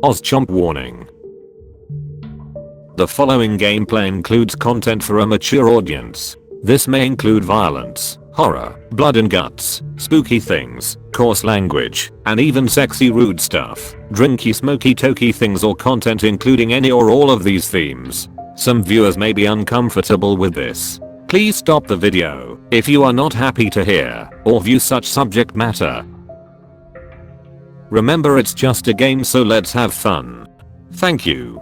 OzChomp Warning. The following gameplay includes content for a mature audience. This may include violence, horror, blood and guts, spooky things, coarse language, and even sexy rude stuff. Drinky, smokey, tokey things or content including any or all of these themes. Some viewers may be uncomfortable with this. Please stop the video if you are not happy to hear or view such subject matter. Remember, it's just a game, so let's have fun. Thank you.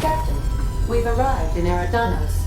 Captain, we've arrived in Eridanos.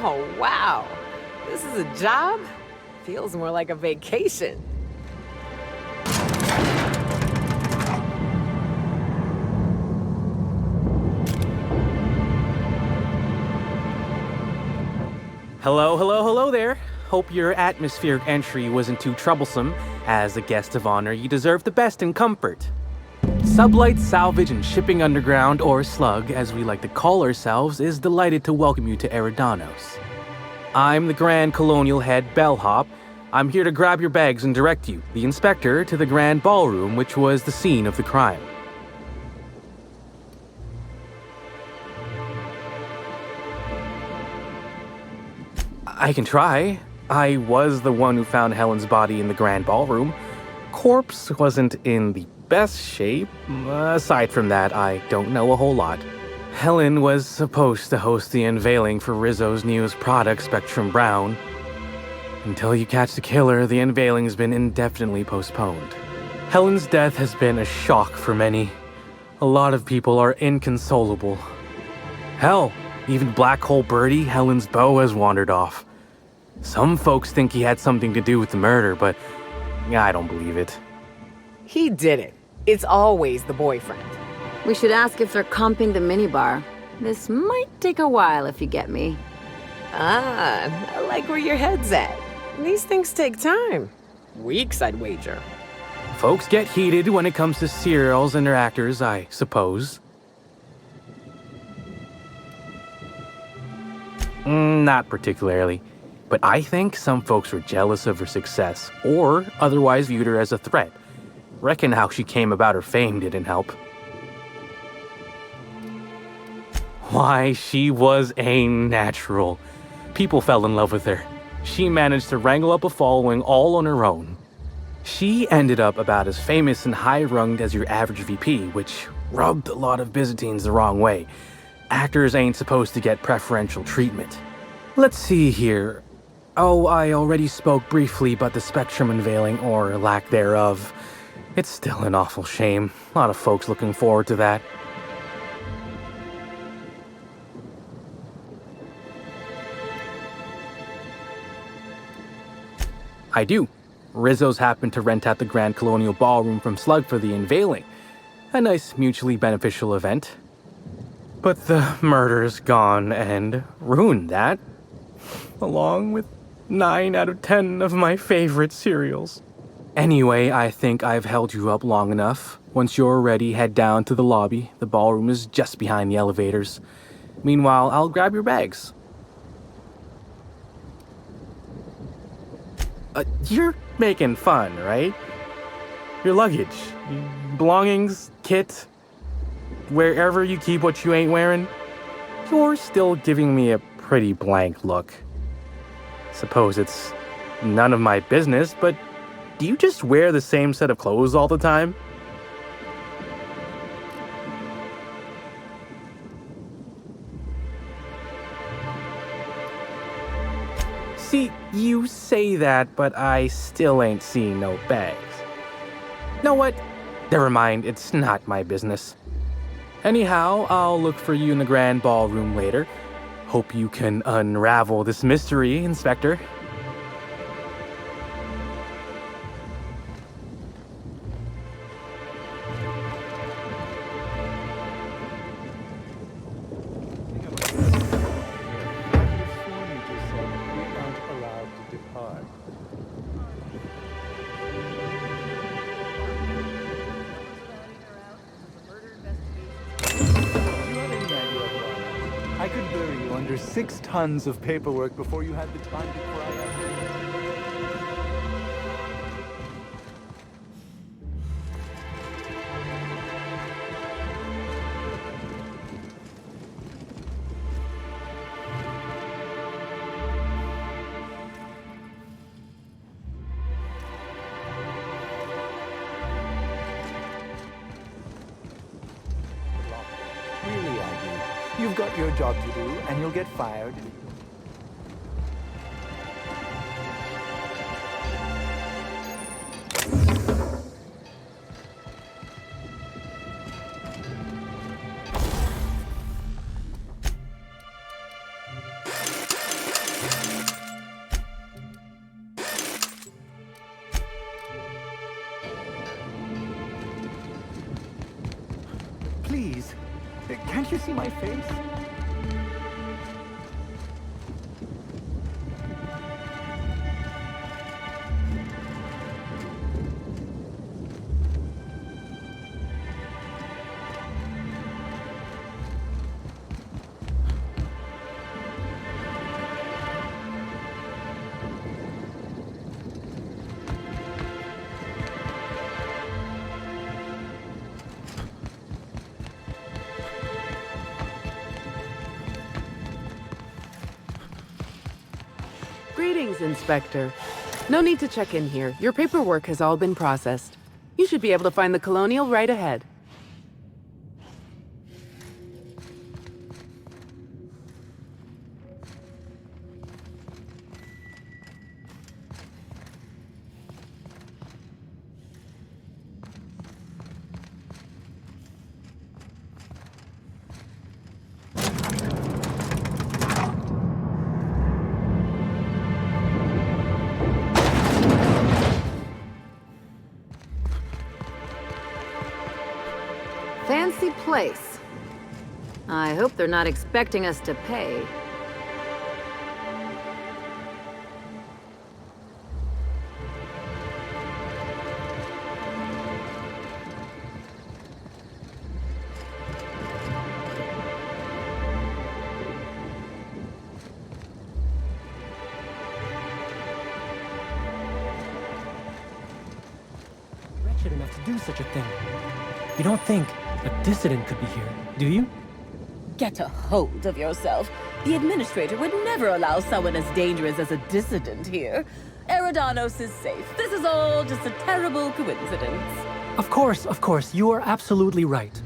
Oh, wow. This is a job? Feels more like a vacation. Hello there. Hope your atmospheric entry wasn't too troublesome. As a guest of honor, you deserve the best in comfort. Sublight Salvage and Shipping Underground, or Slug as we like to call ourselves, is delighted to welcome you to Eridanos. I'm the Grand Colonial Head Bellhop. I'm here to grab your bags and direct you, the Inspector, to the Grand Ballroom, which was the scene of the crime. I can try. I was the one who found Helen's body in the Grand Ballroom. Corpse wasn't in the best shape. Aside from that, I don't know a whole lot. Helen was supposed to host the unveiling for Rizzo's newest product, Spectrum Brown. Until you catch the killer, the unveiling's been indefinitely postponed. Helen's death has been a shock for many. A lot of people are inconsolable. Hell, even Black Hole Birdie, Helen's beau, has wandered off. Some folks think he had something to do with the murder, but I don't believe it. He did it. It's always the boyfriend. We should ask if they're comping the minibar. This might take a while, if you get me. Ah, I like where your head's at. These things take time. Weeks, I'd wager. Folks get heated when it comes to serials and their actors, I suppose. Not particularly. But I think some folks were jealous of her success, or otherwise viewed her as a threat. Reckon how she came about her fame didn't help. Why, she was a natural. People fell in love with her. She managed to wrangle up a following all on her own. She ended up about as famous and high-runged as your average VP, which rubbed a lot of Byzantines the wrong way. Actors ain't supposed to get preferential treatment. Let's see here. Oh, I already spoke briefly about the spectrum unveiling, or lack thereof. It's still an awful shame. A lot of folks looking forward to that. I do. Rizzo's happened to rent out the Grand Colonial Ballroom from Slug for the unveiling. A nice mutually beneficial event. But the murder's gone and ruined that. Along with 9 out of 10 of my favorite cereals. Anyway, I think I've held you up long enough. Once you're ready, head down to the lobby. The ballroom is just behind the elevators. Meanwhile, I'll grab your bags. You're making fun, right? Your luggage, belongings, kit, wherever you keep what you ain't wearing. You're still giving me a pretty blank look. Suppose it's none of my business, but do you just wear the same set of clothes all the time? See, you say that, but I still ain't seen no bags. Know what? Never mind, it's not my business. Anyhow, I'll look for you in the grand ballroom later. Hope you can unravel this mystery, Inspector. I could bury you under 6 tons of paperwork before you had the time to cry out. Really, Aggie, you've got your job to do, and you'll get fired. Please, can't you see my face? Greetings, Inspector. No need to check in here. Your paperwork has all been processed. You should be able to find the Colonial right ahead. Fancy place. I hope they're not expecting us to pay. do such a thing. You don't think a dissident could be here, do you? Get a hold of yourself. The administrator would never allow someone as dangerous as a dissident here. Eridanos is safe. This is all just a terrible coincidence. Of course, you are absolutely right.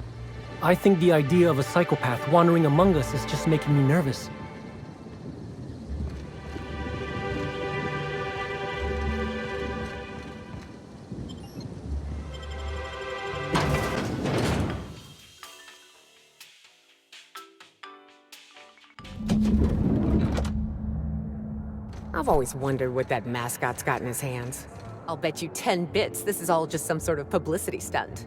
I think the idea of a psychopath wandering among us is just making me nervous. I've always wondered what that mascot's got in his hands. I'll bet you 10 bits this is all just some sort of publicity stunt.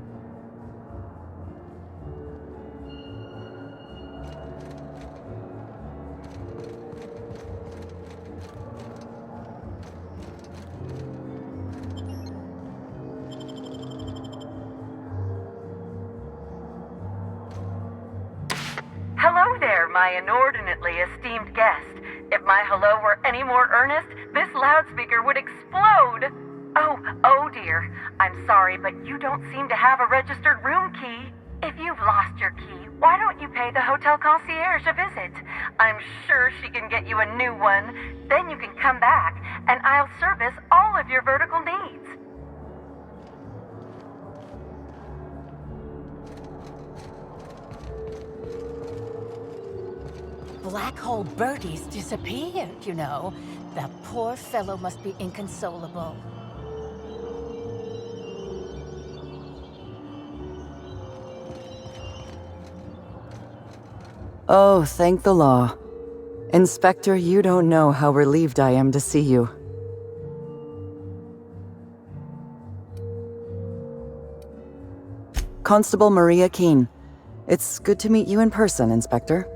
Hello there, my inordinately esteemed guest. If my hello were any more earnest, this loudspeaker would explode. Oh dear. I'm sorry, but you don't seem to have a registered room key. If you've lost your key, why don't you pay the hotel concierge a visit? I'm sure she can get you a new one. Then you can come back, and I'll service all of your vertical needs. Black Hole Bertie's disappeared, you know. That poor fellow must be inconsolable. Oh, thank the law. Inspector, you don't know how relieved I am to see you. Constable Maria Keene. It's good to meet you in person, Inspector.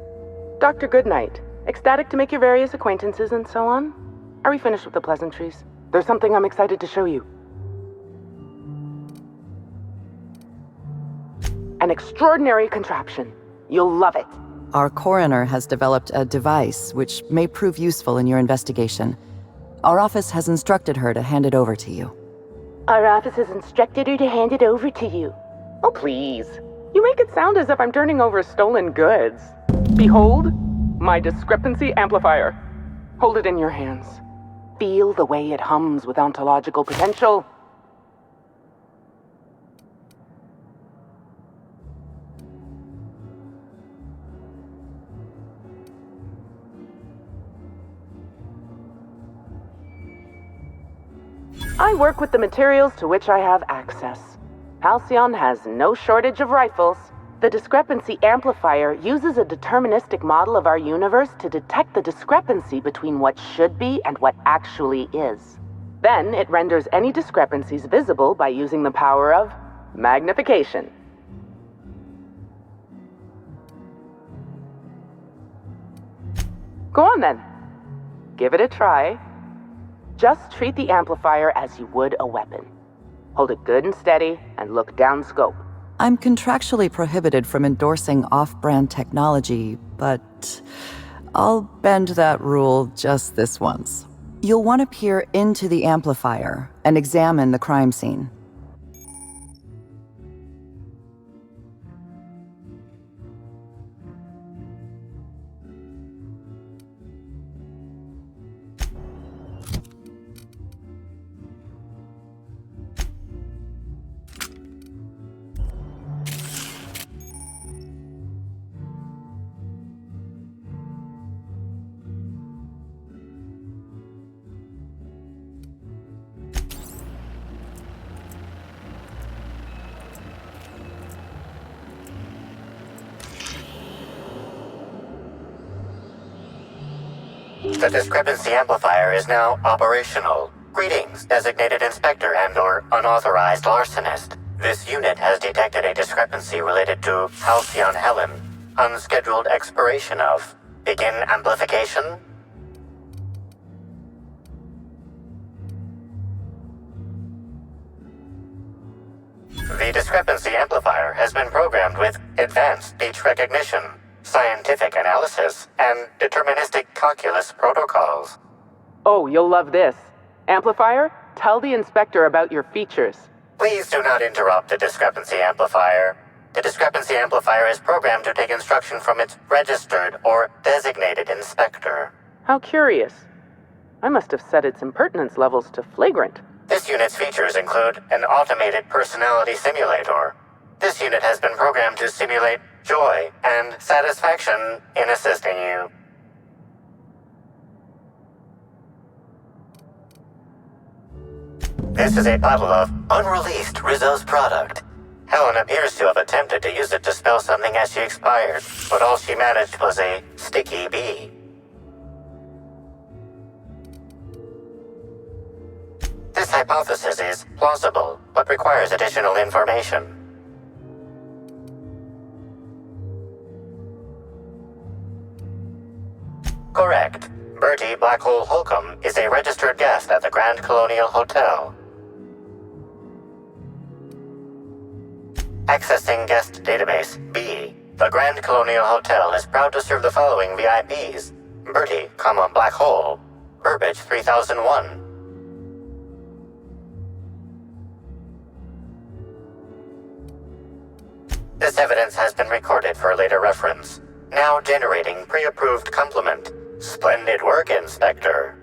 Dr. Goodnight. Ecstatic to make your various acquaintances and so on. Are we finished with the pleasantries? There's something I'm excited to show you. An extraordinary contraption. You'll love it. Our coroner has developed a device which may prove useful in your investigation. Our office has instructed her to hand it over to you. Our office has instructed her to hand it over to you. Oh, please. You make it sound as if I'm turning over stolen goods. Behold, my discrepancy amplifier. Hold it in your hands. Feel the way it hums with ontological potential. I work with the materials to which I have access. Halcyon has no shortage of rifles. The discrepancy amplifier uses a deterministic model of our universe to detect the discrepancy between what should be and what actually is. Then it renders any discrepancies visible by using the power of magnification. Go on then. Give it a try. Just treat the amplifier as you would a weapon. Hold it good and steady and look down scope. I'm contractually prohibited from endorsing off-brand technology, but I'll bend that rule just this once. You'll want to peer into the amplifier and examine the crime scene. The discrepancy amplifier is now operational. Greetings, designated inspector and/or unauthorized larcenist. This unit has detected a discrepancy related to Halcyon Helen. Unscheduled expiration of. Begin amplification. The discrepancy amplifier has been programmed with advanced speech recognition, scientific analysis, and deterministic calculus protocols. Oh, you'll love this. Amplifier, tell the inspector about your features. Please do not interrupt the discrepancy amplifier. The discrepancy amplifier is programmed to take instruction from its registered or designated inspector. How curious. I must have set its impertinence levels to flagrant. This unit's features include an automated personality simulator. This unit has been programmed to simulate joy and satisfaction in assisting you. This is a bottle of unreleased Rizzo's product. Helen appears to have attempted to use it to spell something as she expired, but all she managed was a sticky bee. This hypothesis is plausible, but requires additional information. Correct. Bertie Black Hole Holcomb is a registered guest at the Grand Colonial Hotel. Accessing guest database B. The Grand Colonial Hotel is proud to serve the following VIPs. Bertie, Black Hole. Burbage 3001. This evidence has been recorded for later reference. Now generating pre-approved complement. Splendid work, Inspector.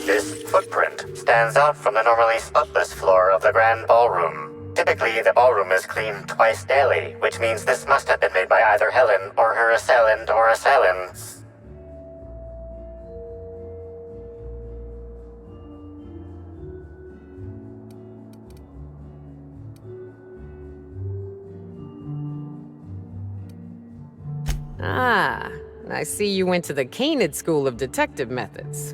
This footprint stands out from the normally spotless floor of the Grand Ballroom. Typically, the ballroom is cleaned twice daily, which means this must have been made by either Helen or her assailant or assailants. Ah, I see you went to the Canid School of Detective Methods.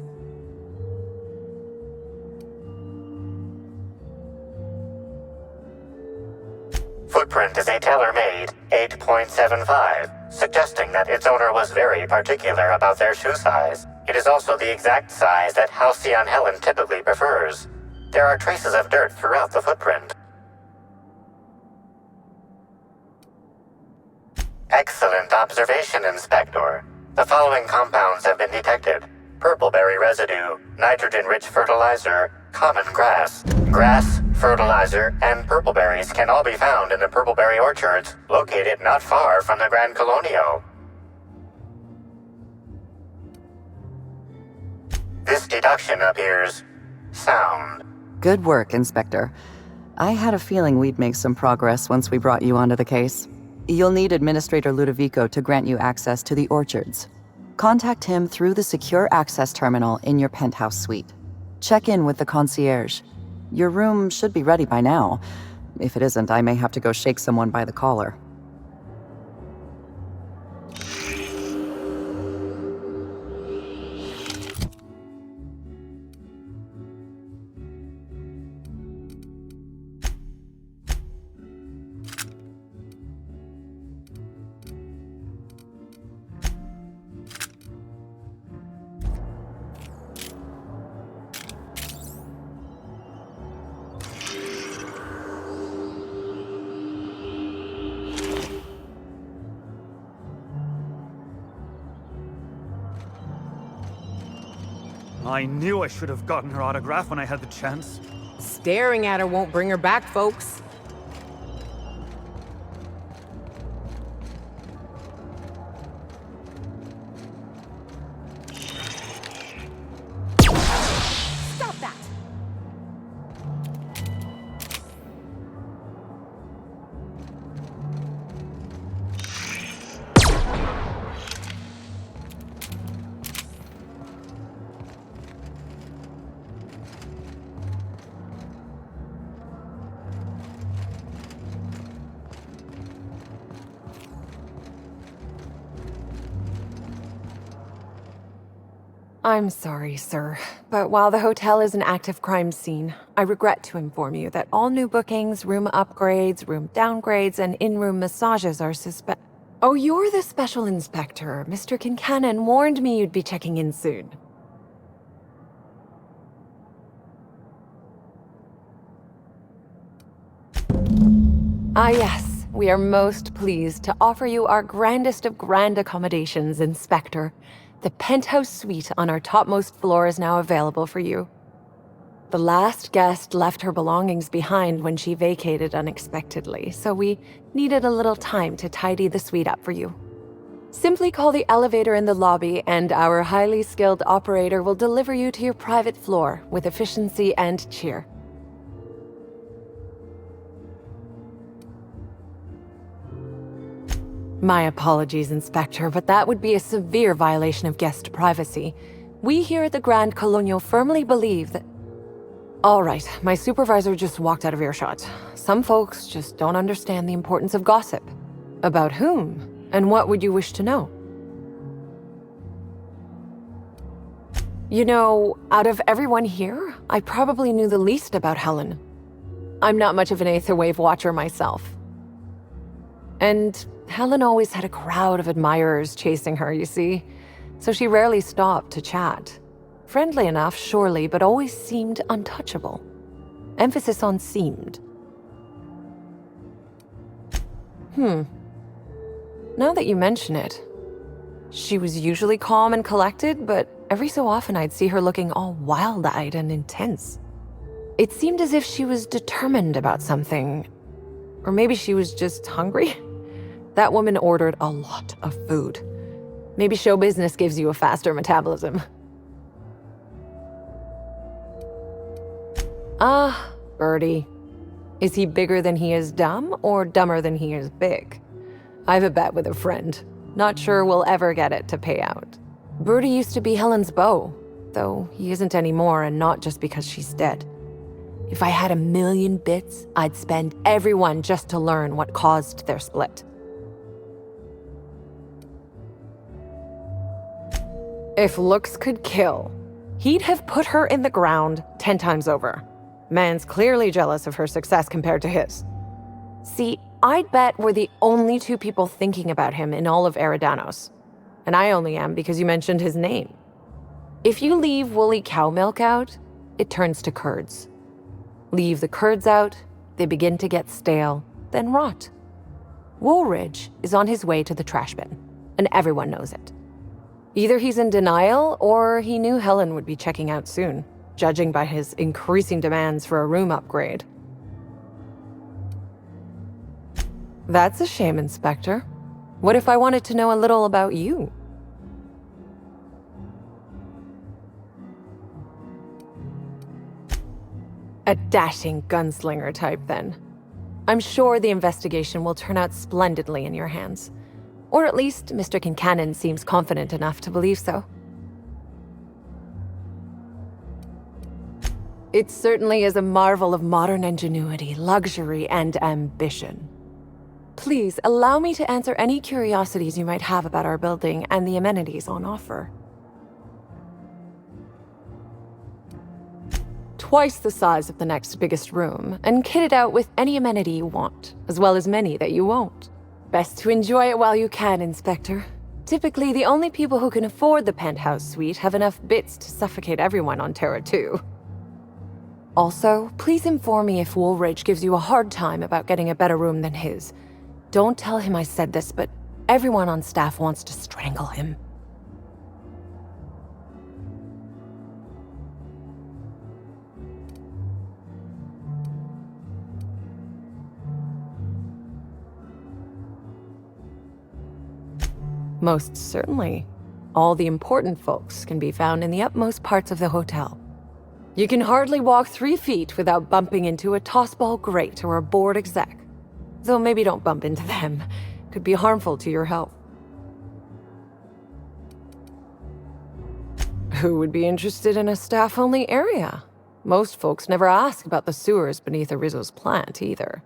Footprint is a tailor-made 8.75, suggesting that its owner was very particular about their shoe size. It is also the exact size that Halcyon Helen typically prefers. There are traces of dirt throughout the footprint. Excellent observation, Inspector. The following compounds have been detected. Purpleberry residue, nitrogen-rich fertilizer, common grass. Grass, fertilizer, and purpleberries can all be found in the purpleberry orchards, located not far from the Grand Colonial. This deduction appears sound. Good work, Inspector. I had a feeling we'd make some progress once we brought you onto the case. You'll need Administrator Ludovico to grant you access to the orchards. Contact him through the secure access terminal in your penthouse suite. Check in with the concierge. Your room should be ready by now. If it isn't, I may have to go shake someone by the collar. I knew I should have gotten her autograph when I had the chance. Staring at her won't bring her back, folks. Stop that! I'm sorry, sir, but while the hotel is an active crime scene, I regret to inform you that all new bookings, room upgrades, room downgrades, and in-room massages are Oh, you're the special inspector. Mr. Kincannon warned me you'd be checking in soon. Ah yes, we are most pleased to offer you our grandest of grand accommodations, Inspector. The penthouse suite on our topmost floor is now available for you. The last guest left her belongings behind when she vacated unexpectedly, so we needed a little time to tidy the suite up for you. Simply call the elevator in the lobby and our highly skilled operator will deliver you to your private floor with efficiency and cheer. My apologies, Inspector, but that would be a severe violation of guest privacy. We here at the Grand Colonial firmly believe that... All right, my supervisor just walked out of earshot. Some folks just don't understand the importance of gossip. About whom? And what would you wish to know? You know, out of everyone here, I probably knew the least about Helen. I'm not much of an Aether Wave watcher myself. And Helen always had a crowd of admirers chasing her, you see, so she rarely stopped to chat. Friendly enough, surely, but always seemed untouchable. Emphasis on seemed. Now that you mention it, she was usually calm and collected, but every so often I'd see her looking all wild-eyed and intense. It seemed as if she was determined about something. Or maybe she was just hungry. That woman ordered a lot of food. Maybe show business gives you a faster metabolism. Ah, Birdie. Is he bigger than he is dumb, or dumber than he is big? I've a bet with a friend. Not sure we'll ever get it to pay out. Birdie used to be Helen's beau, though he isn't anymore, and not just because she's dead. If I had 1,000,000 bits, I'd spend every one just to learn what caused their split. If looks could kill, he'd have put her in the ground 10 times over. Man's clearly jealous of her success compared to his. See, I'd bet we're the only two people thinking about him in all of Eridanos. And I only am because you mentioned his name. If you leave woolly cow milk out, it turns to curds. Leave the curds out, they begin to get stale, then rot. Woolridge is on his way to the trash bin, and everyone knows it. Either he's in denial, or he knew Helen would be checking out soon, judging by his increasing demands for a room upgrade. That's a shame, Inspector. What if I wanted to know a little about you? A dashing gunslinger type, then. I'm sure the investigation will turn out splendidly in your hands. Or at least Mr. Kincannon seems confident enough to believe so. It certainly is a marvel of modern ingenuity, luxury, and ambition. Please allow me to answer any curiosities you might have about our building and the amenities on offer. Twice the size of the next biggest room, and kitted out with any amenity you want, as well as many that you won't. Best to enjoy it while you can, Inspector. Typically, the only people who can afford the penthouse suite have enough bits to suffocate everyone on Terra 2. Also, please inform me if Woolridge gives you a hard time about getting a better room than his. Don't tell him I said this, but everyone on staff wants to strangle him. Most certainly. All the important folks can be found in the utmost parts of the hotel. You can hardly walk 3 feet without bumping into a tossball grate or a bored exec. Though maybe don't bump into them. Could be harmful to your health. Who would be interested in a staff-only area? Most folks never ask about the sewers beneath Arizo's plant, either.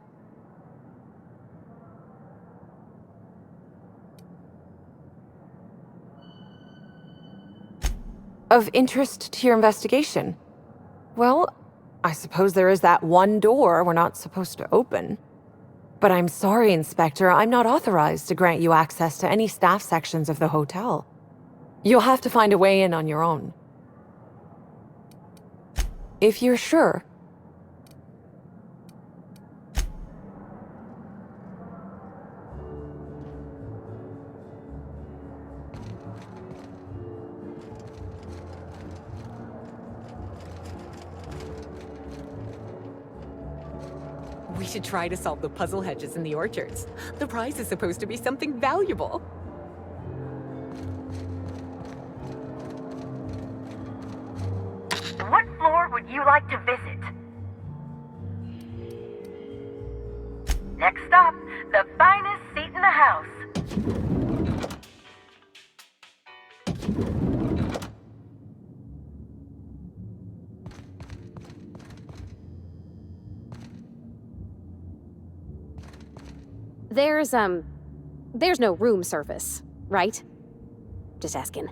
Of interest to your investigation? Well, I suppose there is that one door we're not supposed to open. But I'm sorry, Inspector, I'm not authorized to grant you access to any staff sections of the hotel. You'll have to find a way in on your own. If you're sure. should try to solve the puzzle hedges in the orchards. The prize is supposed to be something valuable. What floor would you like to visit? Next stop, the finest seat in the house. There's no room service, right? Just asking.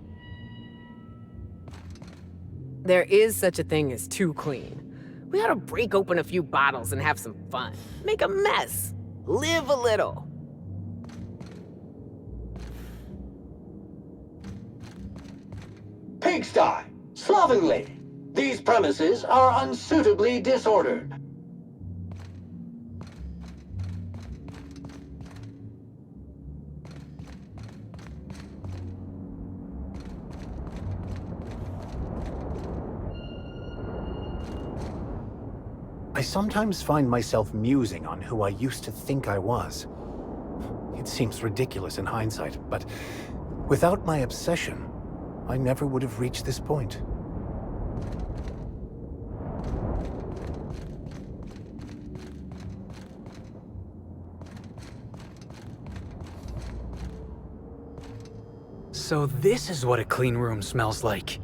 There is such a thing as too clean. We ought to break open a few bottles and have some fun. Make a mess. Live a little. Pigsty! Slovenly! These premises are unsuitably disordered. I sometimes find myself musing on who I used to think I was. It seems ridiculous in hindsight, but without my obsession, I never would have reached this point. So this is what a clean room smells like.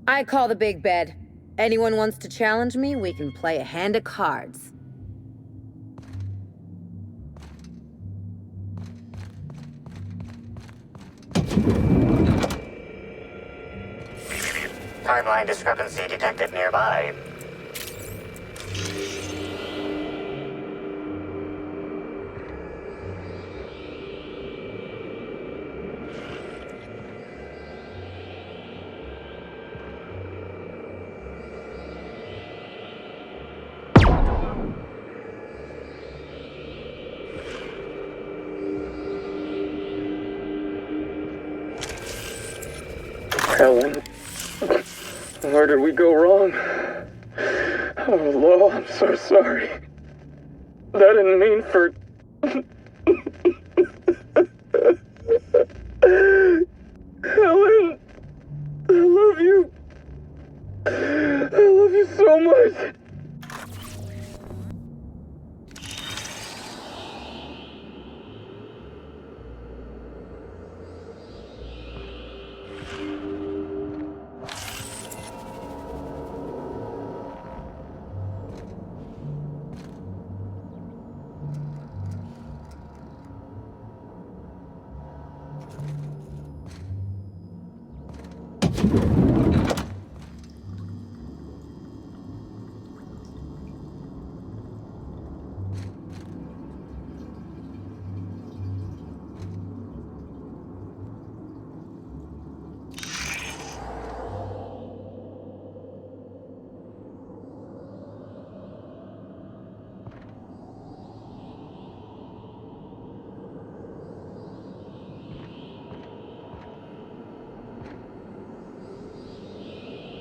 I call the big bed. Anyone wants to challenge me, we can play a hand of cards. Timeline discrepancy detected nearby. Helen, where did we go wrong? Oh, Lo, I'm so sorry. I didn't mean for... Helen, I love you. I love you so much.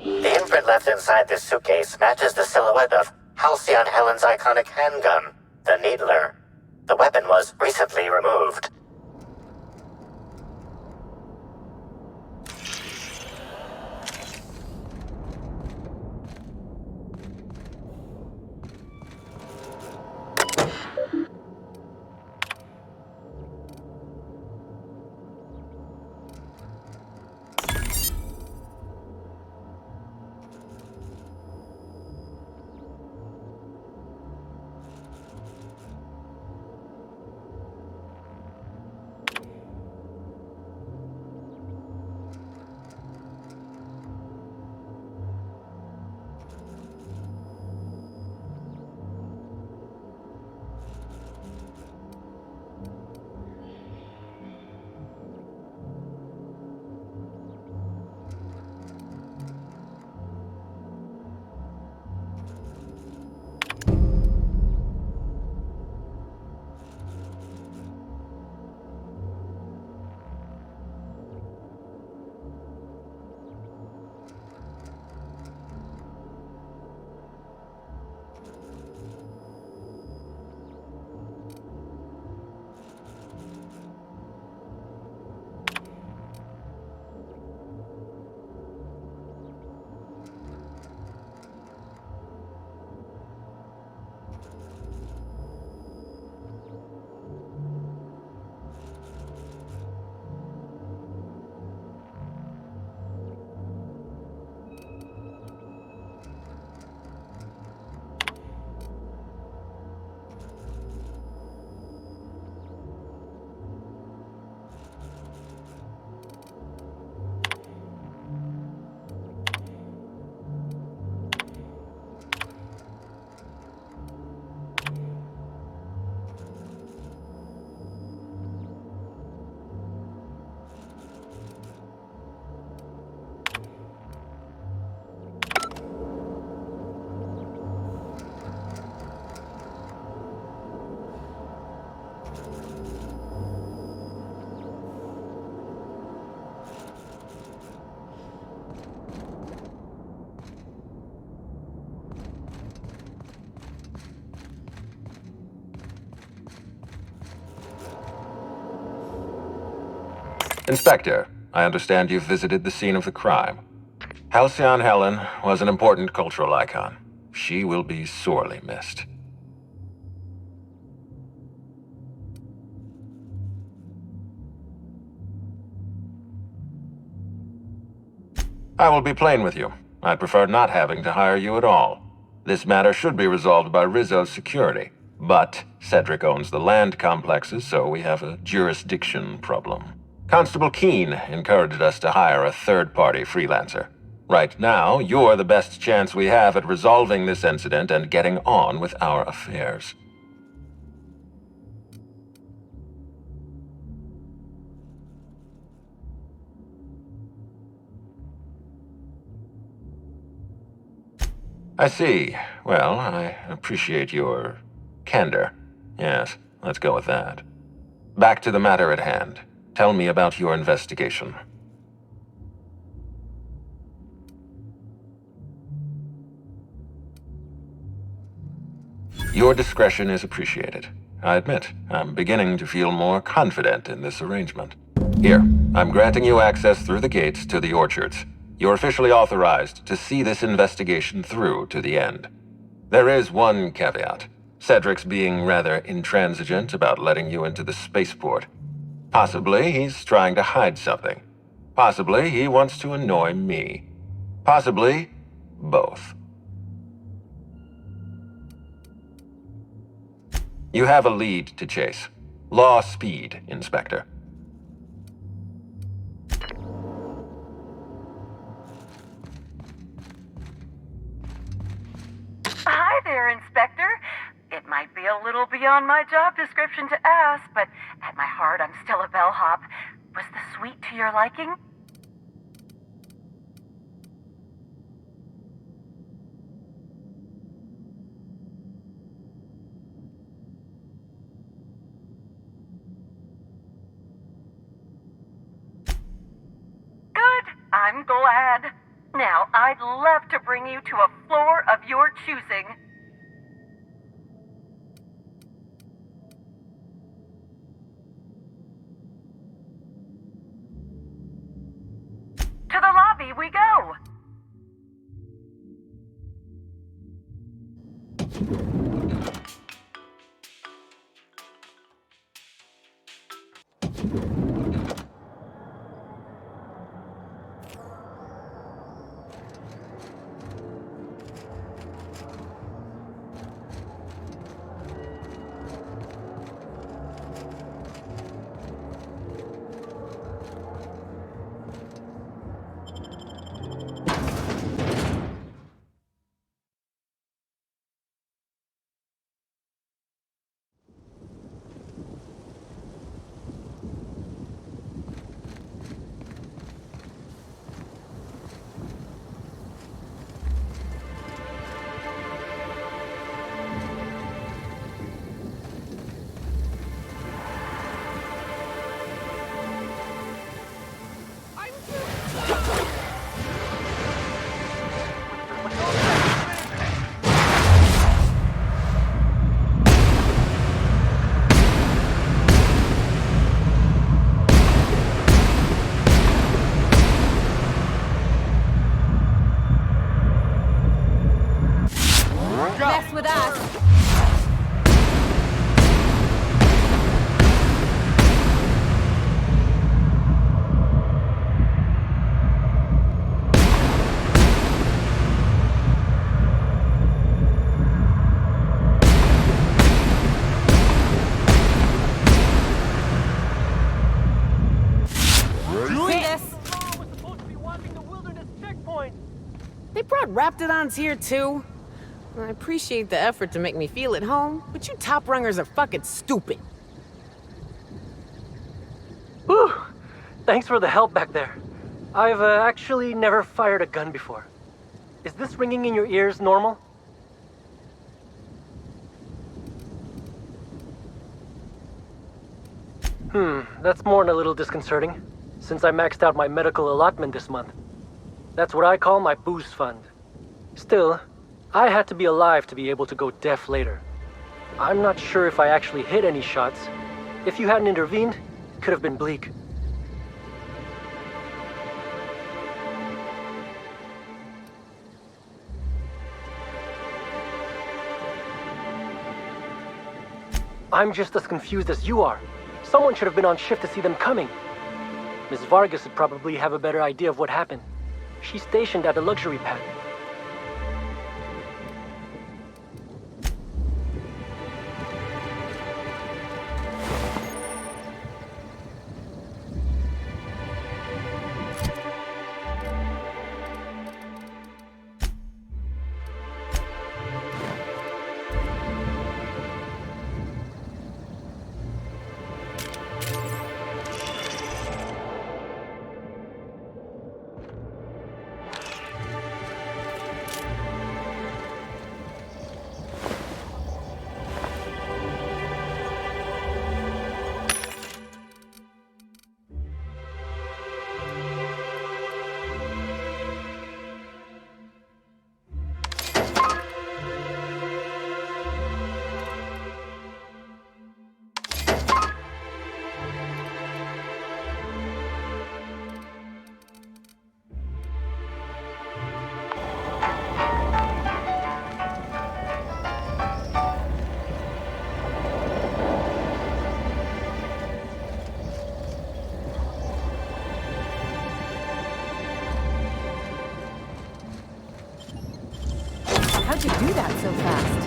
The imprint left inside this suitcase matches the silhouette of Halcyon Helen's iconic handgun, the Needler. The weapon was recently removed. Inspector, I understand you've visited the scene of the crime. Halcyon Helen was an important cultural icon. She will be sorely missed. I will be plain with you. I'd prefer not having to hire you at all. This matter should be resolved by Rizzo's security. But Cedric owns the land complexes, so we have a jurisdiction problem. Constable Keene encouraged us to hire a third-party freelancer. Right now, you're the best chance we have at resolving this incident and getting on with our affairs. I see. Well, I appreciate your candor. Yes, let's go with that. Back to the matter at hand. Tell me about your investigation. Your discretion is appreciated. I admit, I'm beginning to feel more confident in this arrangement. Here, I'm granting you access through the gates to the orchards. You're officially authorized to see this investigation through to the end. There is one caveat. Cedric's being rather intransigent about letting you into the spaceport. Possibly he's trying to hide something. Possibly he wants to annoy me. Possibly both. You have a lead to chase. Law speed, Inspector. Hi there, Inspector. It might be a little beyond my job description to ask, but at my heart, I'm still a bellhop. Was the suite to your liking? Good. I'm glad. Now, I'd love to bring you to a floor of your choosing. To the lobby we go! Mess with us. They brought Raptidons here too. I appreciate the effort to make me feel at home, but you top rungers are fucking stupid. Whew! Thanks for the help back there. I've actually never fired a gun before. Is this ringing in your ears normal? That's more than a little disconcerting, since I maxed out my medical allotment this month. That's what I call my booze fund. Still, I had to be alive to be able to go deaf later. I'm not sure if I actually hit any shots. If you hadn't intervened, it could have been bleak. I'm just as confused as you are. Someone should have been on shift to see them coming. Miss Vargas would probably have a better idea of what happened. She's stationed at the luxury pad. How'd you do that so fast?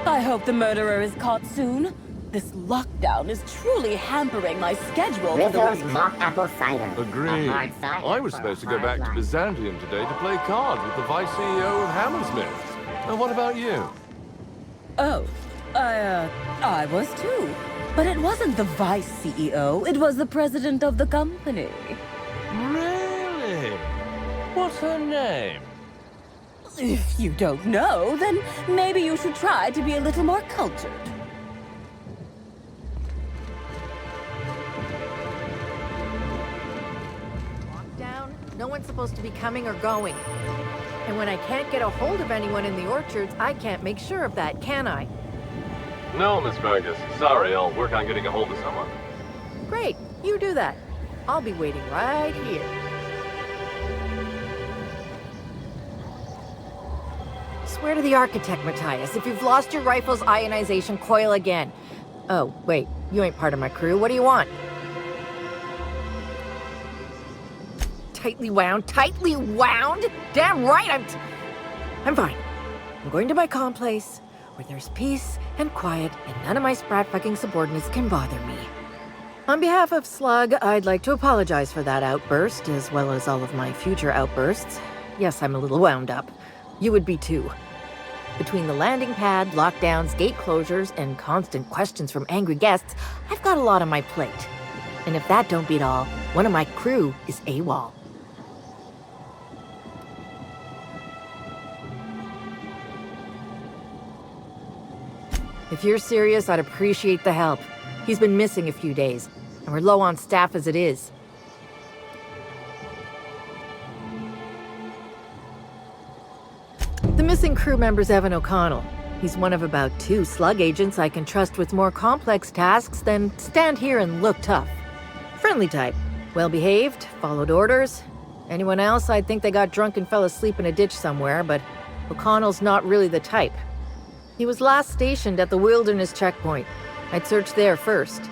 I hope the murderer is caught soon. This lockdown is truly hampering my schedule for the Rizzo's week. mock apple cider. Agreed. I was supposed to go back to Byzantium today to play cards with the vice CEO of Hammersmith. And what about you? Oh, I was too. But it wasn't the vice CEO, it was the president of the company. Really? What's her name? If you don't know, then maybe you should try to be a little more cultured. Lockdown? No one's supposed to be coming or going. And when I can't get a hold of anyone in the orchards, I can't make sure of that, can I? No, Miss Vargas. Sorry, I'll work on getting a hold of someone. Great, you do that. I'll be waiting right here. Swear to the architect, Matthias, if you've lost your rifle's ionization coil again. Oh, wait, you ain't part of my crew. What do you want? Tightly wound? Tightly wound? Damn right, I'm fine. I'm going to my calm place, where there's peace and quiet, and none of my sprat fucking subordinates can bother me. On behalf of Slug, I'd like to apologize for that outburst, as well as all of my future outbursts. Yes, I'm a little wound up. You would be too. Between the landing pad, lockdowns, gate closures, and constant questions from angry guests, I've got a lot on my plate. And if that don't beat all, one of my crew is AWOL. If you're serious, I'd appreciate the help. He's been missing a few days, and we're low on staff as it is. missing crew member's Evan O'Connell. He's one of about 2 slug agents I can trust with more complex tasks than stand here and look tough. Friendly type. Well-behaved, followed orders. Anyone else, I'd think they got drunk and fell asleep in a ditch somewhere, but O'Connell's not really the type. He was last stationed at the Wilderness checkpoint. I'd search there first.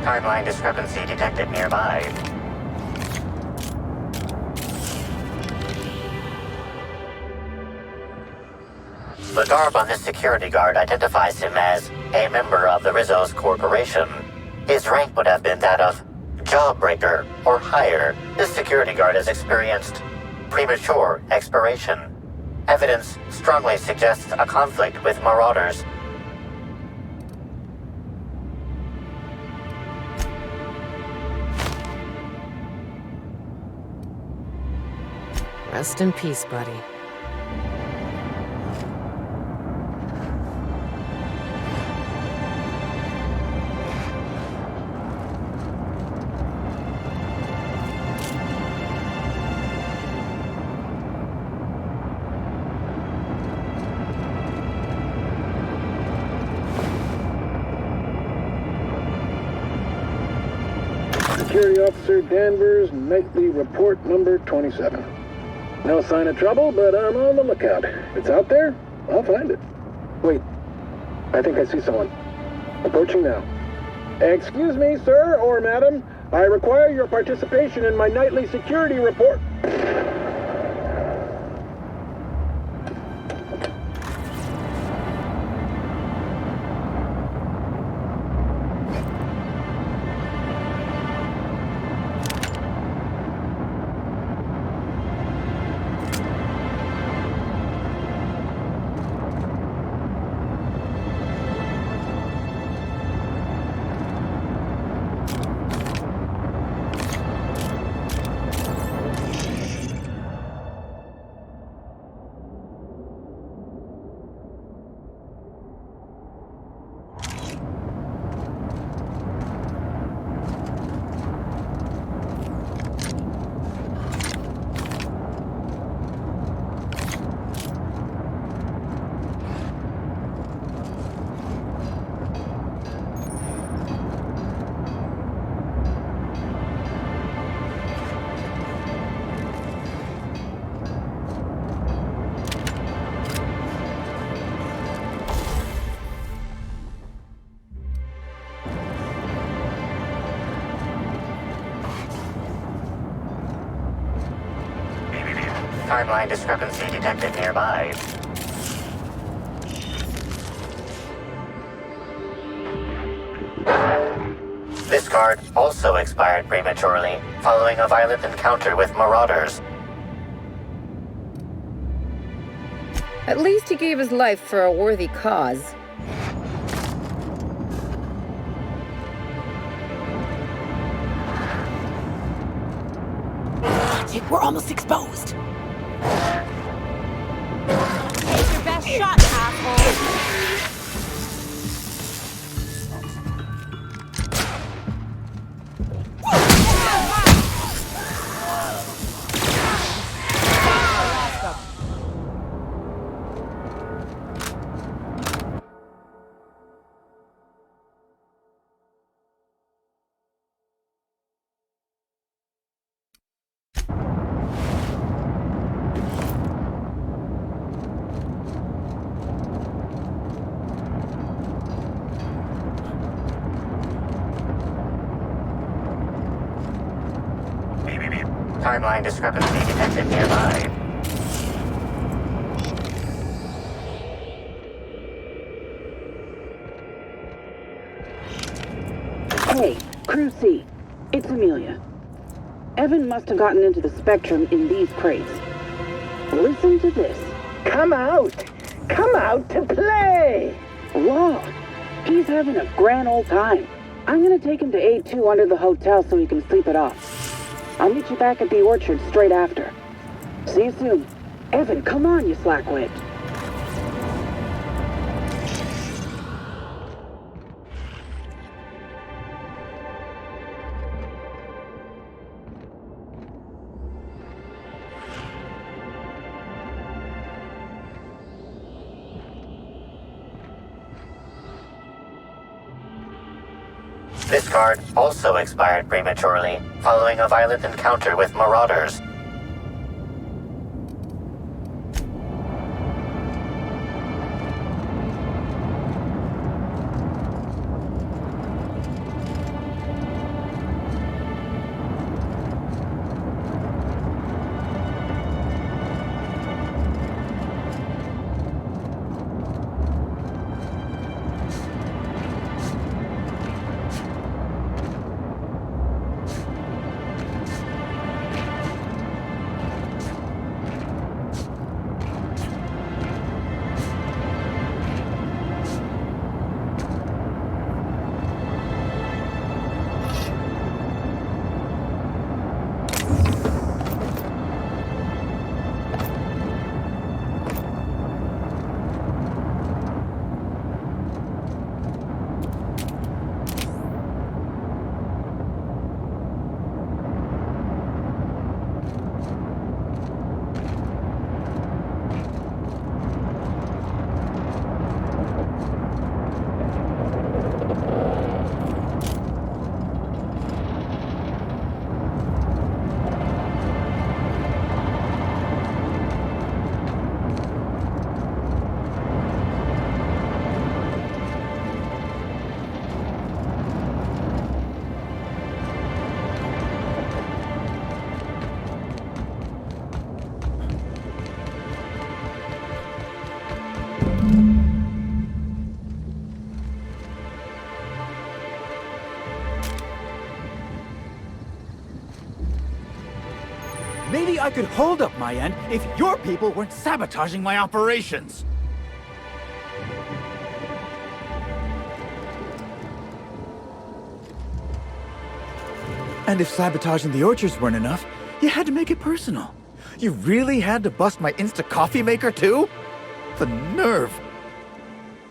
Timeline discrepancy detected nearby. The garb on this security guard identifies him as a member of the Rizzo's corporation. His rank would have been that of jawbreaker or higher. This security guard has experienced premature expiration. Evidence strongly suggests a conflict with marauders. Rest in peace, buddy. Security Officer Danvers, nightly report number 27. No sign of trouble, but I'm on the lookout. If it's out there, I'll find it. Wait, I think I see someone. Approaching now. Excuse me, sir or madam. I require your participation in my nightly security report. Timeline discrepancy detected nearby. This card also expired prematurely, following a violent encounter with marauders. At least he gave his life for a worthy cause. We're almost exposed. Take your best shot, asshole. Timeline discrepancy detected nearby. Hey, Crew C. It's Amelia. Evan must have gotten into the Spectrum in these crates. Listen to this. Come out! Come out to play! Wow, he's having a grand old time. I'm gonna take him to A2 under the hotel so he can sleep it off. I'll meet you back at the orchard straight after. See you soon. Evan, come on, you slackwit. This card also expired prematurely, following a violent encounter with marauders. Maybe I could hold up my end if your people weren't sabotaging my operations. And if sabotaging the orchards weren't enough, you had to make it personal. You really had to bust my Insta coffee maker too? The nerve.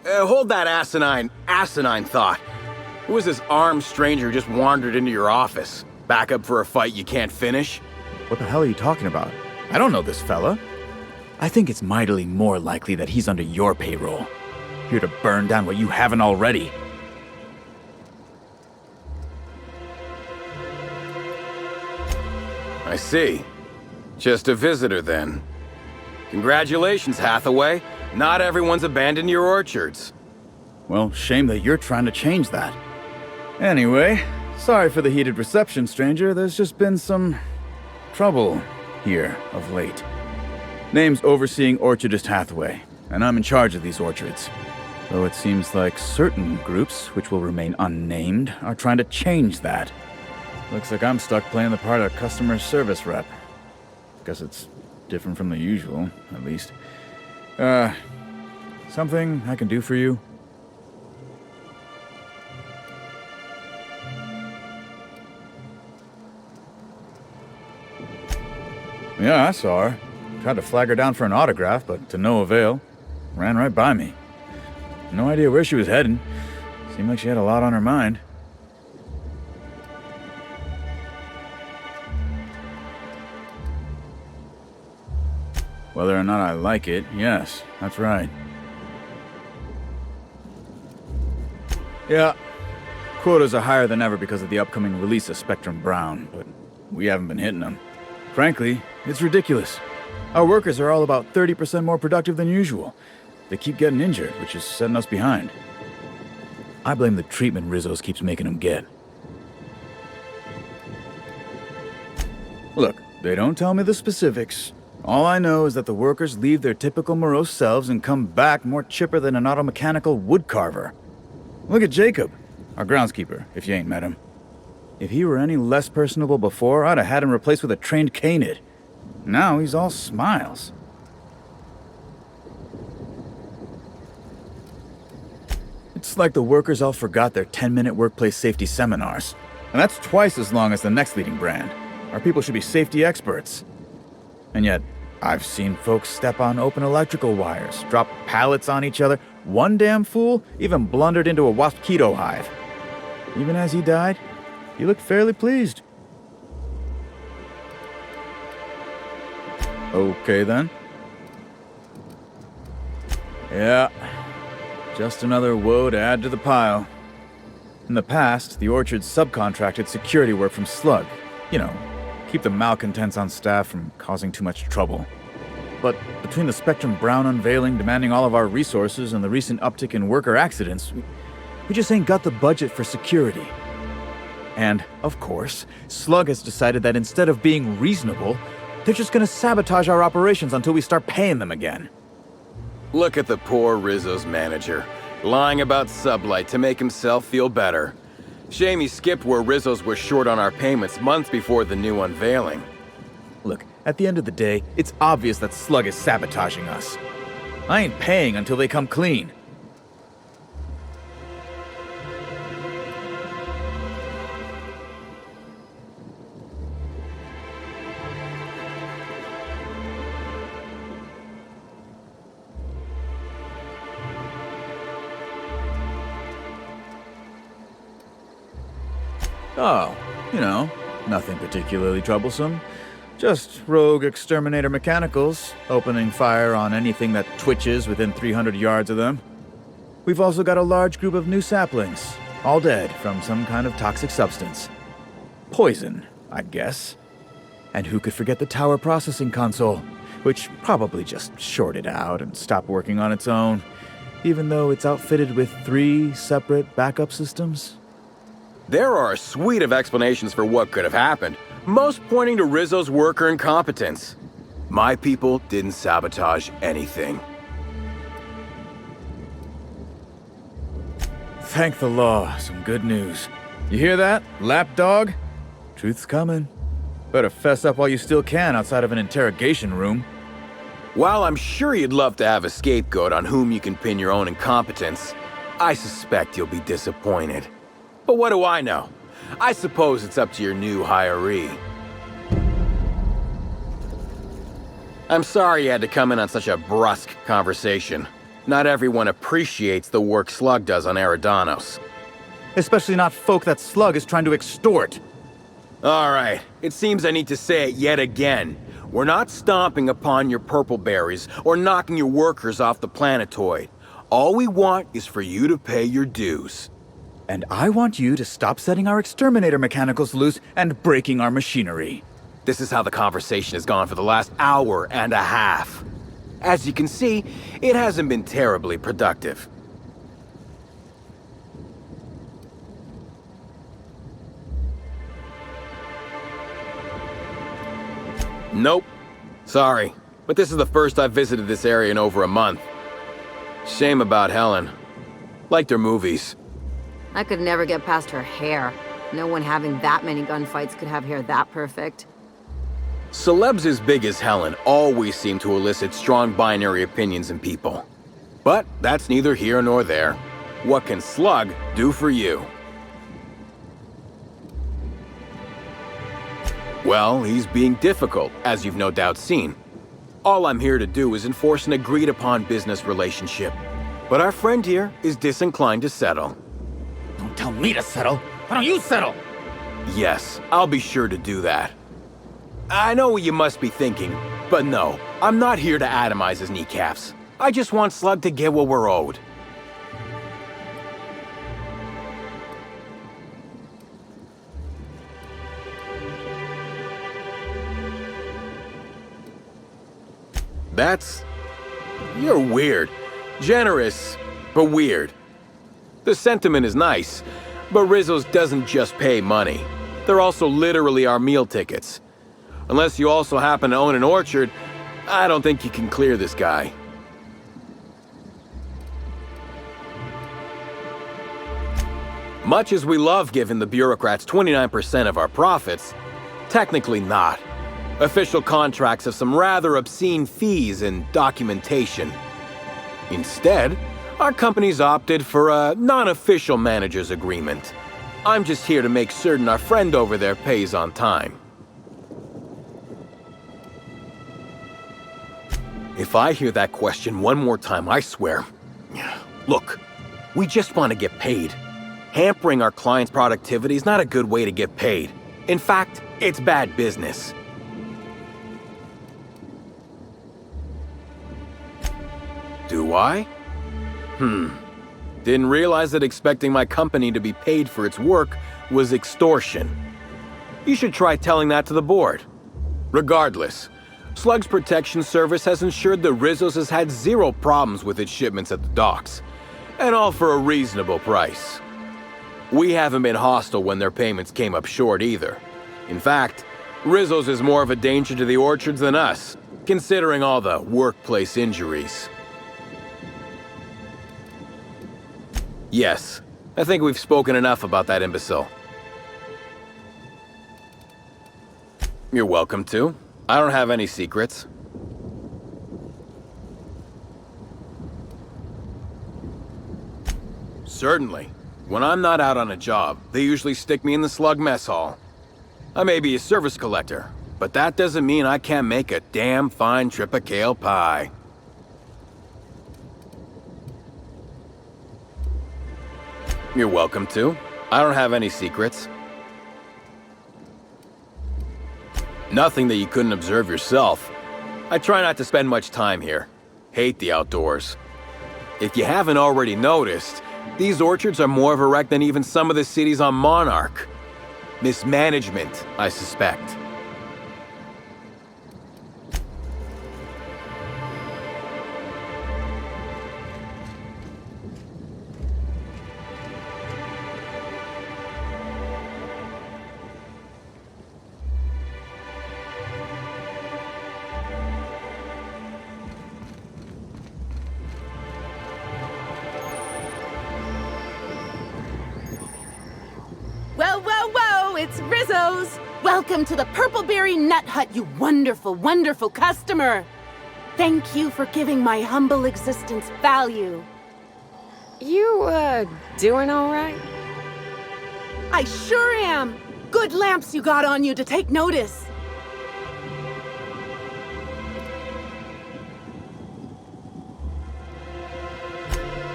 Hold that asinine thought. Who was this armed stranger who just wandered into your office? Back up for a fight you can't finish? What the hell are you talking about? I don't know this fella. I think it's mightily more likely that he's under your payroll. Here to burn down what you haven't already. I see. Just a visitor, then. Congratulations, Hathaway. Not everyone's abandoned your orchards. Well, shame that you're trying to change that. Anyway, sorry for the heated reception, stranger. There's just been some trouble here of late. Name's Overseeing Orchardist Hathaway, and I'm in charge of these orchards. Though it seems like certain groups, which will remain unnamed, are trying to change that. Looks like I'm stuck playing the part of customer service rep. Guess it's different from the usual, at least. Something I can do for you? Yeah, I saw her. Tried to flag her down for an autograph, but to no avail. Ran right by me. No idea where she was heading. Seemed like she had a lot on her mind. Whether or not I like it, yes, that's right. Yeah, quotas are higher than ever because of the upcoming release of Spectrum Brown, but we haven't been hitting them. Frankly, it's ridiculous. Our workers are all about 30% more productive than usual. They keep getting injured, which is setting us behind. I blame the treatment Rizzo's keeps making them get. Look, they don't tell me the specifics. All I know is that the workers leave their typical morose selves and come back more chipper than an automechanical woodcarver. Look at Jacob, our groundskeeper, if you ain't met him. If he were any less personable before, I'd have had him replaced with a trained canid. Now he's all smiles. It's like the workers all forgot their 10-minute workplace safety seminars. And that's twice as long as the next leading brand. Our people should be safety experts. And yet, I've seen folks step on open electrical wires, drop pallets on each other. One damn fool even blundered into a mosquito hive. Even as he died, he looked fairly pleased. Okay then. Yeah, just another woe to add to the pile. In the past, the Orchard subcontracted security work from Slug. You know, keep the malcontents on staff from causing too much trouble. But between the Spectrum Brown unveiling demanding all of our resources and the recent uptick in worker accidents, we just ain't got the budget for security. And, of course, Slug has decided that instead of being reasonable, they're just gonna sabotage our operations until we start paying them again. Look at the poor Rizzo's manager, lying about Sublight to make himself feel better. Shame he skipped where Rizzo's were short on our payments months before the new unveiling. Look, at the end of the day, it's obvious that Slug is sabotaging us. I ain't paying until they come clean. Oh, you know, nothing particularly troublesome. Just rogue exterminator mechanicals, opening fire on anything that twitches within 300 yards of them. We've also got a large group of new saplings, all dead from some kind of toxic substance. Poison, I guess. And who could forget the tower processing console, which probably just shorted out and stopped working on its own, even though it's outfitted with 3 separate backup systems? There are a suite of explanations for what could have happened, most pointing to Rizzo's worker incompetence. My people didn't sabotage anything. Thank the law, some good news. You hear that, lapdog? Truth's coming. Better fess up while you still can outside of an interrogation room. While I'm sure you'd love to have a scapegoat on whom you can pin your own incompetence, I suspect you'll be disappointed. But what do I know? I suppose it's up to your new hiree. I'm sorry you had to come in on such a brusque conversation. Not everyone appreciates the work Slug does on Eridanos. Especially not folk that Slug is trying to extort. All right, it seems I need to say it yet again. We're not stomping upon your purple berries or knocking your workers off the planetoid. All we want is for you to pay your dues. And I want you to stop setting our exterminator mechanicals loose and breaking our machinery. This is how the conversation has gone for the last hour and a half. As you can see, it hasn't been terribly productive. Nope. Sorry, but this is the first I've visited this area in over a month. Shame about Helen. Liked her movies. I could never get past her hair. No one having that many gunfights could have hair that perfect. Celebs as big as Helen always seem to elicit strong binary opinions in people. But that's neither here nor there. What can Slug do for you? Well, he's being difficult, as you've no doubt seen. All I'm here to do is enforce an agreed-upon business relationship. But our friend here is disinclined to settle. Don't tell me to settle. Why don't you settle? Yes, I'll be sure to do that. I know what you must be thinking, but no, I'm not here to atomize his kneecaps. I just want Slug to get what we're owed. You're weird. Generous, but weird. The sentiment is nice, but Rizzo's doesn't just pay money. They're also literally our meal tickets. Unless you also happen to own an orchard, I don't think you can clear this guy. Much as we love giving the bureaucrats 29% of our profits, technically not. Official contracts have some rather obscene fees and documentation. Instead, our company's opted for a non-official manager's agreement. I'm just here to make certain our friend over there pays on time. If I hear that question one more time, I swear. Look, we just want to get paid. Hampering our clients' productivity is not a good way to get paid. In fact, it's bad business. Do I? Didn't realize that expecting my company to be paid for its work was extortion. You should try telling that to the board. Regardless, Slug's Protection Service has ensured that Rizzo's has had zero problems with its shipments at the docks, and all for a reasonable price. We haven't been hostile when their payments came up short either. In fact, Rizzo's is more of a danger to the orchards than us, considering all the workplace injuries. Yes, I think we've spoken enough about that imbecile. You're welcome to. I don't have any secrets. Certainly. When I'm not out on a job, they usually stick me in the Slug mess hall. I may be a service collector, but that doesn't mean I can't make a damn fine tripa-kale pie. You're welcome to. I don't have any secrets. Nothing that you couldn't observe yourself. I try not to spend much time here. Hate the outdoors. If you haven't already noticed, these orchards are more of a wreck than even some of the cities on Monarch. Mismanagement, I suspect. It's Rizzo's! Welcome to the Purpleberry Nut Hut, you wonderful, wonderful customer! Thank you for giving my humble existence value. You, doing all right? I sure am! Good lamps you got on you to take notice.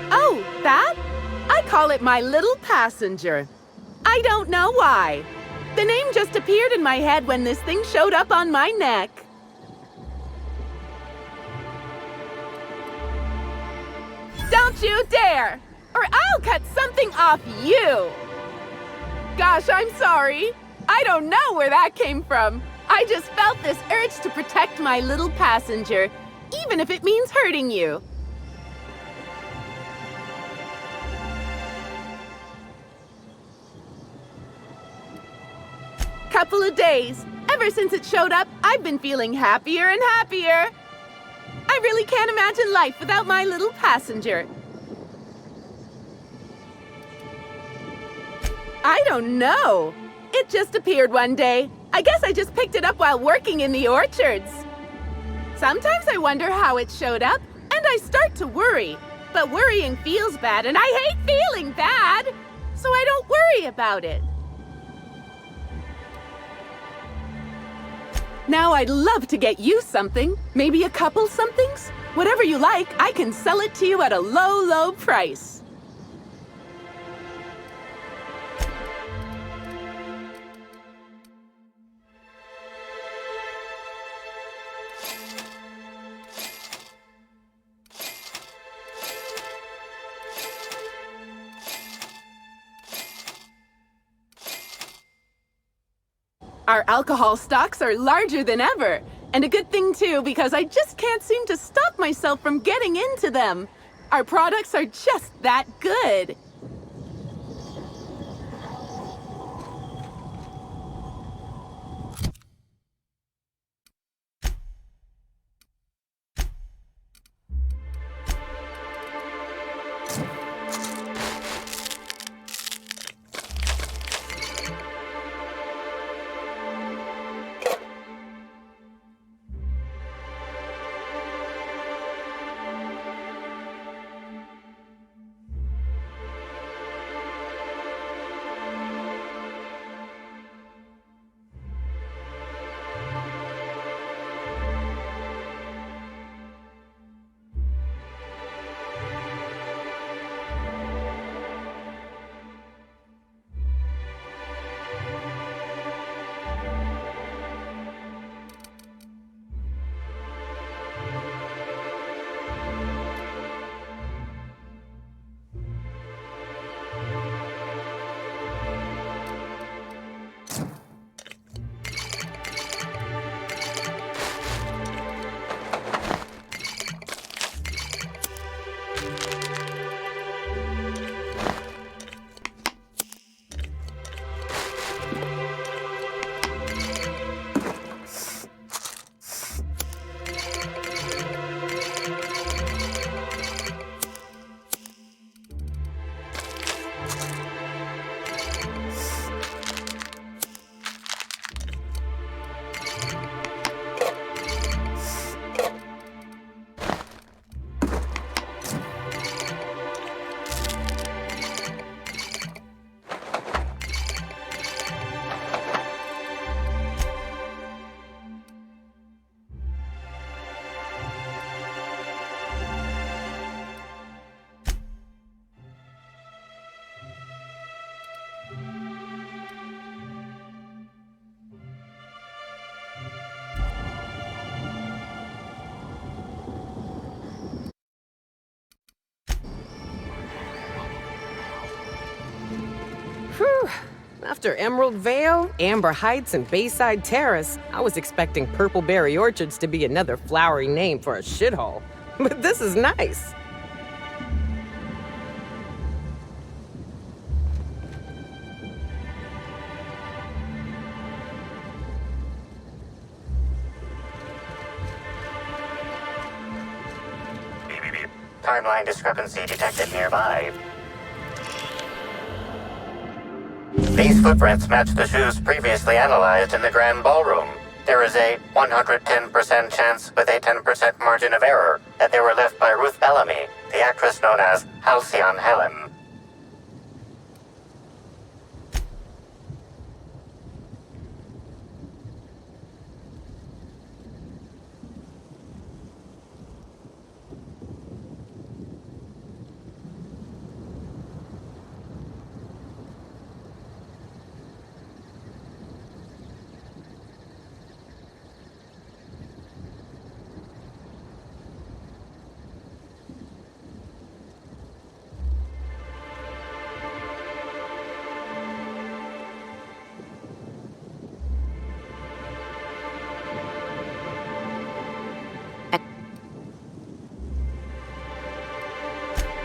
Oh, that? I call it my little passenger. I don't know why. The name just appeared in my head when this thing showed up on my neck. Don't you dare! Or I'll cut something off you! Gosh, I'm sorry. I don't know where that came from. I just felt this urge to protect my little passenger, even if it means hurting you. Couple of days. Ever since it showed up, I've been feeling happier and happier. I really can't imagine life without my little passenger. I don't know. It just appeared one day. I guess I just picked it up while working in the orchards. Sometimes I wonder how it showed up, and I start to worry. But worrying feels bad, and I hate feeling bad. So I don't worry about it. Now I'd love to get you something. Maybe a couple somethings? Whatever you like, I can sell it to you at a low, low price. Our alcohol stocks are larger than ever. And a good thing too, because I just can't seem to stop myself from getting into them. Our products are just that good. Whew. After Emerald Vale, Amber Heights, and Bayside Terrace, I was expecting Purpleberry Orchards to be another flowery name for a shithole. But this is nice. Timeline discrepancy detected nearby. These footprints match the shoes previously analyzed in the Grand Ballroom. There is a 110% chance with a 10% margin of error that they were left by Ruth Bellamy, the actress known as Halcyon Helen.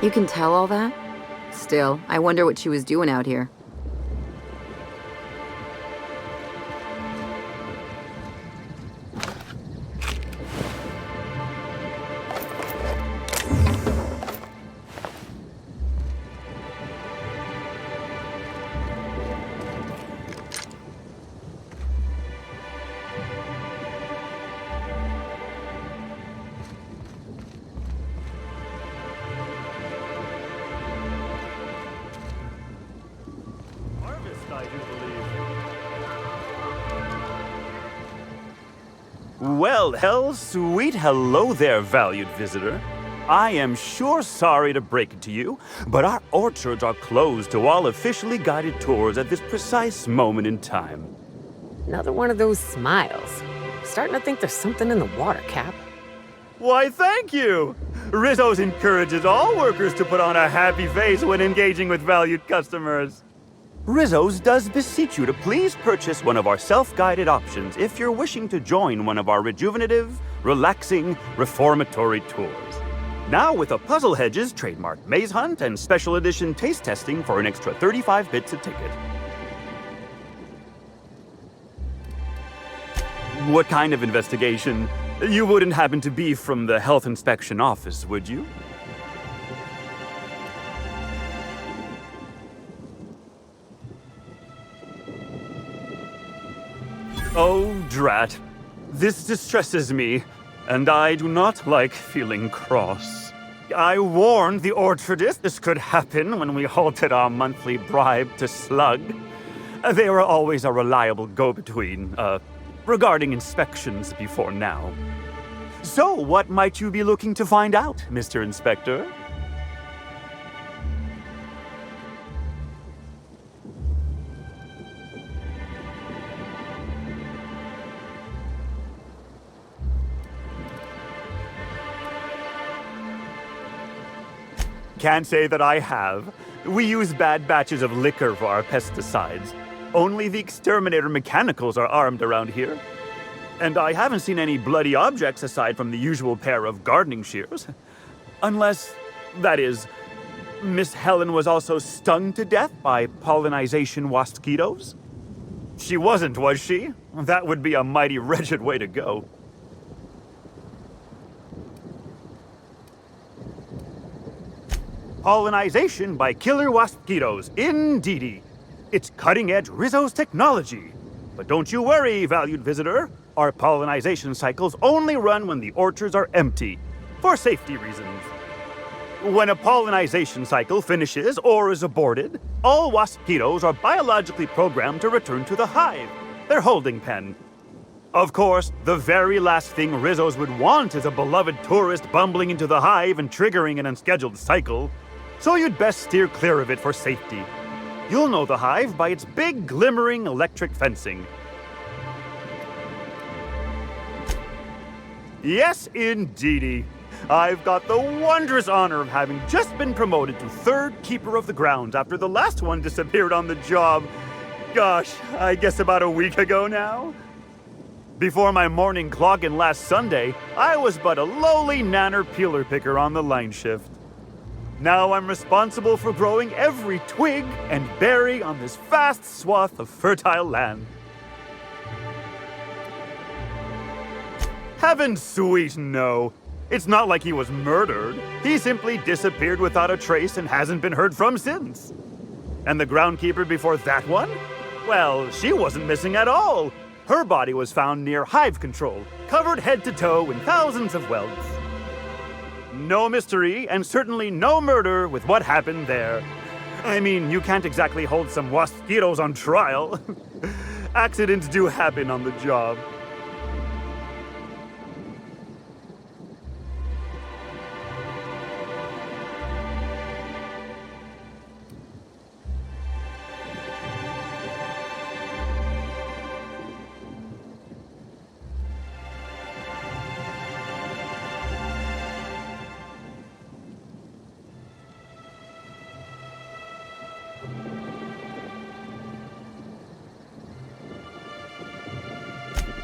You can tell all that? Still, I wonder what she was doing out here. Well, sweet hello there, valued visitor. I am sure sorry to break it to you, but our orchards are closed to all officially guided tours at this precise moment in time. Another one of those smiles. Starting to think there's something in the water, Cap. Why, thank you! Rizzo's encourages all workers to put on a happy face when engaging with valued customers. Rizzo's does beseech you to please purchase one of our self-guided options if you're wishing to join one of our rejuvenative, relaxing, reformatory tours. Now with a Puzzle Hedges trademark maze hunt and special edition taste testing for an extra 35 bits a ticket. What kind of investigation? You wouldn't happen to be from the health inspection office, would you? Oh, drat. This distresses me, and I do not like feeling cross. I warned the orchardist this could happen when we halted our monthly bribe to Slug. They were always a reliable go-between, regarding inspections before now. So, what might you be looking to find out, Mr. Inspector? Can't say that I have. We use bad batches of liquor for our pesticides. Only the exterminator mechanicals are armed around here. And I haven't seen any bloody objects aside from the usual pair of gardening shears. Unless, that is, Miss Helen was also stung to death by pollinization wasquitos? She wasn't, was she? That would be a mighty wretched way to go. Pollinization by killer wasquitos, indeedy. It's cutting-edge Rizzo's technology. But don't you worry, valued visitor. Our pollinization cycles only run when the orchards are empty, for safety reasons. When a pollinization cycle finishes or is aborted, all wasquitos are biologically programmed to return to the hive, their holding pen. Of course, the very last thing Rizzo's would want is a beloved tourist bumbling into the hive and triggering an unscheduled cycle. So you'd best steer clear of it for safety. You'll know the hive by its big, glimmering electric fencing. Yes, indeedy. I've got the wondrous honor of having just been promoted to third keeper of the grounds after the last one disappeared on the job. Gosh, I guess about a week ago now. Before my morning clock-in last Sunday, I was but a lowly nanner peeler picker on the line shift. Now I'm responsible for growing every twig and berry on this vast swath of fertile land. Heaven sweet, no. It's not like he was murdered. He simply disappeared without a trace and hasn't been heard from since. And the groundkeeper before that one? Well, she wasn't missing at all. Her body was found near hive control, covered head to toe in thousands of welts. No mystery, and certainly no murder with what happened there. I mean, you can't exactly hold some wasquitos on trial. Accidents do happen on the job.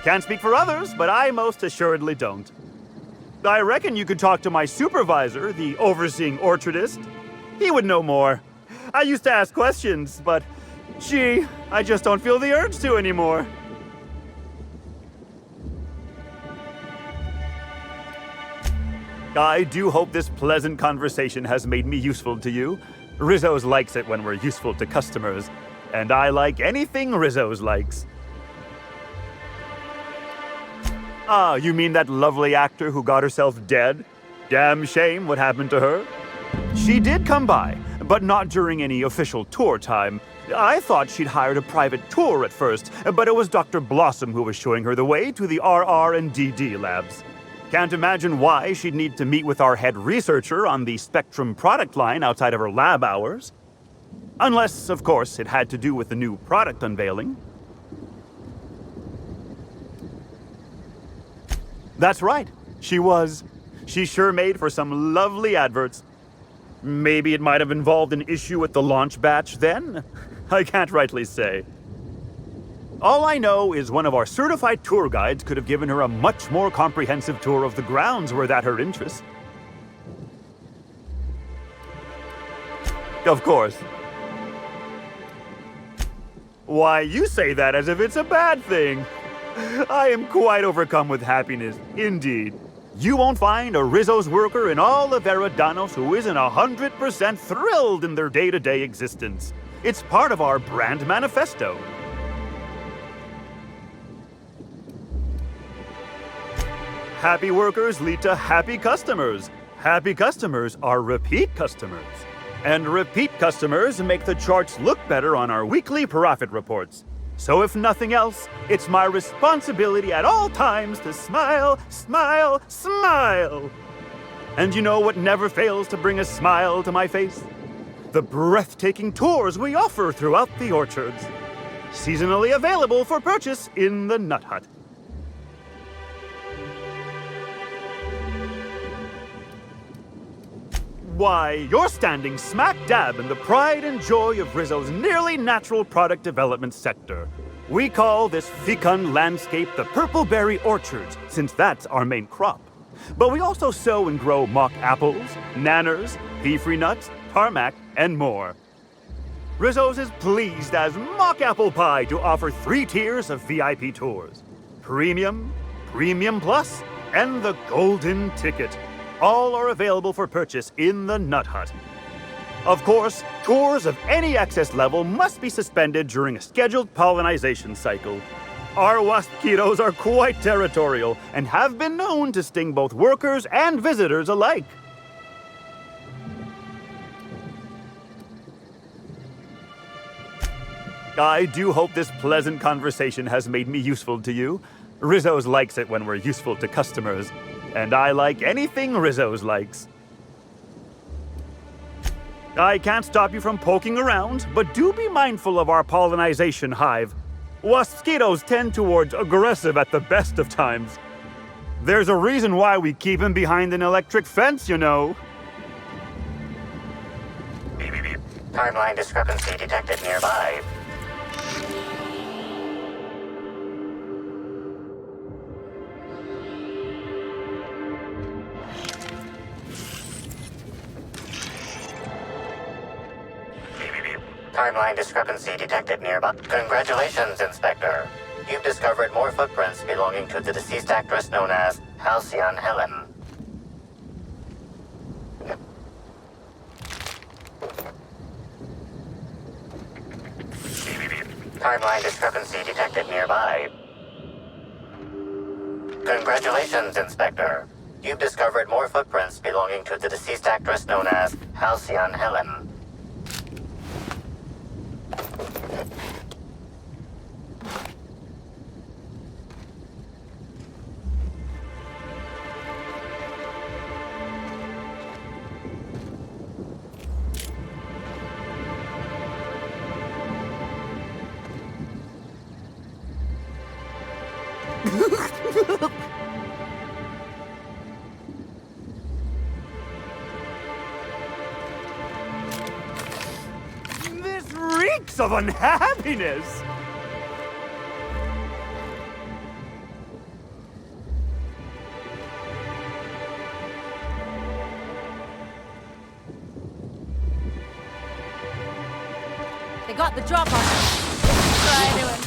Can't speak for others, but I most assuredly don't. I reckon you could talk to my supervisor, the overseeing orchardist. He would know more. I used to ask questions, but gee, I just don't feel the urge to anymore. I do hope this pleasant conversation has made me useful to you. Rizzo's likes it when we're useful to customers, and I like anything Rizzo's likes. Ah, you mean that lovely actor who got herself dead? Damn shame what happened to her. She did come by, but not during any official tour time. I thought she'd hired a private tour at first, but it was Dr. Blossom who was showing her the way to the RR and DD labs. Can't imagine why she'd need to meet with our head researcher on the Spectrum product line outside of her lab hours. Unless, of course, it had to do with the new product unveiling. That's right, she was. She sure made for some lovely adverts. Maybe it might have involved an issue with the launch batch then? I can't rightly say. All I know is one of our certified tour guides could have given her a much more comprehensive tour of the grounds were that her interest. Of course. Why, you say that as if it's a bad thing. I am quite overcome with happiness, indeed. You won't find a Rizzo's worker in all of Eridanos who isn't 100% thrilled in their day-to-day existence. It's part of our brand manifesto. Happy workers lead to happy customers. Happy customers are repeat customers. And repeat customers make the charts look better on our weekly profit reports. So if nothing else, it's my responsibility at all times to smile, smile, smile. And you know what never fails to bring a smile to my face? The breathtaking tours we offer throughout the orchards. Seasonally available for purchase in the Nut Hut. Why, you're standing smack dab in the pride and joy of Rizzo's nearly natural product development sector. We call this fecund landscape the Purple Berry Orchards, since that's our main crop. But we also sow and grow mock apples, nanners, pea-free nuts, tarmac, and more. Rizzo's is pleased as mock apple pie to offer 3 tiers of VIP tours. Premium, Premium Plus, and the Golden Ticket. All are available for purchase in the Nut Hut. Of course, tours of any access level must be suspended during a scheduled pollinization cycle. Our wasquitos are quite territorial and have been known to sting both workers and visitors alike. I do hope this pleasant conversation has made me useful to you. Rizzo's likes it when we're useful to customers. And I like anything Rizzo's likes. I can't stop you from poking around, but do be mindful of our pollinization hive. Wasquitos tend towards aggressive at the best of times. There's a reason why we keep him behind an electric fence, you know. Timeline discrepancy detected nearby. Timeline discrepancy detected nearby. Congratulations, Inspector. You've discovered more footprints belonging to the deceased actress known as Halcyon Helen. Timeline discrepancy detected nearby. Congratulations, Inspector. You've discovered more footprints belonging to the deceased actress known as Halcyon Helen. This reeks of unhappiness! They got the drop on us. Try to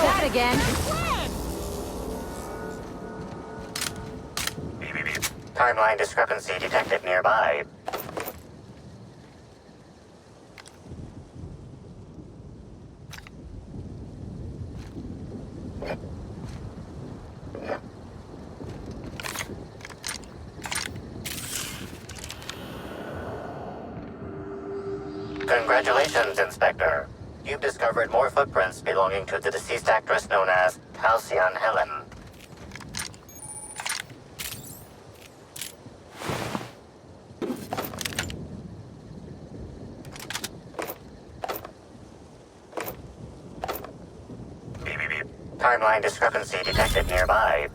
That again. Timeline discrepancy detected nearby. Congratulations, Inspector. You've discovered more footprints belonging to the deceased actress known as Halcyon Helen. Timeline discrepancy detected nearby.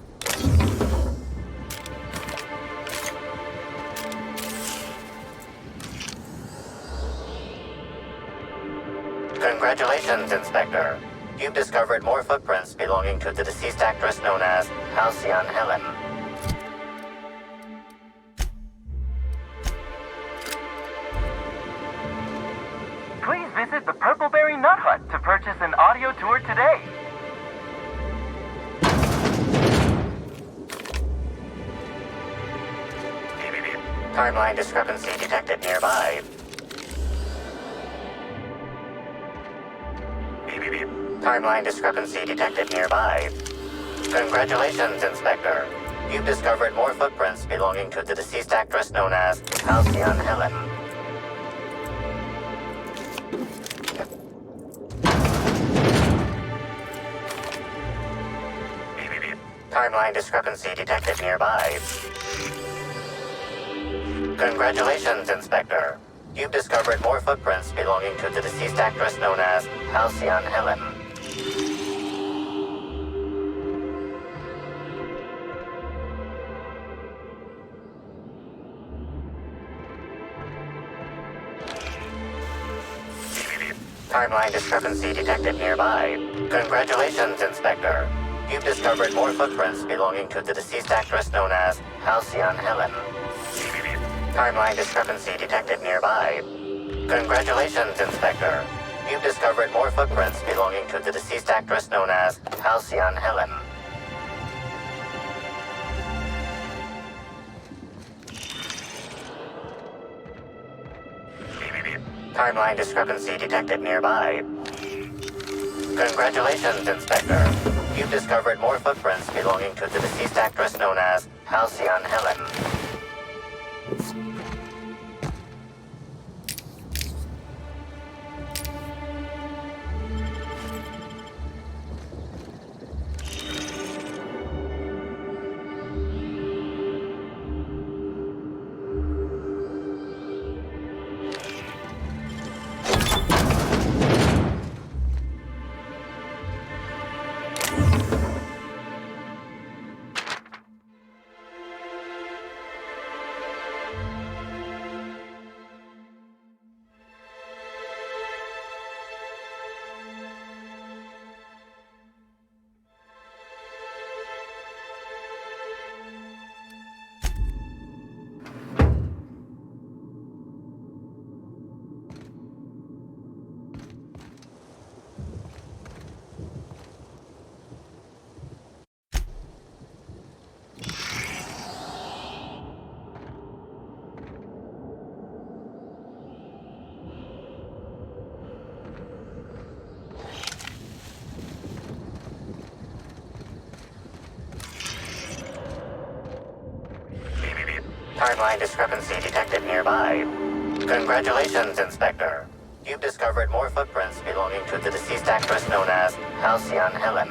Congratulations, Inspector. You've discovered more footprints belonging to the deceased actress known as Halcyon Helen. Please visit the Purpleberry Nut Hut to purchase an audio tour today. Timeline discrepancy detected nearby. Timeline discrepancy detected nearby. Congratulations, Inspector. You've discovered more footprints belonging to the deceased actress known as Halcyon Helen. Timeline discrepancy detected nearby. Congratulations, Inspector. You've discovered more footprints belonging to the deceased actress known as Halcyon Helen. Timeline discrepancy detected nearby. Congratulations, Inspector. You've discovered more footprints belonging to the deceased actress known as Halcyon Helen. Timeline discrepancy detected nearby. Congratulations, Inspector. You've discovered more footprints belonging to the deceased actress known as Halcyon Helen. Timeline discrepancy detected nearby. Congratulations, Inspector. You've discovered more footprints belonging to the deceased actress known as Halcyon Helen. Timeline discrepancy detected nearby. Congratulations, Inspector. You've discovered more footprints belonging to the deceased actress known as Halcyon Helen.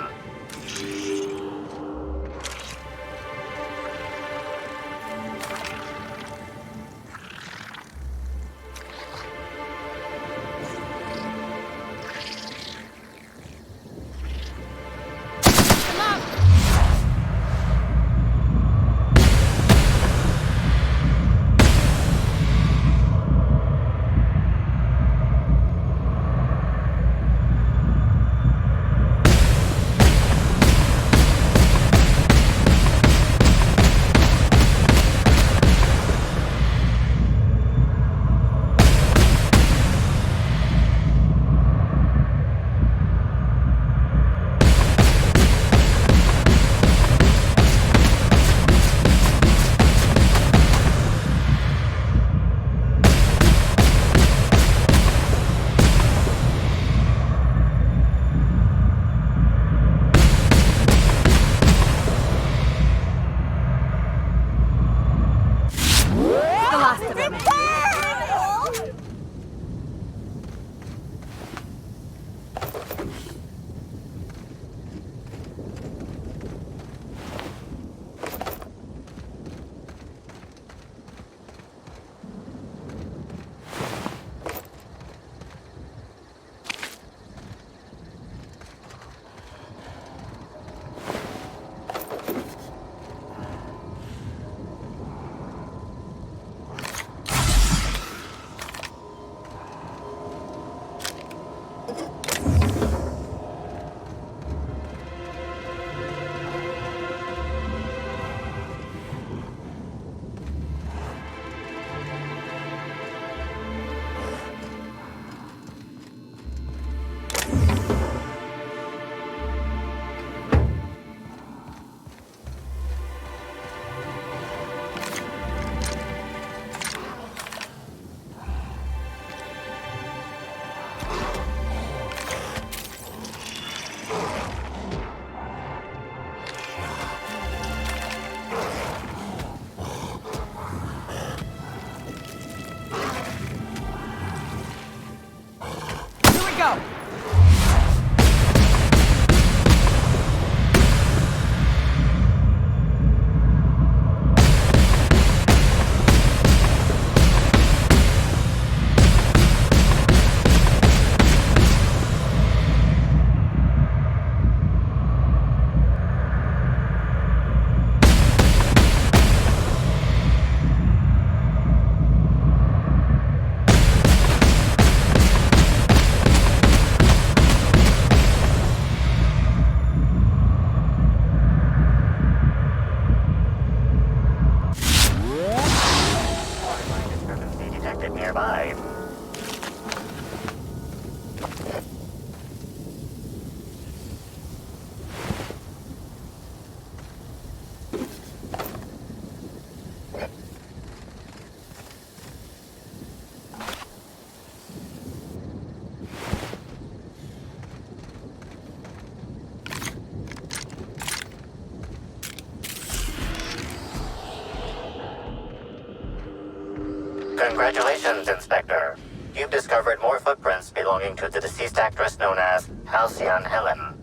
Congratulations, Inspector. You've discovered more footprints belonging to the deceased actress known as Halcyon Helen.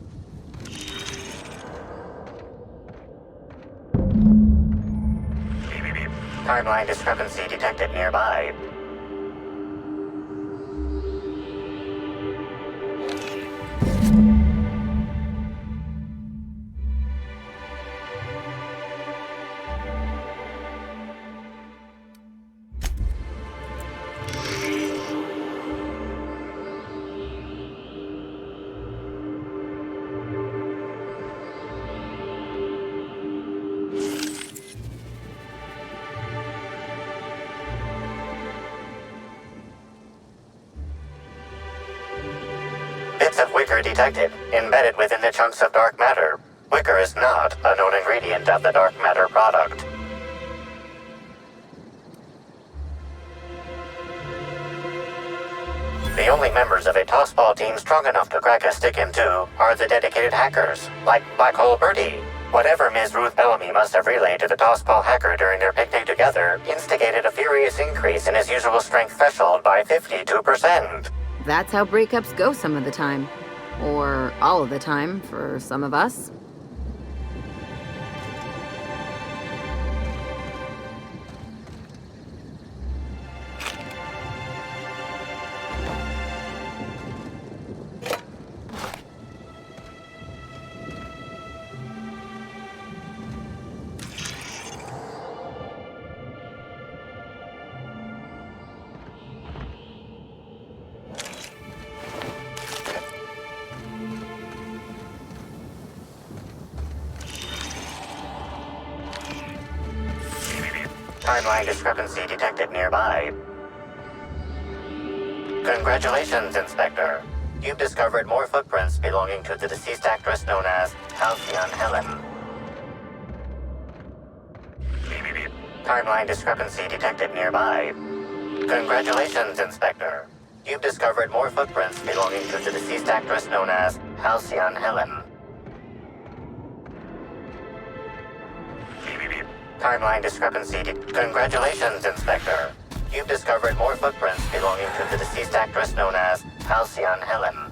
Timeline discrepancy detected nearby. Bits of wicker detected, embedded within the chunks of dark matter. Wicker is not a known ingredient of the dark matter product. The only members of a tossball team strong enough to crack a stick in two are the dedicated hackers, like Black Hole Birdie. Whatever Ms. Ruth Bellamy must have relayed to the tossball hacker during their picnic together instigated a furious increase in his usual strength threshold by 52%. That's how breakups go some of the time. Or all of the time, for some of us. Timeline discrepancy detected nearby. Congratulations, Inspector. You've discovered more footprints belonging to the deceased actress known as Halcyon Helen. Timeline discrepancy detected nearby. Congratulations, Inspector. You've discovered more footprints belonging to the deceased actress known as Halcyon Helen. Timeline discrepancy. Congratulations, Inspector. You've discovered more footprints belonging to the deceased actress known as Halcyon Helen.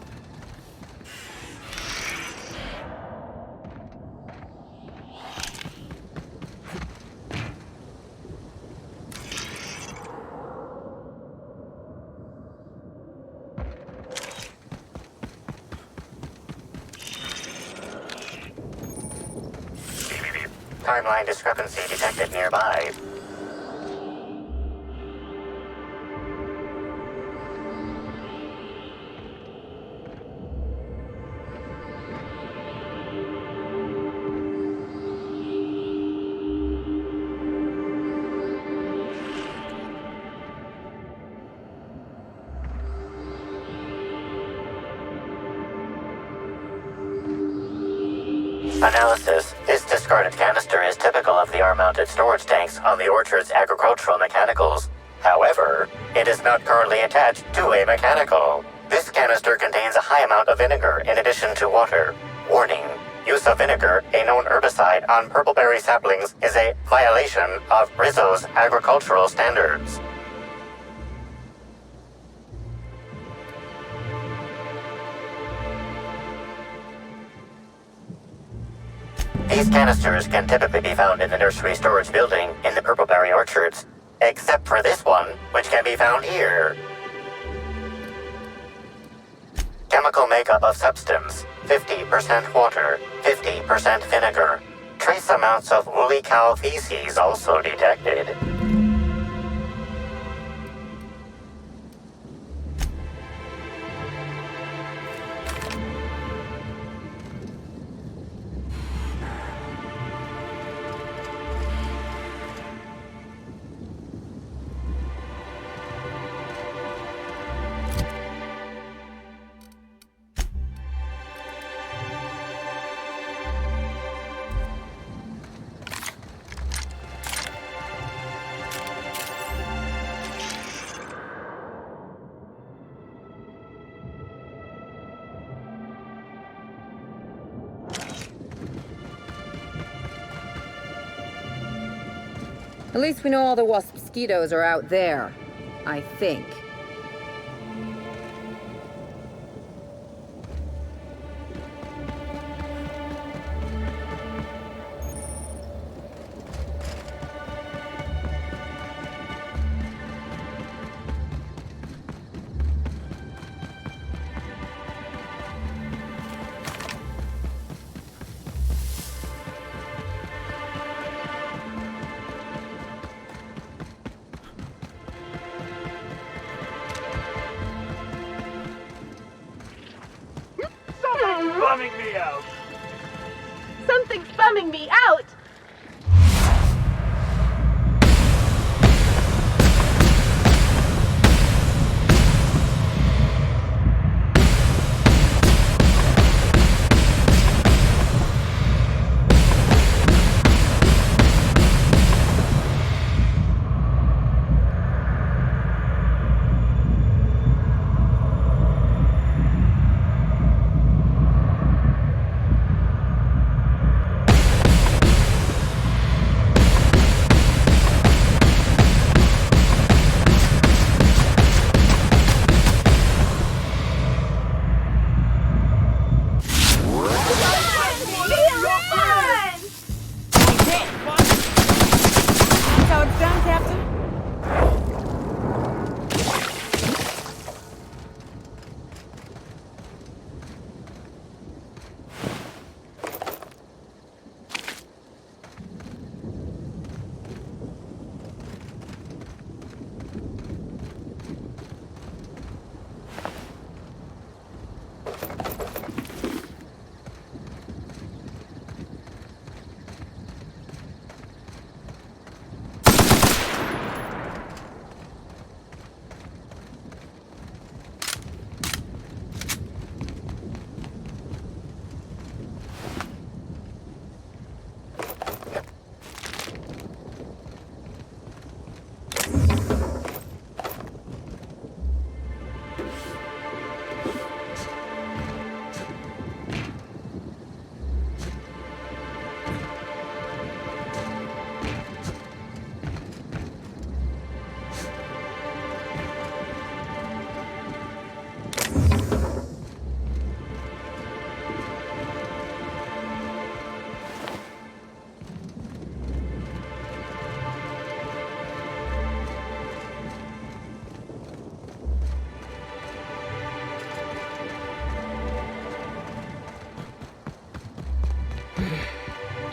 Timeline discrepancy detected nearby. Analysis. This discarded canister is typical of the R-mounted storage tanks on the Orchard's agricultural mechanicals. However, it is not currently attached to a mechanical. This canister contains a high amount of vinegar in addition to water. Warning. Use of vinegar, a known herbicide, on purpleberry saplings is a violation of Rizzo's agricultural standards. These canisters can typically be found in the nursery storage building in the purpleberry orchards, except for this one, which can be found here. Chemical makeup of substance: 50% water, 50% vinegar. Trace amounts of woolly cow feces also detected. At least we know all the wasp mosquitoes are out there. I think. Something's bumming me out! Something's bumming me out! So it's done, Captain?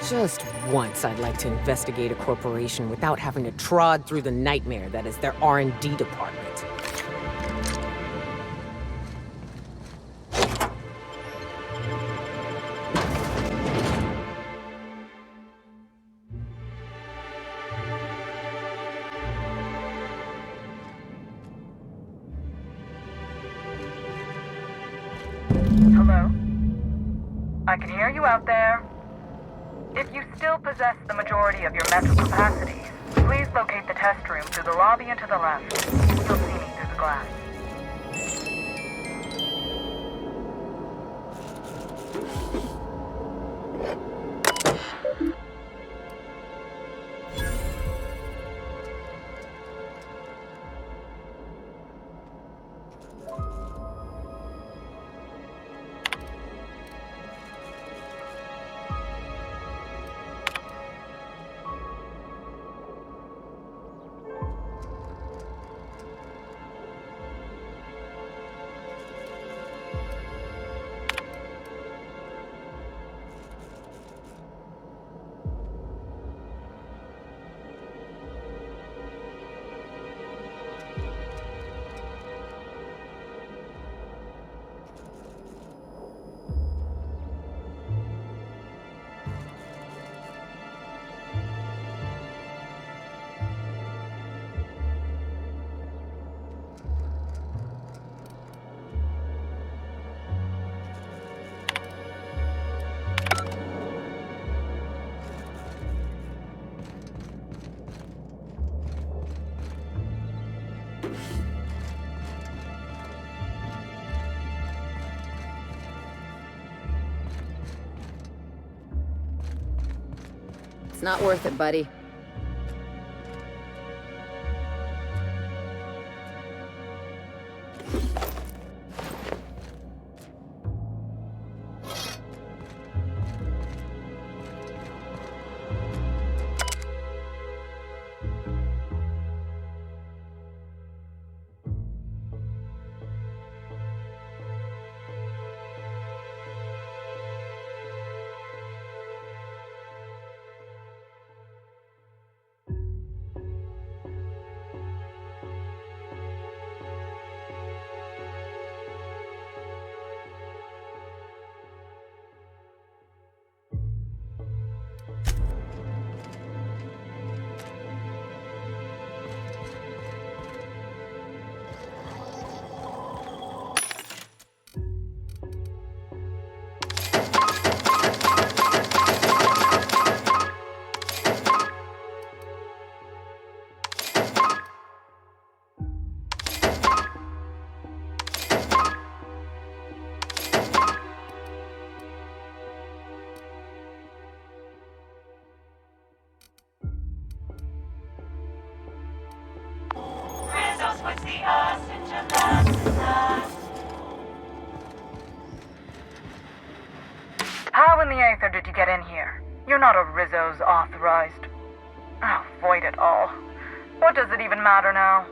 Just once I'd like to investigate a corporation without having to trod through the nightmare that is their R&D department. Hello? I can hear you out there. If you still possess the majority of your mental capacities, please locate the test room through the lobby and to the left. You'll see me through the glass. It's not worth it, buddy. How in the Aether did you get in here? You're not a Rizzo's authorized. Oh, void it all. What does it even matter now?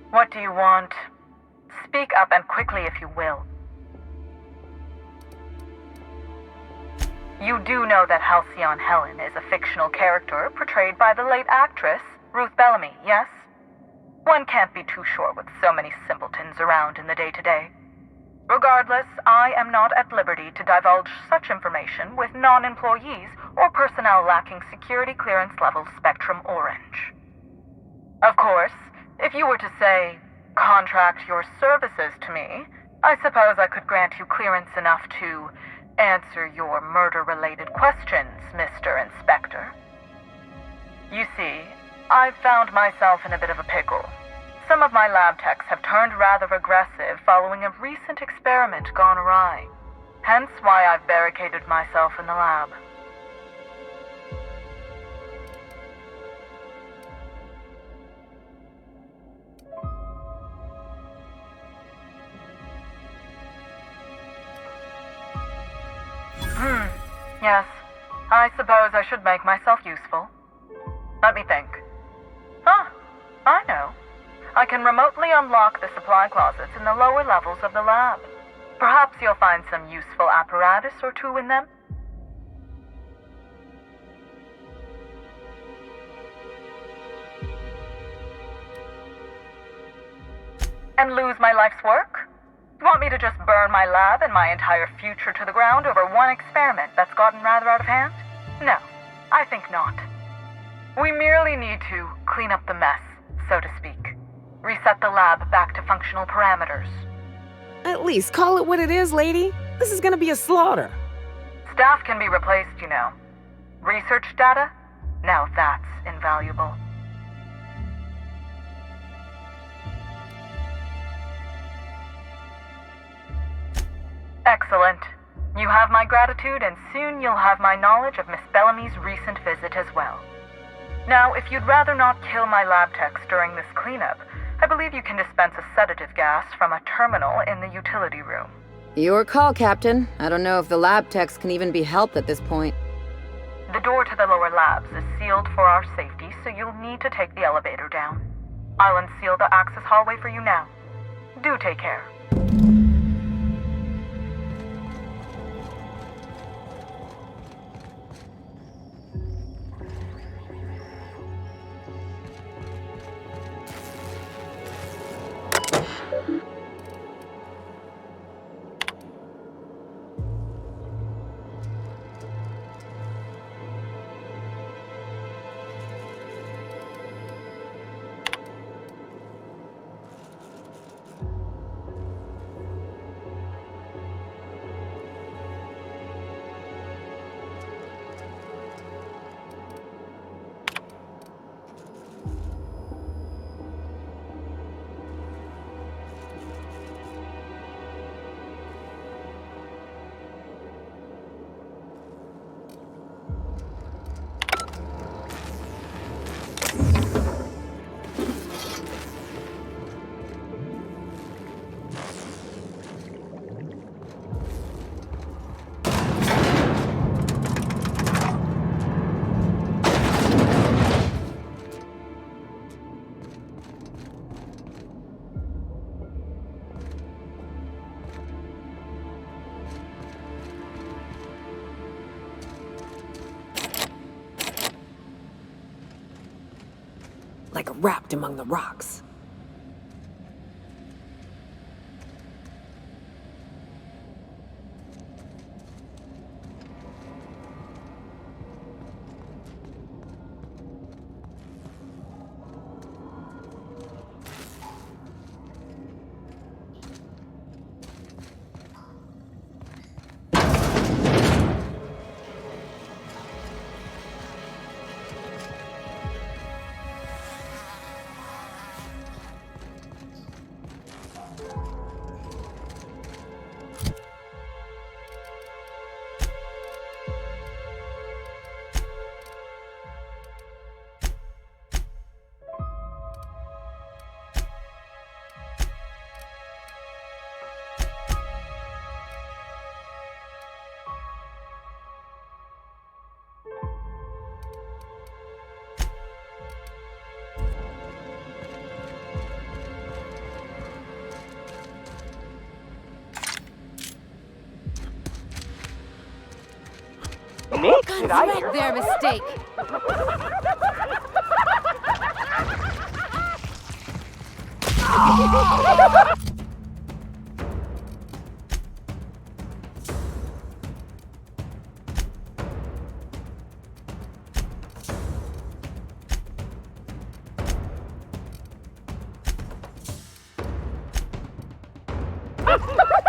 What do you want? Speak up and quickly if you will. You do know that Halcyon Helen is a fictional character portrayed by the late actress, Ruth Bellamy, yes? One can't be too sure with so many simpletons around in the day-to-day. Regardless, I am not at liberty to divulge such information with non-employees or personnel lacking security clearance level Spectrum Orange. Of course, if you were to say, contract your services to me, I suppose I could grant you clearance enough to answer your murder-related questions, Mr. Inspector. You see, I've found myself in a bit of a pickle. Some of my lab techs have turned rather aggressive following a recent experiment gone awry. Hence why I've barricaded myself in the lab. Yes. I suppose I should make myself useful. Let me think. Ah, I know. I can remotely unlock the supply closets in the lower levels of the lab. Perhaps you'll find some useful apparatus or two in them. And lose my life's work? You want me to just burn my lab and my entire future to the ground over one experiment that's gotten rather out of hand? No, I think not. We merely need to clean up the mess, so to speak. Reset the lab back to functional parameters. At least call it what it is, lady. This is gonna be a slaughter. Staff can be replaced, you know. Research data? Now that's invaluable. Excellent. You have my gratitude, and soon you'll have my knowledge of Miss Bellamy's recent visit as well. Now, if you'd rather not kill my lab techs during this cleanup, I believe you can dispense a sedative gas from a terminal in the utility room. Your call, Captain. I don't know if the lab techs can even be helped at this point. The door to the lower labs is sealed for our safety, so you'll need to take the elevator down. I'll unseal the access hallway for you now. Do take care. Like wrapped among the rocks. shit did I hear? Their mistake.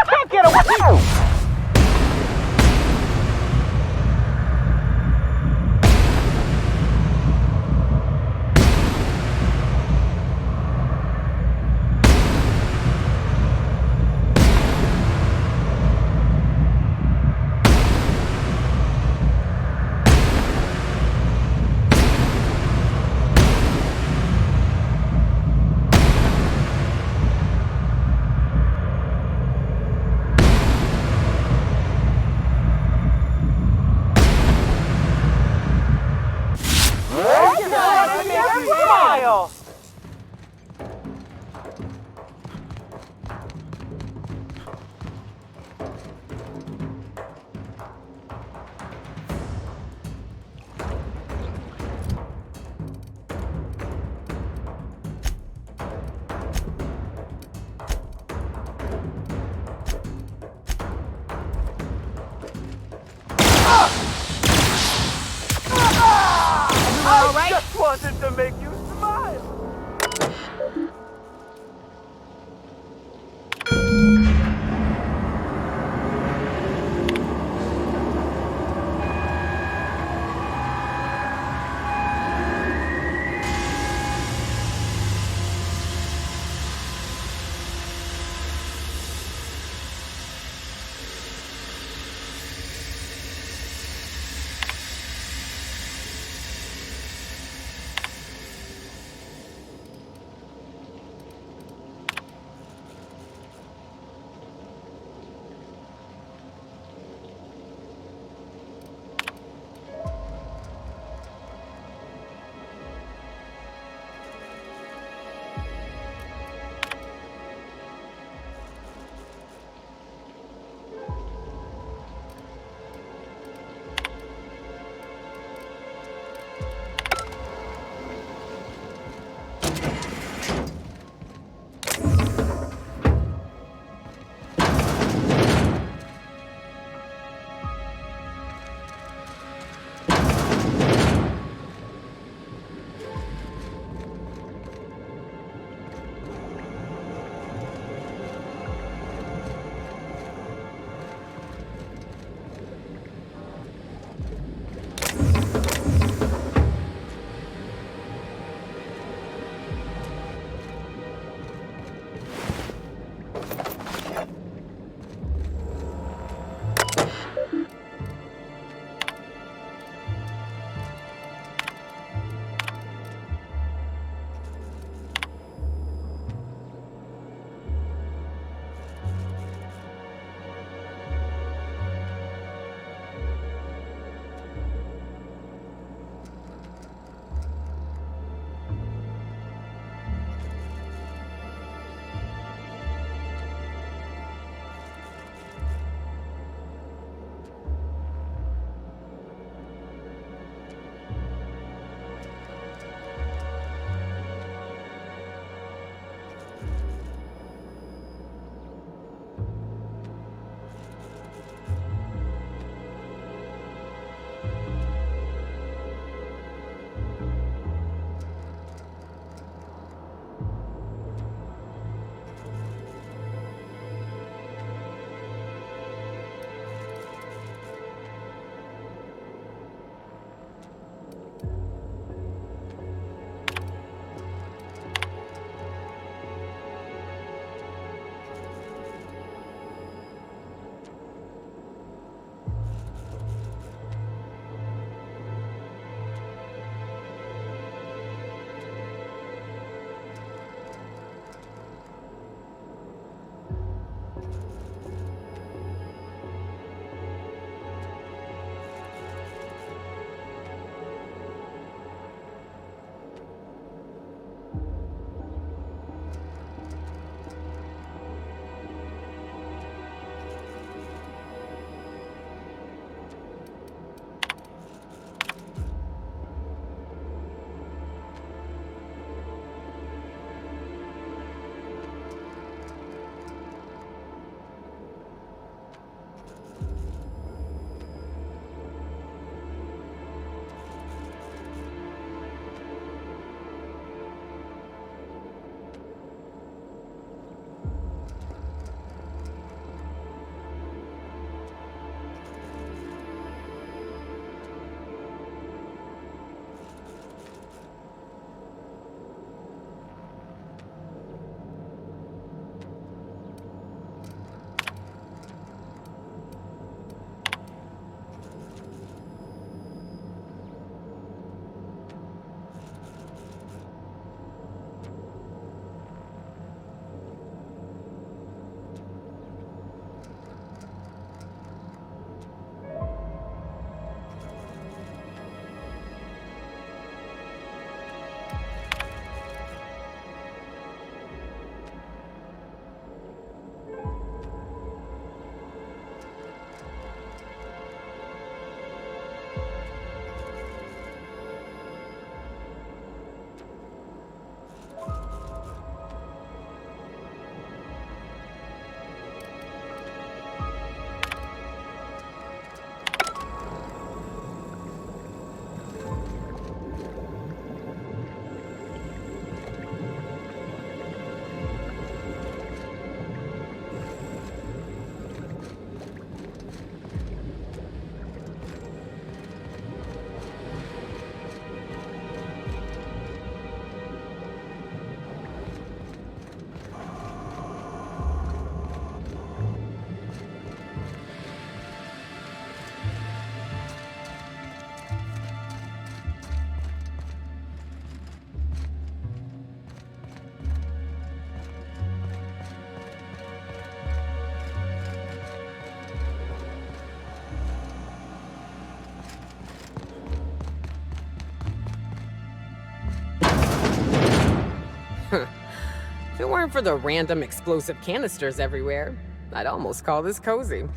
Can't get away! Smile! I just wanted to make you smile. If it weren't for the random explosive canisters everywhere, I'd almost call this cozy.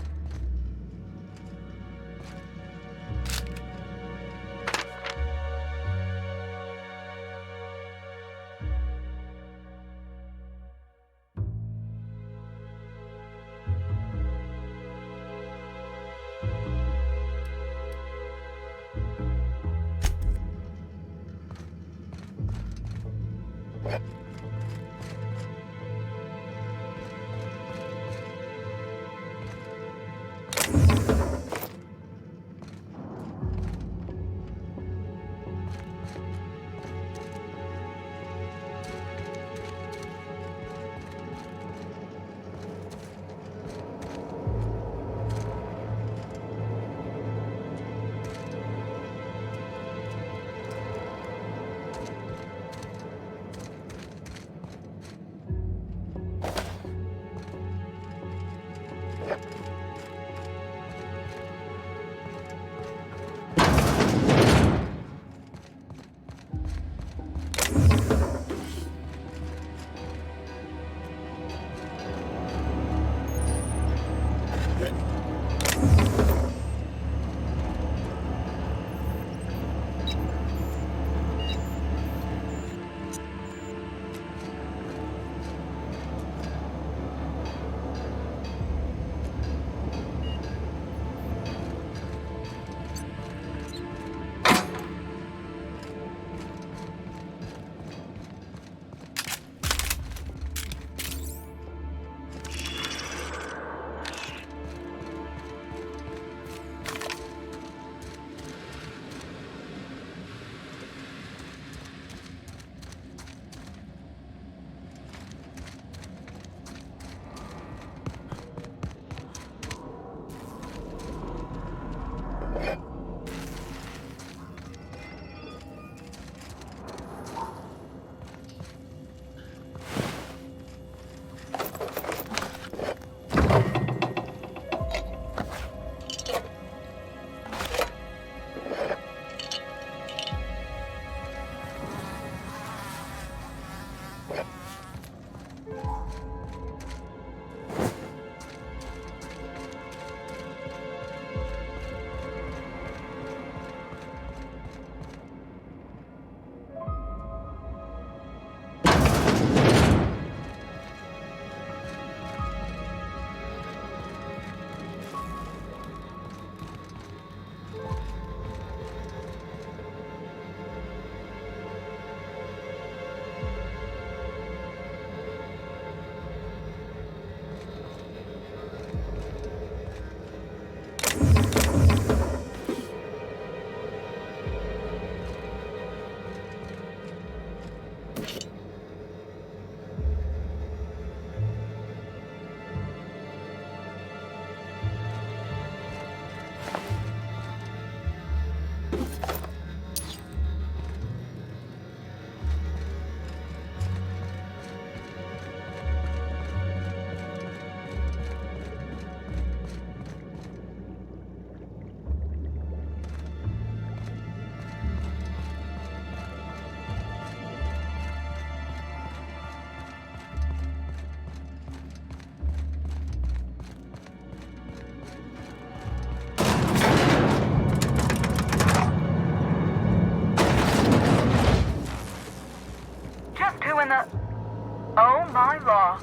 Oh my law.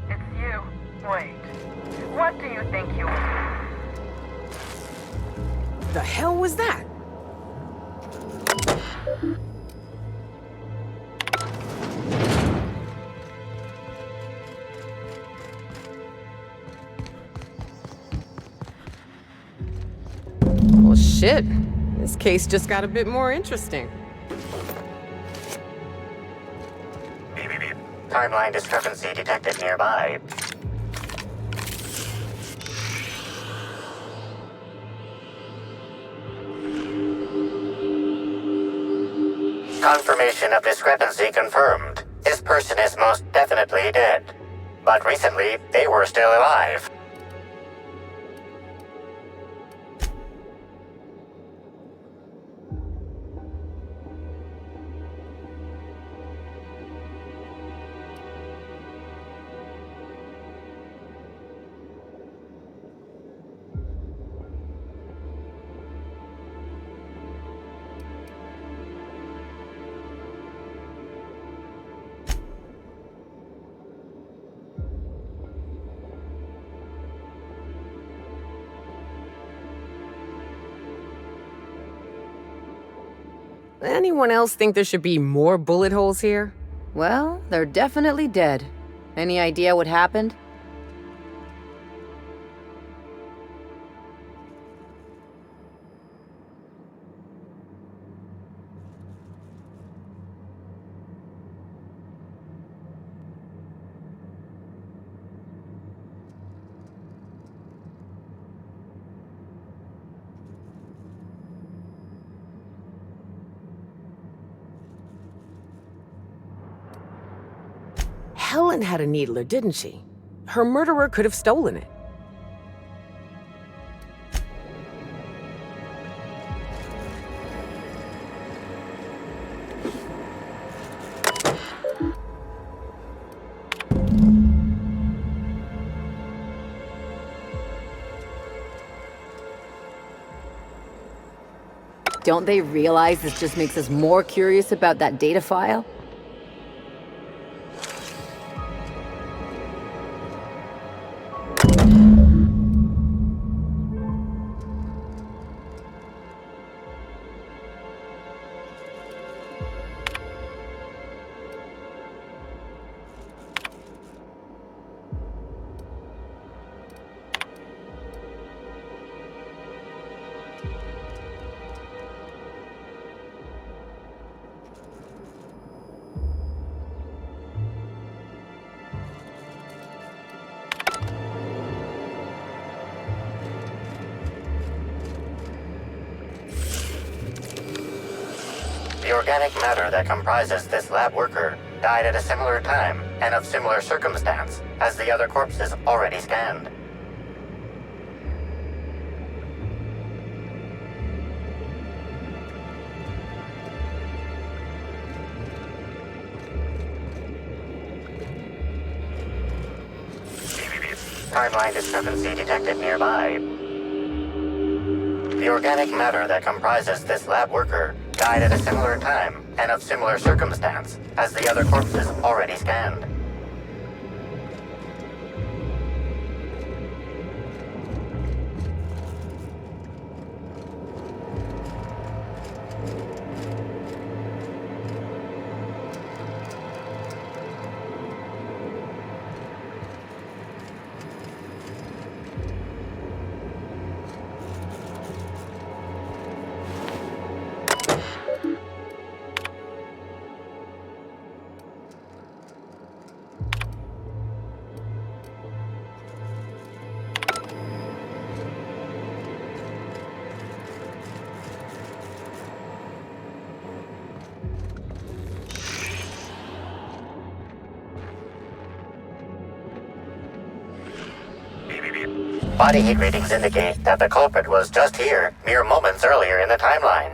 It's you. Wait. What do you think you are? The hell was that? Well, shit. This case just got a bit more interesting. Timeline discrepancy detected nearby. Confirmation of discrepancy confirmed. This person is most definitely dead. But recently, they were still alive. Anyone else think there should be more bullet holes here? Well, they're definitely dead. Any idea what happened? Helen had a needler, didn't she? Her murderer could have stolen it. Don't they realize this just makes us more curious about that data file? The organic matter that comprises this lab worker died at a similar time and of similar circumstance as the other corpses already scanned. Timeline discrepancy detected nearby. The organic matter that comprises this lab worker died at a similar time and of similar circumstance as the other corpses already scanned. Body heat readings indicate that the culprit was just here mere moments earlier in the timeline.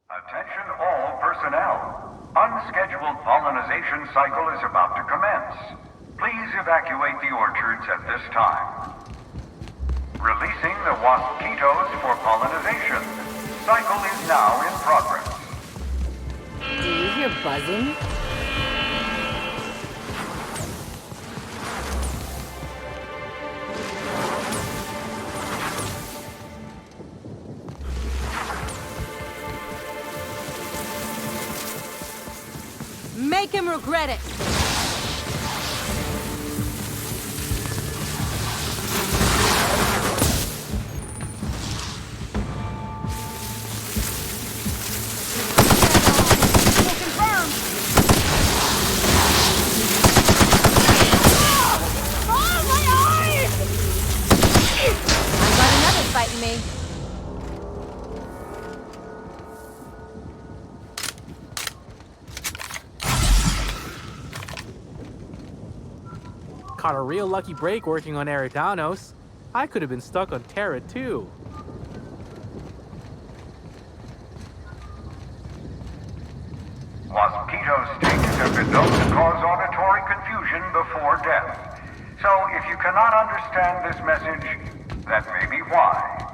Attention all personnel. Unscheduled pollinization cycle is about to commence. Please evacuate the orchards at this time. Releasing the mosquitoes for pollinization. Cycle is now in progress. Do you hear buzzing? Make him regret it! Caught a real lucky break working on Eridanos. I could have been stuck on Terra too. Mosquito stings have been known to cause auditory confusion before death. So if you cannot understand this message, that may be why.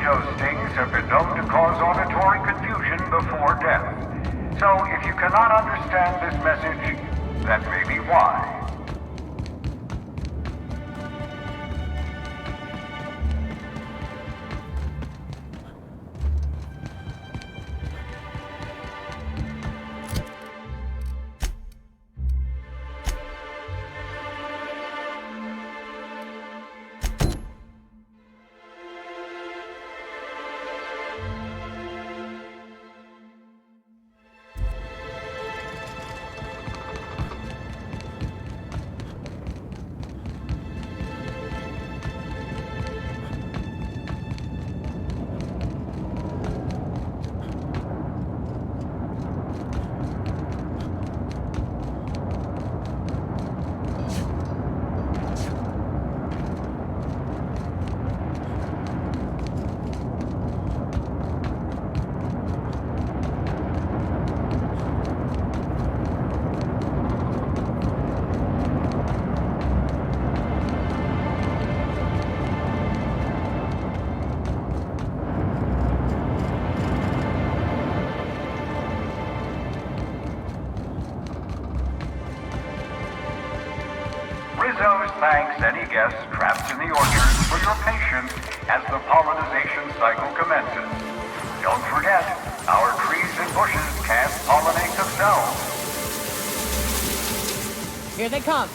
mosquito stings have been known to cause auditory confusion before death. So if you cannot understand this message, that may be why. Rizzo's thanks any guests trapped in the orchard for your patience as the pollinization cycle commences. Don't forget, our trees and bushes can't pollinate themselves. Here they come.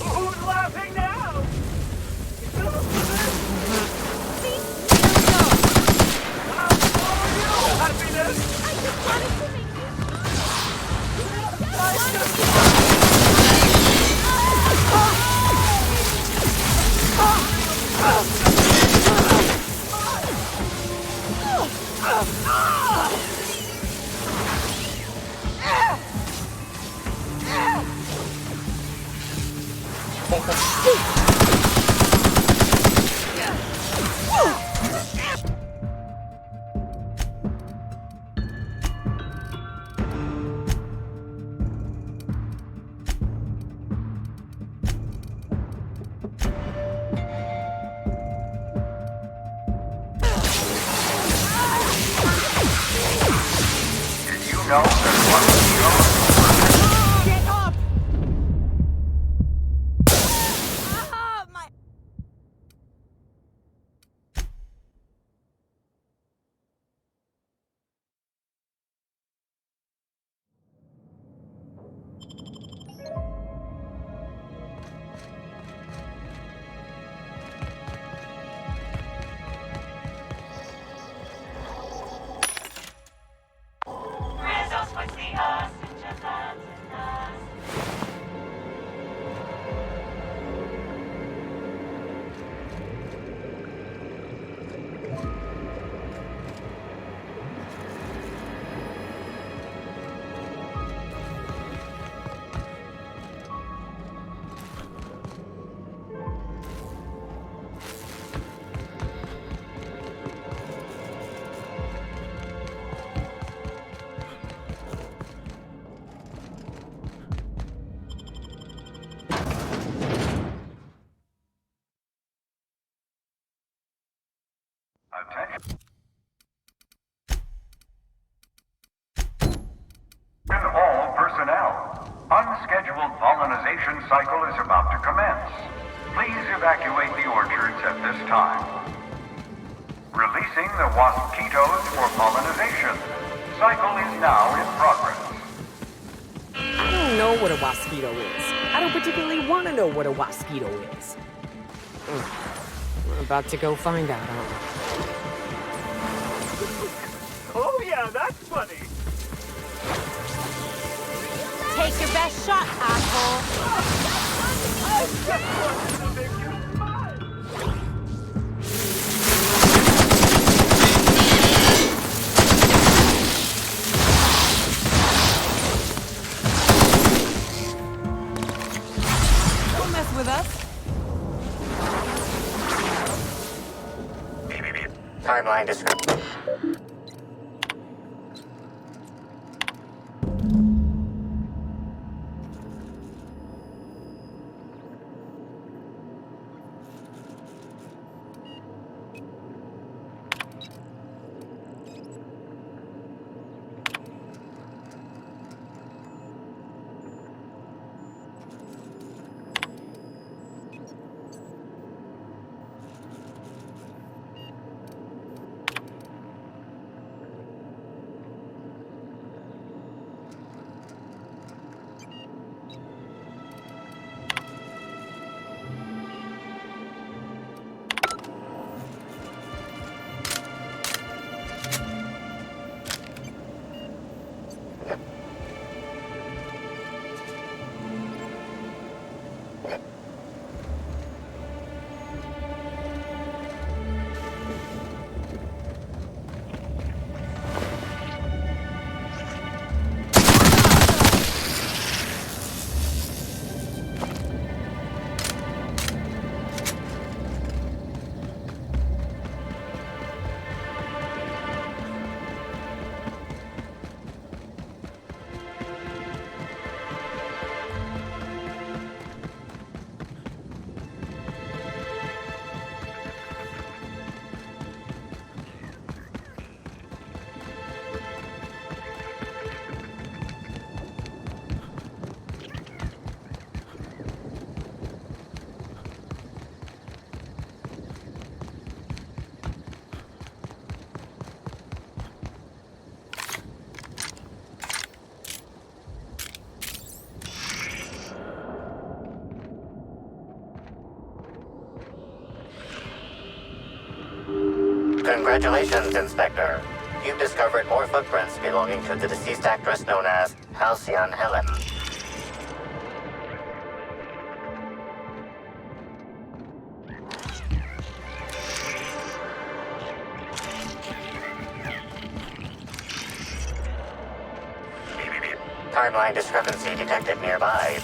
Who's laughing now? Get up! All personnel. Unscheduled pollinization cycle is about to commence. Please evacuate the orchards at this time. Releasing the wasquitos for pollinization. Cycle is now in progress. I don't know what a wasquito is. I don't particularly want to know what a wasquito is. We're about to go find out, aren't we? Oh yeah, that's funny. Take your best shot, asshole! I just wanted to make you smile. Don't mess with us. Timeline description. Congratulations, Inspector. You've discovered more footprints belonging to the deceased actress known as Halcyon Helen. Timeline discrepancy detected nearby.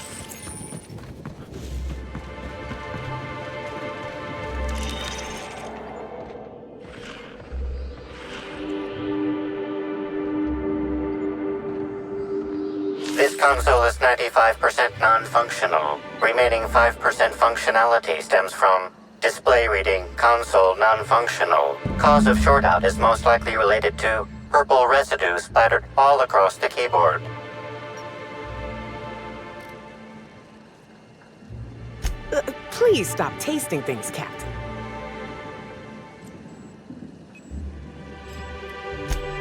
This console is 95% non-functional. Remaining 5% functionality stems from display reading console non-functional. Cause of shortout is most likely related to purple residue splattered all across the keyboard. Please stop tasting things, Captain.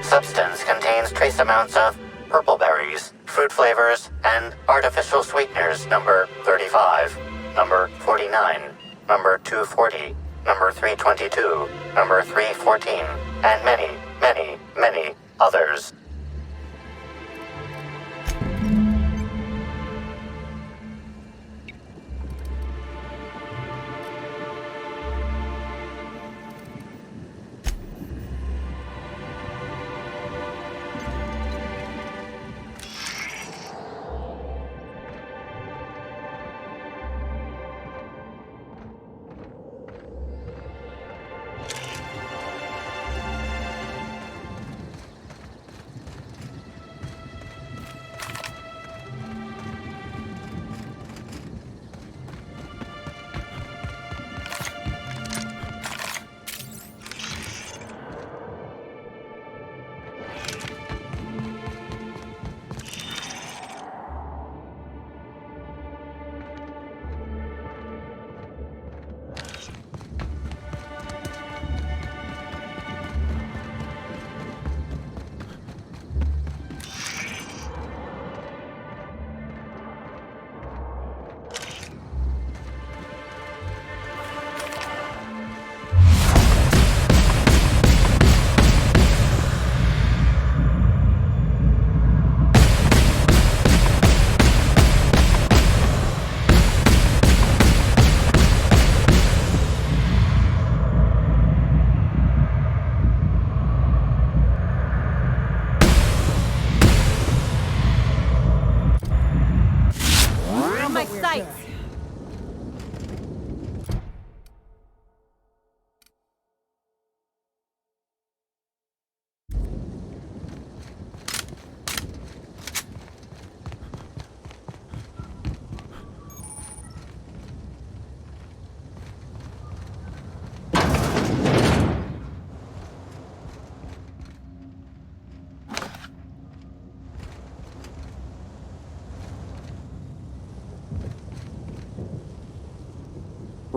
Substance contains trace amounts of purple berries, fruit flavors, and artificial sweeteners number 35, number 49, number 240, number 322, number 314, and many, many, many others.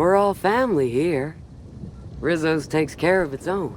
We're all family here. Rizzo's takes care of its own.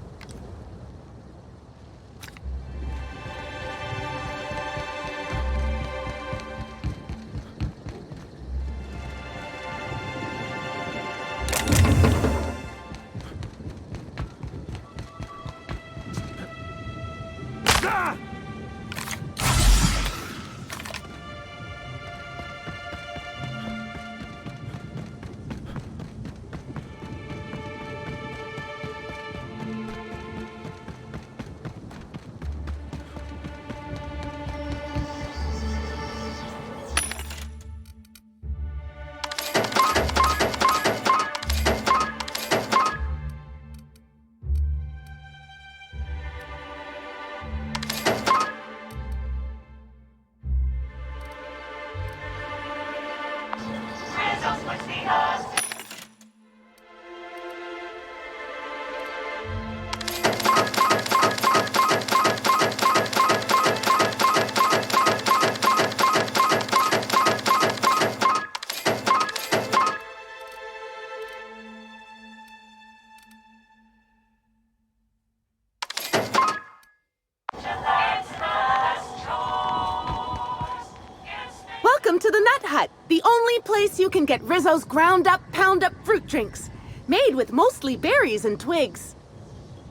Welcome to the Nut Hut, the only place you can get Rizzo's ground-up, pound-up fruit drinks, made with mostly berries and twigs.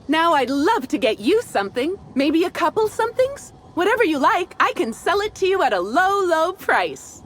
Now I'd love to get you something, maybe a couple somethings. Whatever you like, I can sell it to you at a low, low price.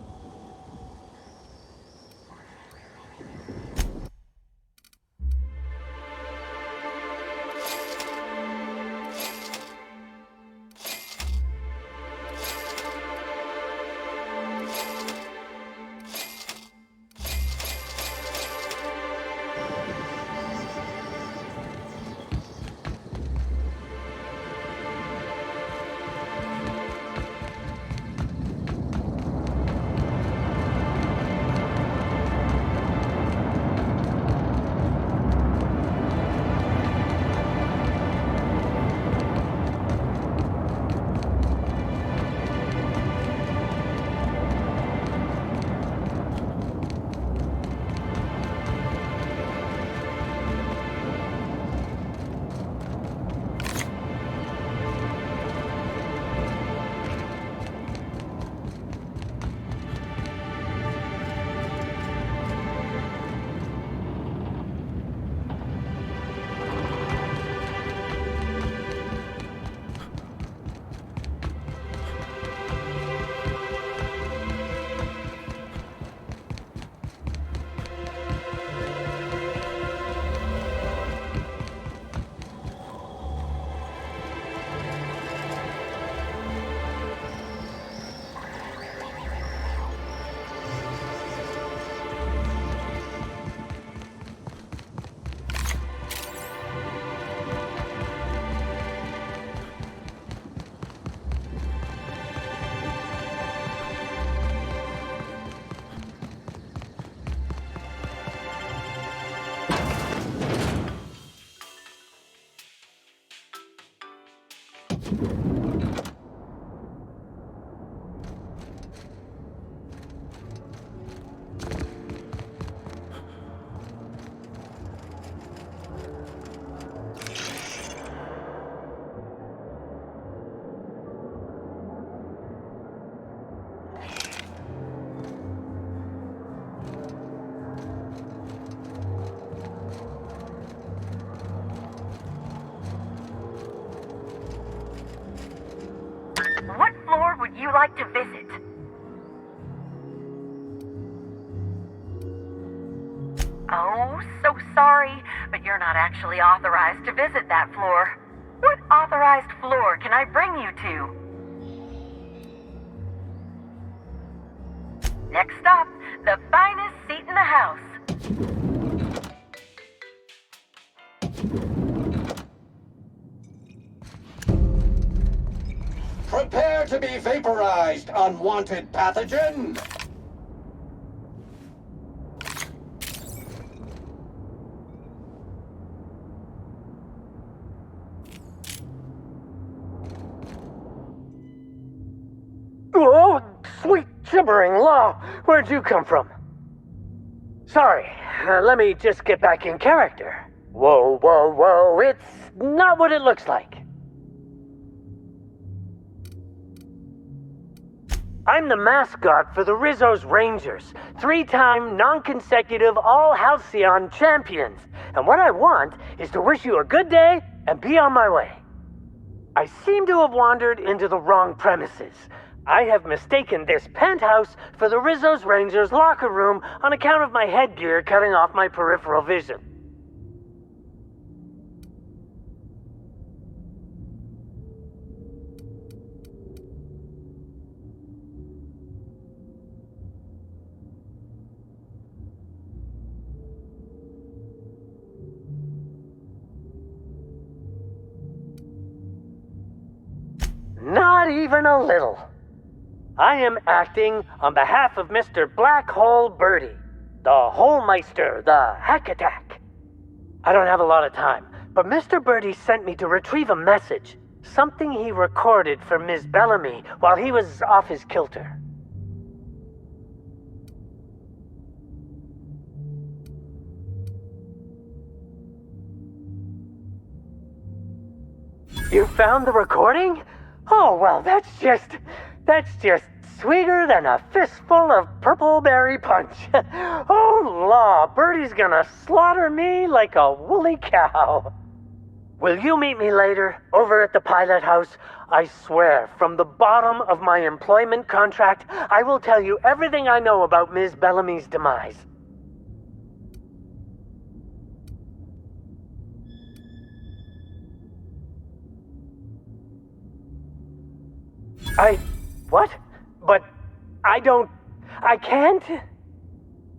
What floor would you like to visit? Oh, so sorry, but you're not actually authorized to visit that floor. What authorized floor can I bring you to? Next stop, the finest seat in the house. Prepare to be vaporized, unwanted pathogen! Oh, sweet gibbering law! Where'd you come from? Sorry, let me just get back in character. Whoa, whoa, whoa, it's not what it looks like. I'm the mascot for the Rizzo's Rangers, 3-time non-consecutive all-Halcyon champions. And what I want is to wish you a good day and be on my way. I seem to have wandered into the wrong premises. I have mistaken this penthouse for the Rizzo's Rangers locker room on account of my headgear cutting off my peripheral vision. Not even a little. I am acting on behalf of Mr. Black Hole Birdie, the Holemeister, the Hack Attack. I don't have a lot of time, but Mr. Birdie sent me to retrieve a message, something he recorded for Ms. Bellamy while he was off his kilter. You found the recording? Oh, well, that's just sweeter than a fistful of purple berry punch. Oh, law, Birdie's gonna slaughter me like a woolly cow. Will you meet me later, over at the pilot house? I swear, from the bottom of my employment contract, I will tell you everything I know about Ms. Bellamy's demise. What? But I can't?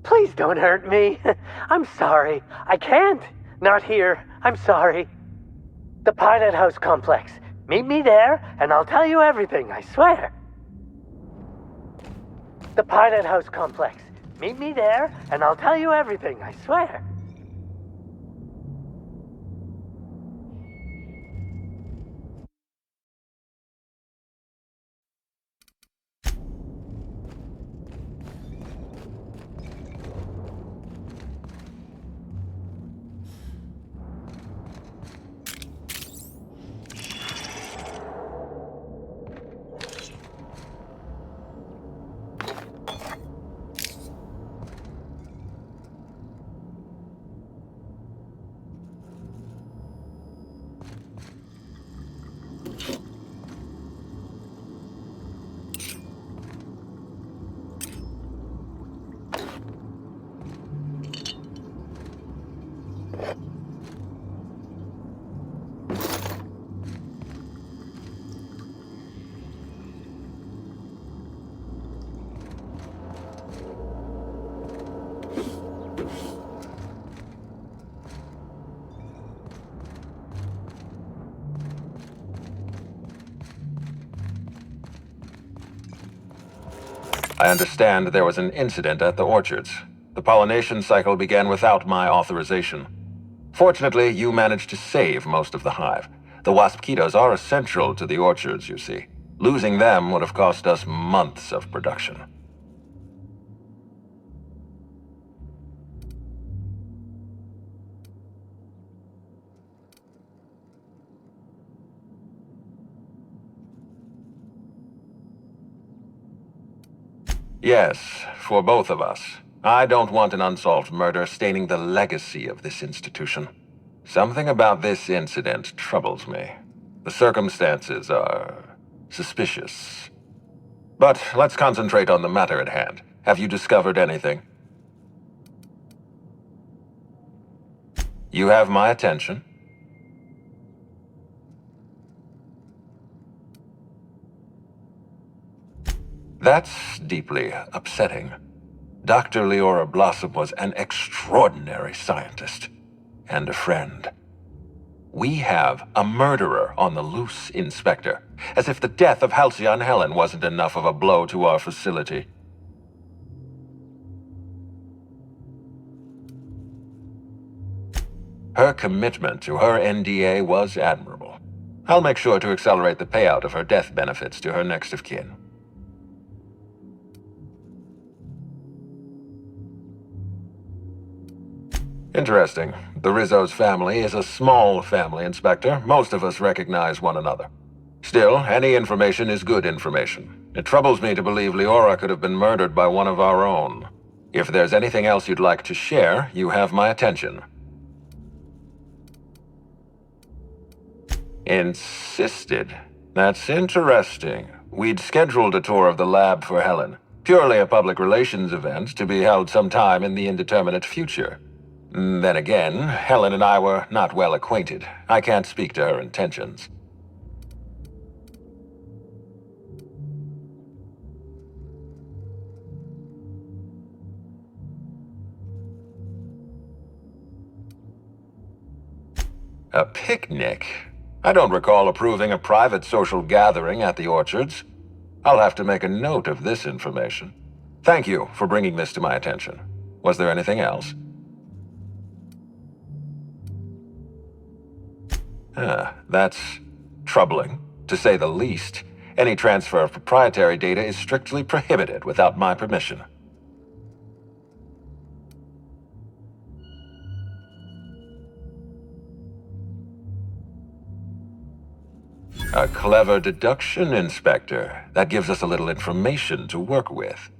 Please don't hurt me. I'm sorry. I can't. Not here. I'm sorry. The Pilot House complex. Meet me there, and I'll tell you everything, I swear. The Pilot House complex. Meet me there, and I'll tell you everything, I swear. I understand there was an incident at the orchards. The pollination cycle began without my authorization. Fortunately, you managed to save most of the hive. The wasp-ketos are essential to the orchards, you see. Losing them would have cost us months of production. Yes, for both of us. I don't want an unsolved murder staining the legacy of this institution. Something about this incident troubles me. The circumstances are suspicious. But let's concentrate on the matter at hand. Have you discovered anything? You have my attention. That's deeply upsetting. Dr. Leora Blossom was an extraordinary scientist and a friend. We have a murderer on the loose, Inspector, as if the death of Halcyon Helen wasn't enough of a blow to our facility. Her commitment to her NDA was admirable. I'll make sure to accelerate the payout of her death benefits to her next of kin. Interesting. The Rizzo's family is a small family, Inspector. Most of us recognize one another. Still, any information is good information. It troubles me to believe Leora could have been murdered by one of our own. If there's anything else you'd like to share, you have my attention. Insisted? That's interesting. We'd scheduled a tour of the lab for Helen. Purely a public relations event to be held sometime in the indeterminate future. Then again, Helen and I were not well acquainted. I can't speak to her intentions. A picnic? I don't recall approving a private social gathering at the orchards. I'll have to make a note of this information. Thank you for bringing this to my attention. Was there anything else? That's troubling, to say the least. Any transfer of proprietary data is strictly prohibited without my permission. A clever deduction, Inspector. That gives us a little information to work with.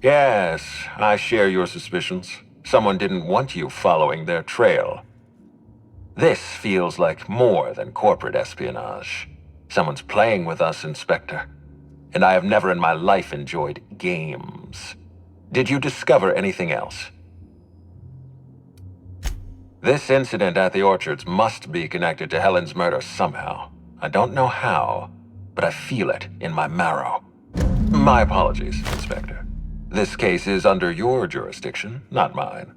Yes, I share your suspicions. Someone didn't want you following their trail. This feels like more than corporate espionage. Someone's playing with us, Inspector. And I have never in my life enjoyed games. Did you discover anything else? This incident at the orchards must be connected to Helen's murder somehow. I don't know how, but I feel it in my marrow. My apologies, Inspector. This case is under your jurisdiction, not mine.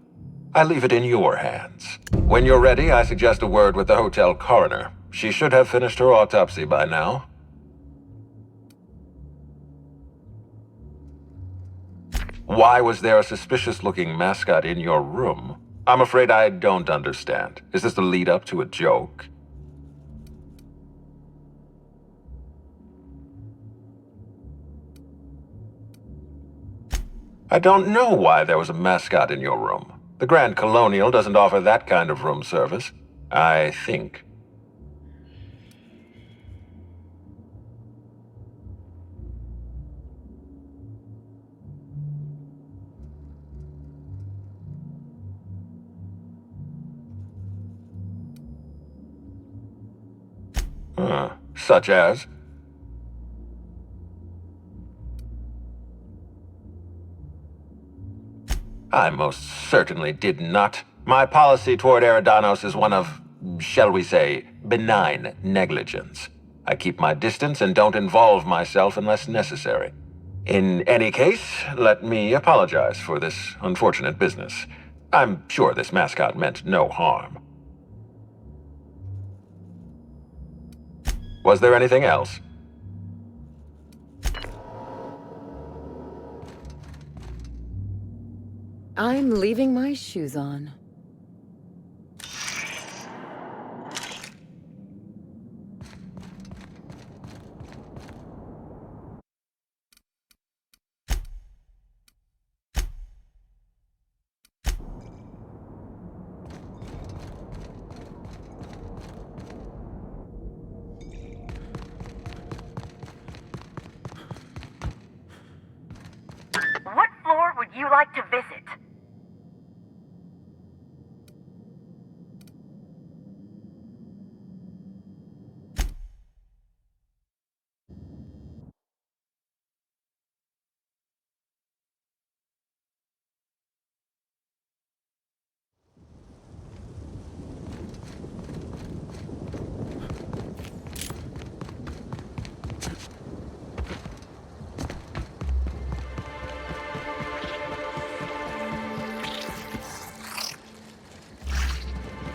I leave it in your hands. When you're ready, I suggest a word with the hotel coroner. She should have finished her autopsy by now. Why was there a suspicious-looking mascot in your room? I'm afraid I don't understand. Is this the lead-up to a joke? I don't know why there was a mascot in your room. The Grand Colonial doesn't offer that kind of room service, I think. Such as? I most certainly did not. My policy toward Eridanos is one of, shall we say, benign negligence. I keep my distance and don't involve myself unless necessary. In any case, let me apologize for this unfortunate business. I'm sure this mascot meant no harm. Was there anything else? I'm leaving my shoes on. What floor would you like to visit?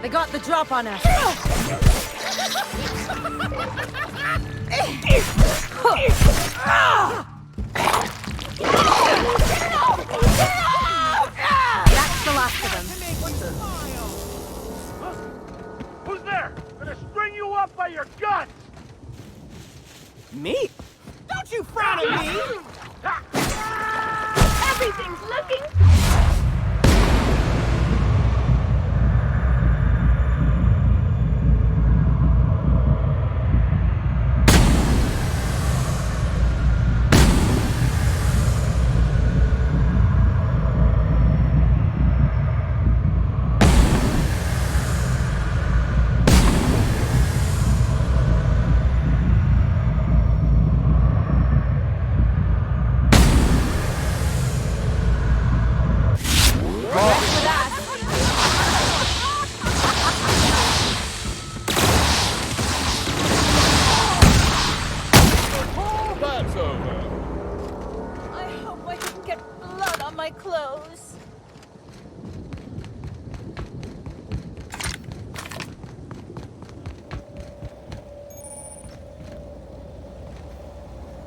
They got the drop on us. That's the last of them. Who's there? I'm gonna string you up by your guts! Me? Don't you frown at me! Everything's looking... That's over. I hope I didn't get blood on my clothes.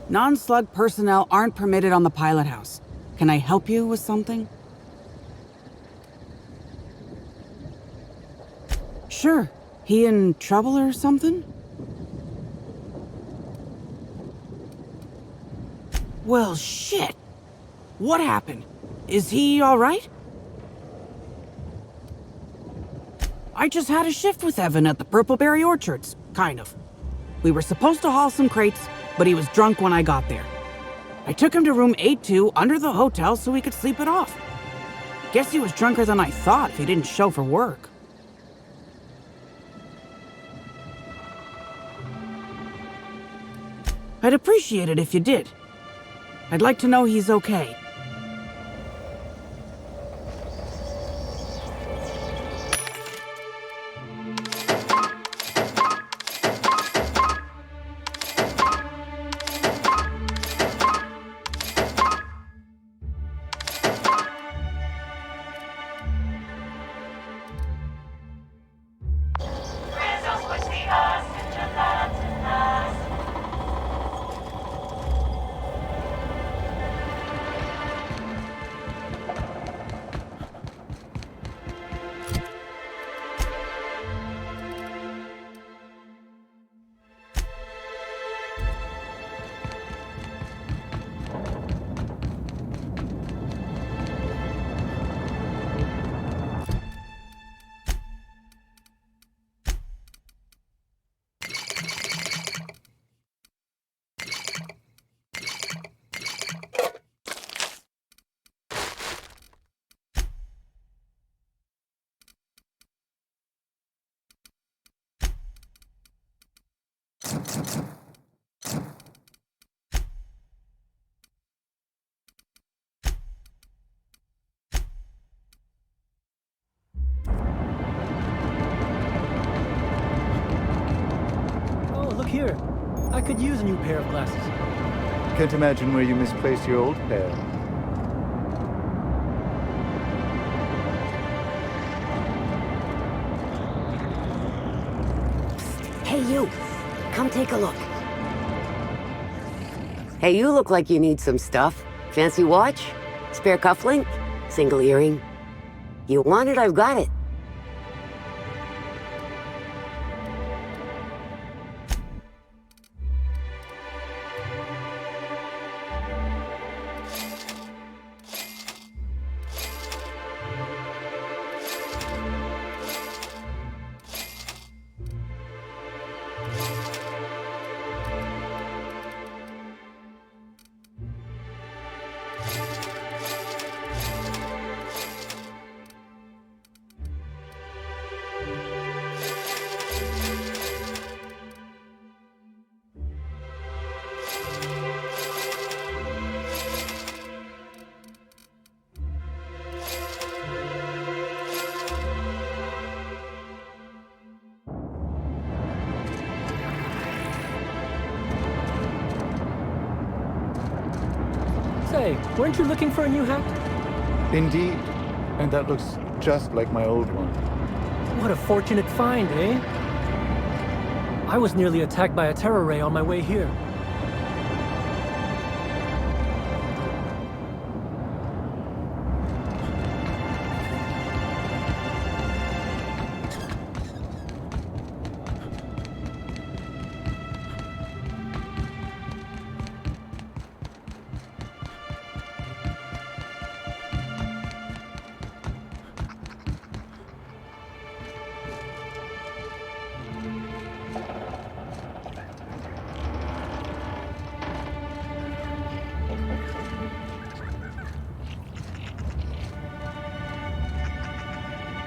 Non-slug personnel aren't permitted on the pilot house. Can I help you with something? Sure. He in trouble or something? Well, shit! What happened? Is he alright? I just had a shift with Evan at the Purpleberry Orchards, kind of. We were supposed to haul some crates, but he was drunk when I got there. I took him to room 82 under the hotel so he could sleep it off. Guess he was drunker than I thought if he didn't show for work. I'd appreciate it if you did. I'd like to know he's okay. Oh, look here. I could use a new pair of glasses. Can't imagine where you misplaced your old pair. Hey, you! Come take a look. Hey, you look like you need some stuff. Fancy watch? Spare cufflink? Single earring? You want it, I've got it. Say, weren't you looking for a new hat? Indeed. And that looks just like my old one. What a fortunate find, eh? I was nearly attacked by a terror ray on my way here.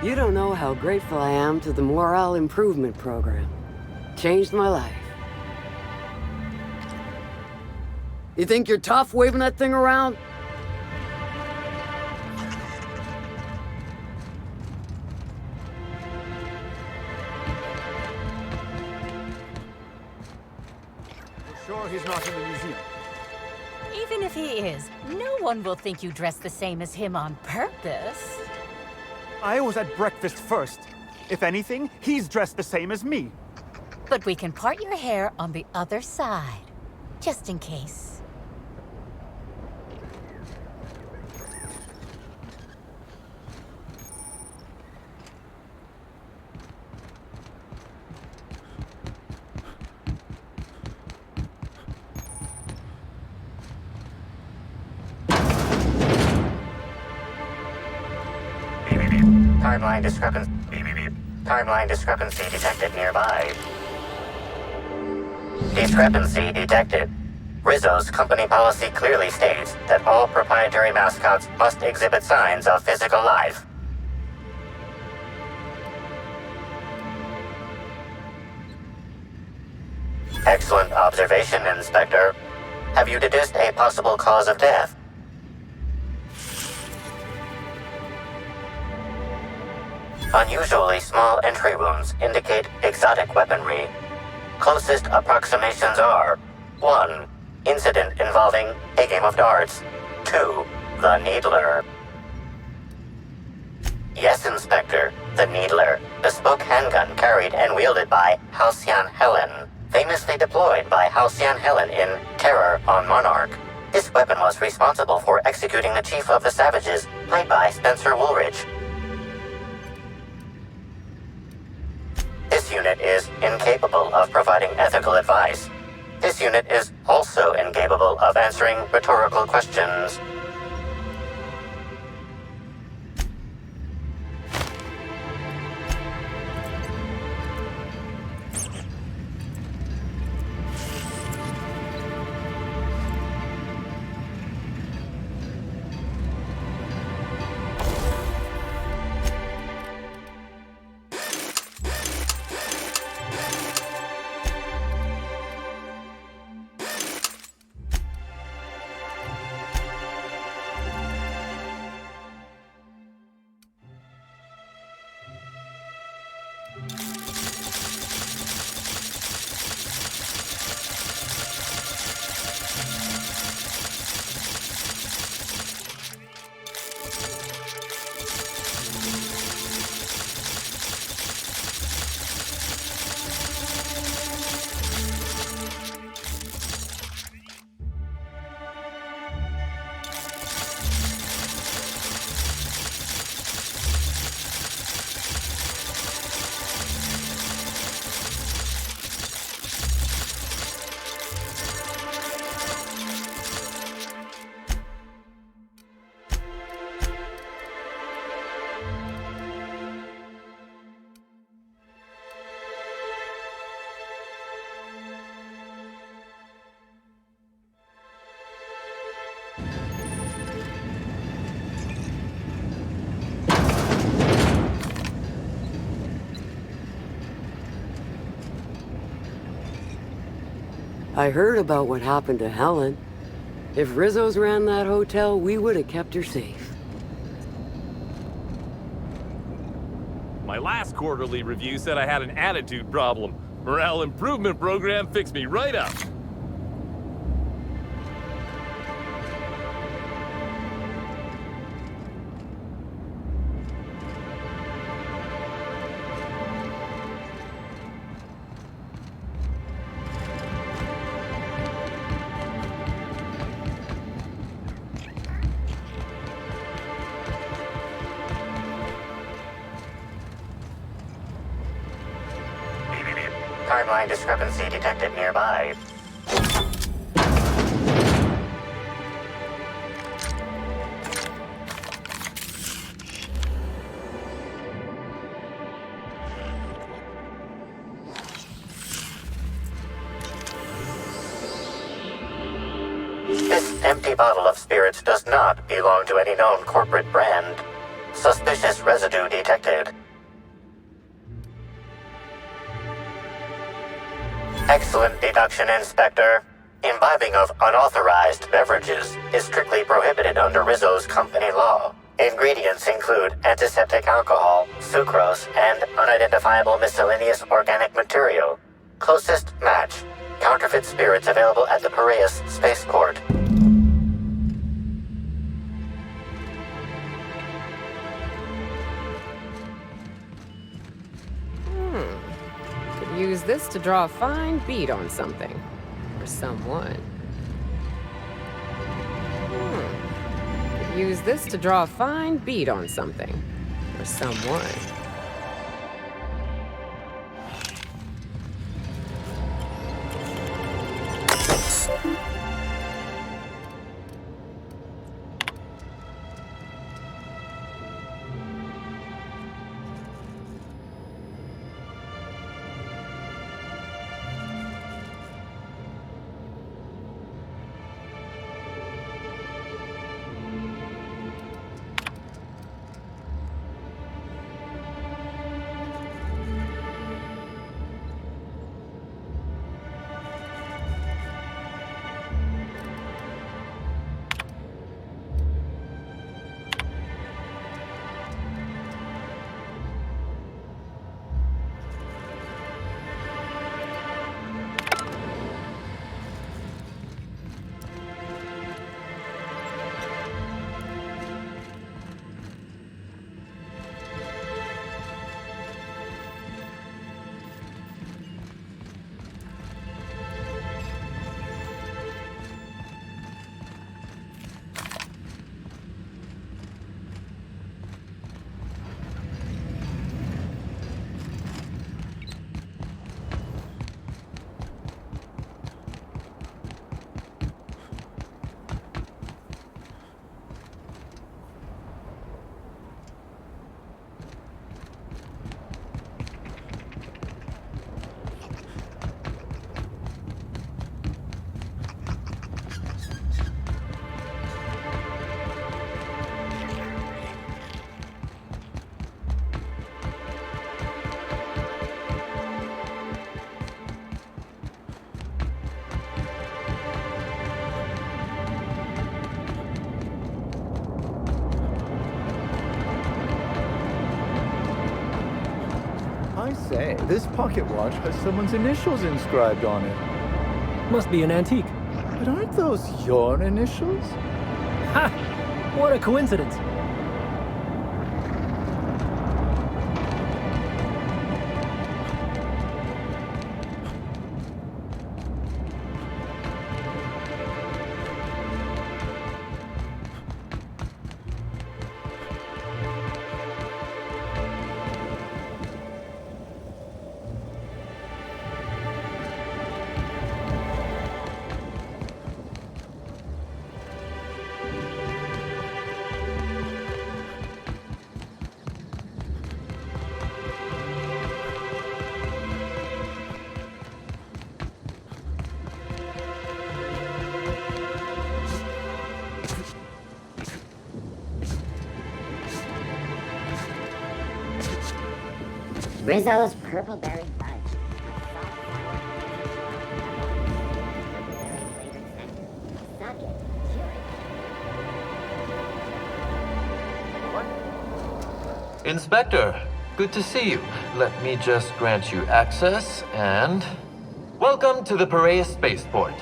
You don't know how grateful I am to the morale improvement program. Changed my life. You think you're tough waving that thing around? Sure he's not in the museum. Even if he is, no one will think you dressed the same as him on purpose. I was at breakfast first. If anything, he's dressed the same as me. But we can part your hair on the other side, just in case. Timeline discrepancy detected nearby. Discrepancy detected. Rizzo's company policy clearly states that all proprietary mascots must exhibit signs of physical life. Excellent observation, Inspector. Have you deduced a possible cause of death? Unusually small entry wounds indicate exotic weaponry. Closest approximations are 1. Incident involving a game of darts. 2. The Needler. Yes, Inspector. The Needler. Bespoke handgun carried and wielded by Halcyon Helen. Famously deployed by Halcyon Helen in Terror on Monarch. This weapon was responsible for executing the Chief of the Savages, played by Spencer Woolridge. This unit is incapable of providing ethical advice. This unit is also incapable of answering rhetorical questions. I heard about what happened to Helen. If Rizzo's ran that hotel, we would have kept her safe. My last quarterly review said I had an attitude problem. Morale improvement program fixed me right up. Timeline discrepancy detected nearby. This empty bottle of spirits does not belong to any known corporate brand. Suspicious residue detected. Excellent deduction, Inspector. Imbibing of unauthorized beverages is strictly prohibited under Rizzo's company law. Ingredients include antiseptic alcohol, sucrose, and unidentifiable miscellaneous organic material. Closest match. Counterfeit spirits available at the Piraeus spaceport. Could use this to draw a fine bead on something. Or someone. Could use this to draw a fine bead on something. Or someone. I say, this pocket watch has someone's initials inscribed on it. Must be an antique. But aren't those your initials? Ha! What a coincidence. Rizzo's purple berry fudge. Suck it. Inspector, good to see you. Let me just grant you access and... Welcome to the Piraeus spaceport.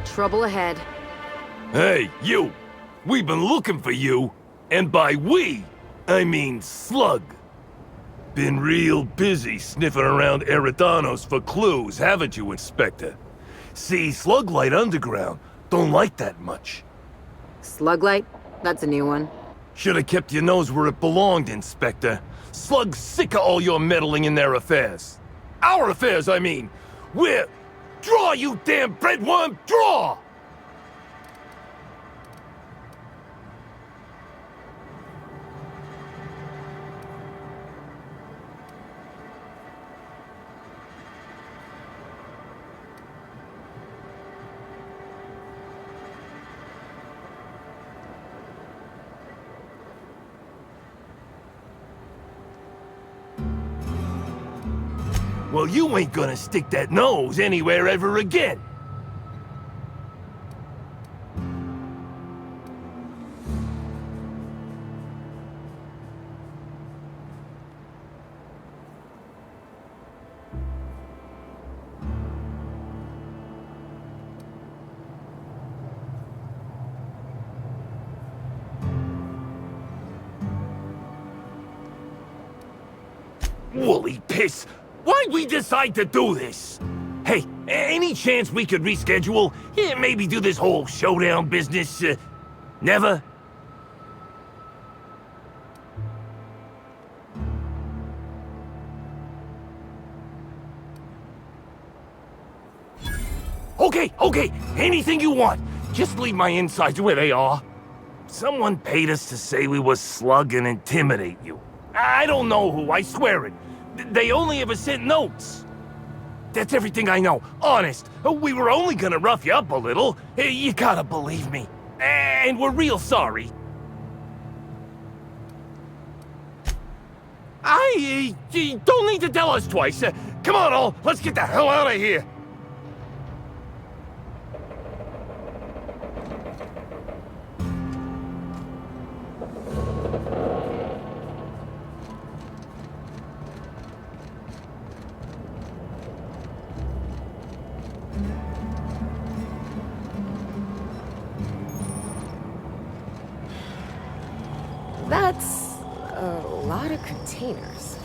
Trouble ahead. Hey, you! We've been looking for you, and by we, I mean Slug. Been real busy sniffing around Eridanos for clues, haven't you, Inspector? See, Sluglight Underground don't like that much. Sluglight? That's a new one. Should have kept your nose where it belonged, Inspector. Slug's sick of all your meddling in their affairs. Our affairs, I mean. We're... Draw, you damn breadworm, draw! Well, you ain't gonna stick that nose anywhere ever again. Woolly piss! Why'd we decide to do this? Hey, any chance we could reschedule? Yeah, maybe do this whole showdown business, never? Okay, anything you want. Just leave my insides where they are. Someone paid us to say we was slug and intimidate you. I don't know who, I swear it. They only ever sent notes. That's everything I know, honest. We were only gonna rough you up a little. You gotta believe me. And we're real sorry. You don't need to tell us twice. Come on, all, let's get the hell out of here. That's a lot of containers.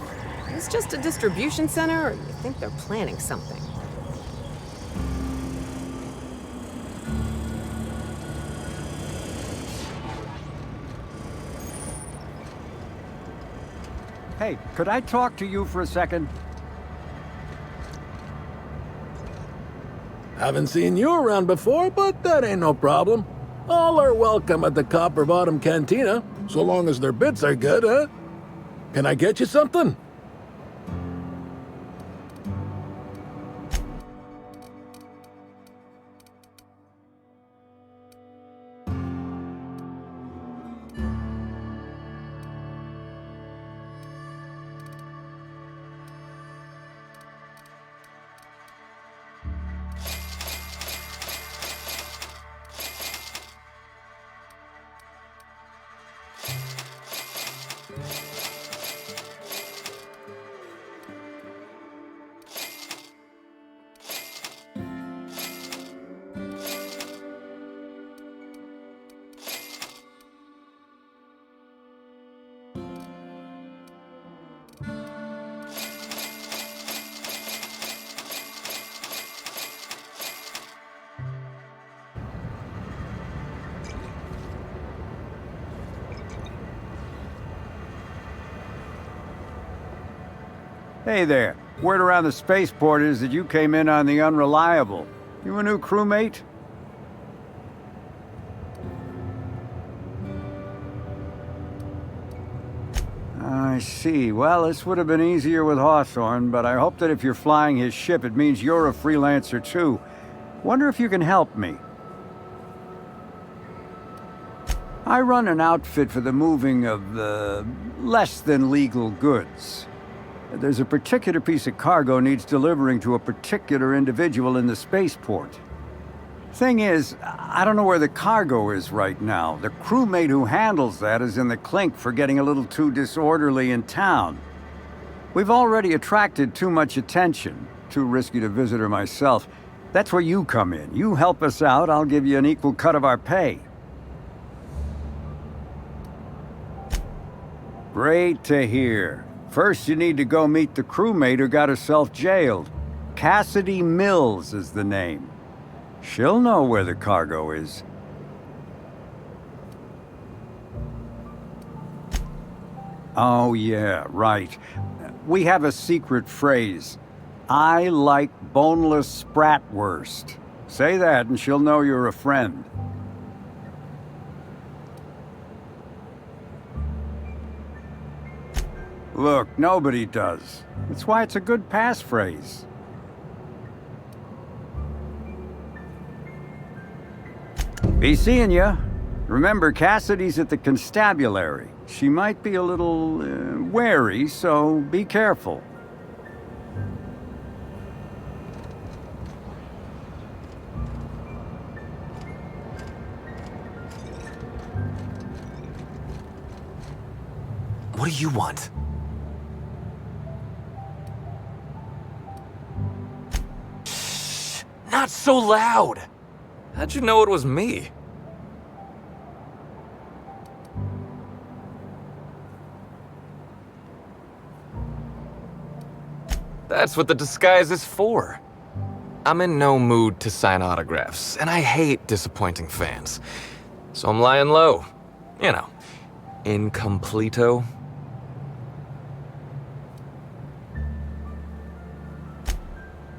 Is this just a distribution center, or you think they're planning something? Hey, could I talk to you for a second? Haven't seen you around before, but that ain't no problem. All are welcome at the Copper Bottom Cantina, so long as their bits are good, huh? Can I get you something? Hey there. Word around the spaceport is that you came in on the Unreliable. You a new crewmate? I see. Well, this would have been easier with Hawthorne, but I hope that if you're flying his ship, it means you're a freelancer too. Wonder if you can help me. I run an outfit for the moving of less than legal goods. There's a particular piece of cargo needs delivering to a particular individual in the spaceport. Thing is, I don't know where the cargo is right now. The crewmate who handles that is in the clink for getting a little too disorderly in town. We've already attracted too much attention. Too risky to visit her myself. That's where you come in. You help us out, I'll give you an equal cut of our pay. Great to hear. First, you need to go meet the crewmate who got herself jailed. Cassidy Mills is the name. She'll know where the cargo is. Oh, yeah, right. We have a secret phrase. I like boneless spratwurst. Say that and she'll know you're a friend. Look, nobody does. That's why it's a good passphrase. Be seeing ya. Remember, Cassidy's at the constabulary. She might be a little wary, so be careful. What do you want? Shh! Not so loud! How'd you know it was me? That's what the disguise is for. I'm in no mood to sign autographs, and I hate disappointing fans. So I'm lying low. You know, incompleto.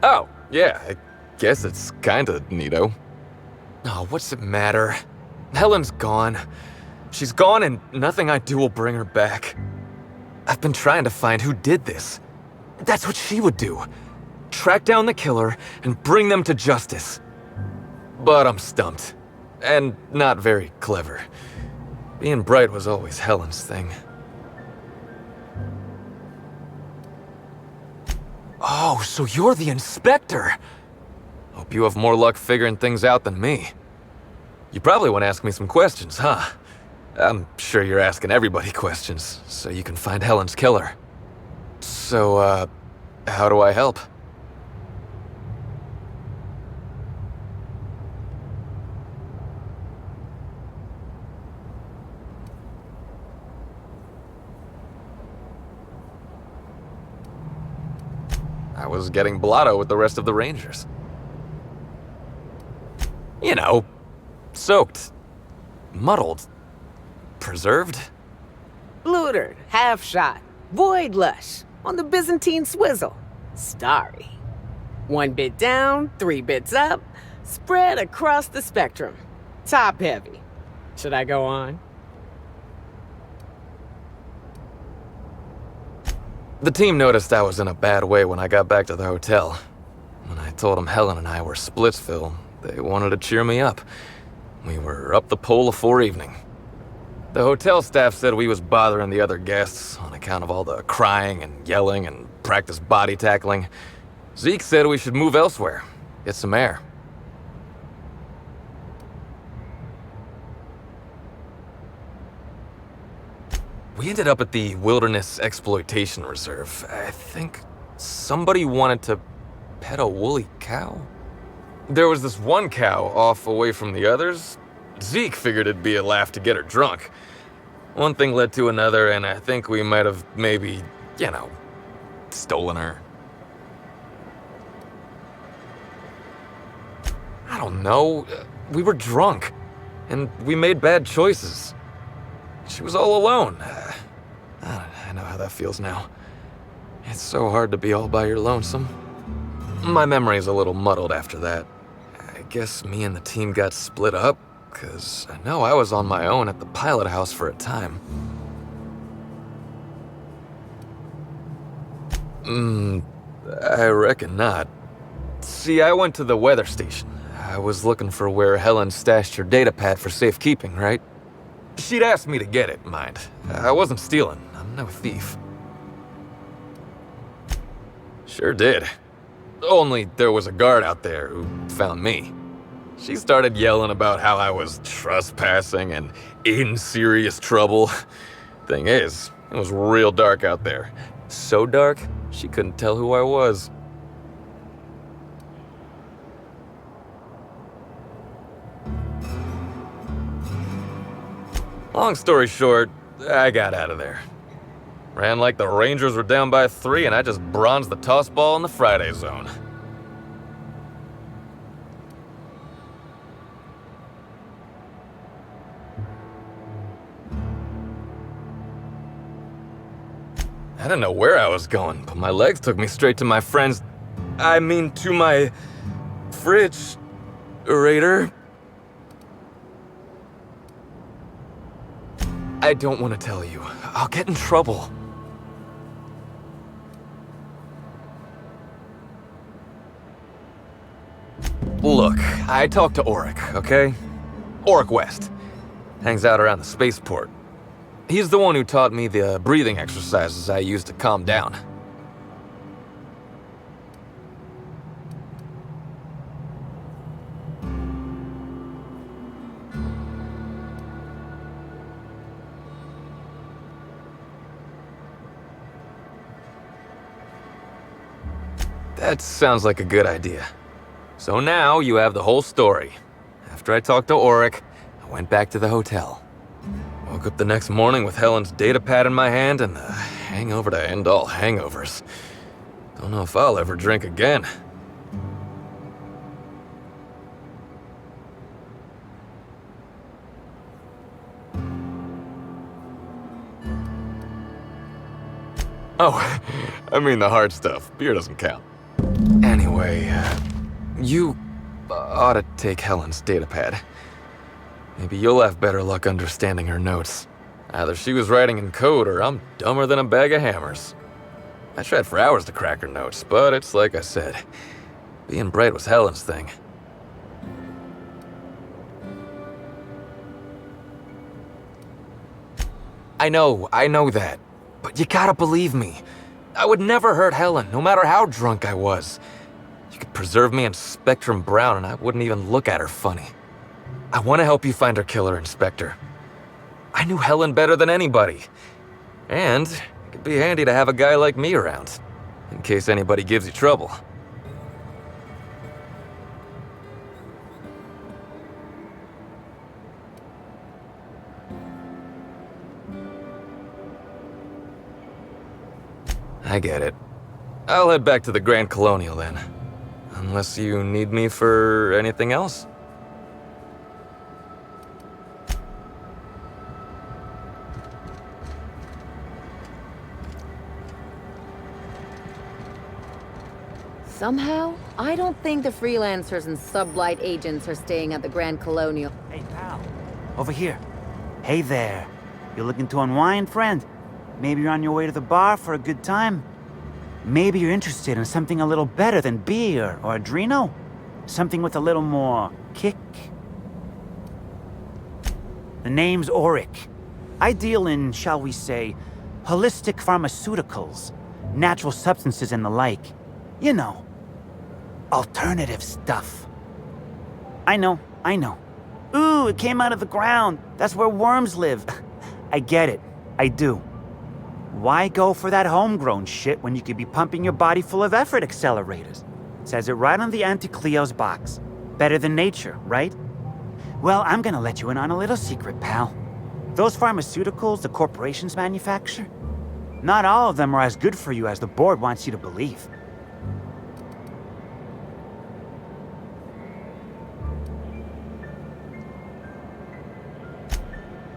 Oh, yeah, I guess it's kinda neato. Oh, what's it matter? Helen's gone. She's gone and nothing I do will bring her back. I've been trying to find who did this. That's what she would do. Track down the killer and bring them to justice. But I'm stumped. And not very clever. Being bright was always Helen's thing. Oh, so you're the inspector! Hope you have more luck figuring things out than me. You probably want to ask me some questions, huh? I'm sure you're asking everybody questions, so you can find Helen's killer. So, how do I help? I was getting blotto with the rest of the Rangers. You know, soaked, muddled, preserved. Blutered, half shot, void lush, on the Byzantine swizzle, starry. 1 bit down, 3 bits up, spread across the spectrum. Top heavy. Should I go on? The team noticed I was in a bad way when I got back to the hotel. When I told them Helen and I were Splitsville, they wanted to cheer me up. We were up the pole afore evening. The hotel staff said we was bothering the other guests on account of all the crying and yelling and practice body tackling. Zeke said we should move elsewhere, get some air. We ended up at the Wilderness Exploitation Reserve. I think somebody wanted to pet a woolly cow? There was this one cow off away from the others. Zeke figured it'd be a laugh to get her drunk. One thing led to another, and I think we might have maybe, you know, stolen her. I don't know. We were drunk, and we made bad choices. She was all alone. I know how that feels now. It's so hard to be all by your lonesome. My memory's a little muddled after that. I guess me and the team got split up, because I know I was on my own at the pilot house for a time. I reckon not. See, I went to the weather station. I was looking for where Helen stashed her data pad for safekeeping, right? She'd asked me to get it, mind. I wasn't stealing. I'm no thief. Sure did. Only there was a guard out there who found me. She started yelling about how I was trespassing and in serious trouble. Thing is, it was real dark out there. So dark, she couldn't tell who I was. Long story short, I got out of there. Ran like the Rangers were down by 3 and I just bronzed the toss ball in the Friday zone. I didn't know where I was going, but my legs took me straight to my friend's... to my... fridge-rator. I don't want to tell you. I'll get in trouble. Look, I talked to Auric, okay? Auric West. Hangs out around the spaceport. He's the one who taught me the breathing exercises I use to calm down. That sounds like a good idea. So now you have the whole story. After I talked to Auric, I went back to the hotel. Woke up the next morning with Helen's data pad in my hand and the hangover to end all hangovers. Don't know if I'll ever drink again. Oh, I mean the hard stuff. Beer doesn't count. Anyway, you ought to take Helen's data pad. Maybe you'll have better luck understanding her notes. Either she was writing in code or I'm dumber than a bag of hammers. I tried for hours to crack her notes, but it's like I said. Being bright was Helen's thing. I know that. But you gotta believe me. I would never hurt Helen, no matter how drunk I was. You could preserve me in Spectrum Brown and I wouldn't even look at her funny. I want to help you find her killer, Inspector. I knew Helen better than anybody. And it could be handy to have a guy like me around, in case anybody gives you trouble. I get it. I'll head back to the Grand Colonial then. Unless you need me for anything else? Somehow, I don't think the freelancers and sublight agents are staying at the Grand Colonial. Hey, pal. Over here. Hey there. You looking to unwind, friend? Maybe you're on your way to the bar for a good time? Maybe you're interested in something a little better than beer or Adreno? Something with a little more kick? The name's Auric. I deal in, shall we say, holistic pharmaceuticals, natural substances and the like. You know, alternative stuff. I know. Ooh, it came out of the ground. That's where worms live. I get it. I do. Why go for that homegrown shit when you could be pumping your body full of effort accelerators? Says it right on the Auntie Cleo's box. Better than nature, right? Well, I'm gonna let you in on a little secret, pal. Those pharmaceuticals the corporations manufacture, not all of them are as good for you as the board wants you to believe.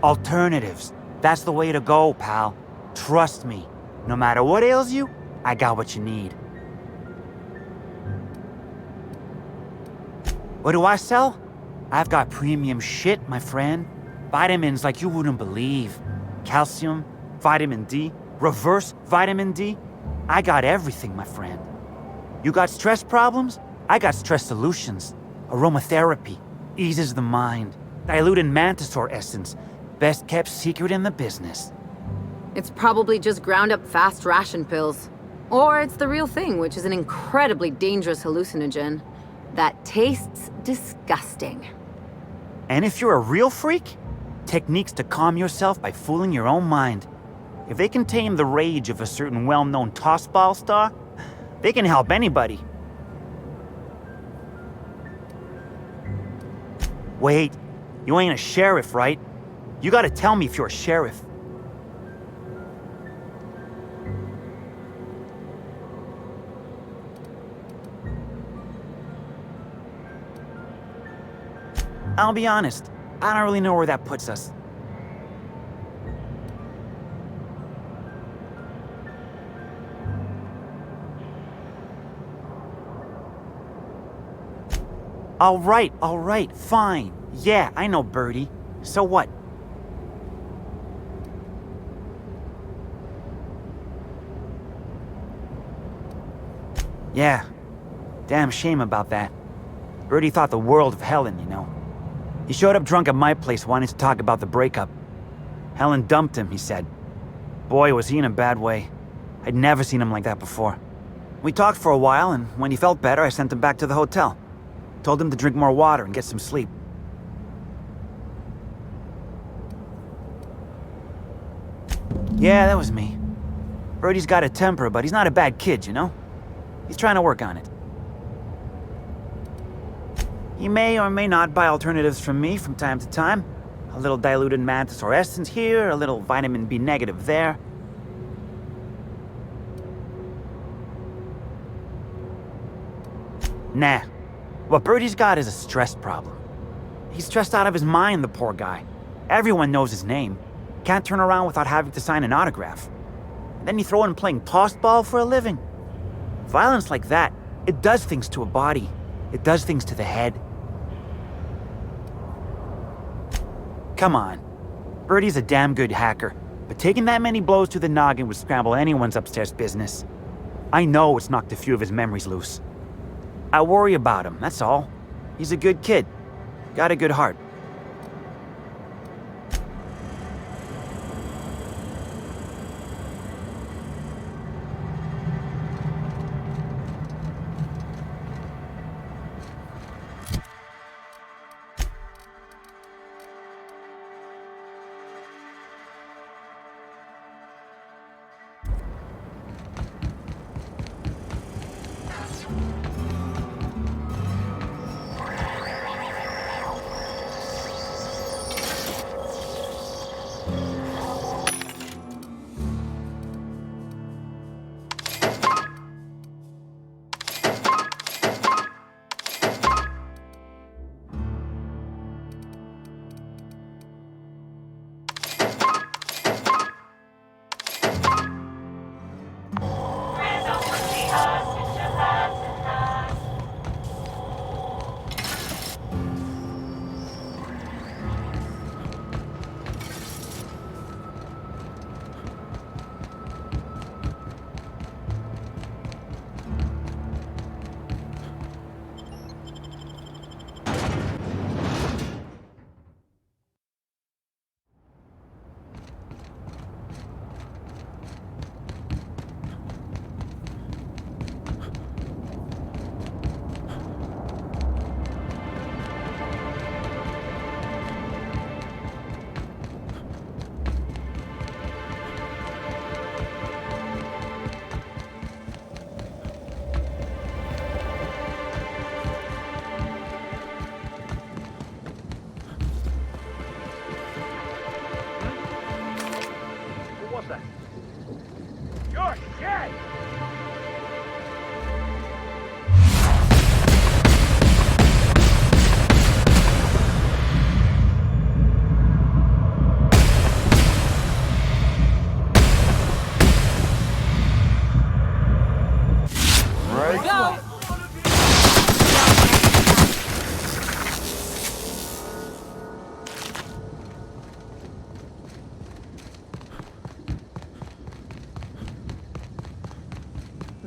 Alternatives. That's the way to go, pal. Trust me. No matter what ails you, I got what you need. What do I sell? I've got premium shit, my friend. Vitamins like you wouldn't believe. Calcium, vitamin D, reverse vitamin D. I got everything, my friend. You got stress problems? I got stress solutions. Aromatherapy eases the mind. Diluted mantisaur essence. Best kept secret in the business. It's probably just ground up fast ration pills. Or it's the real thing, which is an incredibly dangerous hallucinogen that tastes disgusting. And if you're a real freak, techniques to calm yourself by fooling your own mind. If they can tame the rage of a certain well-known tossball star, they can help anybody. Wait, you ain't a sheriff, right? You gotta tell me if you're a sheriff. I'll be honest, I don't really know where that puts us. All right, fine. Yeah, I know, Birdie. So what? Yeah, damn shame about that. Birdie thought the world of Helen, you know. He showed up drunk at my place wanting to talk about the breakup. Helen dumped him, he said. Boy, was he in a bad way. I'd never seen him like that before. We talked for a while, and when he felt better, I sent him back to the hotel. Told him to drink more water and get some sleep. Yeah, that was me. Birdie's got a temper, but he's not a bad kid, you know? He's trying to work on it. He may or may not buy alternatives from me from time to time. A little diluted mantisaur essence here, a little vitamin B negative there. Nah. What Birdie's got is a stress problem. He's stressed out of his mind, the poor guy. Everyone knows his name. Can't turn around without having to sign an autograph. And then you throw in playing tossball for a living. Violence like that, it does things to a body. It does things to the head. Come on. Birdie's a damn good hacker, but taking that many blows to the noggin would scramble anyone's upstairs business. I know it's knocked a few of his memories loose. I worry about him, that's all. He's a good kid. Got a good heart.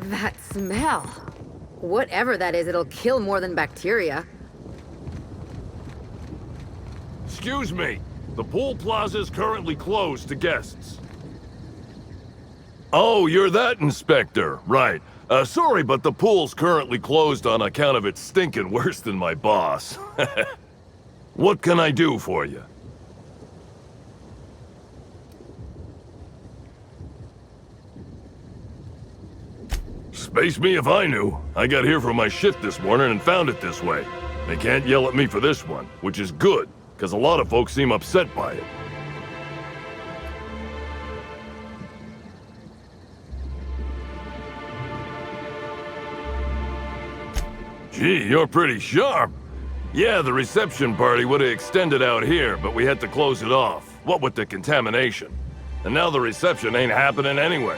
That smell. Whatever that is, it'll kill more than bacteria. Excuse me. The pool plaza is currently closed to guests. Oh, you're that inspector. Right. Sorry, but the pool's currently closed on account of it stinking worse than my boss. What can I do for you? Space me if I knew. I got here for my shift this morning and found it this way. They can't yell at me for this one, which is good, because a lot of folks seem upset by it. Gee, you're pretty sharp. Yeah, the reception party would have extended out here, but we had to close it off. What with the contamination. And now the reception ain't happening anyway.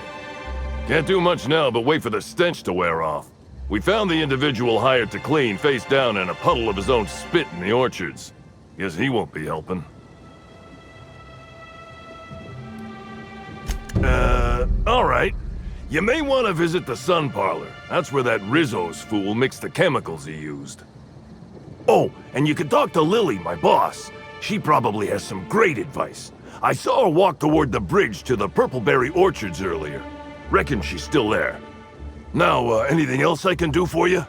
Can't do much now but wait for the stench to wear off. We found the individual hired to clean face down in a puddle of his own spit in the orchards. Guess he won't be helping. Alright. You may want to visit the sun parlor. That's where that Rizzo's fool mixed the chemicals he used. Oh, and you can talk to Lily, my boss. She probably has some great advice. I saw her walk toward the bridge to the Purpleberry Orchards earlier. Reckon she's still there. Now, anything else I can do for you?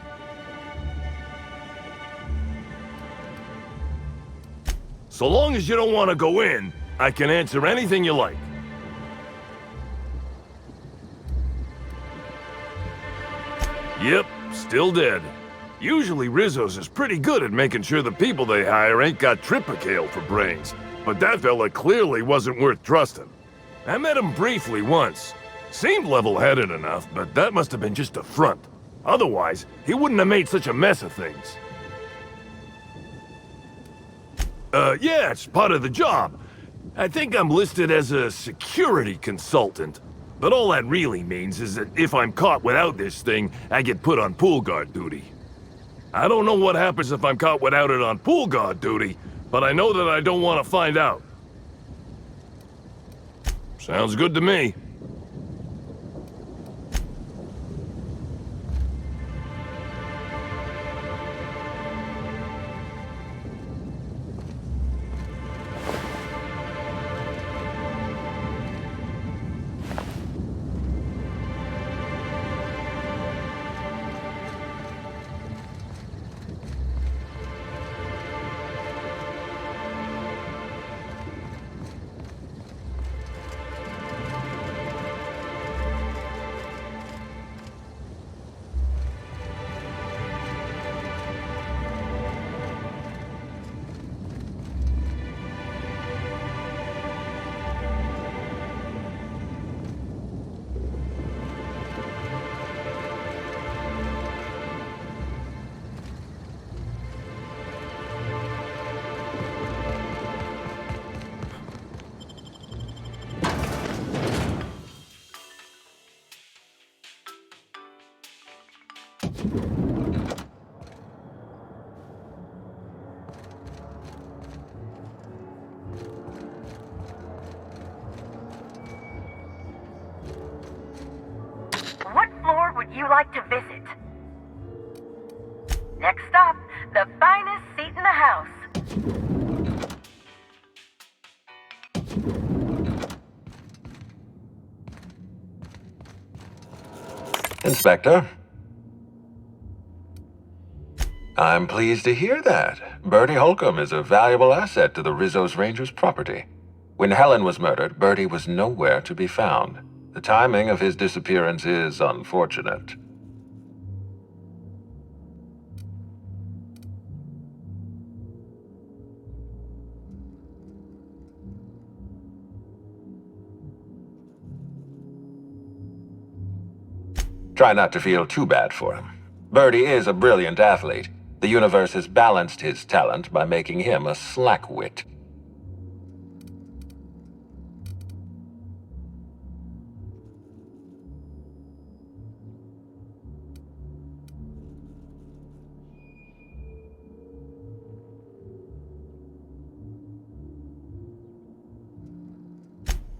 So long as you don't want to go in, I can answer anything you like. Yep, still dead. Usually Rizzo's is pretty good at making sure the people they hire ain't got tripicale for brains. But that fella clearly wasn't worth trusting. I met him briefly once. Seemed level-headed enough, but that must have been just a front. Otherwise, he wouldn't have made such a mess of things. Yeah, it's part of the job. I think I'm listed as a security consultant. But all that really means is that if I'm caught without this thing, I get put on pool guard duty. I don't know what happens if I'm caught without it on pool guard duty, but I know that I don't want to find out. Sounds good to me. What floor would you like to visit? Next stop, the finest seat in the house. Inspector? I'm pleased to hear that. Bertie Holcomb is a valuable asset to the Rizzo's Rangers property. When Helen was murdered, Bertie was nowhere to be found. The timing of his disappearance is unfortunate. Try not to feel too bad for him. Bertie is a brilliant athlete. The universe has balanced his talent by making him a slackwit.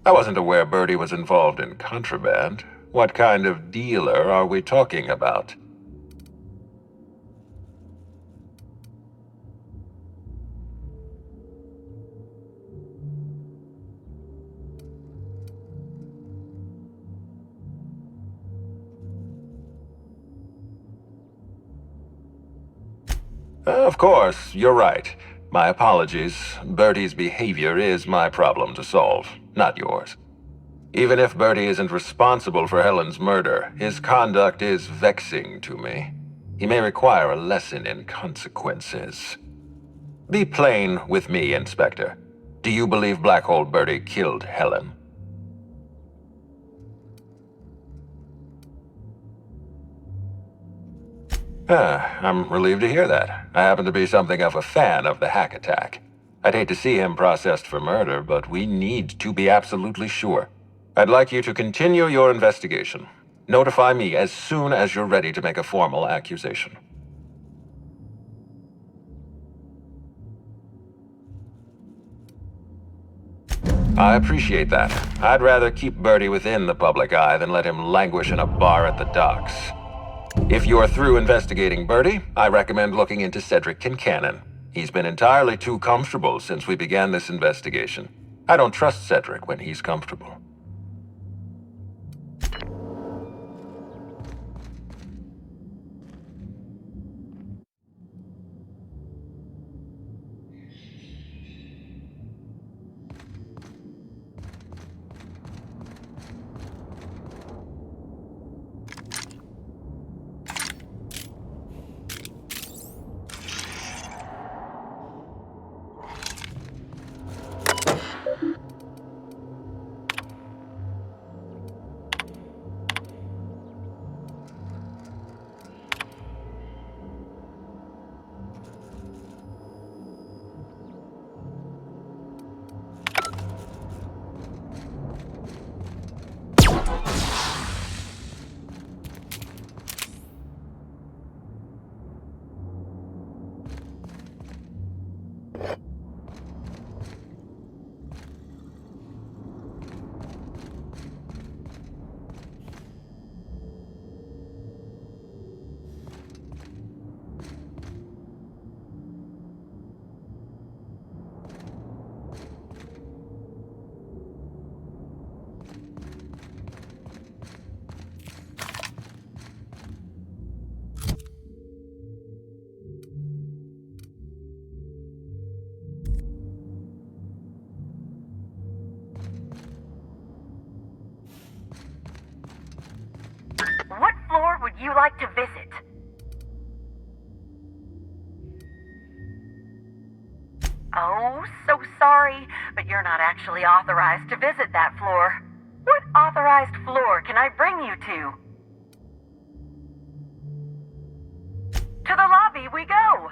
I wasn't aware Bertie was involved in contraband. What kind of dealer are we talking about? Of course, you're right. My apologies. Bertie's behavior is my problem to solve, not yours. Even if Bertie isn't responsible for Helen's murder, his conduct is vexing to me. He may require a lesson in consequences. Be plain with me, Inspector. Do you believe Black Hole Bertie killed Helen? I'm relieved to hear that. I happen to be something of a fan of the hack attack. I'd hate to see him processed for murder, but we need to be absolutely sure. I'd like you to continue your investigation. Notify me as soon as you're ready to make a formal accusation. I appreciate that. I'd rather keep Bertie within the public eye than let him languish in a bar at the docks. If you're through investigating Bertie, I recommend looking into Cedric Kincannon. He's been entirely too comfortable since we began this investigation. I don't trust Cedric when he's comfortable. What floor would you like to visit? Oh, so sorry, but you're not actually authorized to visit that floor. What authorized floor can I bring you to? To the lobby we go!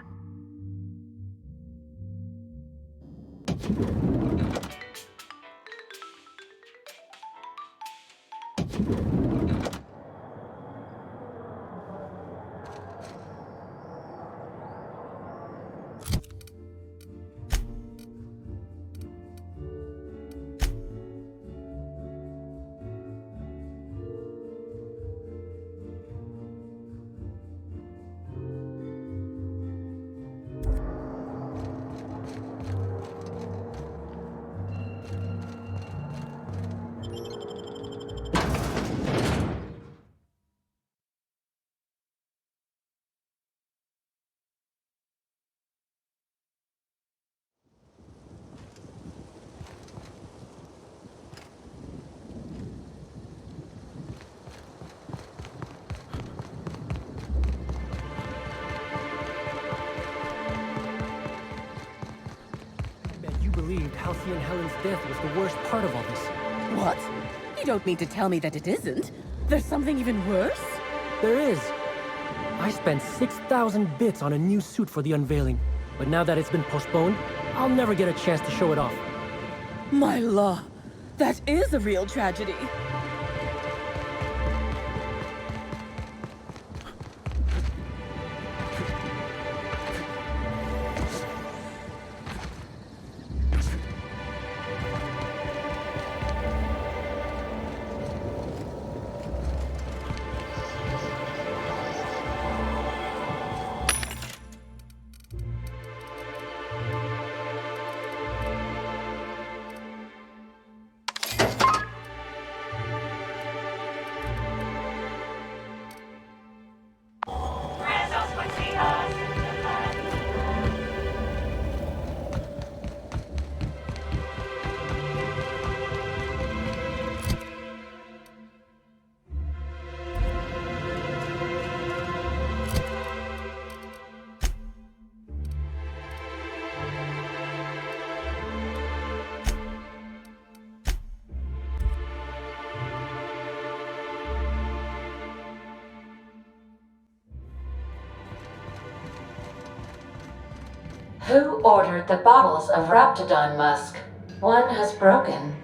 Believed Halcyon Helen's death was the worst part of all this. What? You don't mean to tell me that it isn't? There's something even worse? There is. I spent 6,000 bits on a new suit for the unveiling, but now that it's been postponed, I'll never get a chance to show it off. My law, that is a real tragedy. Who ordered the bottles of Raptidon musk? One has broken.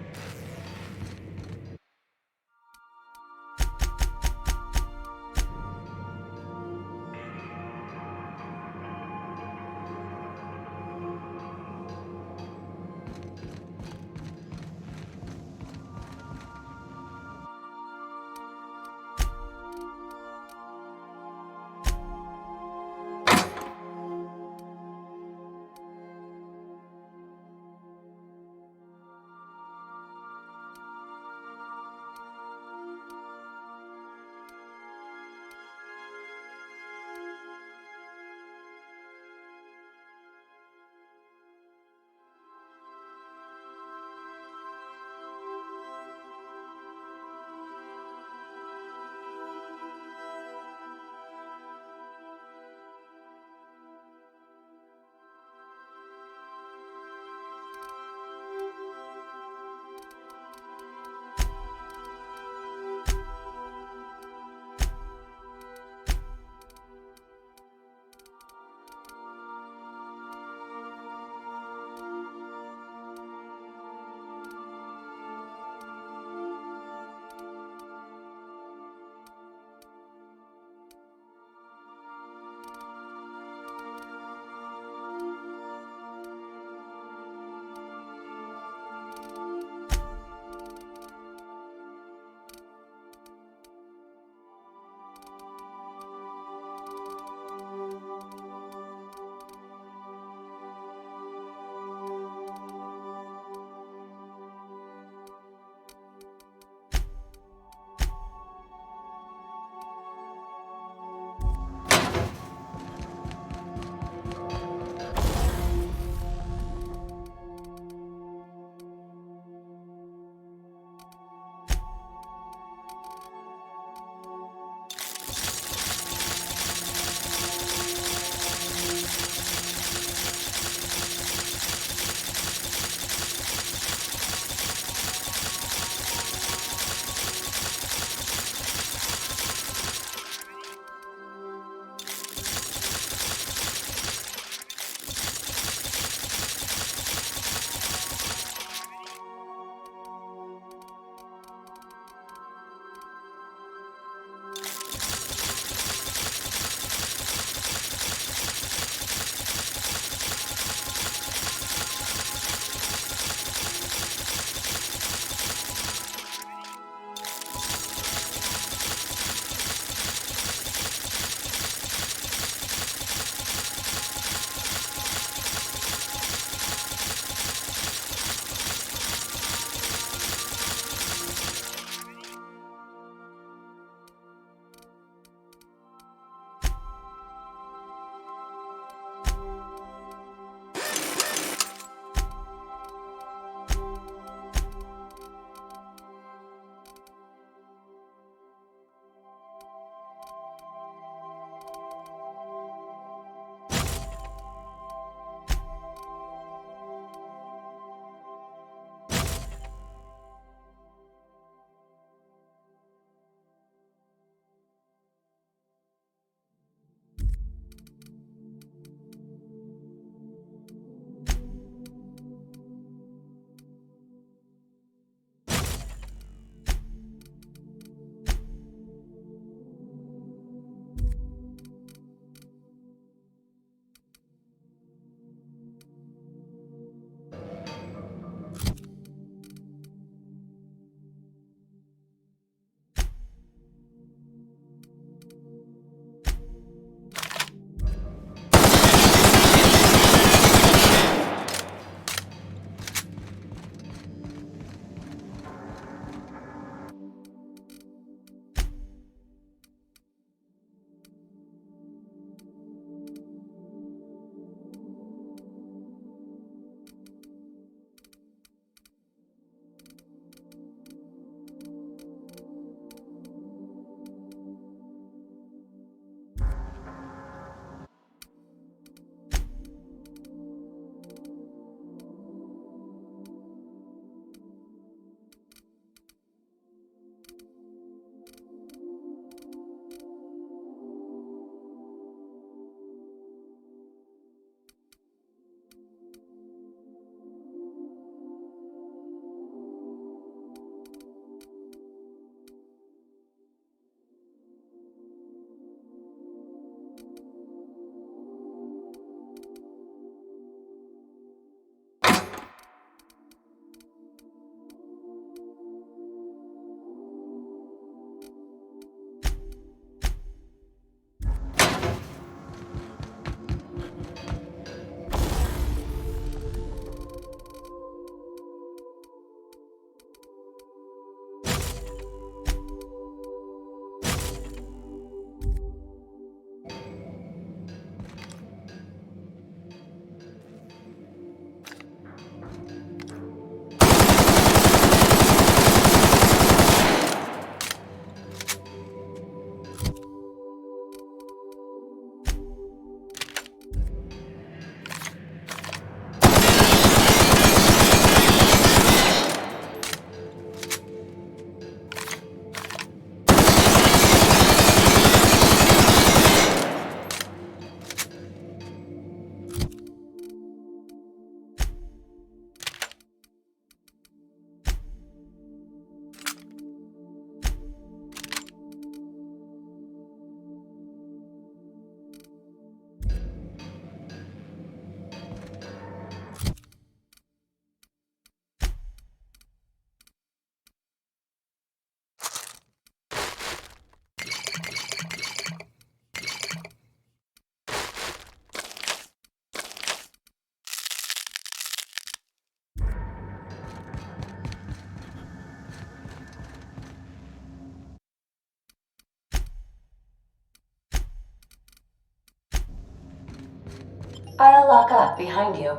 I'll lock up behind you.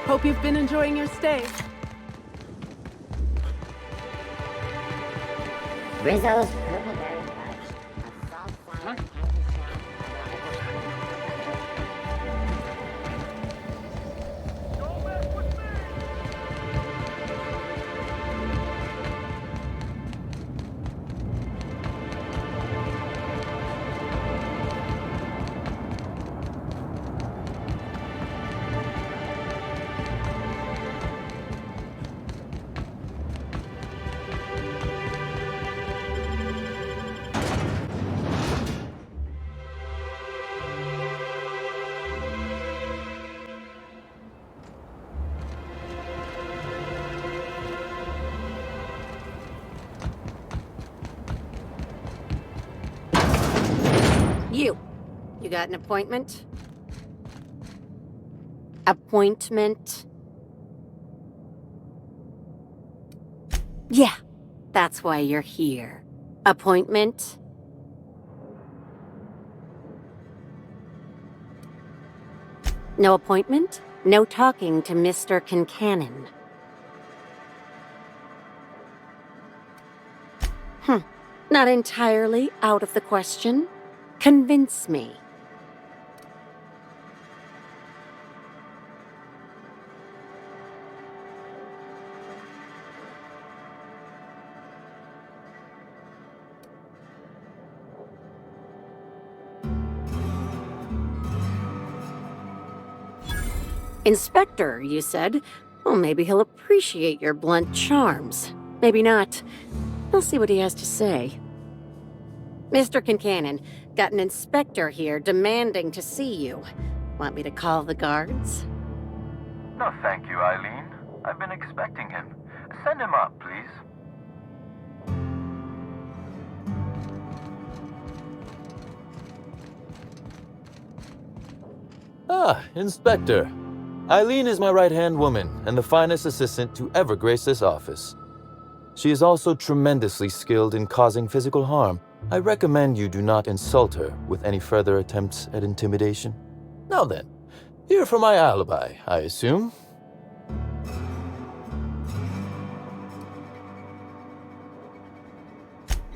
Hope you've been enjoying your stay. Rizzo's purple berry fudge. A salt flower candy You got an appointment? Appointment? Yeah, that's why you're here. Appointment? No appointment? No talking to Mr. Kincannon. Not entirely out of the question. Convince me. Inspector, you said? Well, maybe he'll appreciate your blunt charms. Maybe not. I'll see what he has to say. Mr. Kincannon, got an inspector here demanding to see you. Want me to call the guards? No, thank you, Eileen. I've been expecting him. Send him up, please. Ah, Inspector. Eileen is my right-hand woman and the finest assistant to ever grace this office. She is also tremendously skilled in causing physical harm. I recommend you do not insult her with any further attempts at intimidation. Now then, here for my alibi, I assume.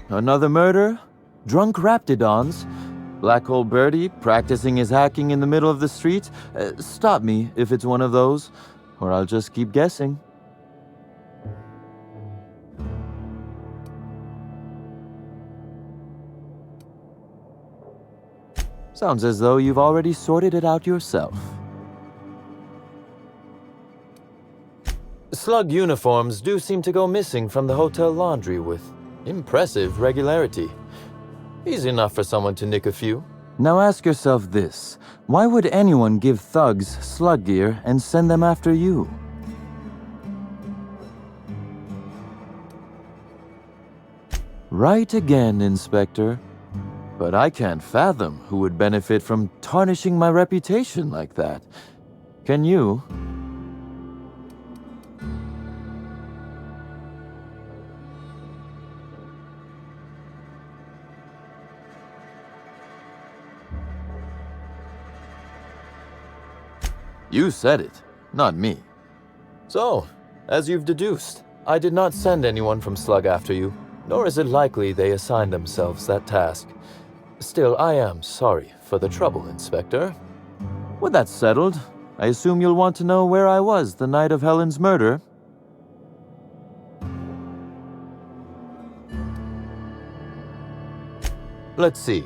Another murder? Drunk Raptidons? Black Hole Birdie practicing his hacking in the middle of the street? Stop me if it's one of those, or I'll just keep guessing. Sounds as though you've already sorted it out yourself. Slug uniforms do seem to go missing from the hotel laundry with impressive regularity. Easy enough for someone to nick a few. Now ask yourself this. Why would anyone give thugs slug gear and send them after you? Right again, Inspector. But I can't fathom who would benefit from tarnishing my reputation like that. Can you? You said it, not me. So, as you've deduced, I did not send anyone from Slug after you, nor is it likely they assigned themselves that task. Still, I am sorry for the trouble, Inspector. With that settled, I assume you'll want to know where I was the night of Helen's murder. Let's see.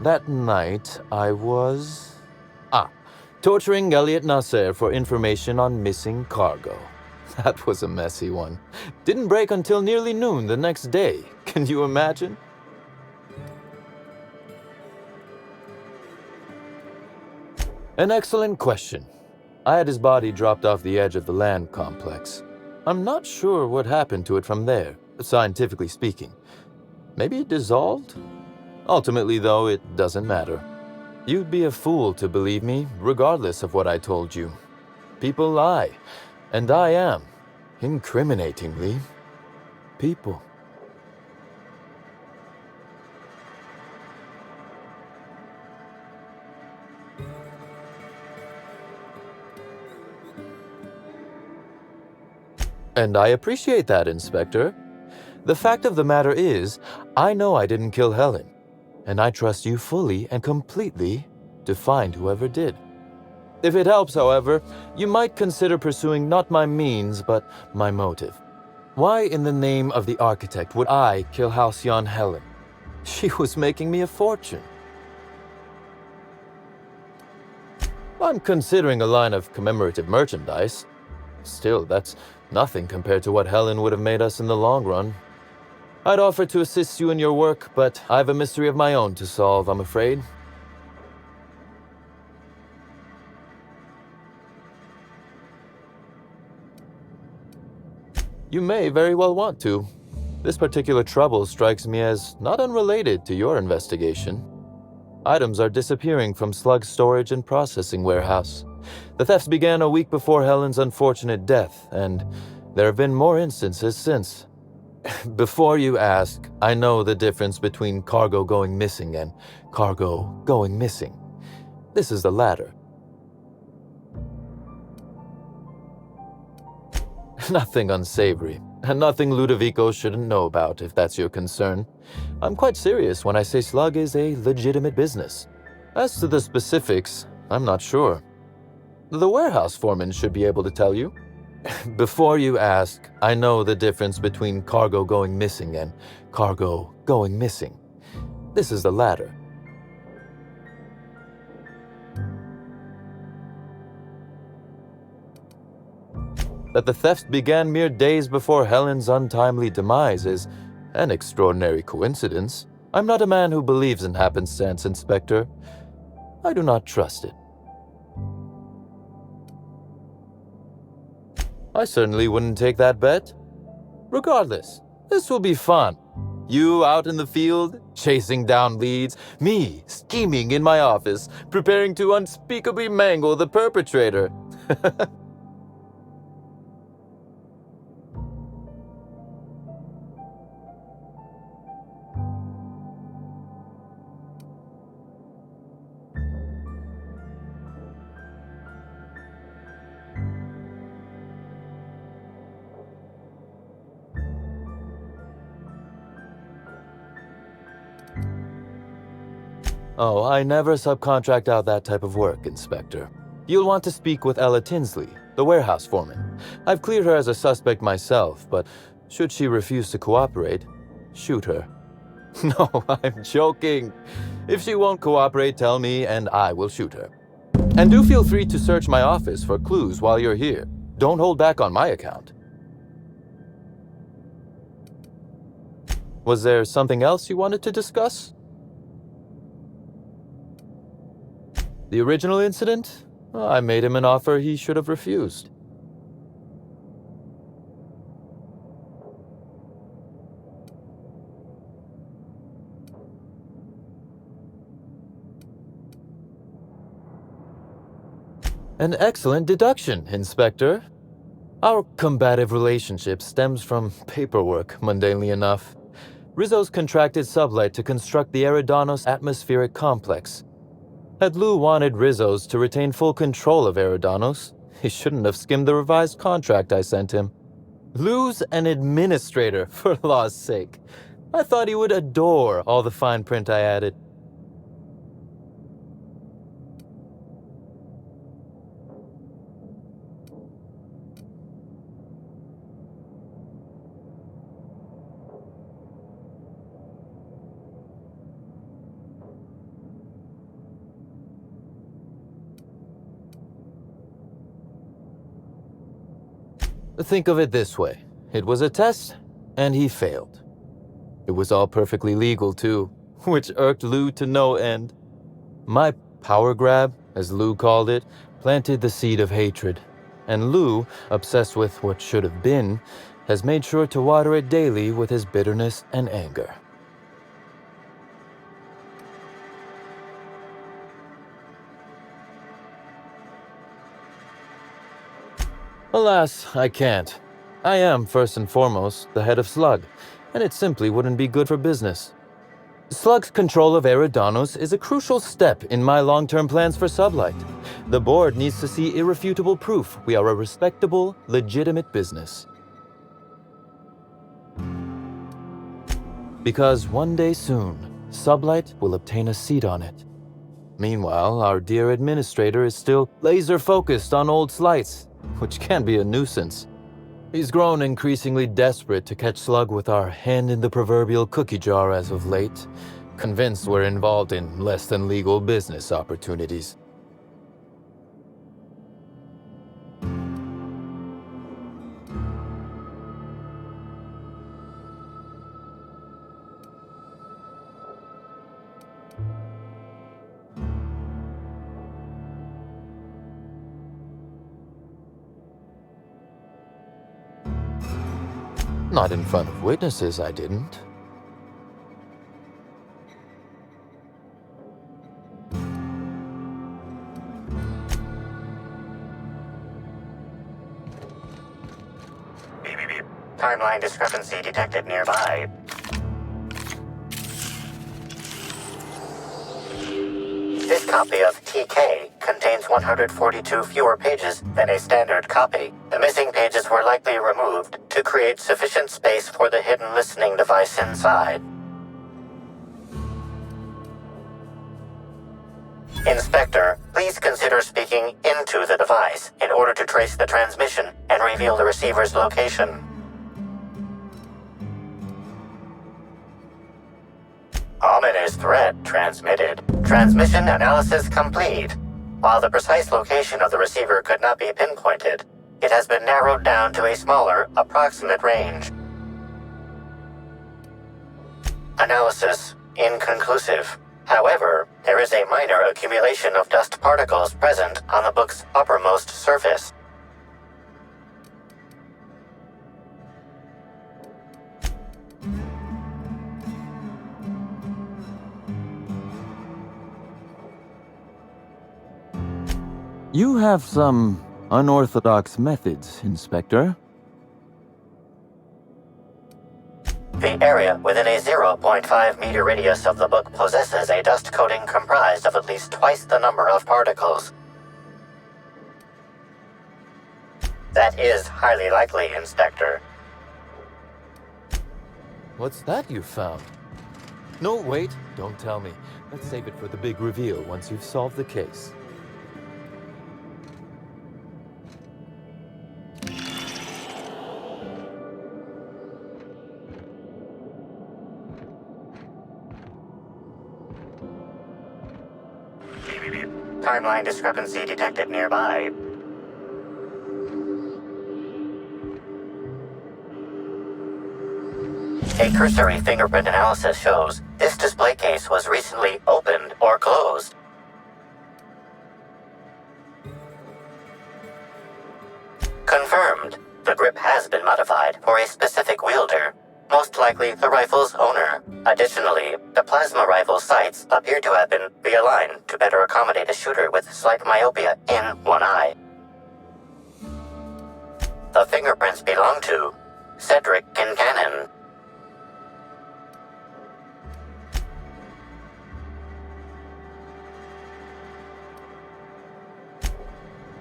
That night, I was... torturing Elliot Nasser for information on missing cargo. That was a messy one. Didn't break until nearly noon the next day. Can you imagine? An excellent question. I had his body dropped off the edge of the land complex. I'm not sure what happened to it from there, scientifically speaking. Maybe it dissolved? Ultimately, though, it doesn't matter. You'd be a fool to believe me, regardless of what I told you. People lie, and I am, incriminatingly, people. And I appreciate that, Inspector. The fact of the matter is, I know I didn't kill Helen, and I trust you fully and completely to find whoever did. If it helps, however, you might consider pursuing not my means, but my motive. Why in the name of the architect would I kill Halcyon Helen? She was making me a fortune. I'm considering a line of commemorative merchandise. Still, that's nothing compared to what Helen would have made us in the long run. I'd offer to assist you in your work, but I have a mystery of my own to solve, I'm afraid. You may very well want to. This particular trouble strikes me as not unrelated to your investigation. Items are disappearing from Slug's storage and processing warehouse. The thefts began a week before Helen's unfortunate death, and there have been more instances since. Before you ask, I know the difference between cargo going missing and cargo going missing. This is the latter. Nothing unsavory, and nothing Ludovico shouldn't know about, if that's your concern. I'm quite serious when I say Slug is a legitimate business. As to the specifics, I'm not sure. The warehouse foreman should be able to tell you. Before you ask, I know the difference between cargo going missing and cargo going missing. This is the latter. That the theft began mere days before Helen's untimely demise is an extraordinary coincidence. I'm not a man who believes in happenstance, Inspector. I do not trust it. I certainly wouldn't take that bet. Regardless, this will be fun. You out in the field, chasing down leads, me scheming in my office, preparing to unspeakably mangle the perpetrator. Oh, I never subcontract out that type of work, Inspector. You'll want to speak with Ella Tinsley, the warehouse foreman. I've cleared her as a suspect myself, but should she refuse to cooperate, shoot her. No, I'm joking. If she won't cooperate, tell me and I will shoot her. And do feel free to search my office for clues while you're here. Don't hold back on my account. Was there something else you wanted to discuss? The original incident? I made him an offer he should have refused. An excellent deduction, Inspector. Our combative relationship stems from paperwork, mundanely enough. Rizzo's contracted Sublight to construct the Eridanos atmospheric complex. Had Lou wanted Rizzo's to retain full control of Eridanos, he shouldn't have skimmed the revised contract I sent him. Lou's an administrator, for law's sake. I thought he would adore all the fine print I added. Think of it this way. It was a test, and he failed. It was all perfectly legal, too, which irked Lou to no end. My power grab, as Lou called it, planted the seed of hatred. And Lou, obsessed with what should have been, has made sure to water it daily with his bitterness and anger. Alas, I can't. I am, first and foremost, the head of Slug, and it simply wouldn't be good for business. Slug's control of Eridanos is a crucial step in my long-term plans for Sublight. The board needs to see irrefutable proof we are a respectable, legitimate business. Because one day soon, Sublight will obtain a seat on it. Meanwhile, our dear administrator is still laser-focused on old slights, which can be a nuisance. He's grown increasingly desperate to catch Slug with our hand in the proverbial cookie jar as of late, convinced we're involved in less than legal business opportunities. Not in front of witnesses, I didn't. Timeline discrepancy detected nearby. This copy of TK contains 142 fewer pages than a standard copy. The missing pages were likely removed to create sufficient space for the hidden listening device inside. Inspector, please consider speaking into the device in order to trace the transmission and reveal the receiver's location. Ominous threat transmitted. Transmission analysis complete. While the precise location of the receiver could not be pinpointed, it has been narrowed down to a smaller, approximate range. Analysis inconclusive. However, there is a minor accumulation of dust particles present on the book's uppermost surface. You have some unorthodox methods, Inspector. The area within a 0.5 meter radius of the book possesses a dust coating comprised of at least twice the number of particles. That is highly likely, Inspector. What's that you found? No, wait, don't tell me. Let's save it for the big reveal once you've solved the case. Timeline discrepancy detected nearby. A cursory fingerprint analysis shows this display case was recently opened or closed. Confirmed. The grip has been modified for a specific wielder, most likely the rifle's owner. Additionally, the plasma rifle sights appear to have been realigned to better accommodate a shooter with slight myopia in one eye. The fingerprints belong to Cedric Kincannon.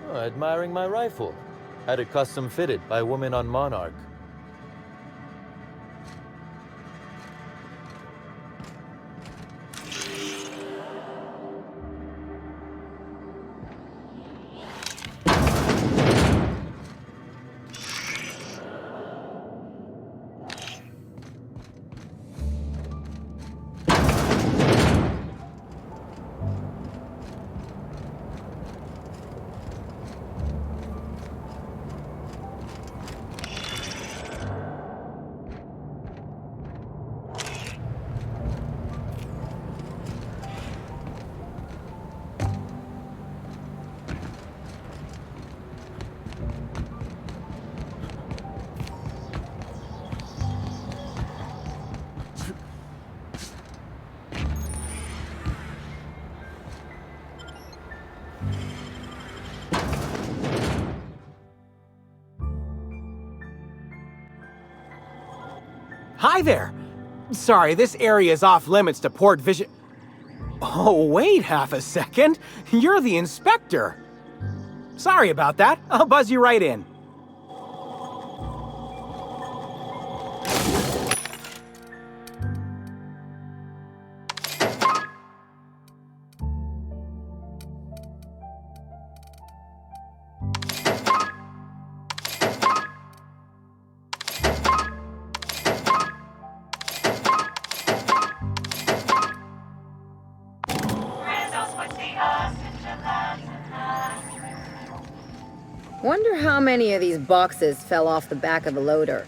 Oh, admiring my rifle. Had it custom fitted by a woman on Monarch. Hi there. Sorry, this area is off limits to port vision. Oh, wait half a second. You're the inspector. Sorry about that. I'll buzz you right in. Wonder how many of these boxes fell off the back of the loader.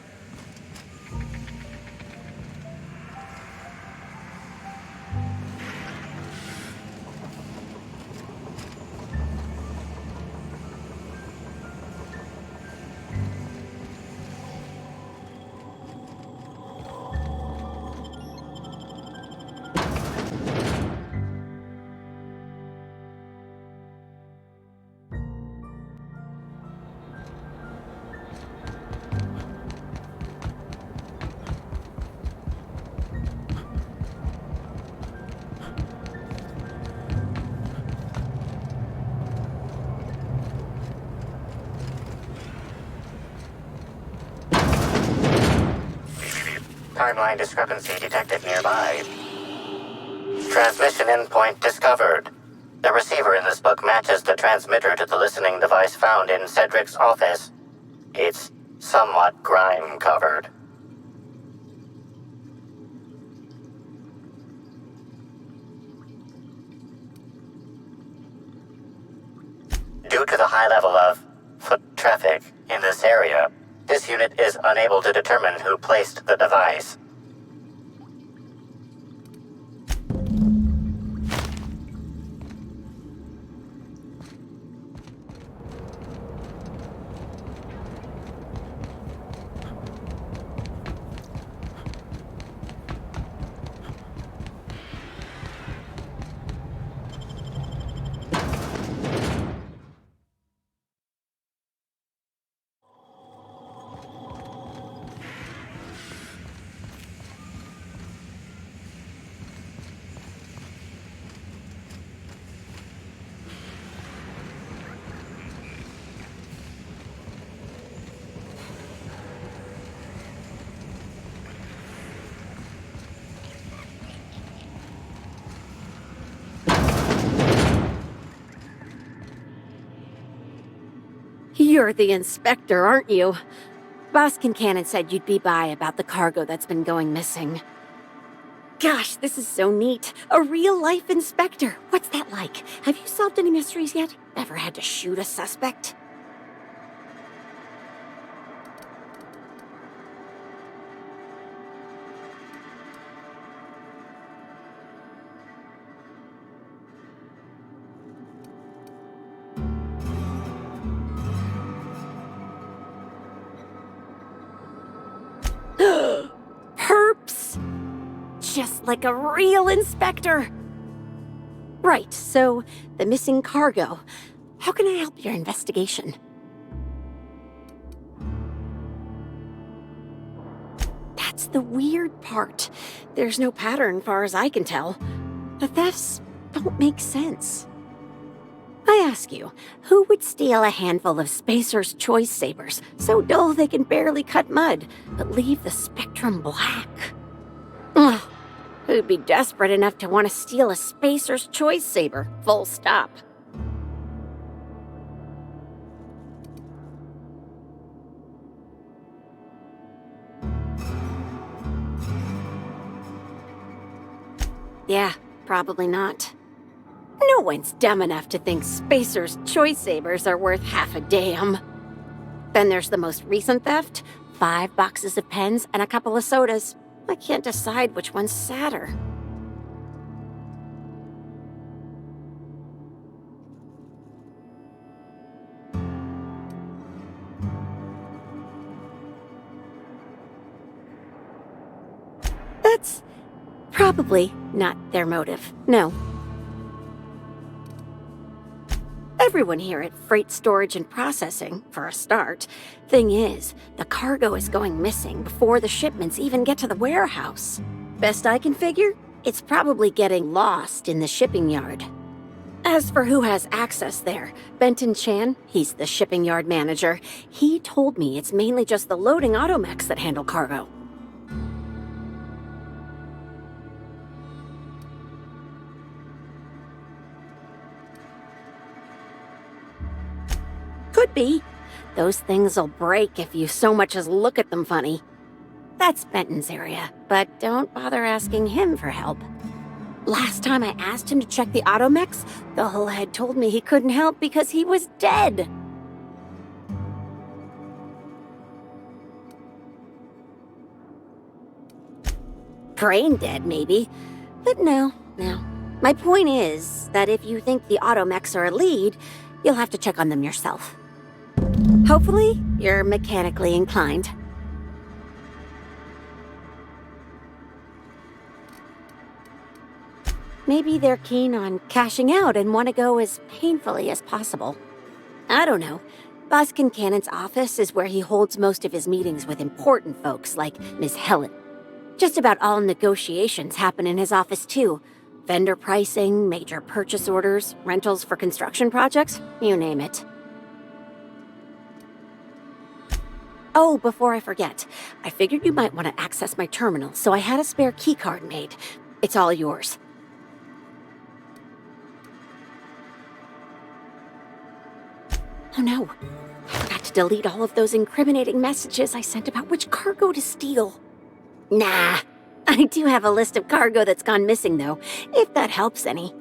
Timeline discrepancy detected nearby. Transmission endpoint discovered. The receiver in this book matches the transmitter to the listening device found in Cedric's office. It's somewhat grime-covered. Due to the high level of foot traffic in this area, this unit is unable to determine who placed the device. You're the inspector, aren't you? Boss Kincannon said you'd be by about the cargo that's been going missing. Gosh, this is so neat. A real-life inspector. What's that like? Have you solved any mysteries yet? Ever had to shoot a suspect? Perps! Just like a real inspector! Right, so the missing cargo. How can I help your investigation? That's the weird part. There's no pattern far as I can tell. The thefts don't make sense. I ask you, who would steal a handful of Spacer's Choice Sabers, so dull they can barely cut mud, but leave the spectrum black? Ugh. Who'd be desperate enough to want to steal a Spacer's Choice Saber, full stop? Yeah, probably not. No one's dumb enough to think Spacer's Choice Sabers are worth half a damn. Then there's the most recent theft, 5 boxes of pens and a couple of sodas. I can't decide which one's sadder. That's probably not their motive, no. everyone here at Freight Storage and Processing, for a start. Thing is, the cargo is going missing before the shipments even get to the warehouse. Best I can figure, it's probably getting lost in the shipping yard. As for who has access there, Benton Chan, he's the shipping yard manager, he told me it's mainly just the loading automechs that handle cargo. Could be. Those things'll break if you so much as look at them funny. That's Benton's area, but don't bother asking him for help. Last time I asked him to check the automechs, the hull head told me he couldn't help because he was dead. Brain dead, maybe. But no. My point is that if you think the automechs are a lead, you'll have to check on them yourself. Hopefully, you're mechanically inclined. Maybe they're keen on cashing out and want to go as painfully as possible. I don't know. Boss Kincannon's office is where he holds most of his meetings with important folks like Miss Helen. Just about all negotiations happen in his office too. Vendor pricing, major purchase orders, rentals for construction projects, you name it. Oh, before I forget, I figured you might want to access my terminal, so I had a spare keycard made. It's all yours. Oh no, I forgot to delete all of those incriminating messages I sent about which cargo to steal. Nah, I do have a list of cargo that's gone missing though, if that helps any.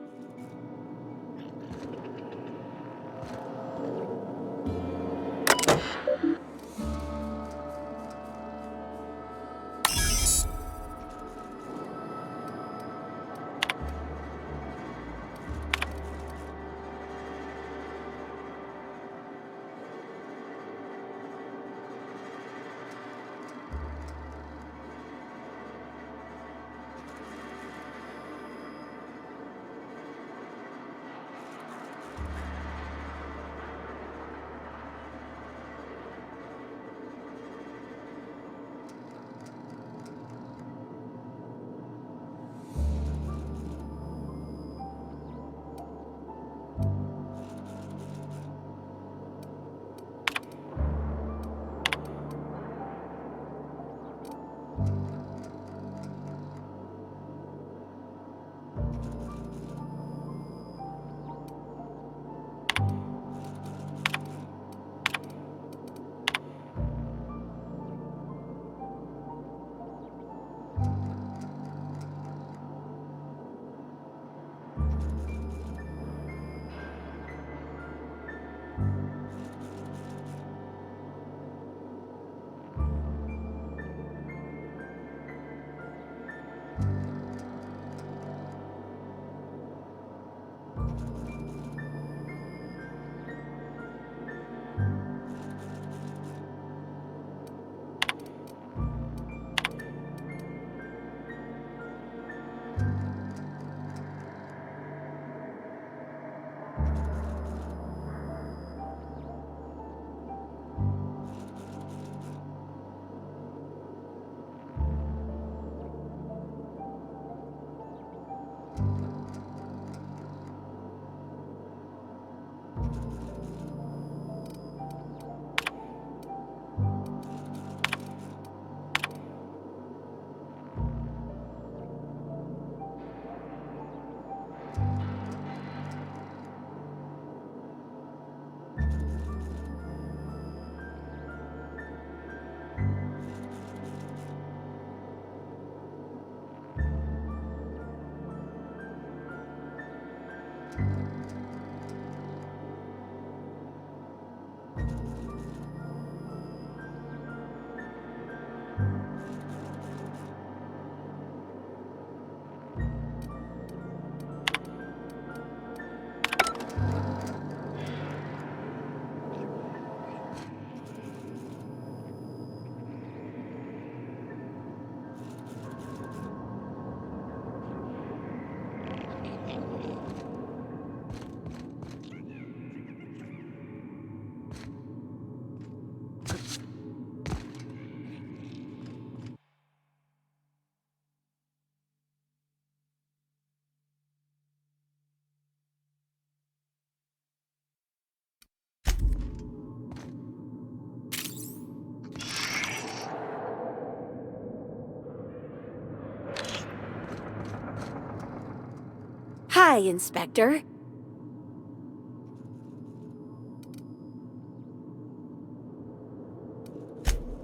Hi, Inspector.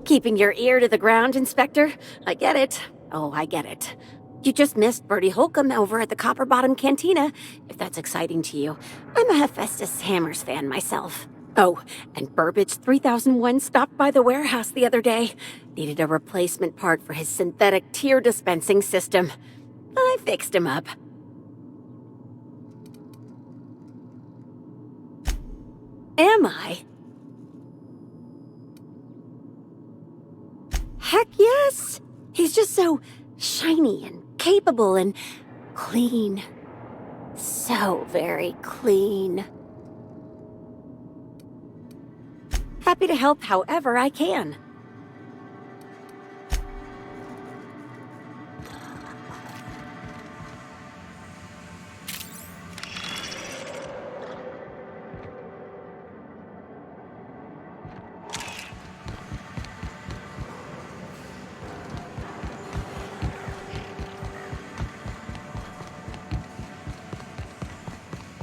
Keeping your ear to the ground, Inspector? I get it. Oh, I get it. You just missed Bertie Holcomb over at the Copper Bottom Cantina, if that's exciting to you. I'm a Hephaestus Hammers fan myself. Oh, and Burbage 3001 stopped by the warehouse the other day. Needed a replacement part for his synthetic tear dispensing system. I fixed him up. Am I? Heck yes! He's just so shiny and capable and clean. So very clean. Happy to help however I can.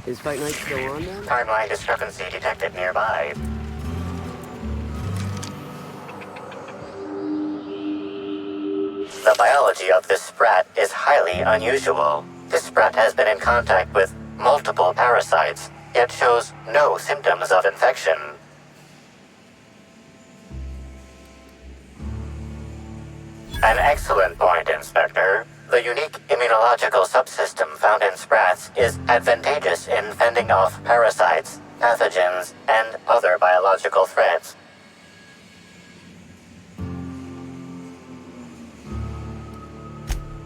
Is Fight Night still on then? Timeline discrepancy detected nearby. The biology of this sprat is highly unusual. This sprat has been in contact with multiple parasites, yet shows no symptoms of infection. An excellent point, Inspector. The unique immunological subsystem found in sprats is advantageous in fending off parasites, pathogens, and other biological threats.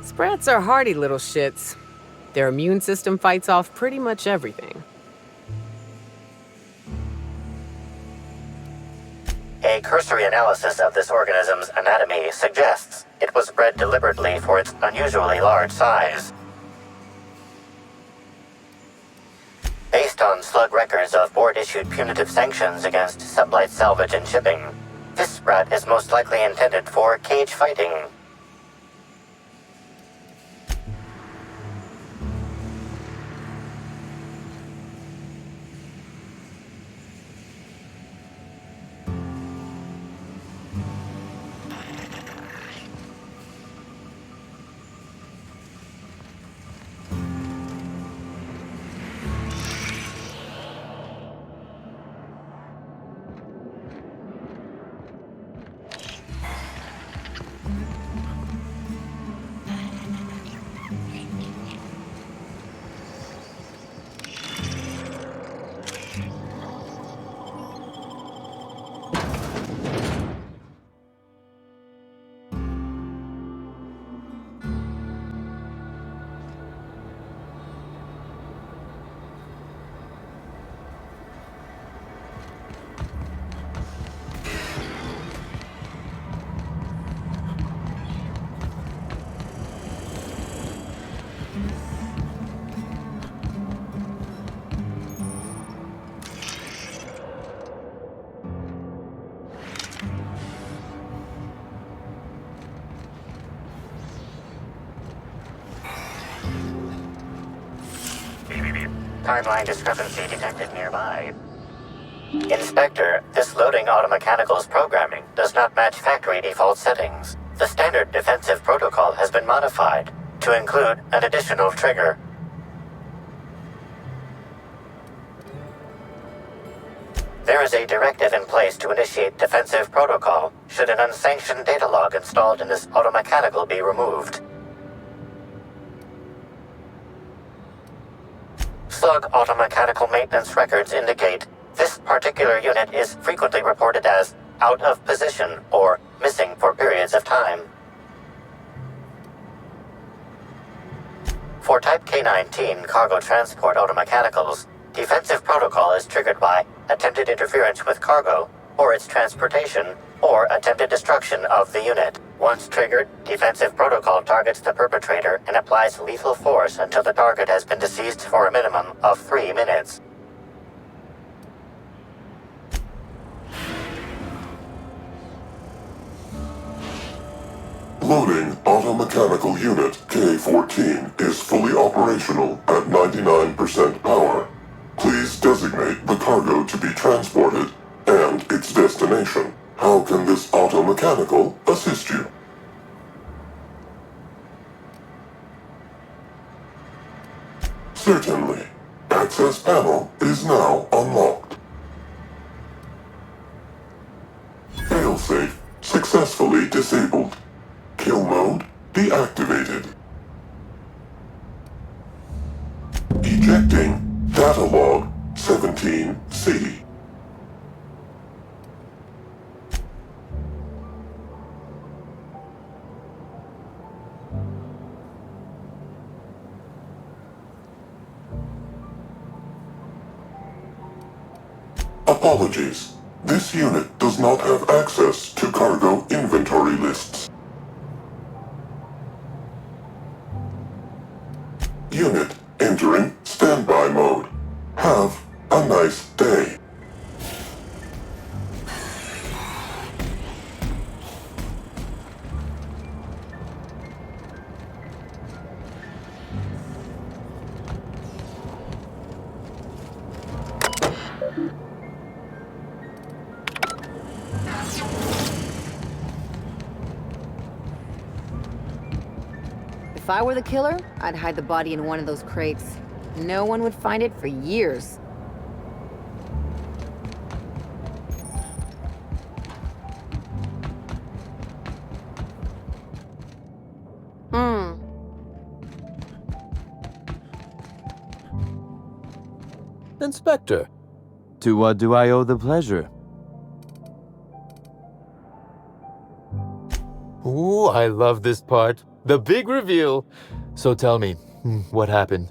Sprats are hardy little shits. Their immune system fights off pretty much everything. A cursory analysis of this organism's anatomy suggests it was bred deliberately for its unusually large size. Based on slug records of board-issued punitive sanctions against sublight salvage and shipping, this sprat is most likely intended for cage fighting. Timeline discrepancy detected nearby. Inspector, this loading automechanical's programming does not match factory default settings. The standard defensive protocol has been modified to include an additional trigger. There is a directive in place to initiate defensive protocol should an unsanctioned data log installed in this automechanical be removed. Slug automechanical maintenance records indicate this particular unit is frequently reported as out of position or missing for periods of time. For Type K-19 cargo transport automechanicals, defensive protocol is triggered by attempted interference with cargo, or its transportation, or attempted destruction of the unit. Once triggered, defensive protocol targets the perpetrator and applies lethal force until the target has been deceased for a minimum of 3 minutes. Loading automechanical. Mechanical Unit K-14 is fully operational at 99% power. Please designate the cargo to be transported and its destination. How can this auto-mechanical assist you? Certainly. Access panel is now unlocked. Failsafe successfully disabled. Kill mode deactivated. Ejecting data log 17C. Apologies. This unit does not have access to cargo inventory lists. Unit entering standby mode. Have a nice day. If I were the killer, I'd hide the body in one of those crates. No one would find it for years. Inspector, to what do I owe the pleasure? Ooh, I love this part. The big reveal. So tell me, what happened?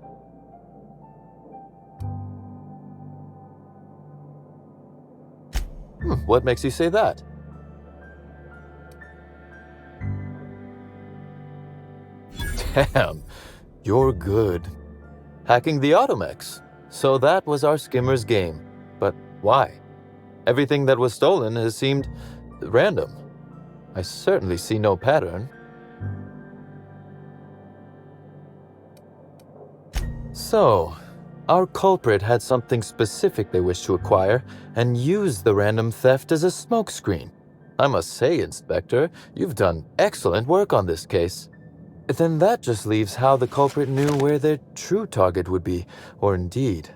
What makes you say that? Damn, you're good. Hacking the Automex. So that was our skimmer's game. But why? Everything that was stolen has seemed random. I certainly see no pattern. So, our culprit had something specific they wished to acquire and used the random theft as a smokescreen. I must say, Inspector, you've done excellent work on this case. Then that just leaves how the culprit knew where their true target would be, or indeed,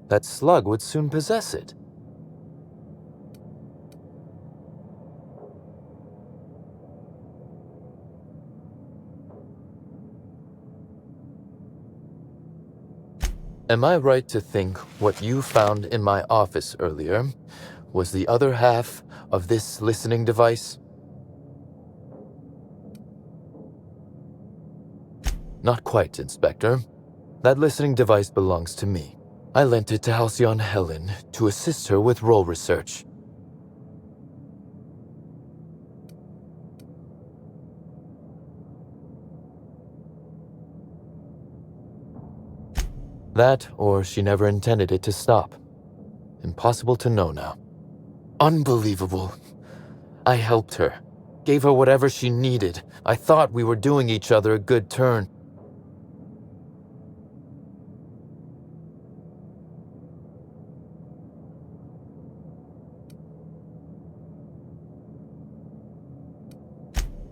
that Slug would soon possess it. Am I right to think what you found in my office earlier was the other half of this listening device? Not quite, Inspector. That listening device belongs to me. I lent it to Halcyon Helen to assist her with role research. That, or she never intended it to stop. Impossible to know now. Unbelievable. I helped her. Gave her whatever she needed. I thought we were doing each other a good turn.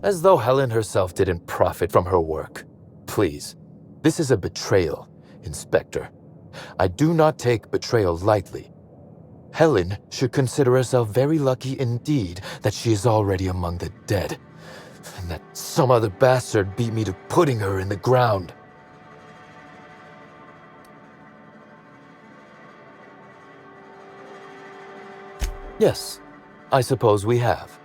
As though Helen herself didn't profit from her work. Please, this is a betrayal, Inspector. I do not take betrayal lightly. Helen should consider herself very lucky indeed that she is already among the dead, and that some other bastard beat me to putting her in the ground. Yes, I suppose we have.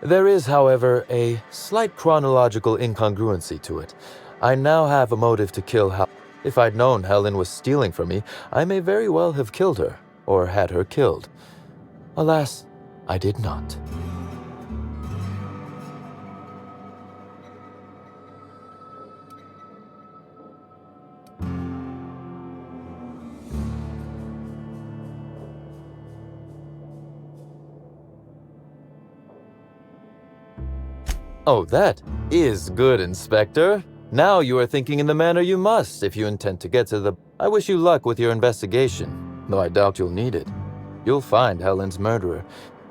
There is, however, a slight chronological incongruency to it. I now have a motive to kill Helen. If I'd known Helen was stealing from me, I may very well have killed her, or had her killed. Alas, I did not. Oh, that is good, Inspector. Now you are thinking in the manner you must if you intend to get to the... I wish you luck with your investigation, though I doubt you'll need it. You'll find Helen's murderer.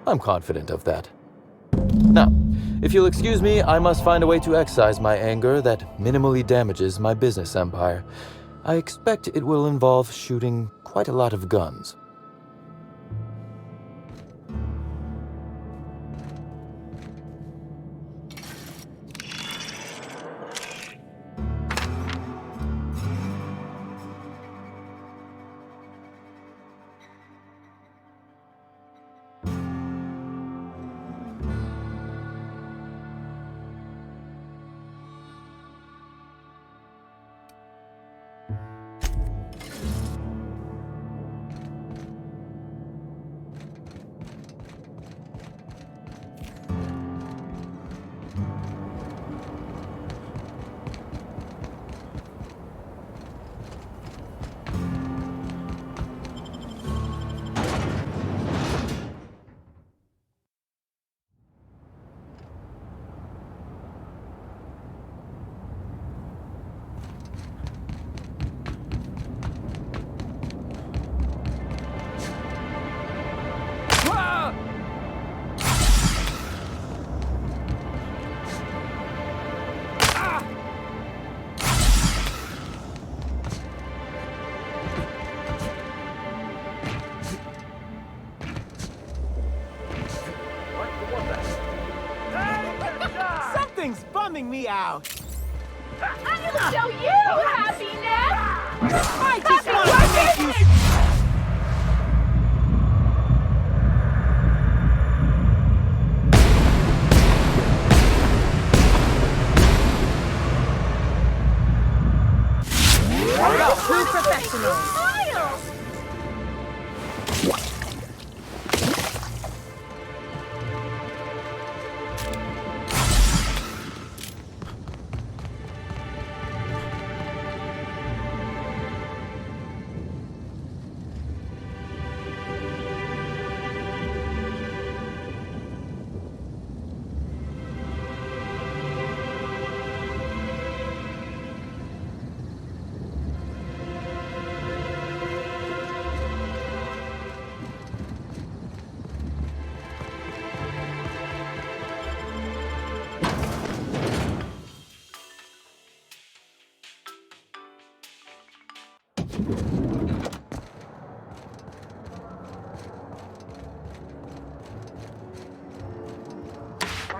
I'm confident of that. Now, if you'll excuse me, I must find a way to excise my anger that minimally damages my business empire. I expect it will involve shooting quite a lot of guns. Something's bumming me out. I'm gonna show you happiness! I just want to make you... True professionals!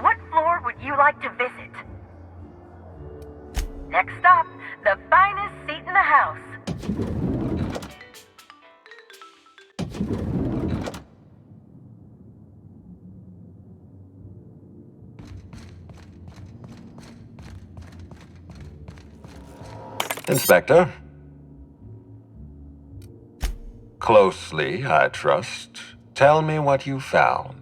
What floor would you like to visit? Next stop, the finest seat in the house. Inspector? Closely, I trust. Tell me what you found.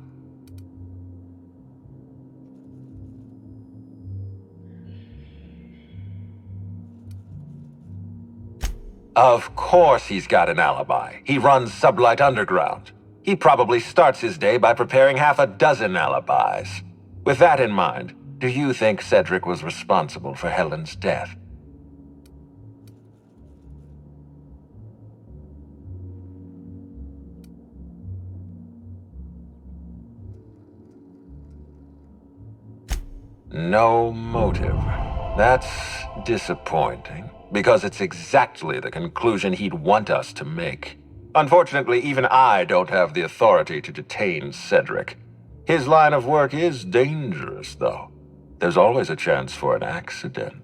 Of course he's got an alibi. He runs Sublight Underground. He probably starts his day by preparing half a dozen alibis. With that in mind, do you think Cedric was responsible for Helen's death? No motive. That's disappointing, because it's exactly the conclusion he'd want us to make. Unfortunately, even I don't have the authority to detain Cedric. His line of work is dangerous, though. There's always a chance for an accident.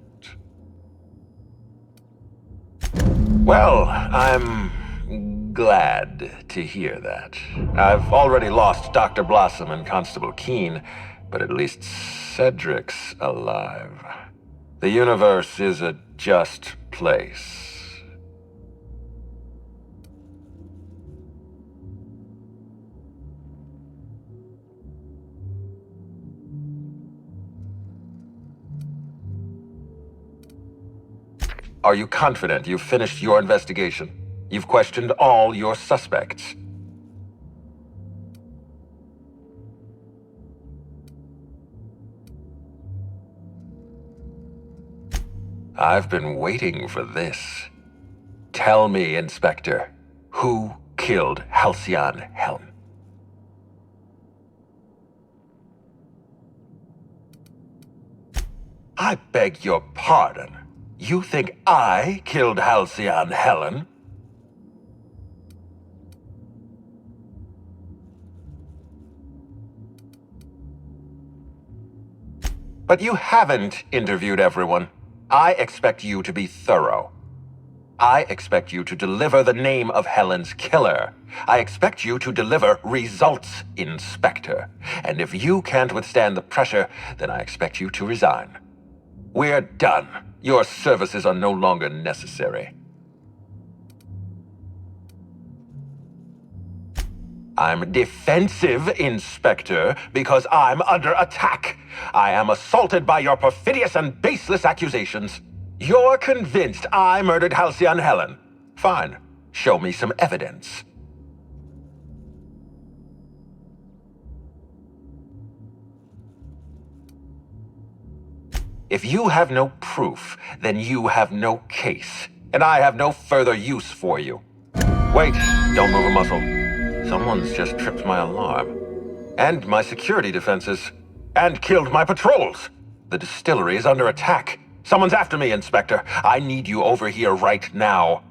Well, I'm glad to hear that. I've already lost Dr. Blossom and Constable Keene, but at least Cedric's alive. The universe is a just place. Are you confident you've finished your investigation? You've questioned all your suspects. I've been waiting for this. Tell me, Inspector, who killed Halcyon Helen? I beg your pardon. You think I killed Halcyon Helen? But you haven't interviewed everyone. I expect you to be thorough. I expect you to deliver the name of Helen's killer. I expect you to deliver results, Inspector. And if you can't withstand the pressure, then I expect you to resign. We're done. Your services are no longer necessary. I'm defensive, Inspector, because I'm under attack. I am assaulted by your perfidious and baseless accusations. You're convinced I murdered Halcyon Helen. Fine. Show me some evidence. If you have no proof, then you have no case, and I have no further use for you. Wait, don't move a muscle. Someone's just tripped my alarm. And my security defenses. And killed my patrols. The distillery is under attack. Someone's after me, Inspector. I need you over here right now.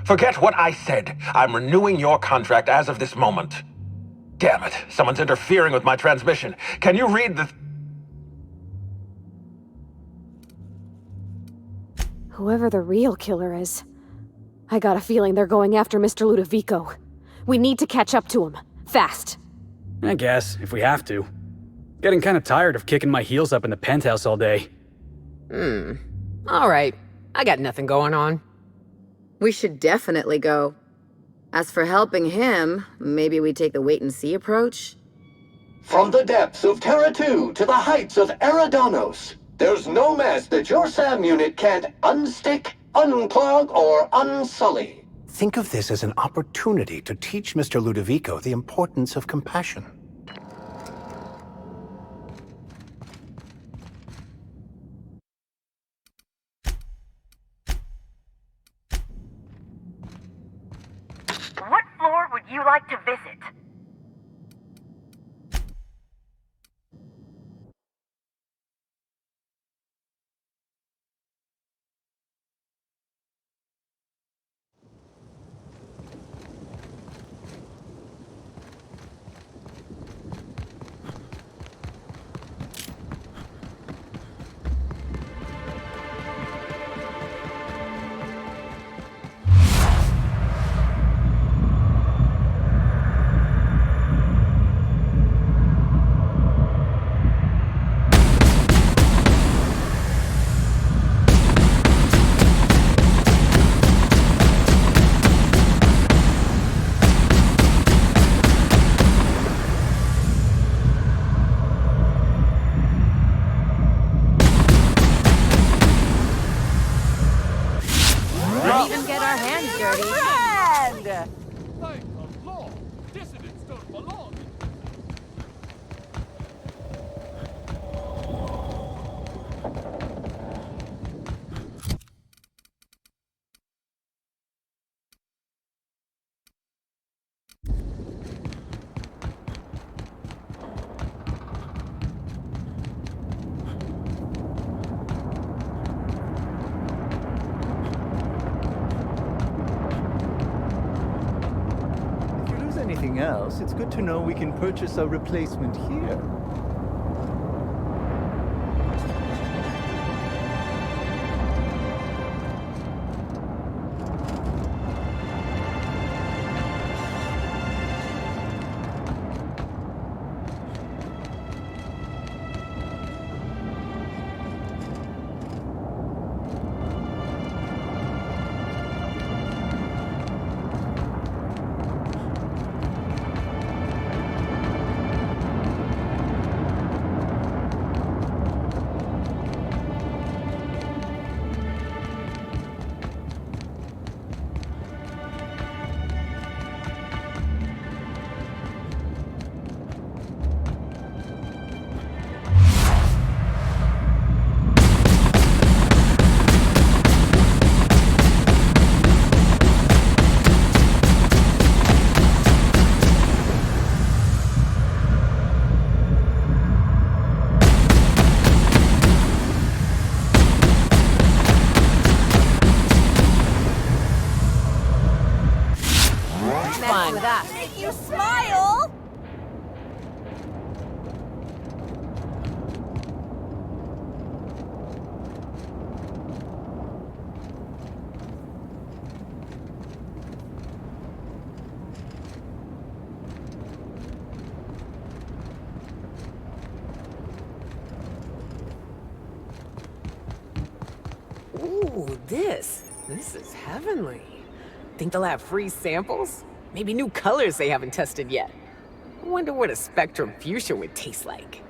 Forget what I said. I'm renewing your contract as of this moment. Damn it, someone's interfering with my transmission. Can you read the... Whoever the real killer is, I got a feeling they're going after Mr. Ludovico. We need to catch up to him. Fast. I guess, if we have to. Getting kind of tired of kicking my heels up in the penthouse all day. All right. I got nothing going on. We should definitely go. As for helping him, maybe we take the wait-and-see approach? From the depths of Terra 2 to the heights of Eridanos, there's no mess that your SAM unit can't unstick, unclog, or unsully. Think of this as an opportunity to teach Mr. Ludovico the importance of compassion. What floor would you like to visit? Anything else, it's good to know we can purchase a replacement here. Ooh, this is heavenly. Think they'll have free samples? Maybe new colors they haven't tested yet. I wonder what a Spectrum Fuchsia would taste like.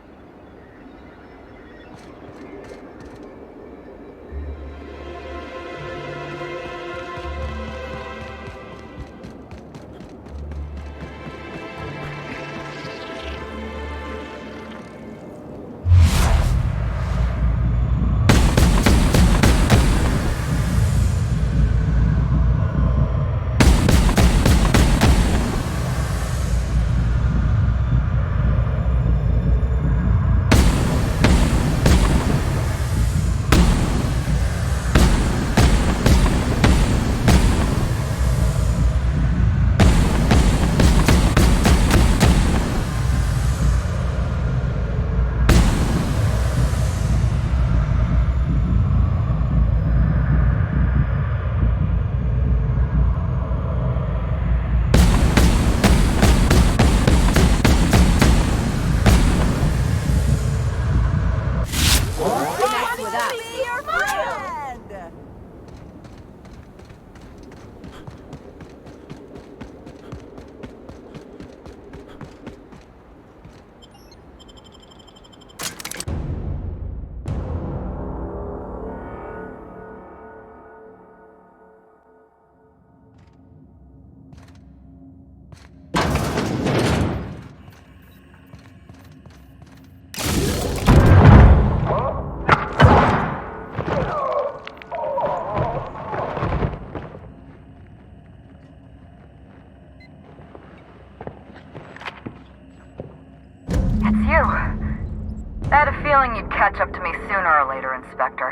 You'd catch up to me sooner or later, Inspector.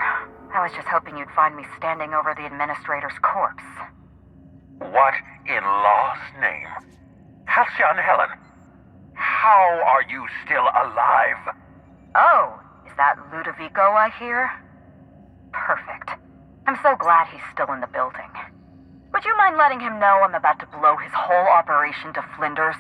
I was just hoping you'd find me standing over the administrator's corpse. What in law's name? Halcyon Helen, how are you still alive? Oh, is that Ludovico I hear? Perfect. I'm so glad he's still in the building. Would you mind letting him know I'm about to blow his whole operation to flinders?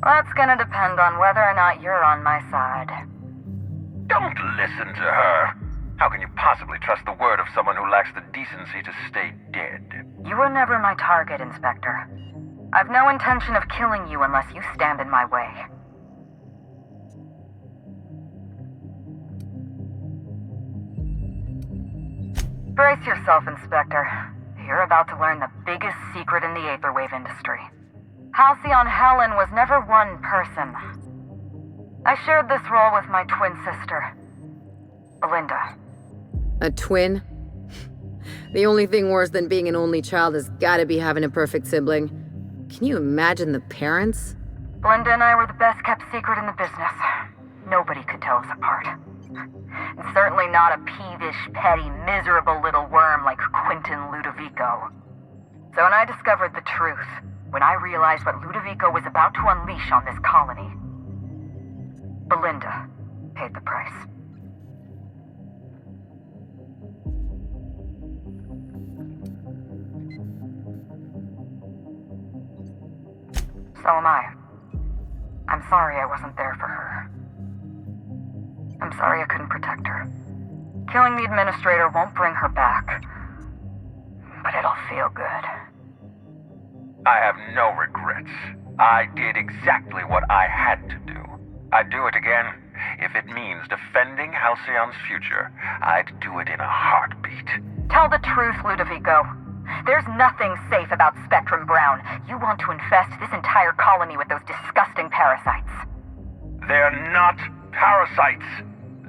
That's gonna depend on whether or not you're on my side. Don't listen to her. How can you possibly trust the word of someone who lacks the decency to stay dead? You were never my target, Inspector. I've no intention of killing you unless you stand in my way. Brace yourself, Inspector. You're about to learn the biggest secret in the Aetherwave industry. Halcyon Helen was never one person. I shared this role with my twin sister, Belinda. A twin? The only thing worse than being an only child has gotta be having a perfect sibling. Can you imagine the parents? Belinda and I were the best kept secret in the business. Nobody could tell us apart. And certainly not a peevish, petty, miserable little worm like Quentin Ludovico. So when I discovered the truth, when I realized what Ludovico was about to unleash on this colony, Belinda paid the price. So am I. I'm sorry I wasn't there for her. I'm sorry I couldn't protect her. Killing the administrator won't bring her back, but it'll feel good. I have no regrets. I did exactly what I had to do. I'd do it again. If it means defending Halcyon's future, I'd do it in a heartbeat. Tell the truth, Ludovico. There's nothing safe about Spectrum Brown. You want to infest this entire colony with those disgusting parasites. They're not parasites.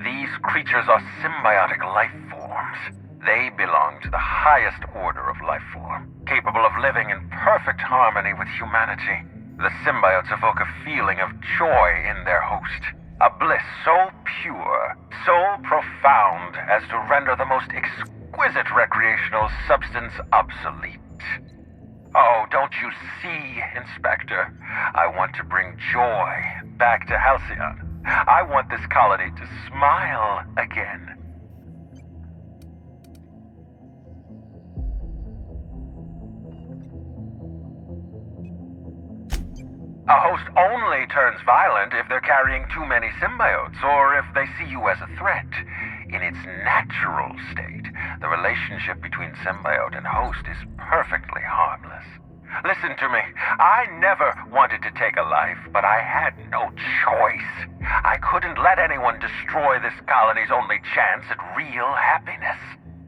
These creatures are symbiotic life forms. They belong to the highest order of life form, capable of living in perfect harmony with humanity. The symbiotes evoke a feeling of joy in their host, a bliss so pure, so profound as to render the most exquisite recreational substance obsolete. Oh, don't you see, Inspector? I want to bring joy back to Halcyon. I want this colony to smile again. A host only turns violent if they're carrying too many symbiotes, or if they see you as a threat. In its natural state, the relationship between symbiote and host is perfectly harmless. Listen to me. I never wanted to take a life, but I had no choice. I couldn't let anyone destroy this colony's only chance at real happiness.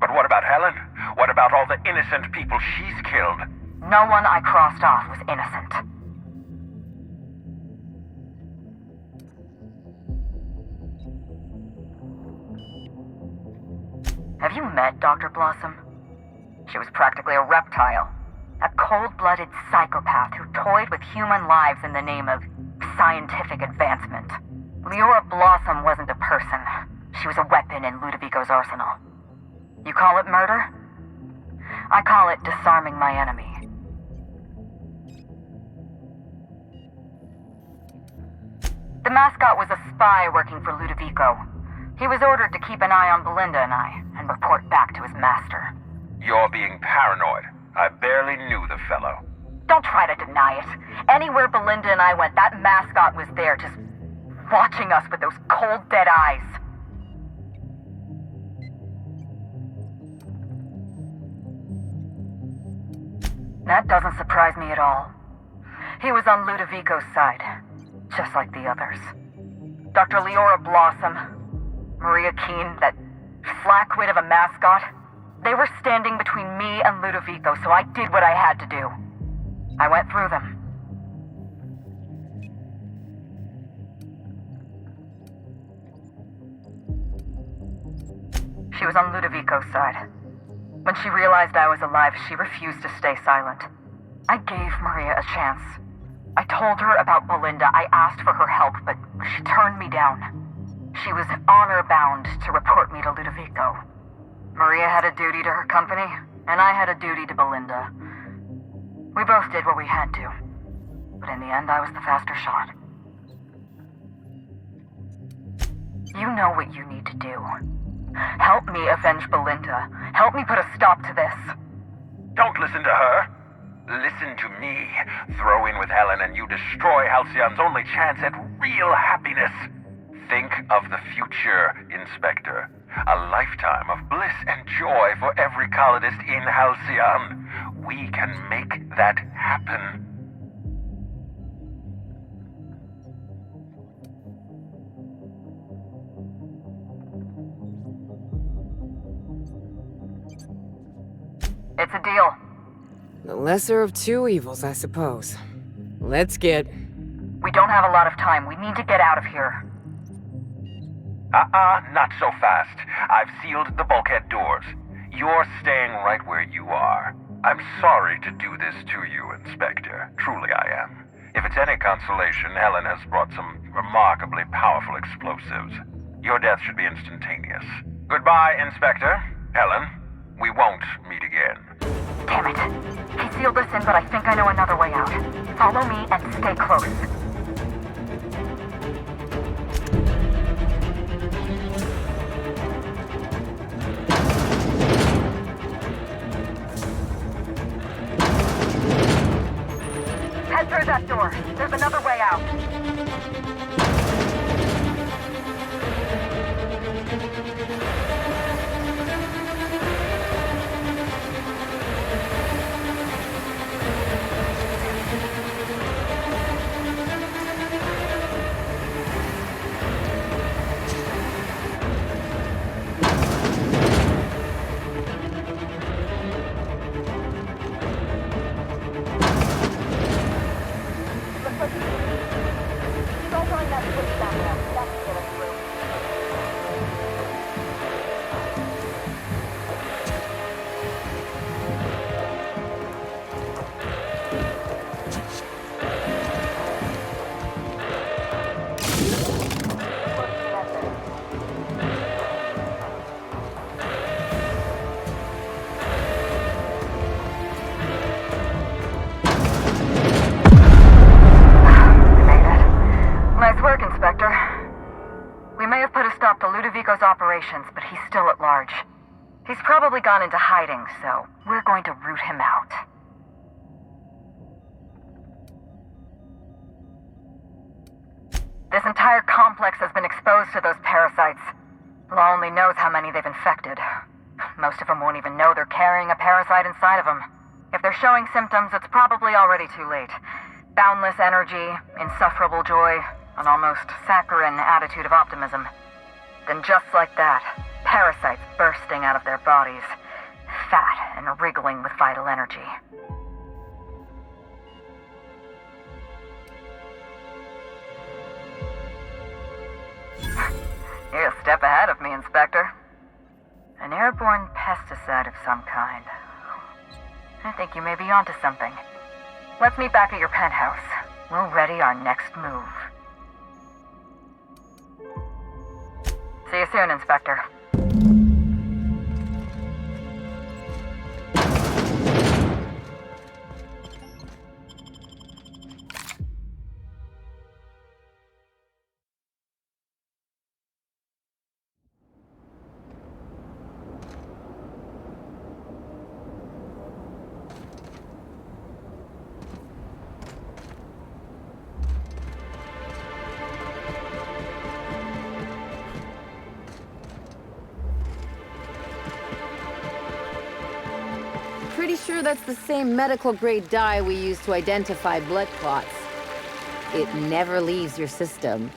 But what about Helen? What about all the innocent people she's killed? No one I crossed off was innocent. Have you met Dr. Blossom? She was practically a reptile. A cold-blooded psychopath who toyed with human lives in the name of scientific advancement. Leora Blossom wasn't a person. She was a weapon in Ludovico's arsenal. You call it murder? I call it disarming my enemy. The mascot was a spy working for Ludovico. He was ordered to keep an eye on Belinda and I, and report back to his master. You're being paranoid. I barely knew the fellow. Don't try to deny it. Anywhere Belinda and I went, that mascot was there, just watching us with those cold, dead eyes. That doesn't surprise me at all. He was on Ludovico's side, just like the others. Dr. Leora Blossom, Maria Keene, that flackwit of a mascot, they were standing between me and Ludovico, so I did what I had to do. I went through them. She was on Ludovico's side. When she realized I was alive, she refused to stay silent. I gave Maria a chance. I told her about Belinda. I asked for her help, but she turned me down. She was honor-bound to report me to Ludovico. Maria had a duty to her company, and I had a duty to Belinda. We both did what we had to, but in the end, I was the faster shot. You know what you need to do. Help me avenge Belinda. Help me put a stop to this. Don't listen to her. Listen to me. Throw in with Helen and you destroy Halcyon's only chance at real happiness. Think of the future, Inspector. A lifetime of bliss and joy for every colonist in Halcyon. We can make that happen. It's a deal. The lesser of two evils, I suppose. Let's get... We don't have a lot of time. We need to get out of here. Not so fast. I've sealed the bulkhead doors. You're staying right where you are. I'm sorry to do this to you, Inspector. Truly I am. If it's any consolation, Helen has brought some remarkably powerful explosives. Your death should be instantaneous. Goodbye, Inspector. Helen, we won't meet again. Damn it. He sealed us in, but I think I know another way out. Follow me and stay close. Head through that door. There's another way out. stopped Ludovico's operations, but he's still at large. He's probably gone into hiding, so we're going to root him out. This entire complex has been exposed to those parasites. Law only knows how many they've infected. Most of them won't even know they're carrying a parasite inside of them. If they're showing symptoms, it's probably already too late. Boundless energy, insufferable joy, an almost saccharine attitude of optimism. Then just like that, parasites bursting out of their bodies, fat and wriggling with vital energy. You're a step ahead of me, Inspector. An airborne pesticide of some kind. I think you may be onto something. Let's meet back at your penthouse. We'll ready our next move. See you soon, Inspector. Pretty sure that's the same medical-grade dye we use to identify blood clots. It never leaves your system.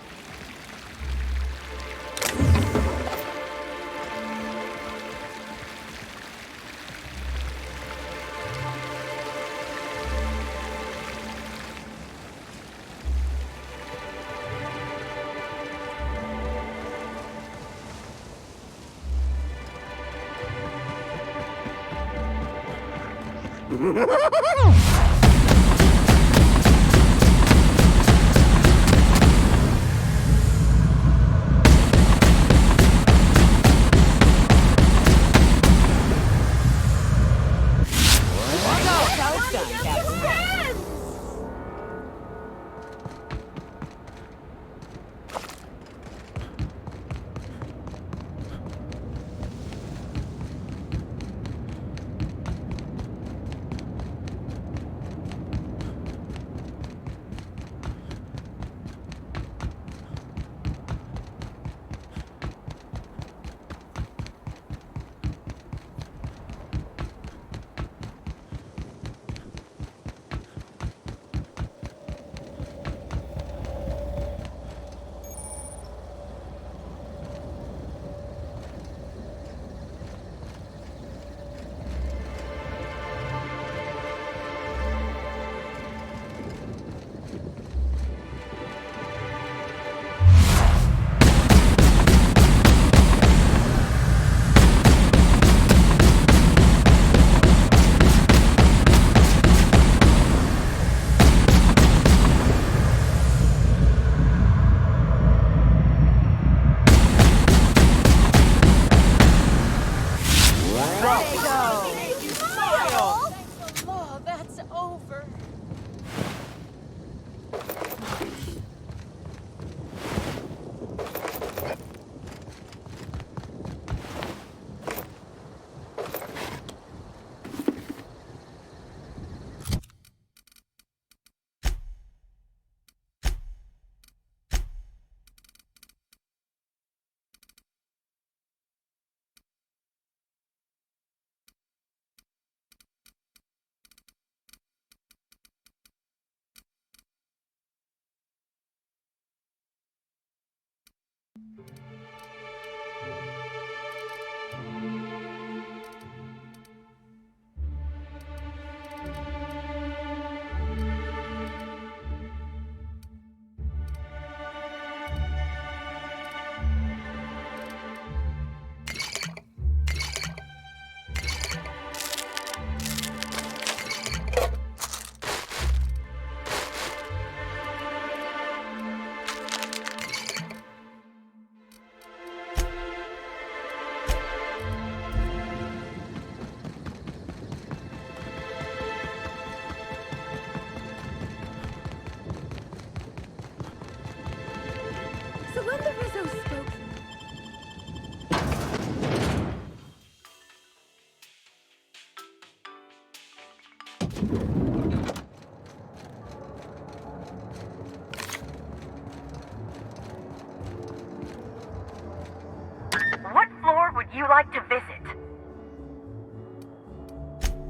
you like to visit.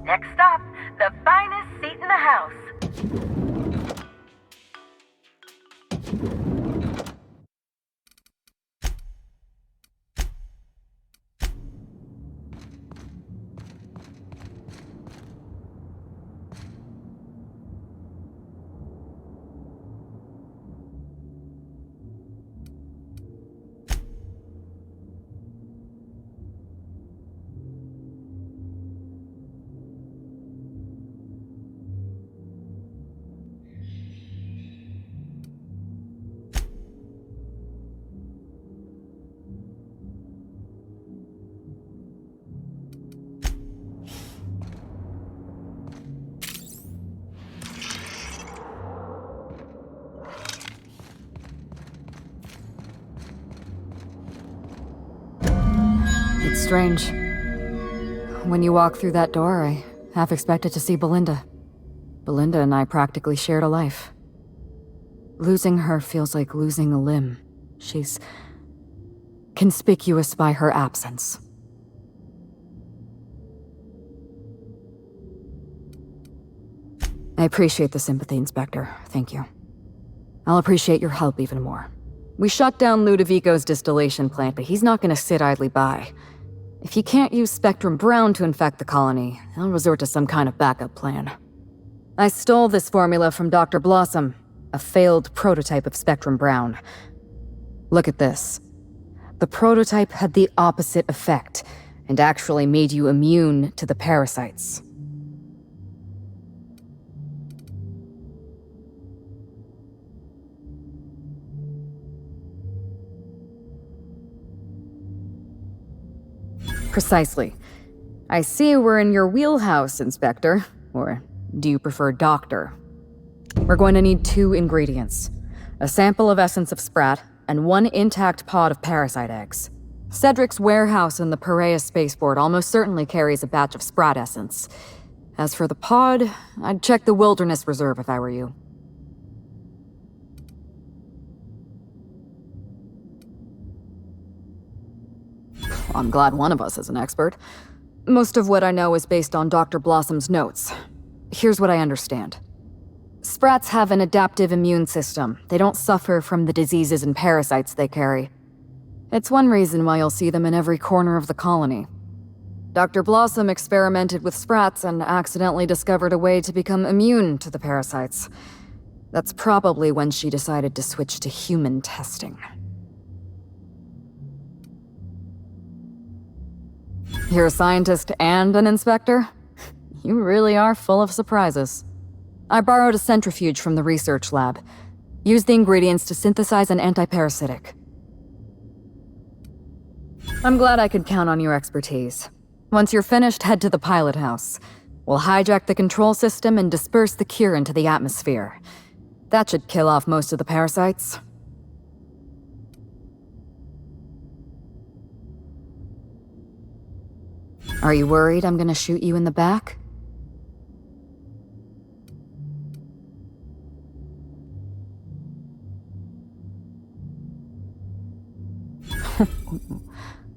Next up, the finest seat in the house. It's strange. When you walk through that door, I half expected to see Belinda. Belinda and I practically shared a life. Losing her feels like losing a limb. She's conspicuous by her absence. I appreciate the sympathy, Inspector. Thank you. I'll appreciate your help even more. We shut down Ludovico's distillation plant, but he's not gonna sit idly by. If he can't use Spectrum Brown to infect the colony, he'll resort to some kind of backup plan. I stole this formula from Dr. Blossom, a failed prototype of Spectrum Brown. Look at this. The prototype had the opposite effect, and actually made you immune to the parasites. Precisely. I see we're in your wheelhouse, Inspector. Or do you prefer Doctor? We're going to need 2 ingredients. A sample of essence of Sprat, and 1 intact pod of parasite eggs. Cedric's warehouse in the Piraeus spaceport almost certainly carries a batch of Sprat essence. As for the pod, I'd check the Wilderness Reserve if I were you. I'm glad one of us is an expert. Most of what I know is based on Dr. Blossom's notes. Here's what I understand. Sprats have an adaptive immune system. They don't suffer from the diseases and parasites they carry. It's one reason why you'll see them in every corner of the colony. Dr. Blossom experimented with Sprats and accidentally discovered a way to become immune to the parasites. That's probably when she decided to switch to human testing. You're a scientist and an inspector? You really are full of surprises. I borrowed a centrifuge from the research lab. Used the ingredients to synthesize an antiparasitic. I'm glad I could count on your expertise. Once you're finished, head to the pilot house. We'll hijack the control system and disperse the cure into the atmosphere. That should kill off most of the parasites. Are you worried I'm gonna shoot you in the back?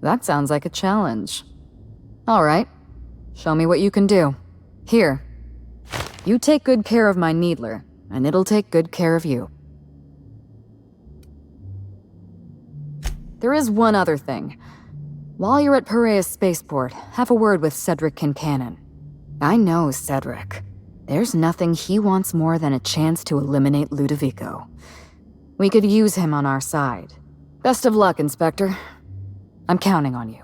That sounds like a challenge. All right. Show me what you can do. Here. You take good care of my needler, and it'll take good care of you. There is one other thing. While you're at Piraeus Spaceport, have a word with Cedric Kincannon. I know Cedric. There's nothing he wants more than a chance to eliminate Ludovico. We could use him on our side. Best of luck, Inspector. I'm counting on you.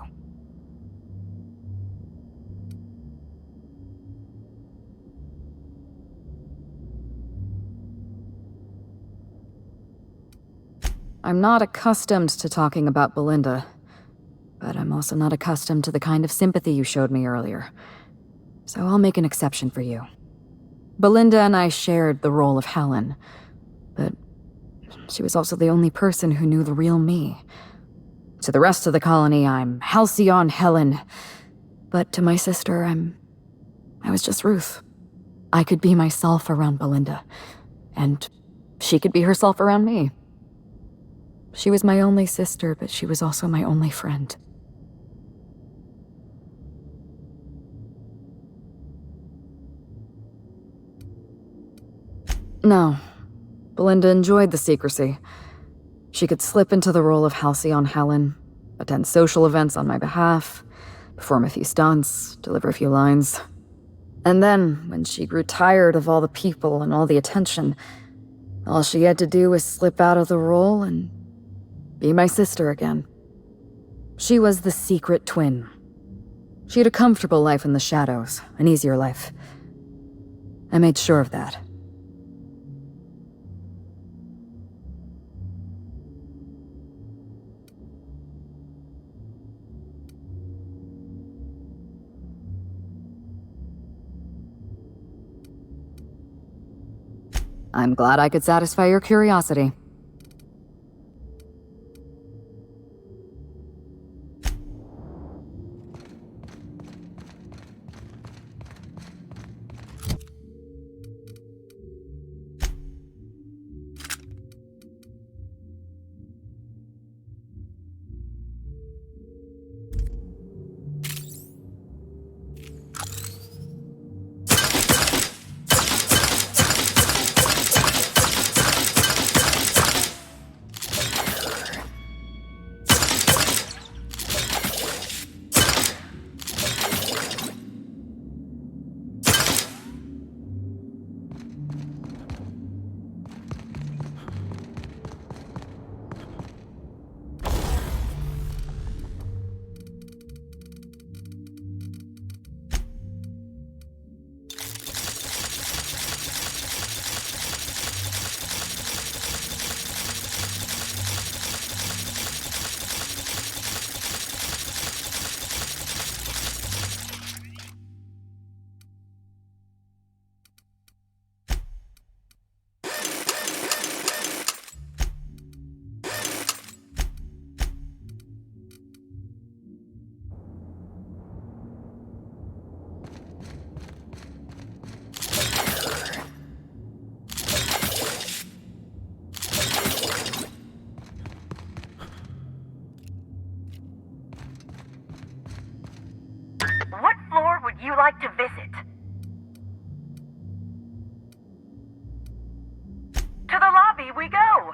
I'm not accustomed to talking about Belinda, but I'm also not accustomed to the kind of sympathy you showed me earlier. So I'll make an exception for you. Belinda and I shared the role of Helen, but she was also the only person who knew the real me. To the rest of the colony, I'm Halcyon Helen, but to my sister, I was just Ruth. I could be myself around Belinda, and she could be herself around me. She was my only sister, but she was also my only friend. No. Belinda enjoyed the secrecy. She could slip into the role of Halcyon Helen, attend social events on my behalf, perform a few stunts, deliver a few lines. And then, when she grew tired of all the people and all the attention, all she had to do was slip out of the role and be my sister again. She was the secret twin. She had a comfortable life in the shadows, an easier life. I made sure of that. I'm glad I could satisfy your curiosity. What floor would you like to visit? To the lobby we go!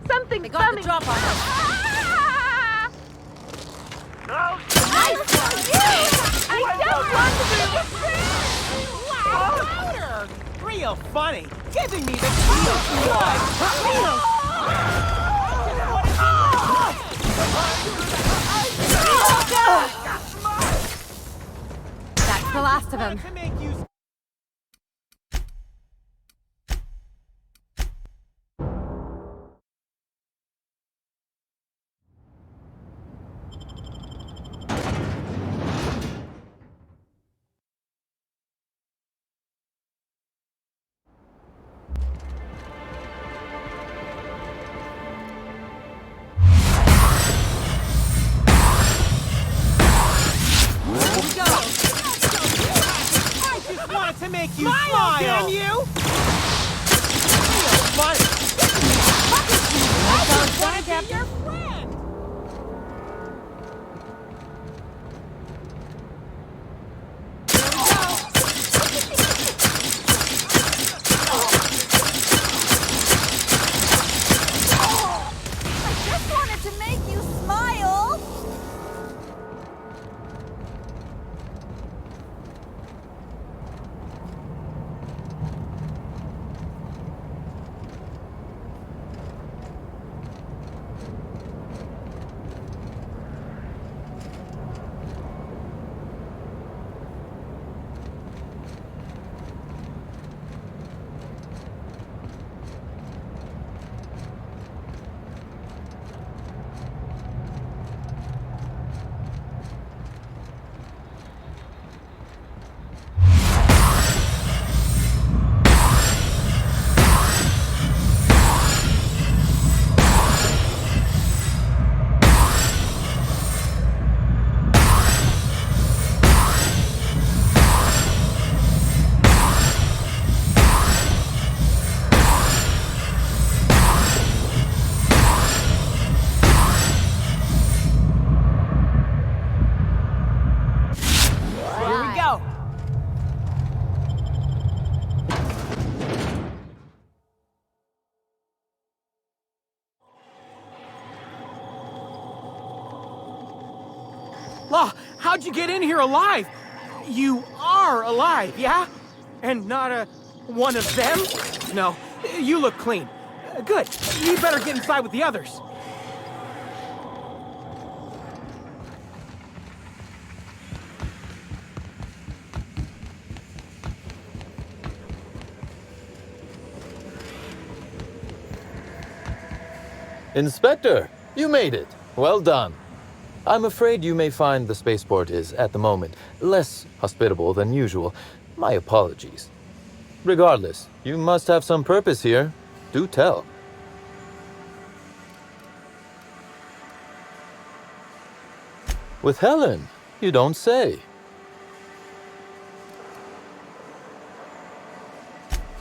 Something's got the coming. drop on us. Nice one. I don't want to be a Louder! Real funny. Giving me the chills. That's the last of them. To make you smile, damn you! Real funny. I just want to be your friend. I just wanted to make you smile. How'd you get in here alive? You are alive, yeah? And not one of them? No, you look clean. Good. You better get inside with the others. Inspector, you made it. Well done. I'm afraid you may find the spaceport is, at the moment, less hospitable than usual. My apologies. Regardless, you must have some purpose here. Do tell. With Helen, you don't say.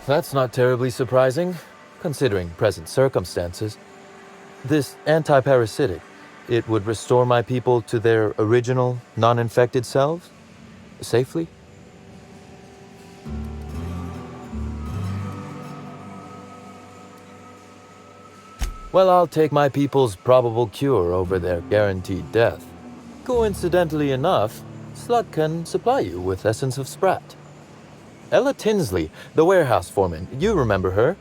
That's not terribly surprising, considering present circumstances. This anti-parasitic, it would restore my people to their original, non-infected selves? Safely? Well, I'll take my people's probable cure over their guaranteed death. Coincidentally enough, Slug can supply you with Essence of Sprat. Ella Tinsley, the warehouse foreman, you remember her?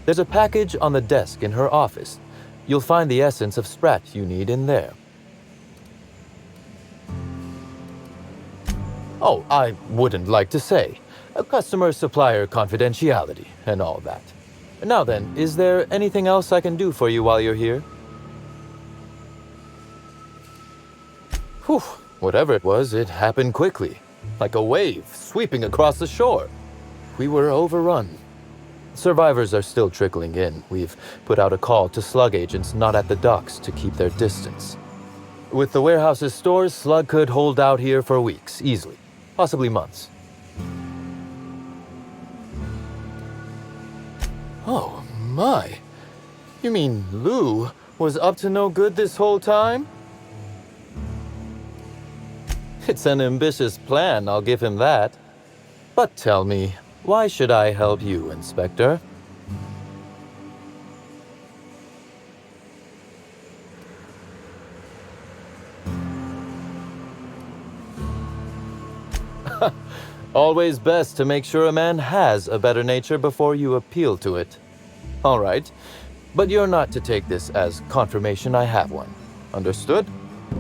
There's a package on the desk in her office. You'll find the Essence of Sprat you need in there. Oh, I wouldn't like to say. A customer-supplier confidentiality and all that. Now then, is there anything else I can do for you while you're here? Whew, whatever it was, it happened quickly. Like a wave sweeping across the shore. We were overrun. Survivors are still trickling in. We've put out a call to Slug agents not at the docks to keep their distance. With the warehouse's stores, Slug could hold out here for weeks, easily. Possibly months. Oh, my. You mean Lou was up to no good this whole time? It's an ambitious plan, I'll give him that. But tell me, why should I help you, Inspector? Always best to make sure a man has a better nature before you appeal to it. All right, but you're not to take this as confirmation I have one. Understood?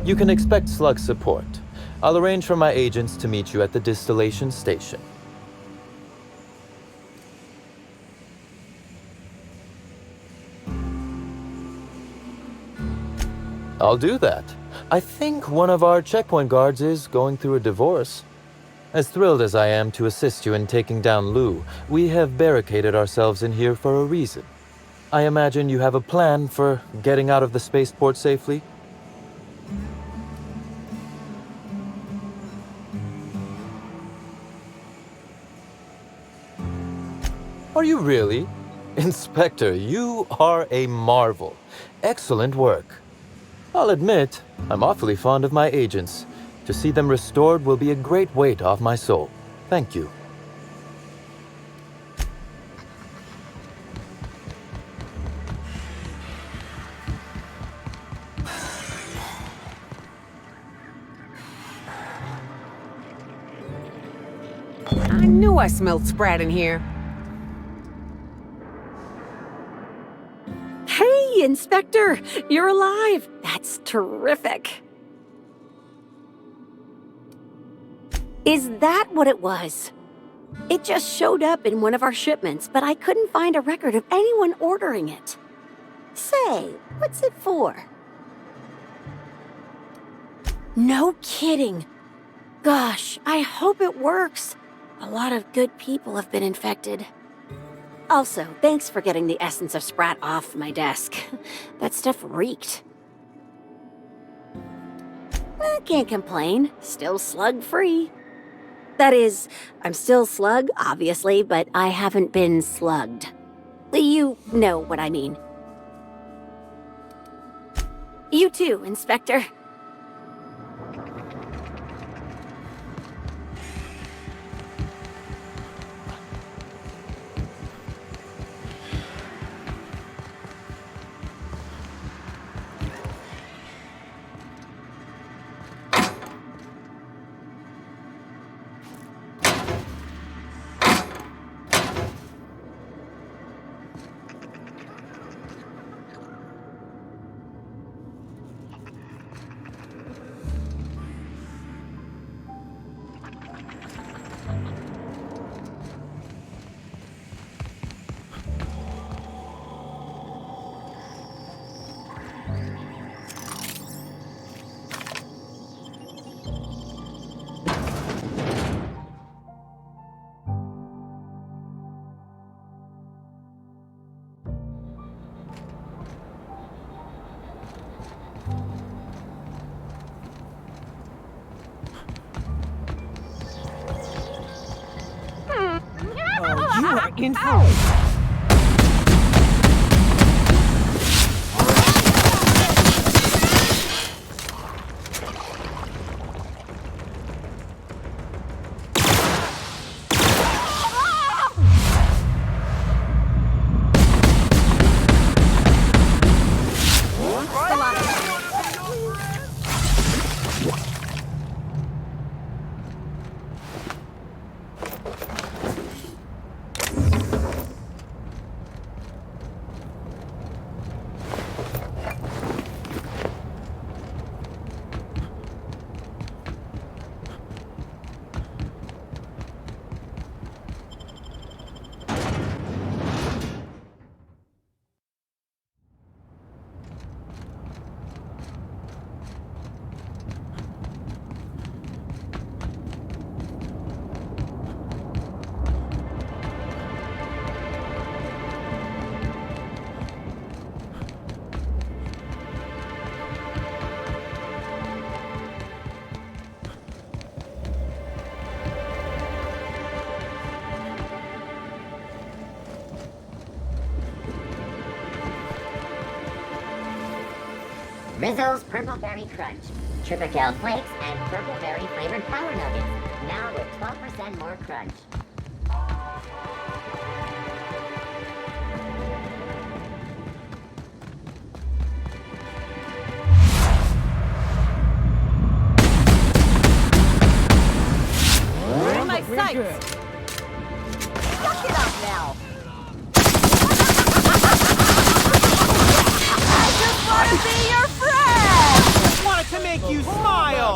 You can expect slug support. I'll arrange for my agents to meet you at the distillation station. I'll do that. I think one of our checkpoint guards is going through a divorce. As thrilled as I am to assist you in taking down Lou, we have barricaded ourselves in here for a reason. I imagine you have a plan for getting out of the spaceport safely? Are you really? Inspector, you are a marvel. Excellent work. I'll admit, I'm awfully fond of my agents. To see them restored will be a great weight off my soul. Thank you. I knew I smelled Sprat in here. Hey, Inspector! You're alive! That's terrific! Is that what it was? It just showed up in one of our shipments, but I couldn't find a record of anyone ordering it. Say, what's it for? No kidding. Gosh, I hope it works. A lot of good people have been infected. Also, thanks for getting the essence of Sprat off my desk. That stuff reeked. Can't complain. Still slug-free. That is, I'm still slug, obviously, but I haven't been slugged. You know what I mean. You too, Inspector. You are in for Rizzo's Purple Berry Crunch, Tripical Flakes, and Purple Berry flavored Power Nuggets, now with 12% more crunch. In my sights! Suck it up now! I just want to be your friend! Just wanted to make you smile!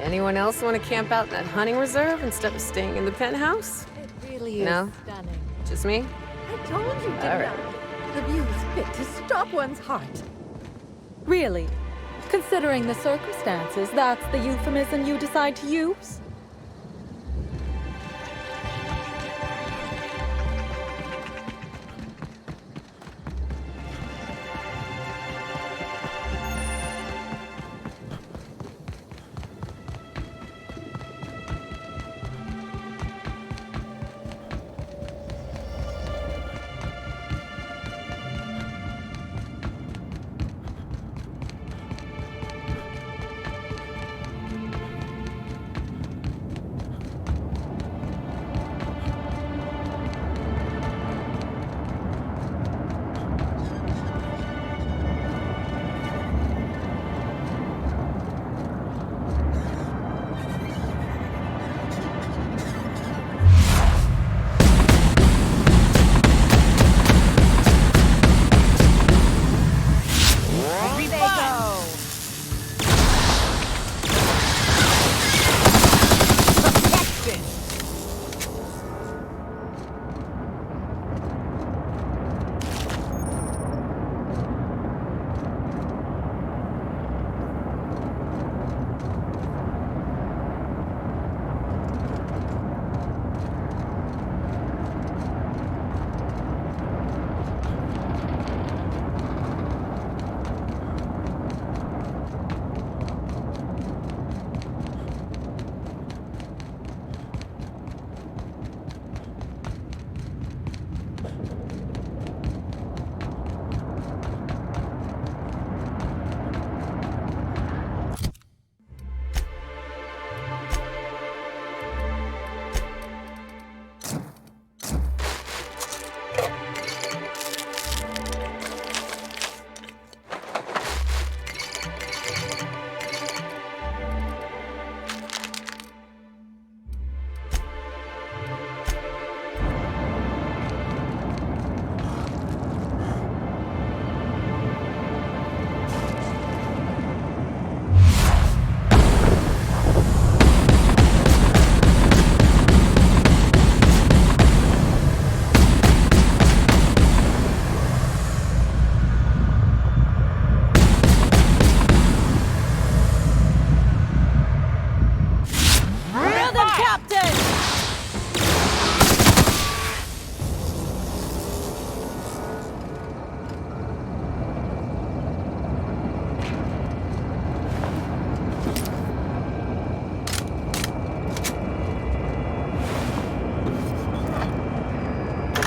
Anyone else want to camp out in that hunting reserve instead of staying in the penthouse? It really is No? stunning. Just me? I told you, didn't All right. I? The view is fit to stop one's heart. Really? Considering the circumstances, that's the euphemism you decide to use?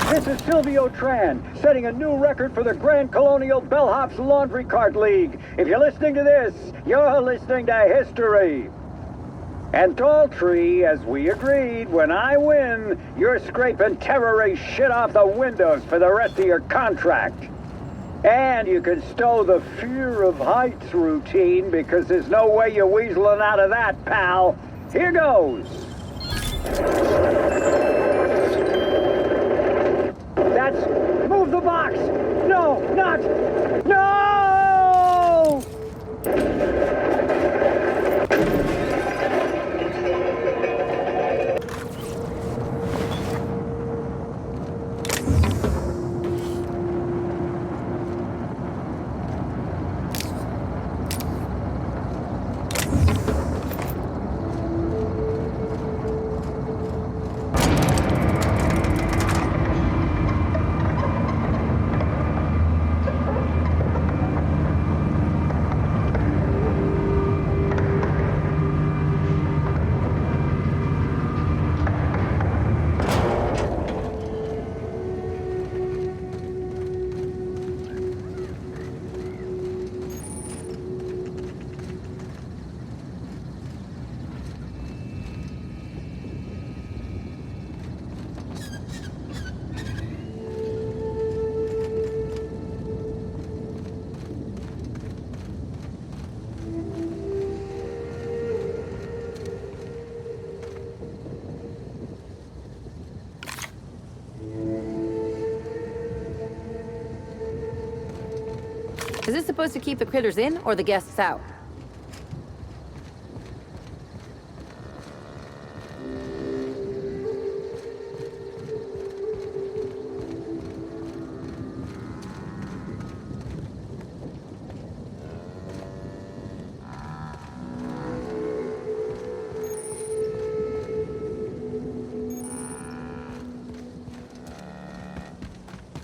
This is Silvio Tran, setting a new record for the Grand Colonial Bellhop's Laundry Cart League. If you're listening to this, you're listening to history. And Daltrey, as we agreed, when I win, you're scraping terrorist shit off the windows for the rest of your contract. And you can stow the fear of heights routine because there's no way you're weaseling out of that, pal. Here goes. That's... move the box! box! No, not! No! Is this supposed to keep the critters in or the guests out?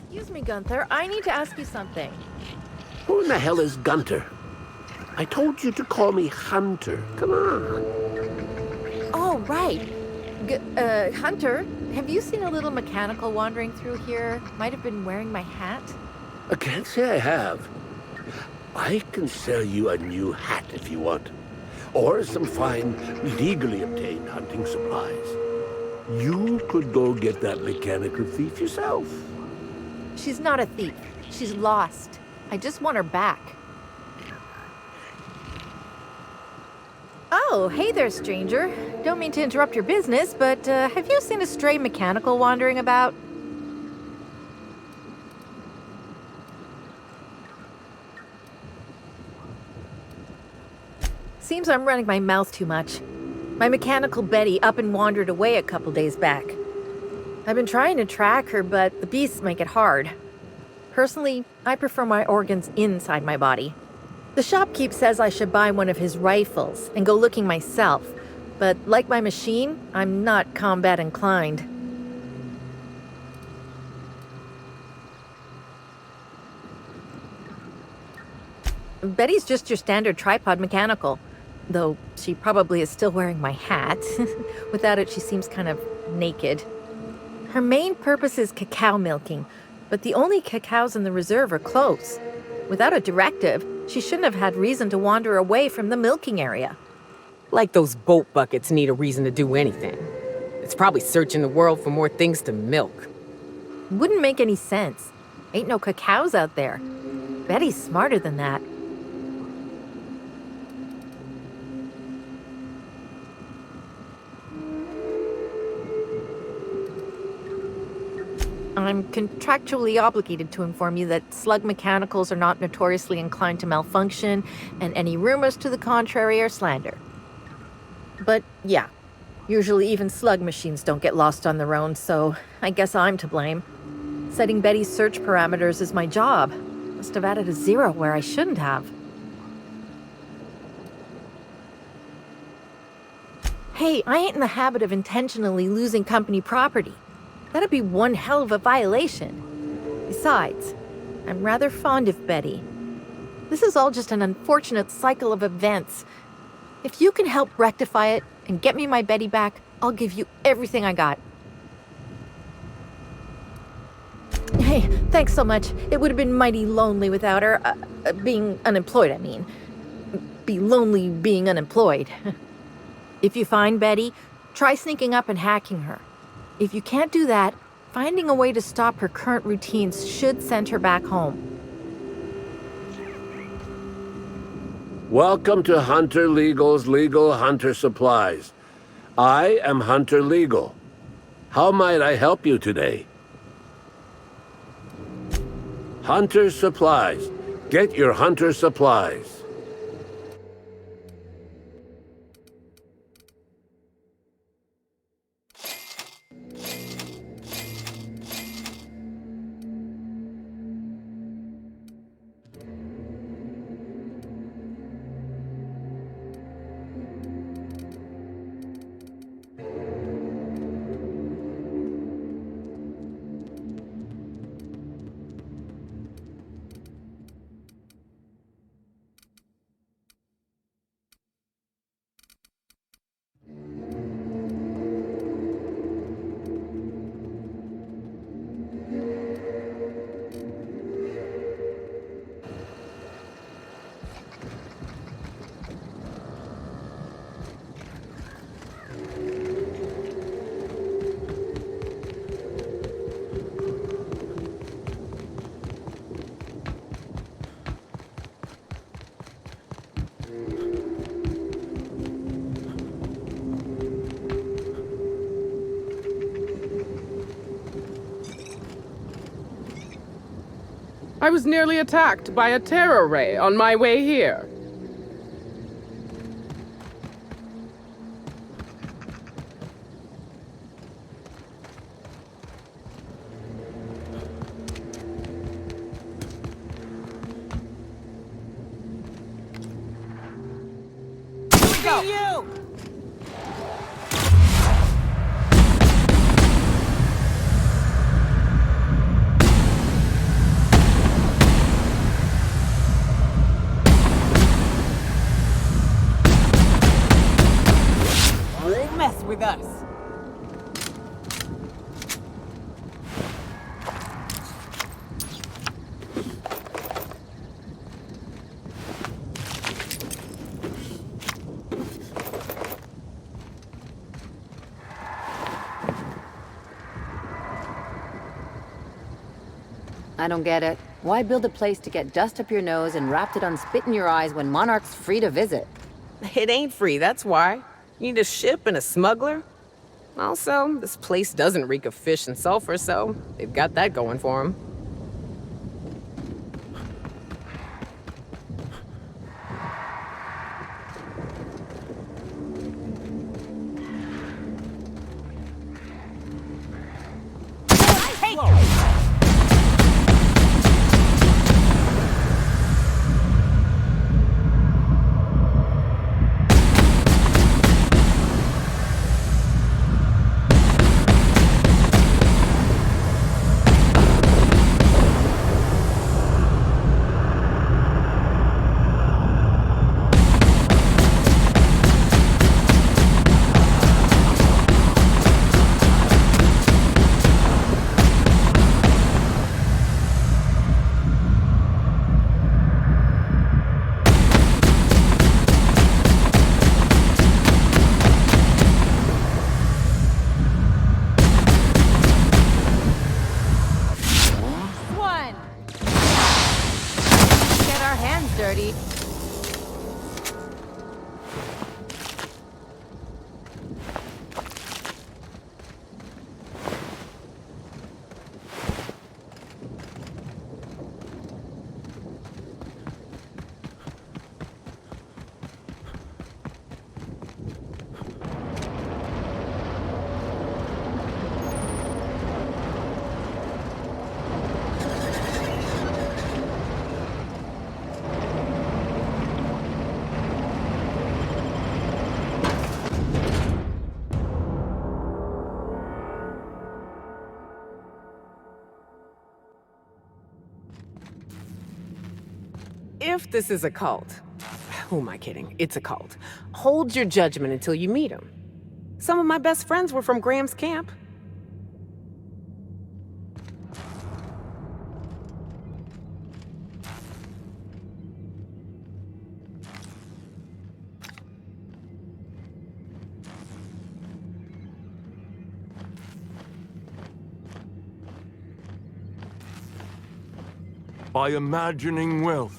Excuse me, Gunther. I need to ask you something. Who in the hell is Gunter? I told you to call me Hunter. Come on. Oh, right. Hunter, have you seen a little mechanical wandering through here? Might have been wearing my hat. I can't say I have. I can sell you a new hat if you want. Or some fine, legally obtained hunting supplies. You could go get that mechanical thief yourself. She's not a thief. She's lost. I just want her back. Oh, hey there, stranger. Don't mean to interrupt your business, but have you seen a stray mechanical wandering about? Seems I'm running my mouth too much. My mechanical Betty up and wandered away a couple days back. I've been trying to track her, but the beasts make it hard. Personally, I prefer my organs inside my body. The shopkeep says I should buy one of his rifles and go looking myself, but like my machine, I'm not combat inclined. Betty's just your standard tripod mechanical, though she probably is still wearing my hat. Without it, she seems kind of naked. Her main purpose is cacao milking, but the only cacaos in the reserve are close. Without a directive, she shouldn't have had reason to wander away from the milking area. Like those boat buckets need a reason to do anything. It's probably searching the world for more things to milk. Wouldn't make any sense. Ain't no cacaos out there. Betty's smarter than that. I'm contractually obligated to inform you that slug mechanicals are not notoriously inclined to malfunction, and any rumors to the contrary are slander. But yeah, usually even slug machines don't get lost on their own, so I guess I'm to blame. Setting Betty's search parameters is my job. Must have added a 0 where I shouldn't have. Hey, I ain't in the habit of intentionally losing company property. That'd be one hell of a violation. Besides, I'm rather fond of Betty. This is all just an unfortunate cycle of events. If you can help rectify it and get me my Betty back, I'll give you everything I got. Hey, thanks so much. It would have been mighty lonely without her. Being unemployed, I mean. Be lonely being unemployed. If you find Betty, try sneaking up and hacking her. If you can't do that, finding a way to stop her current routines should send her back home. Welcome to Hunter Legal's Legal Hunter Supplies. I am Hunter Legal. How might I help you today? Hunter supplies. Get your hunter supplies. I was nearly attacked by a terror ray on my way here. Here we go! Mess with us. I don't get it. Why build a place to get dust up your nose and wrapped it on spit in your eyes when Monarch's free to visit? It ain't free, that's why. You need a ship and a smuggler. Also, this place doesn't reek of fish and sulfur, so they've got that going for them. Dirty. If this is a cult, who am I kidding? It's a cult. Hold your judgment until you meet them. Some of my best friends were from Graham's camp. By imagining wealth,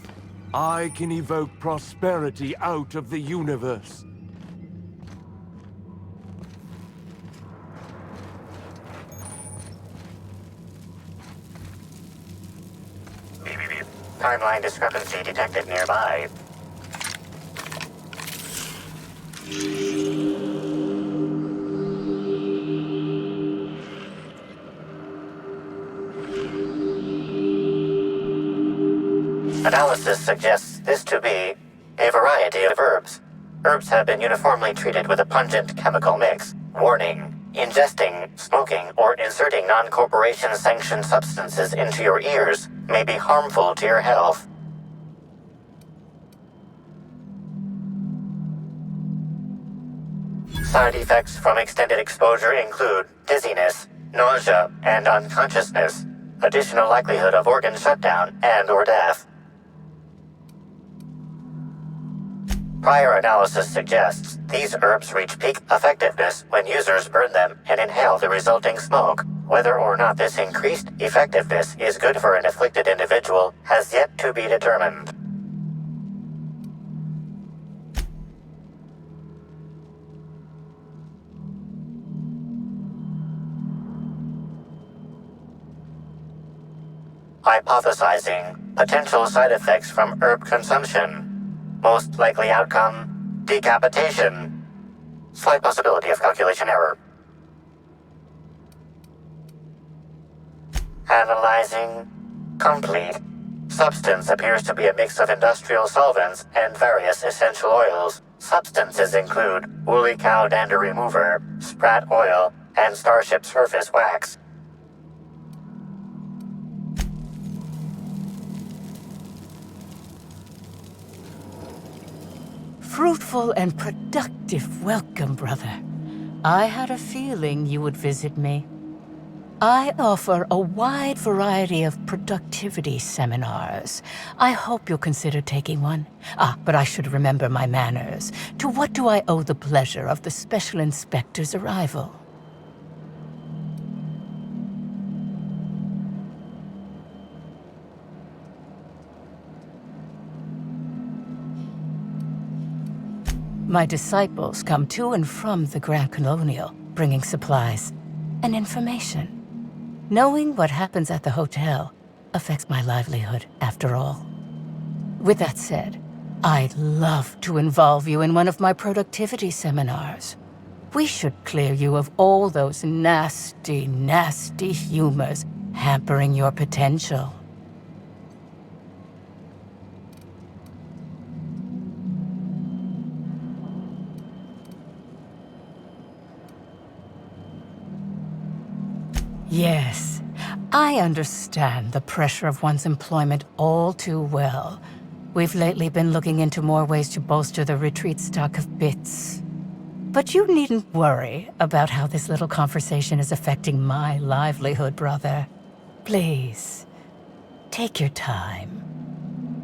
I can evoke prosperity out of the universe. timeline discrepancy detected nearby. Analysis suggests this to be a variety of herbs. Herbs have been uniformly treated with a pungent chemical mix. Warning: ingesting, smoking, or inserting non-corporation sanctioned substances into your ears may be harmful to your health. Side effects from extended exposure include dizziness, nausea, and unconsciousness. Additional likelihood of organ shutdown and/or death. Prior analysis suggests these herbs reach peak effectiveness when users burn them and inhale the resulting smoke. Whether or not this increased effectiveness is good for an afflicted individual has yet to be determined. Hypothesizing potential side effects from herb consumption. Most likely outcome, decapitation. Slight possibility of calculation error. Analyzing. Complete. Substance appears to be a mix of industrial solvents and various essential oils. Substances include woolly cow dander remover, sprat oil, and starship surface wax. Fruitful and productive welcome, brother. I had a feeling you would visit me. I offer a wide variety of productivity seminars. I hope you'll consider taking one. But I should remember my manners. To what do I owe the pleasure of the Special Inspector's arrival? My disciples come to and from the Grand Colonial, bringing supplies and information. Knowing what happens at the hotel affects my livelihood, after all. With that said, I'd love to involve you in one of my productivity seminars. We should clear you of all those nasty, nasty humors hampering your potential. Yes, I understand the pressure of one's employment all too well. We've lately been looking into more ways to bolster the retreat stock of bits. But you needn't worry about how this little conversation is affecting my livelihood, brother. Please, take your time.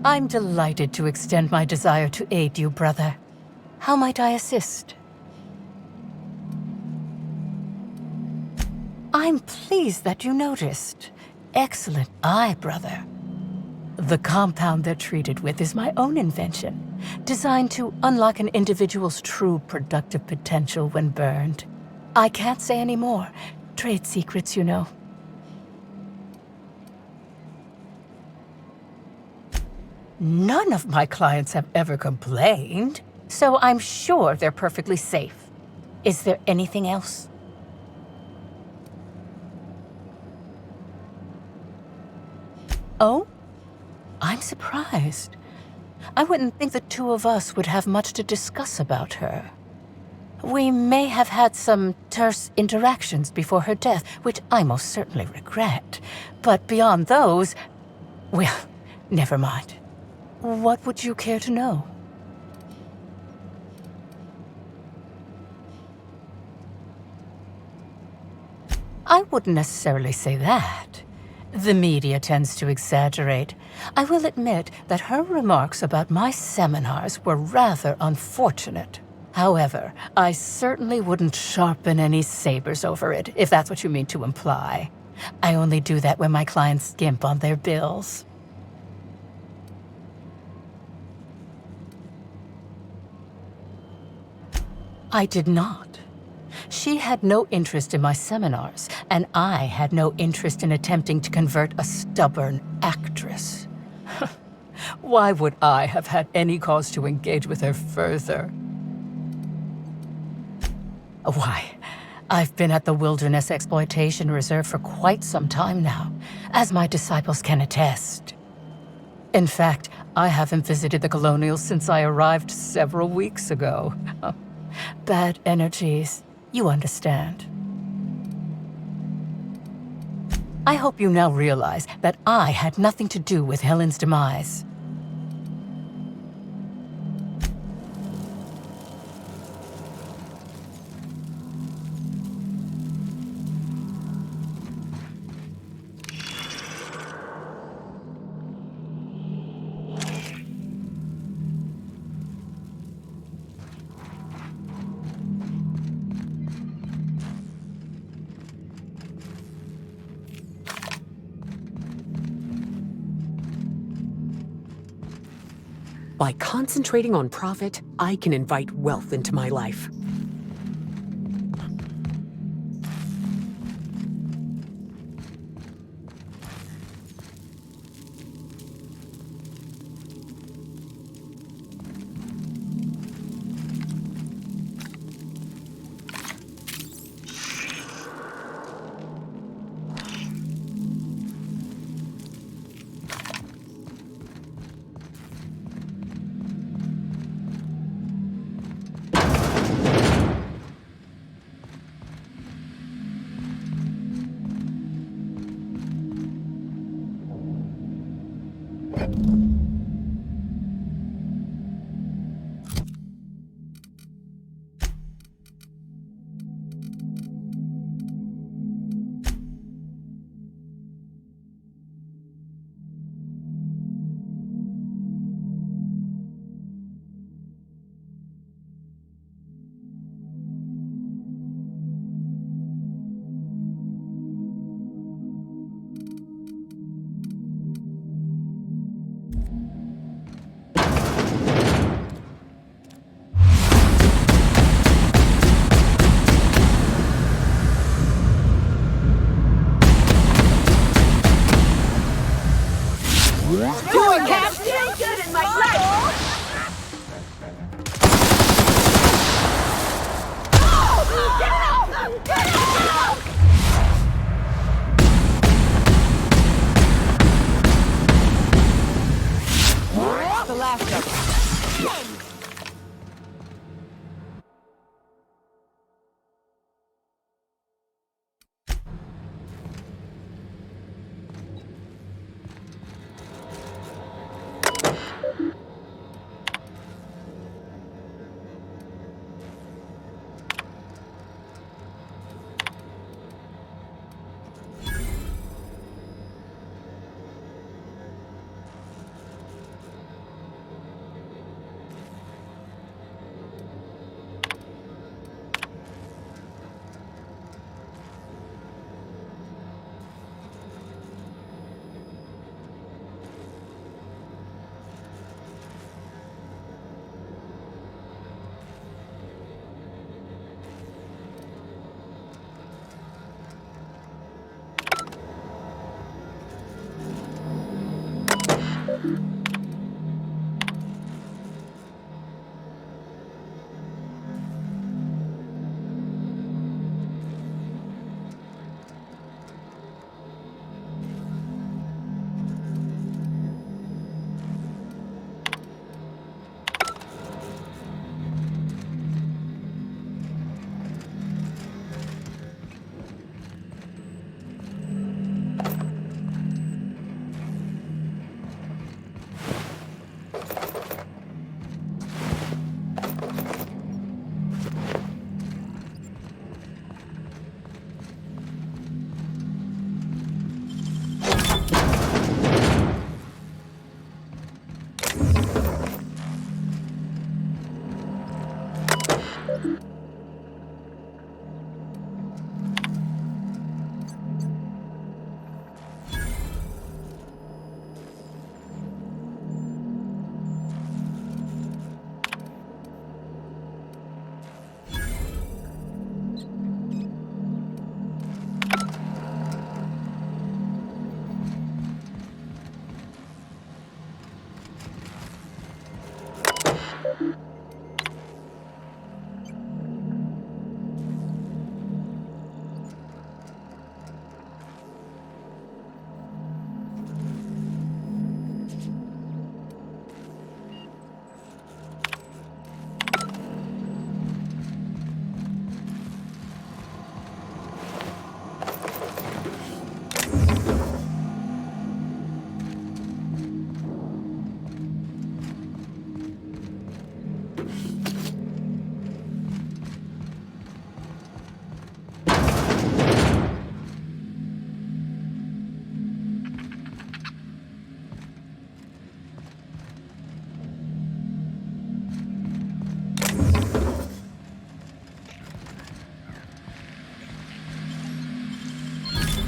I'm delighted to extend my desire to aid you, brother. How might I assist? I'm pleased that you noticed. Excellent eye, brother. The compound they're treated with is my own invention, designed to unlock an individual's true productive potential when burned. I can't say any more. Trade secrets, you know. None of my clients have ever complained, so I'm sure they're perfectly safe. Is there anything else? Oh? I'm surprised. I wouldn't think the two of us would have much to discuss about her. We may have had some terse interactions before her death, which I most certainly regret. But beyond those, well, never mind. What would you care to know? I wouldn't necessarily say that. The media tends to exaggerate. I will admit that her remarks about my seminars were rather unfortunate. However, I certainly wouldn't sharpen any sabers over it, if that's what you mean to imply. I only do that when my clients skimp on their bills. I did not. She had no interest in my seminars, and I had no interest in attempting to convert a stubborn actress. Why would I have had any cause to engage with her further? Why, I've been at the Wilderness Exploitation Reserve for quite some time now, as my disciples can attest. In fact, I haven't visited the Colonials since I arrived several weeks ago. Bad energies, you understand. I hope you now realize that I had nothing to do with Helen's demise. By concentrating on profit, I can invite wealth into my life.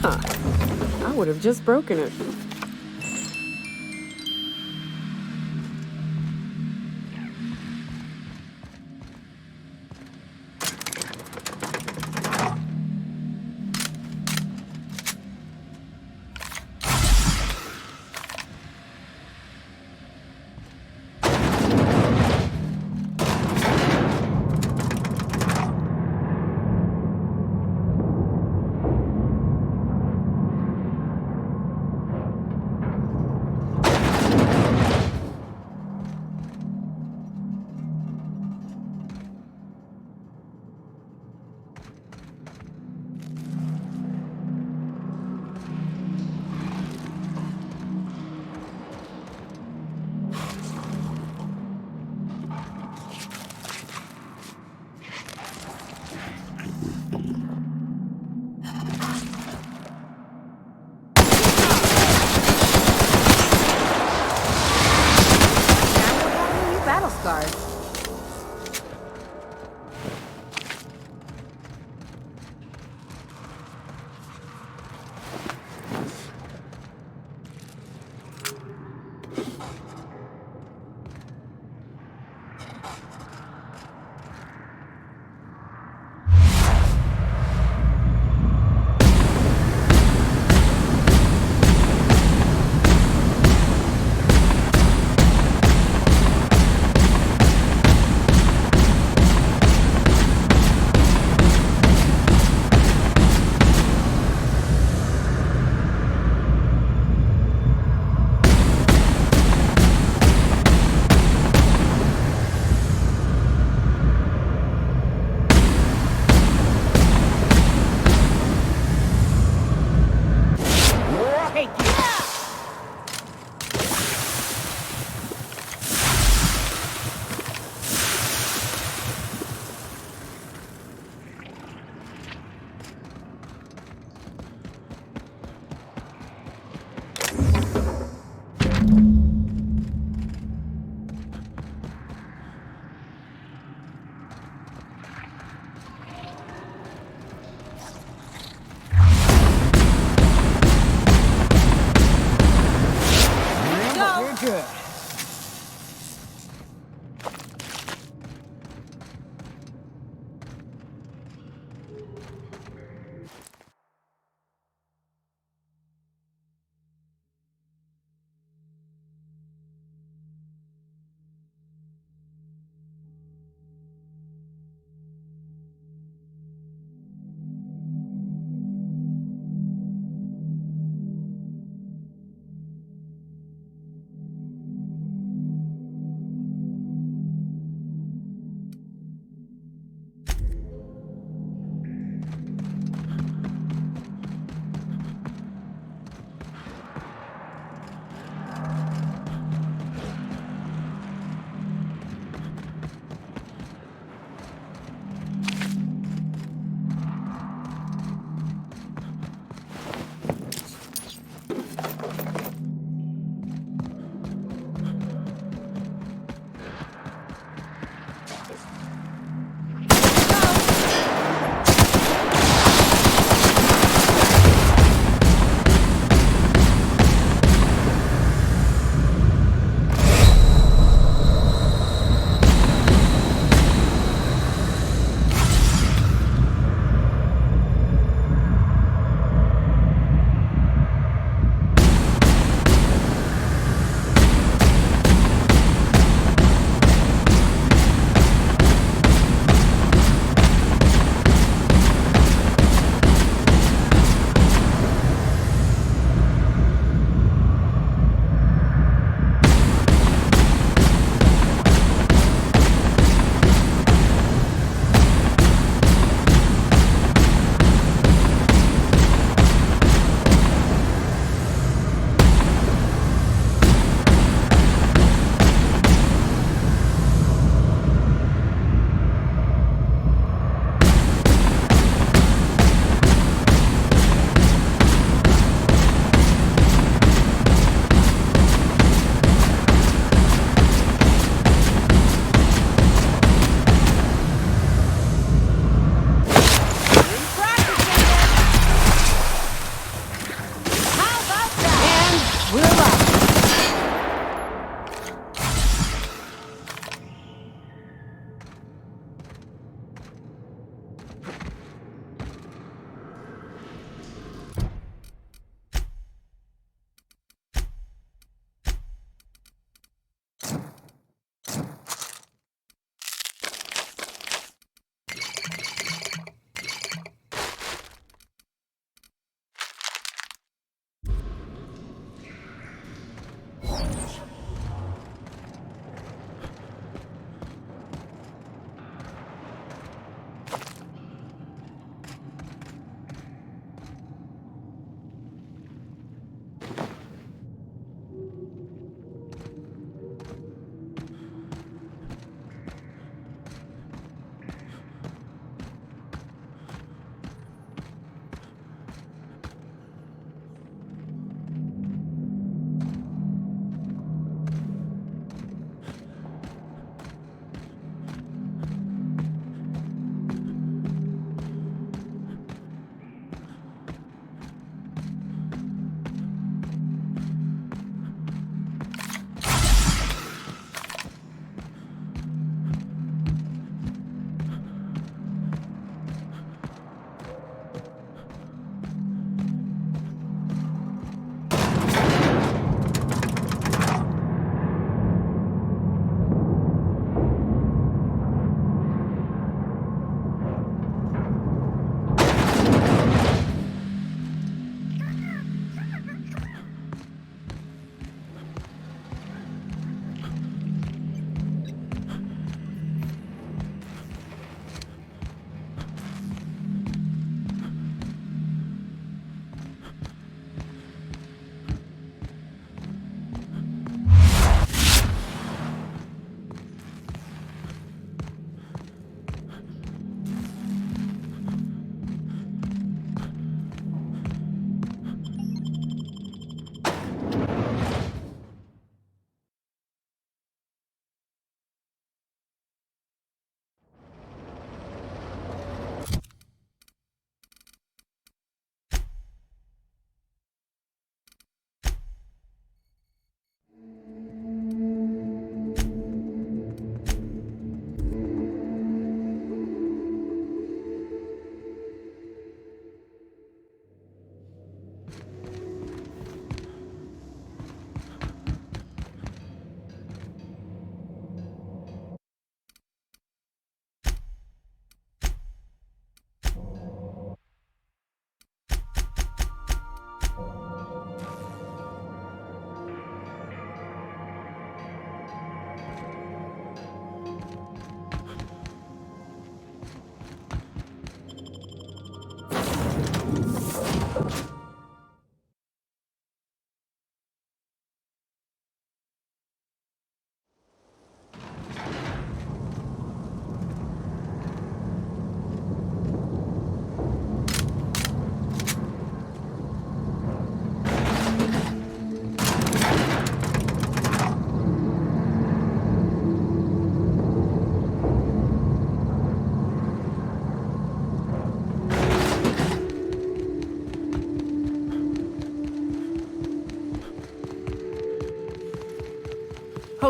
Huh. I would have just broken it. Battle scars. Good.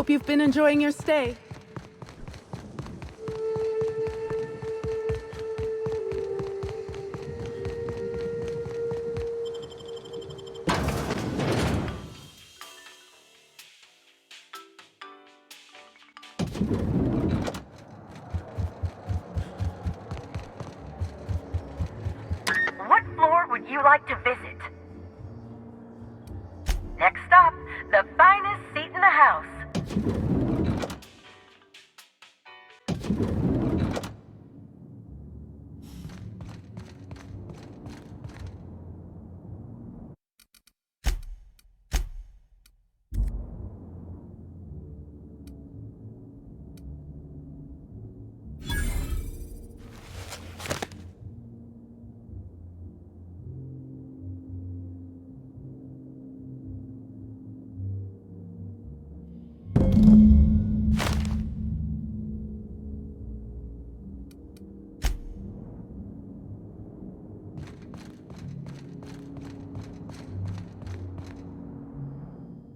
Hope you've been enjoying your stay. What floor would you like to visit? Next stop, the finest seat in the house.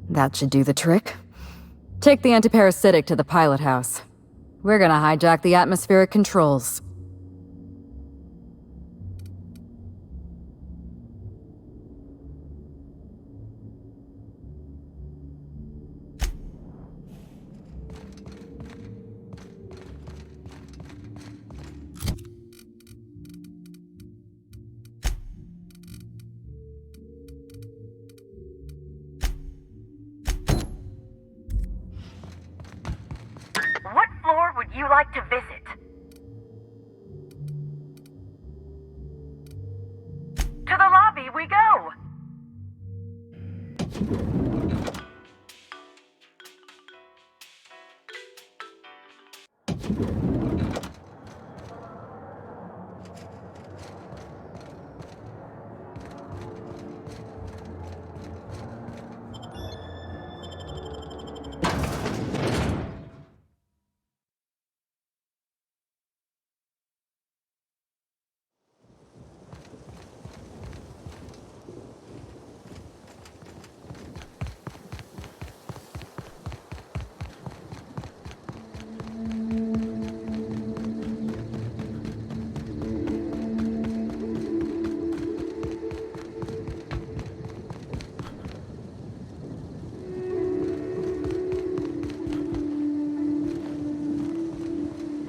That should do the trick. Take the antiparasitic to the pilot house. We're gonna hijack the atmospheric controls. What floor would you like to visit? To the lobby we go!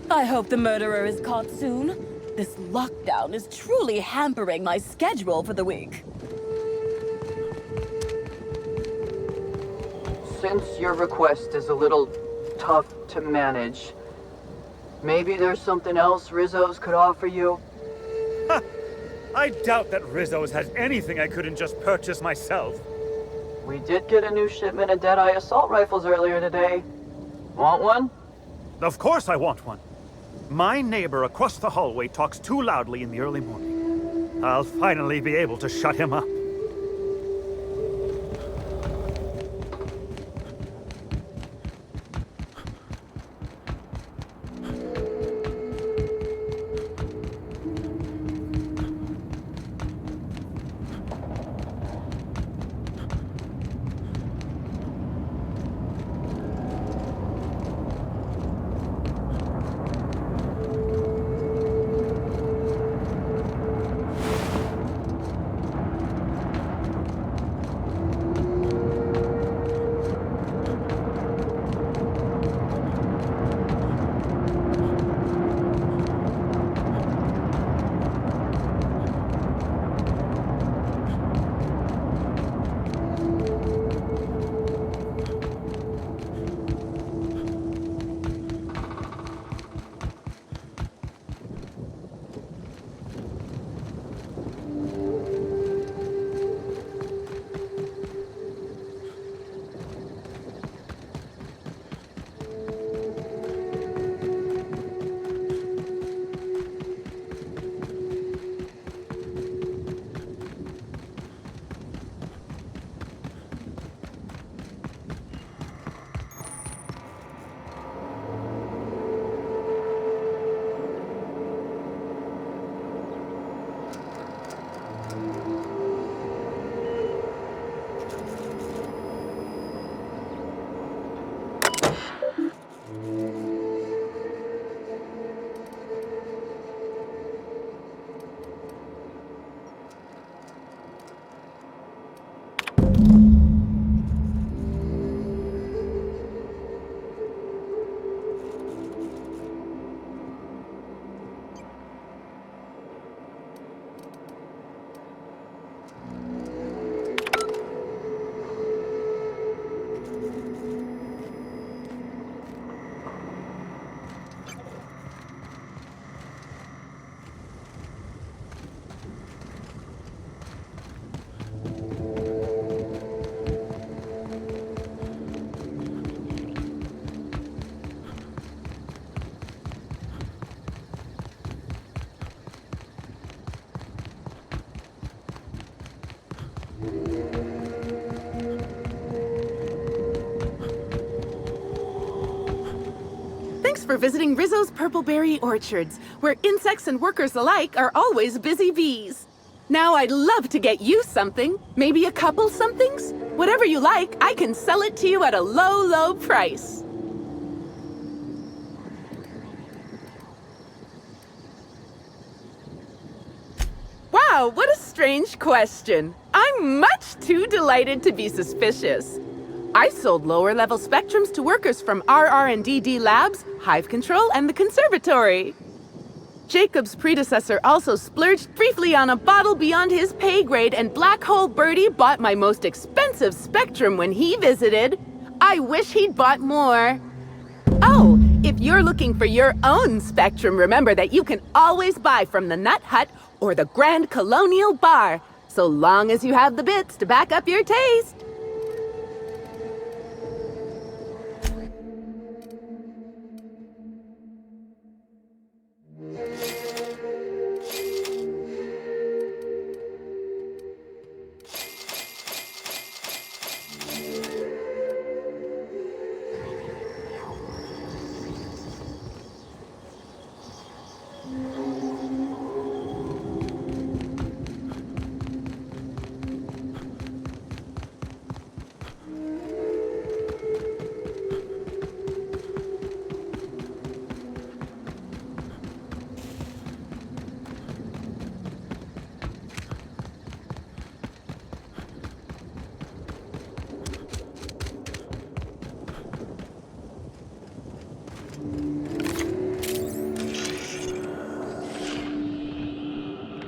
I hope the murderer is caught soon. This lockdown is truly hampering my schedule for the week. Since your request is a little tough to manage, maybe there's something else Rizzo's could offer you? I doubt that Rizzo's has anything I couldn't just purchase myself. We did get a new shipment of Deadeye assault rifles earlier today. Want one? Of course I want one. My neighbor across the hallway talks too loudly in the early morning. I'll finally be able to shut him up. for visiting Rizzo's Purpleberry Orchards, where insects and workers alike are always busy bees. Now I'd love to get you something, maybe a couple somethings. Whatever you like, I can sell it to you at a low, low price. Wow, what a strange question. I'm much too delighted to be suspicious. I sold lower-level spectrums to workers from RR&DD Labs, Hive Control, and the Conservatory. Jacob's predecessor also splurged briefly on a bottle beyond his pay grade, and Black Hole Birdie bought my most expensive spectrum when he visited. I wish he'd bought more. Oh, if you're looking for your own spectrum, remember that you can always buy from the Nut Hut or the Grand Colonial Bar, so long as you have the bits to back up your taste.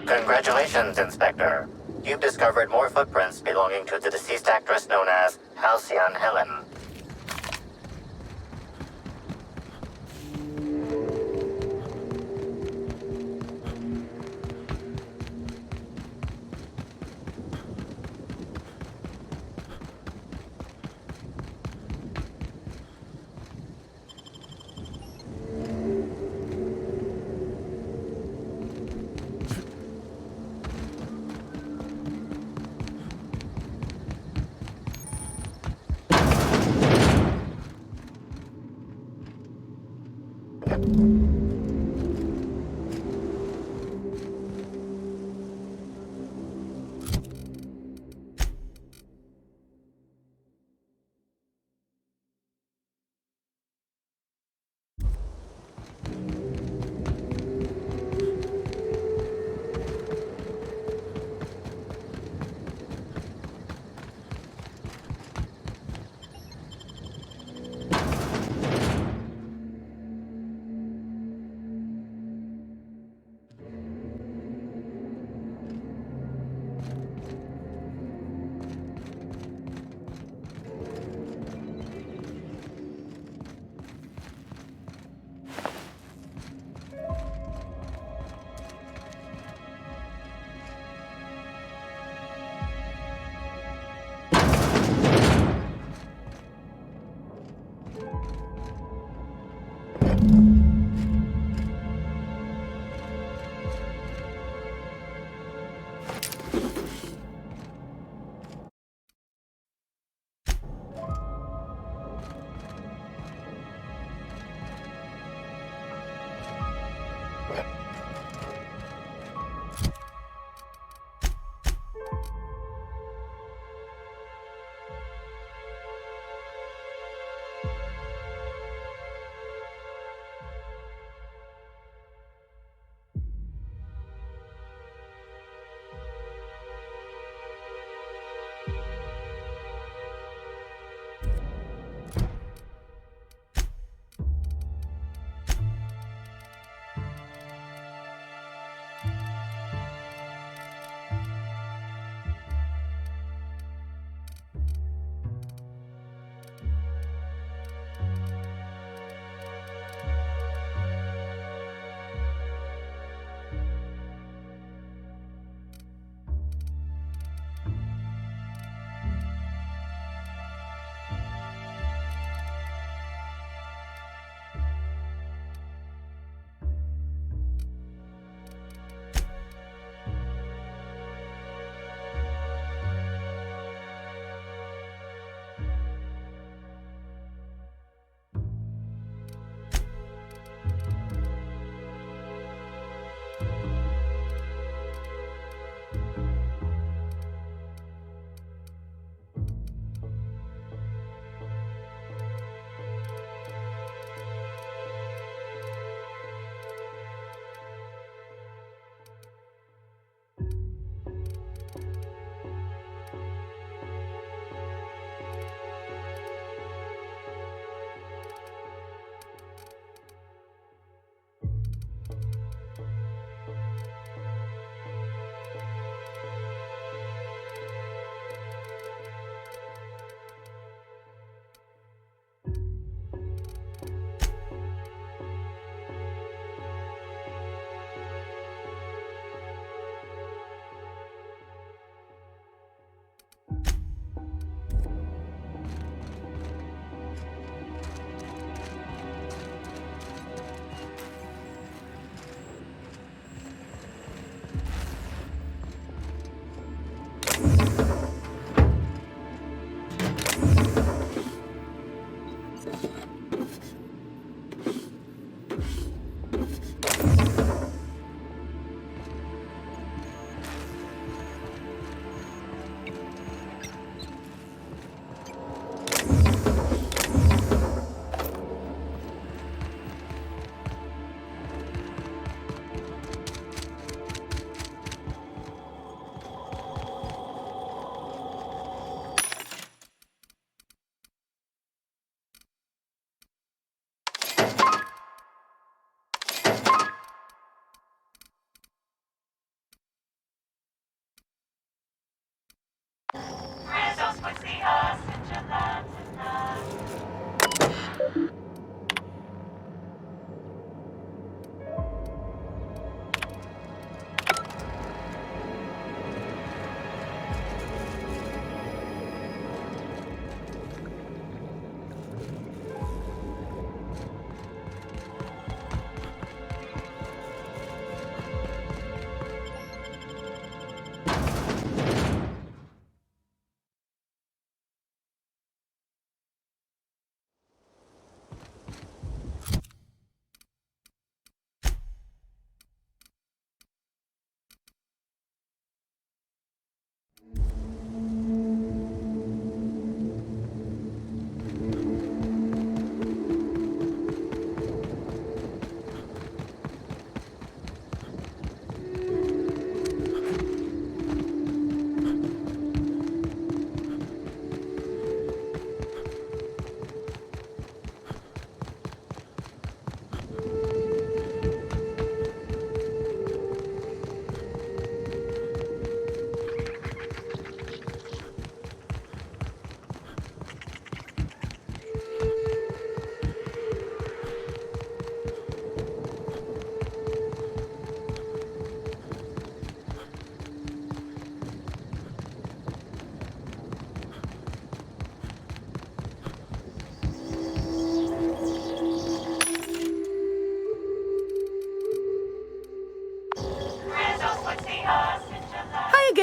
Congratulations, Inspector. You've discovered more footprints belonging to the deceased actress known as Halcyon Helen.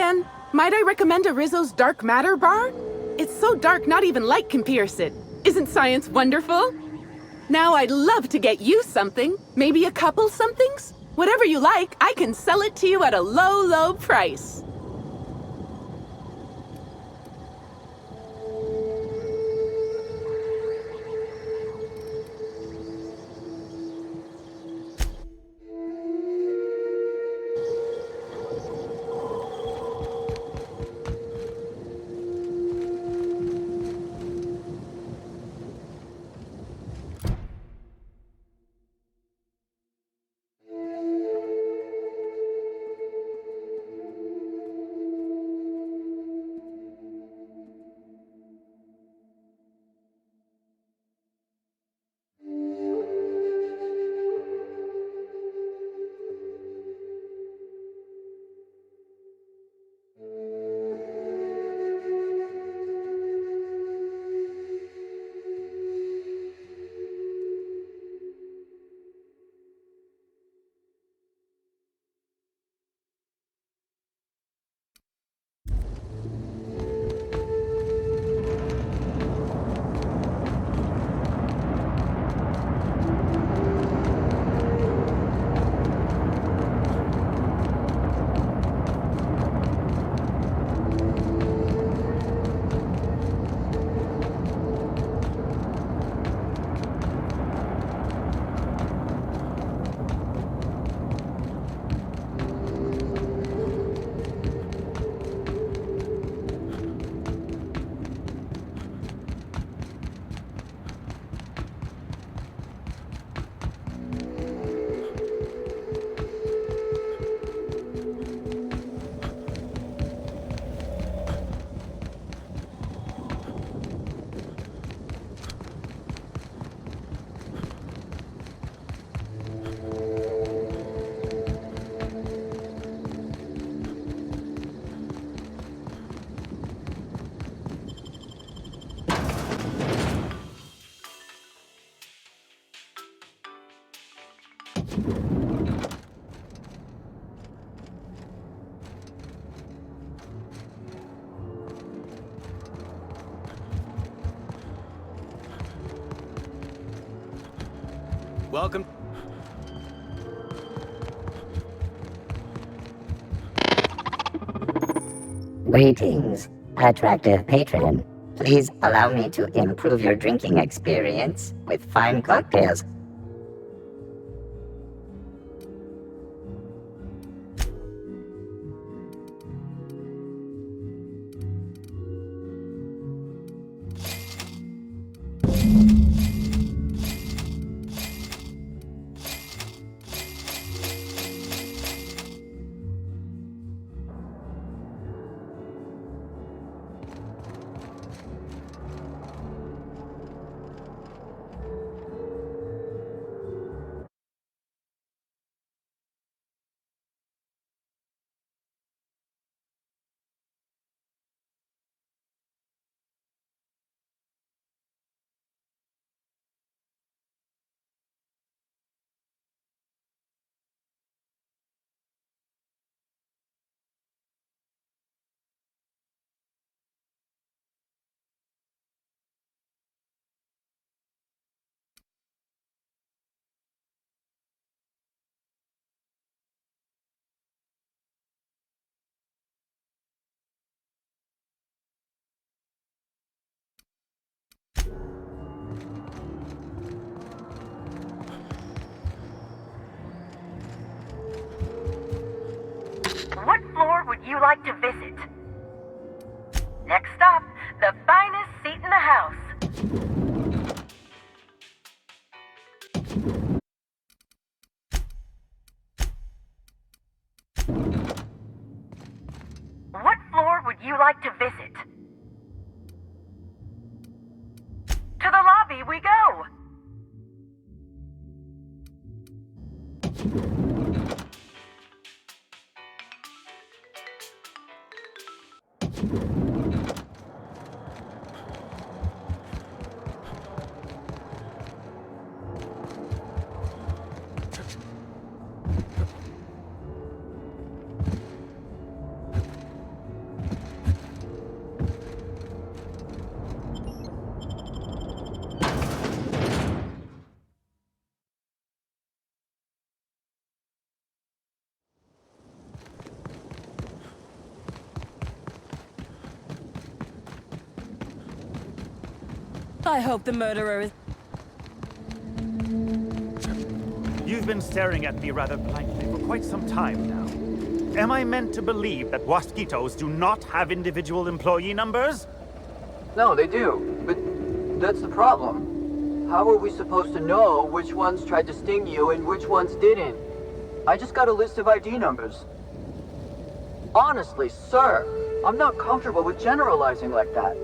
again. Might I recommend a Rizzo's Dark Matter bar? It's so dark not even light can pierce it. Isn't science wonderful? Now I'd love to get you something. Maybe a couple somethings? Whatever you like, I can sell it to you at a low, low price. Welcome. Greetings, attractive patron. Please allow me to improve your drinking experience with fine cocktails. What floor would you like to visit? Next stop, the finest seat in the house. What floor would you like to visit? To the lobby we go! I hope the murderer is... You've been staring at me rather blankly for quite some time now. Am I meant to believe that Wasquitos do not have individual employee numbers? No, they do, but that's the problem. How are we supposed to know which ones tried to sting you and which ones didn't? I just got a list of ID numbers. Honestly, sir, I'm not comfortable with generalizing like that.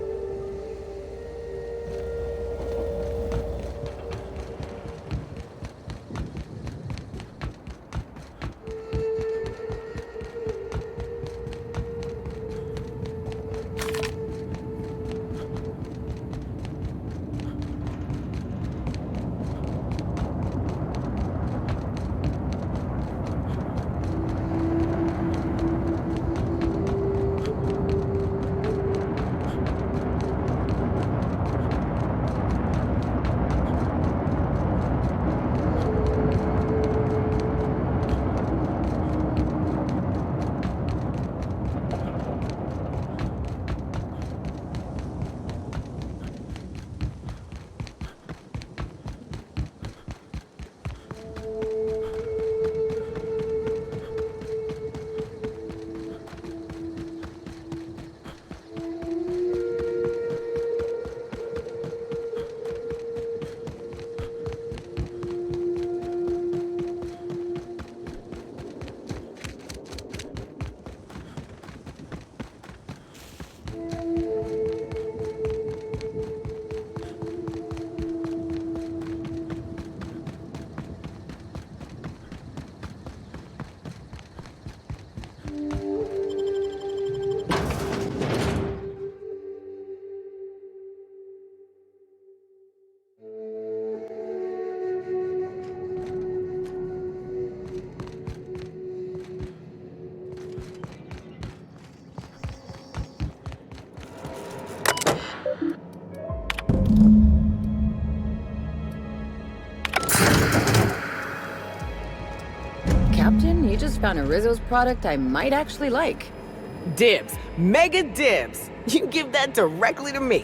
Captain, you just found a Rizzo's product I might actually like. Dibs. Mega dibs. You give that directly to me.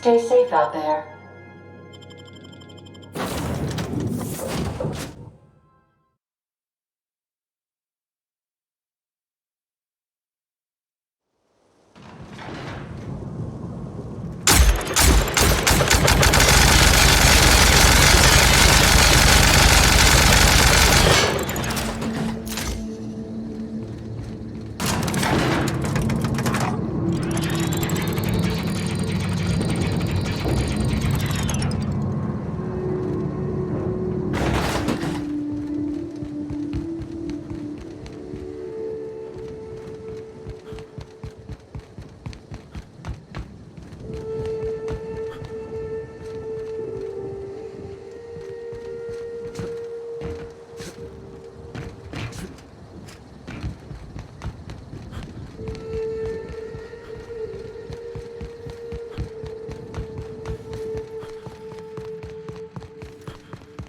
Stay safe out there.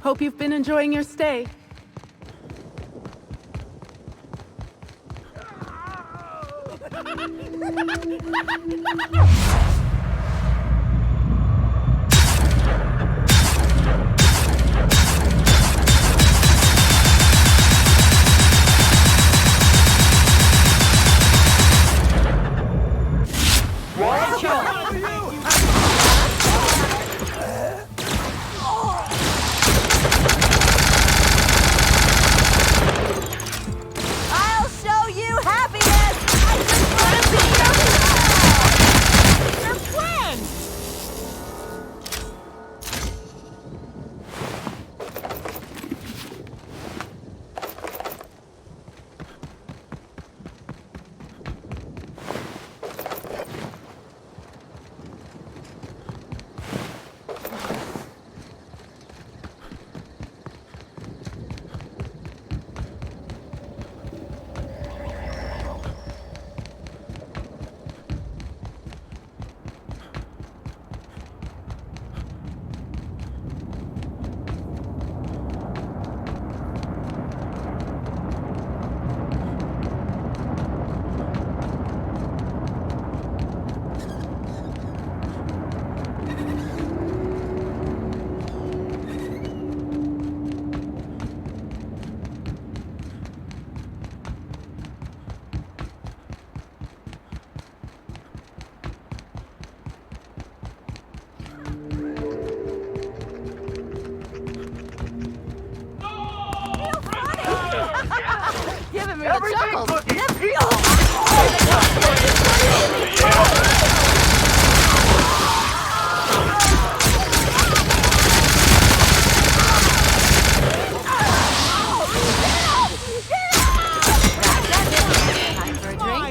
Hope you've been enjoying your stay. I'll show you happiness! Your friend! Giving me the chuckles. Time for a drink.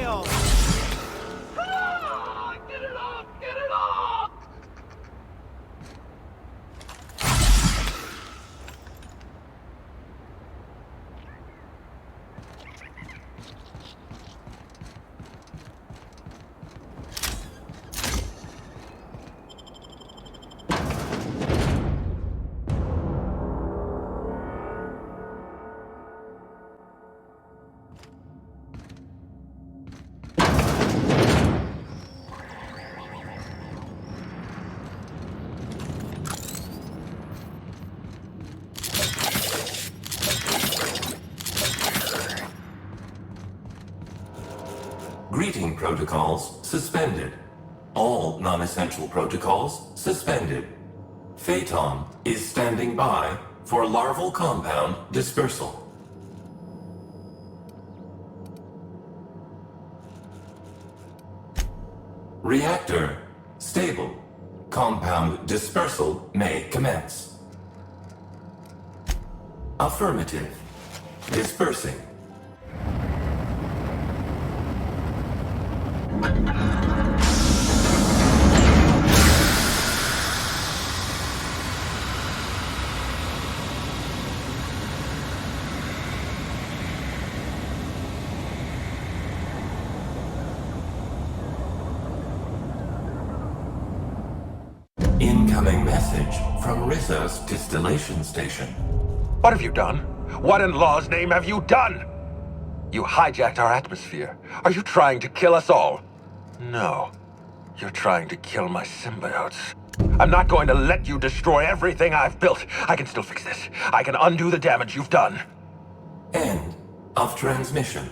Greeting protocols suspended. All non-essential protocols suspended. Phaeton is standing by for larval compound dispersal. Reactor stable. Compound dispersal may commence. Affirmative. Dispersing. Incoming message from Rizzo's distillation station. What have you done? What in law's name have you done? You hijacked our atmosphere. Are you trying to kill us all? No. You're trying to kill my symbiotes. I'm not going to let you destroy everything I've built. I can still fix this. I can undo the damage you've done. End of transmission.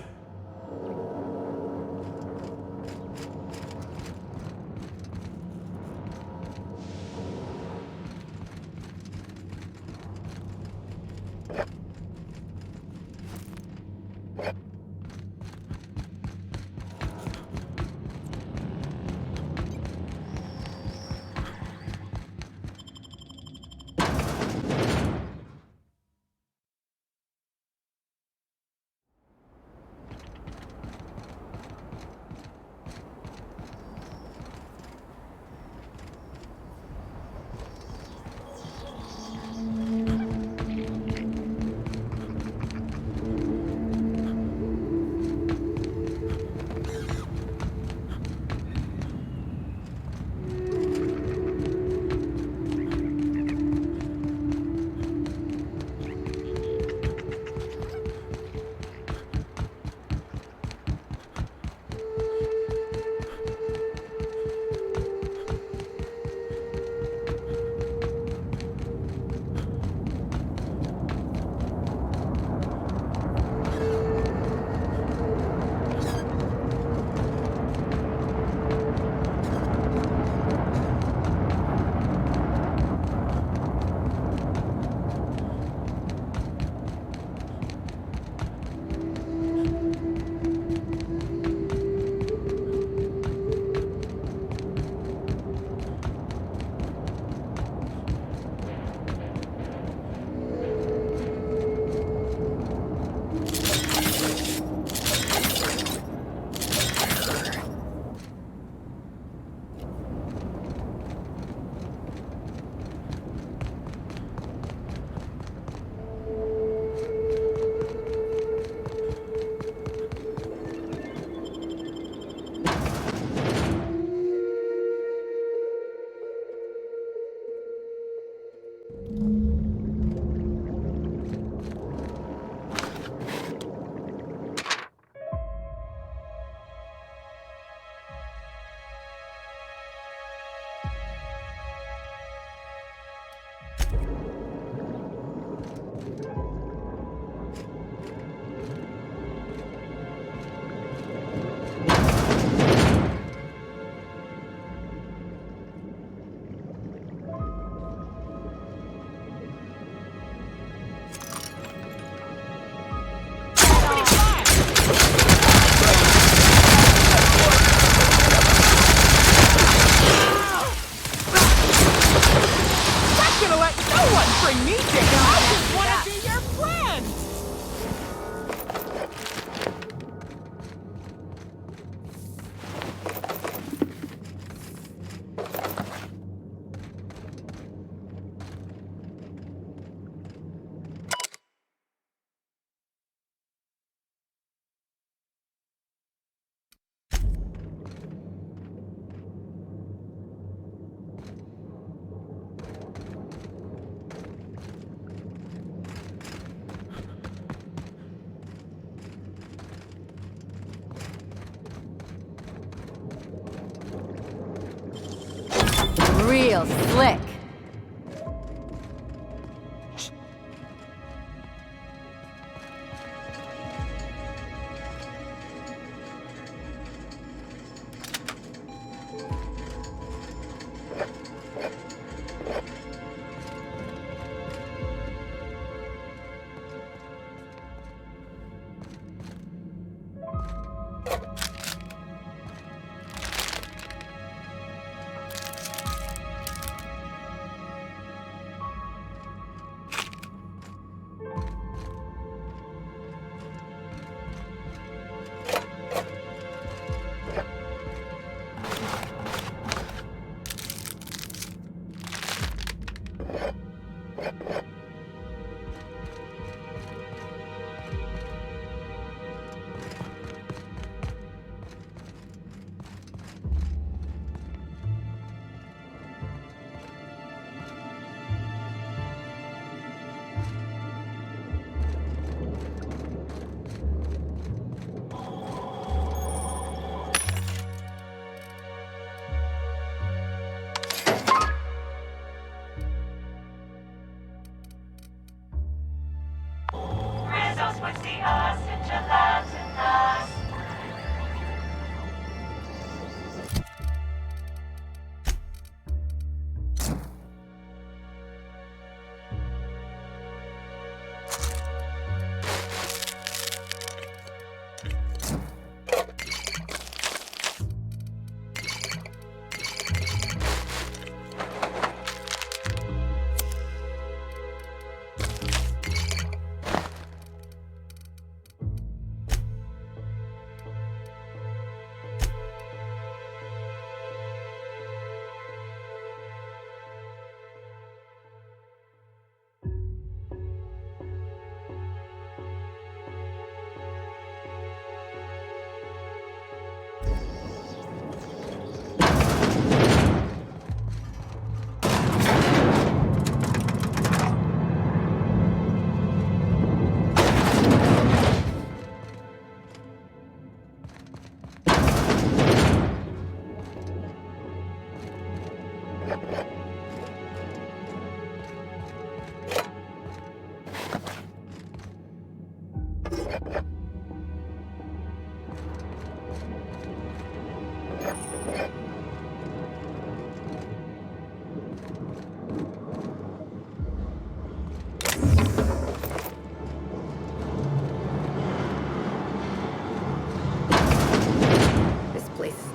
real slick.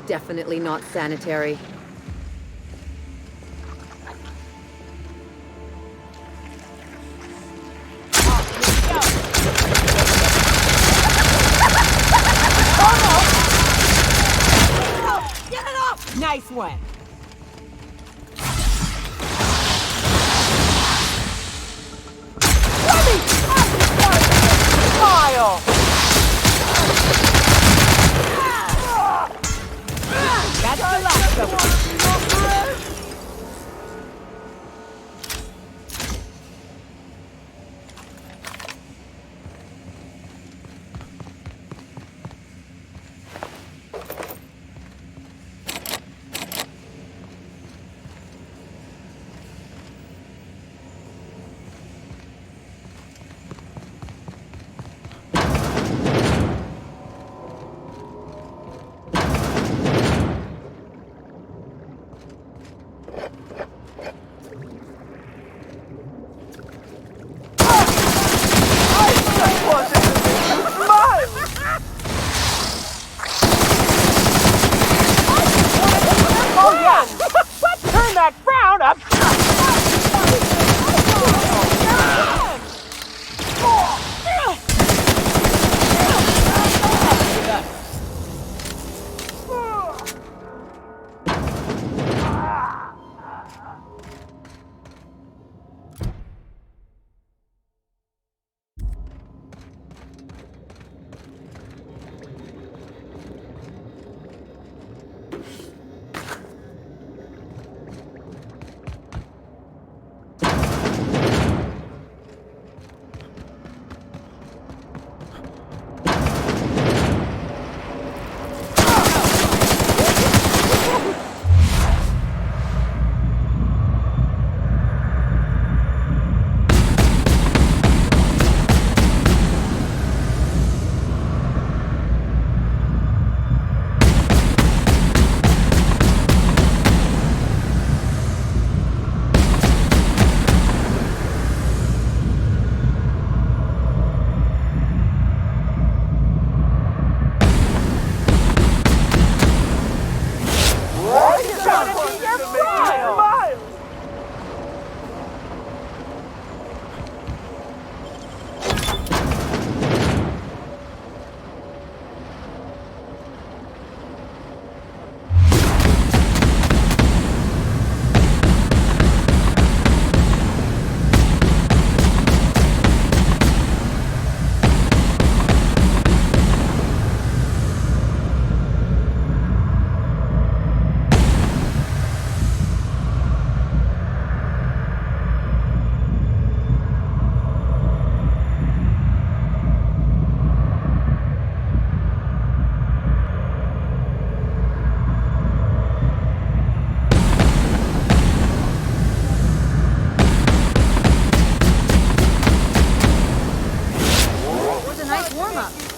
Definitely not sanitary. Get it off! Nice one. Smile! That's the last of them.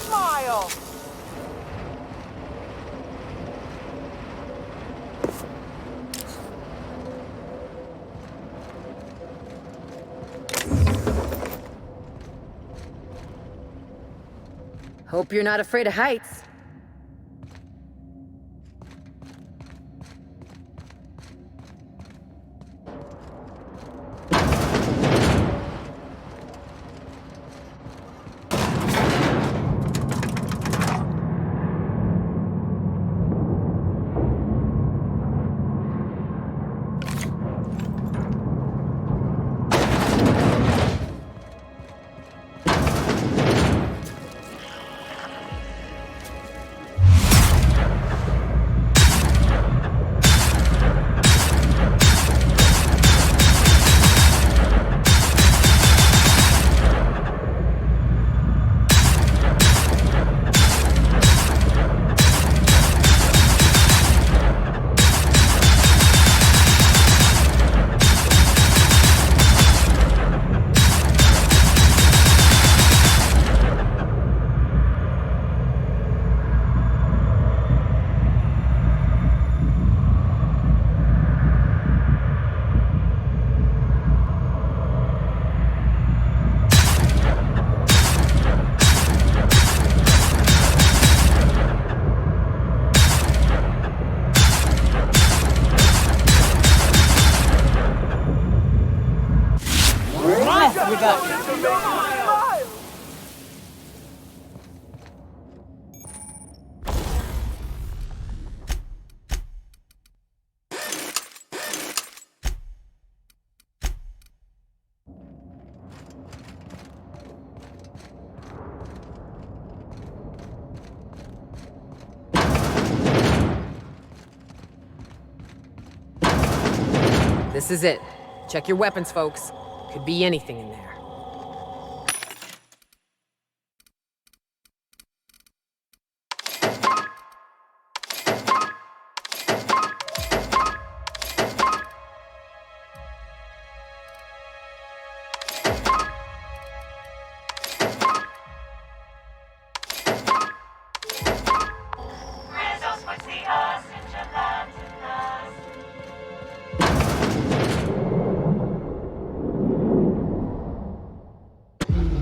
smile! Hope you're not afraid of heights. This is it. Check your weapons, folks. Could be anything in there.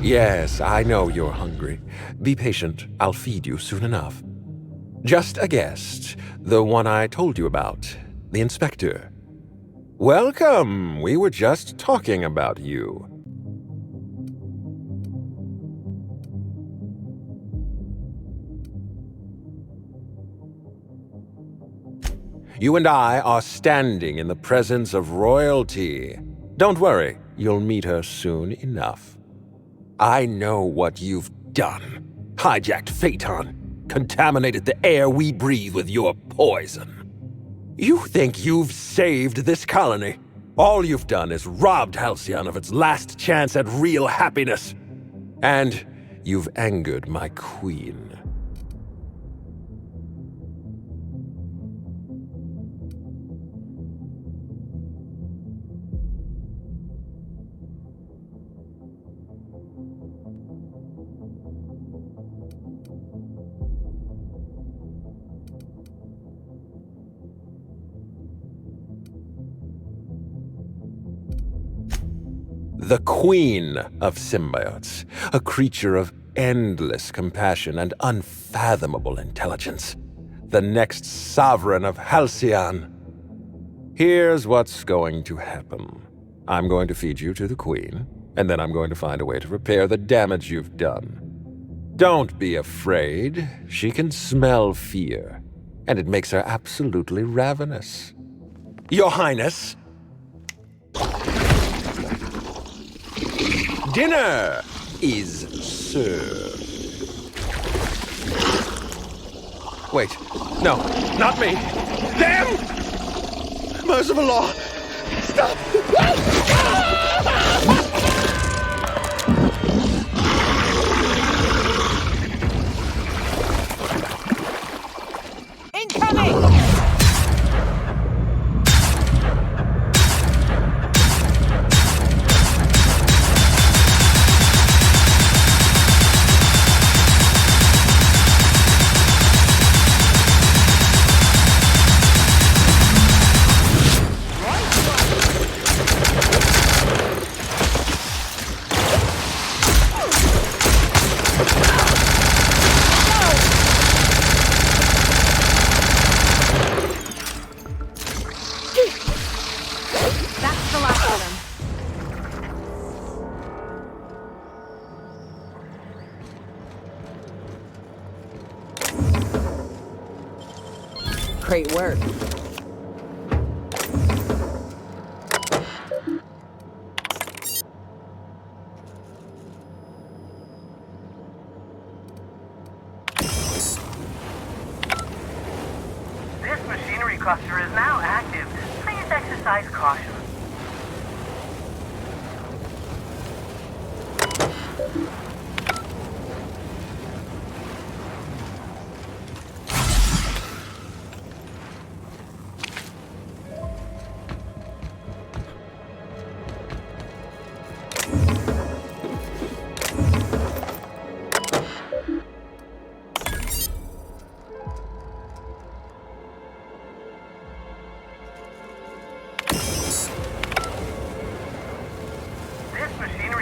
Yes, I know you're hungry. Be patient. I'll feed you soon enough. Just a guest. The one I told you about. The inspector. Welcome! We were just talking about you. You and I are standing in the presence of royalty. Don't worry, you'll meet her soon enough. I know what you've done. Hijacked Phaeton. Contaminated the air we breathe with your poison. You think you've saved this colony? All you've done is robbed Halcyon of its last chance at real happiness. And you've angered my queen. The queen of symbiotes, a creature of endless compassion and unfathomable intelligence. The next sovereign of Halcyon. Here's what's going to happen. I'm going to feed you to the queen, and then I'm going to find a way to repair the damage you've done. Don't be afraid. She can smell fear, and it makes her absolutely ravenous. Your Highness! Dinner is served. Wait, no, not me. Damn! Merciful law! Stop! Incoming! Great work. This machinery cluster is now active. Please exercise caution.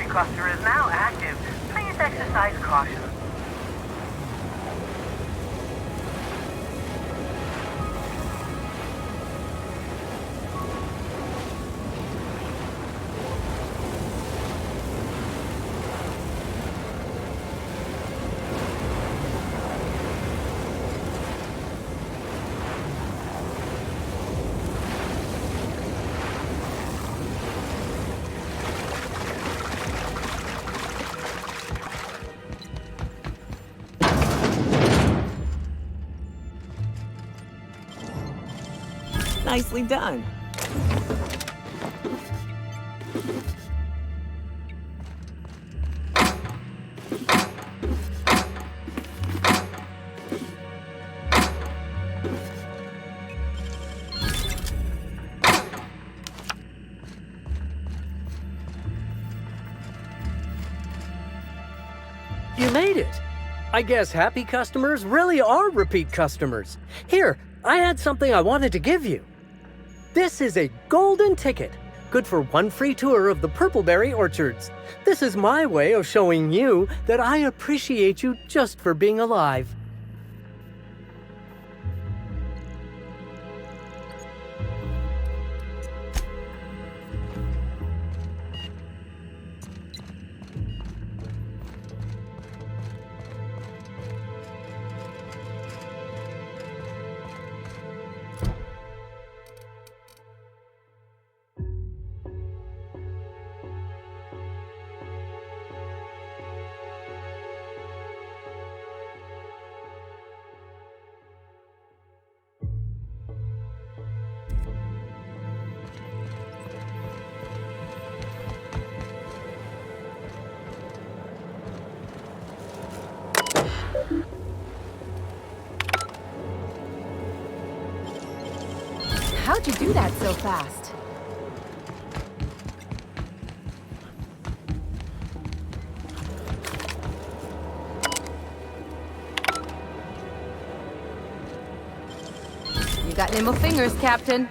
Cluster is now active. Please exercise caution. Nicely done. You made it! I guess happy customers really are repeat customers. Here, I had something I wanted to give you. This is a golden ticket, good for one free tour of the Purpleberry Orchards. This is my way of showing you that I appreciate you just for being alive. How'd you do that so fast? You got nimble fingers, Captain.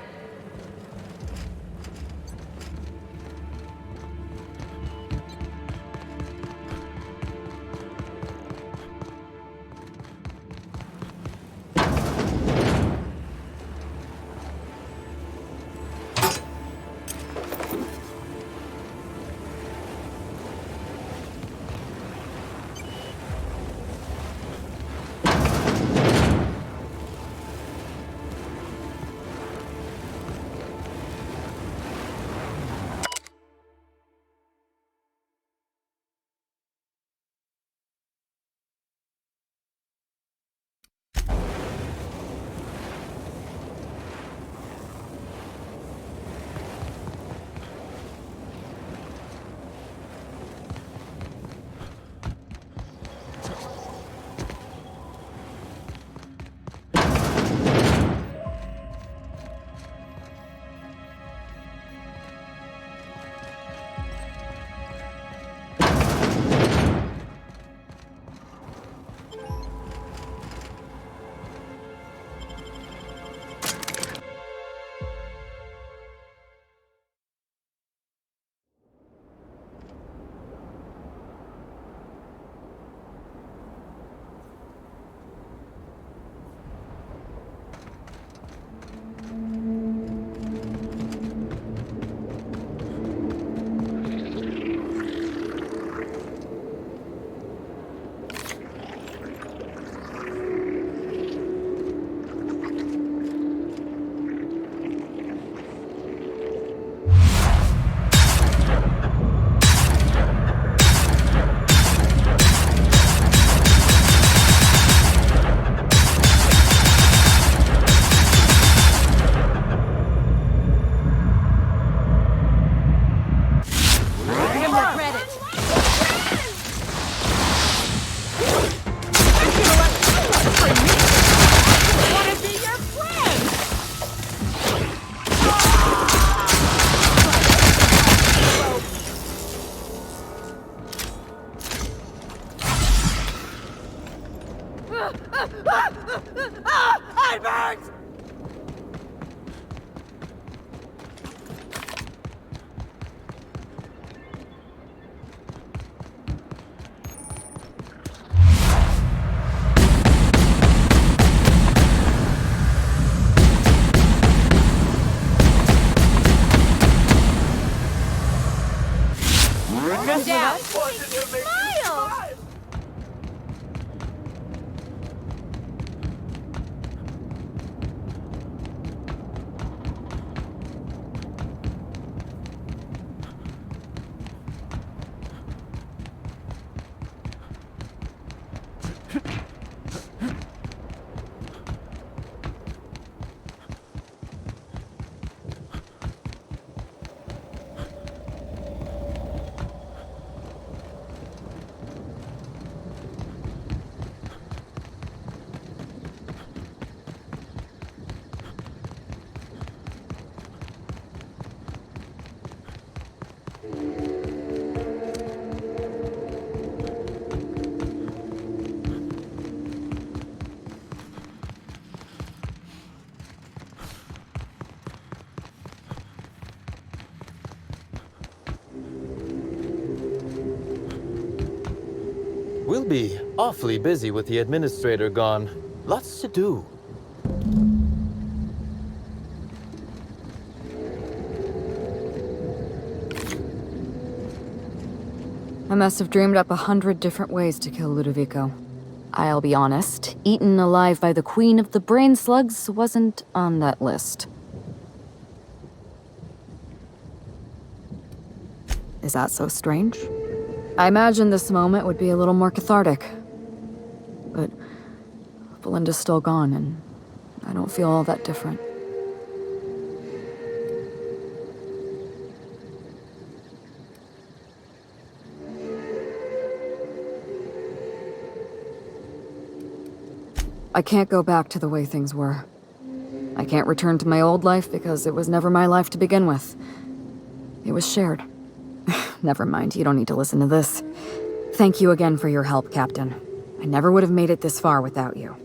I burnt! Down. Smile! We'll be awfully busy with the administrator gone. Lots to do. I must have dreamed up 100 different ways to kill Ludovico. I'll be honest, eaten alive by the queen of the brain slugs wasn't on that list. Is that so strange? I imagined this moment would be a little more cathartic. But Belinda's still gone, and I don't feel all that different. I can't go back to the way things were. I can't return to my old life because it was never my life to begin with. It was shared. Never mind, you don't need to listen to this. Thank you again for your help, Captain. I never would have made it this far without you.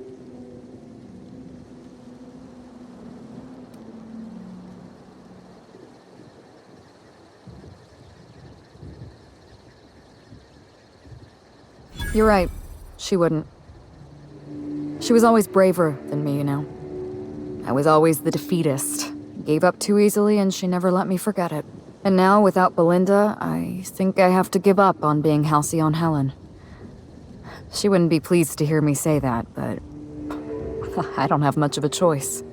You're right. She wouldn't. She was always braver than me, you know. I was always the defeatist. Gave up too easily, and she never let me forget it. And now, without Belinda, I think I have to give up on being Halcyon Helen. She wouldn't be pleased to hear me say that, but I don't have much of a choice.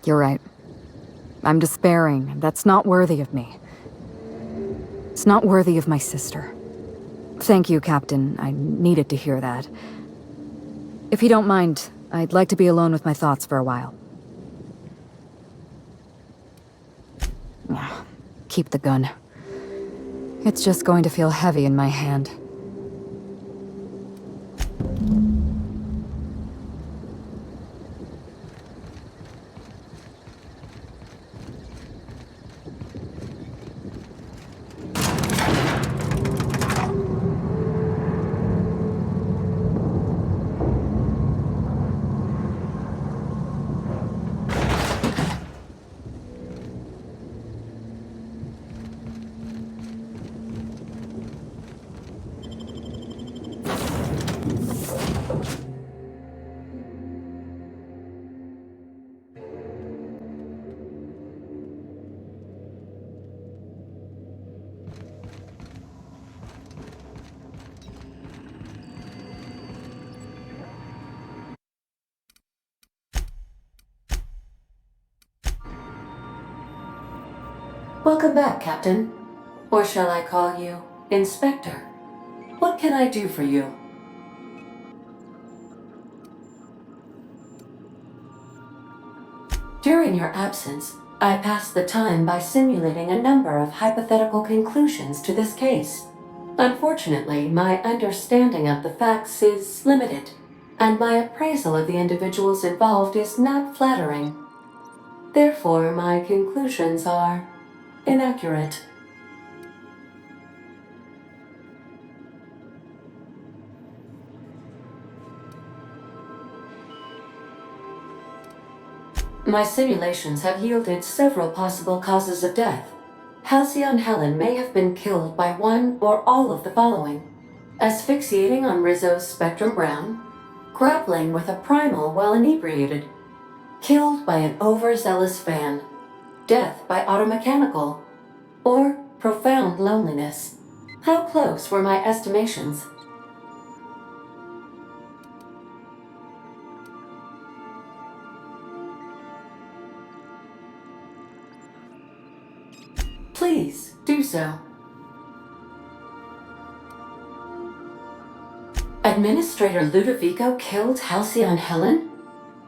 You're right. I'm despairing, and that's not worthy of me. It's not worthy of my sister. Thank you, Captain. I needed to hear that. If you don't mind, I'd like to be alone with my thoughts for a while. Keep the gun. It's just going to feel heavy in my hand. Welcome back, Captain. Or shall I call you Inspector? What can I do for you? During your absence, I passed the time by simulating a number of hypothetical conclusions to this case. Unfortunately, my understanding of the facts is limited, and my appraisal of the individuals involved is not flattering. Therefore, my conclusions are inaccurate. My simulations have yielded several possible causes of death. Halcyon Helen may have been killed by one or all of the following: asphyxiating on Rizzo's Spectrum Brown, grappling with a primal while inebriated, killed by an overzealous fan, death by automechanical, or profound loneliness. How close were my estimations? Please do so. Administrator Ludovico killed Halcyon Helen?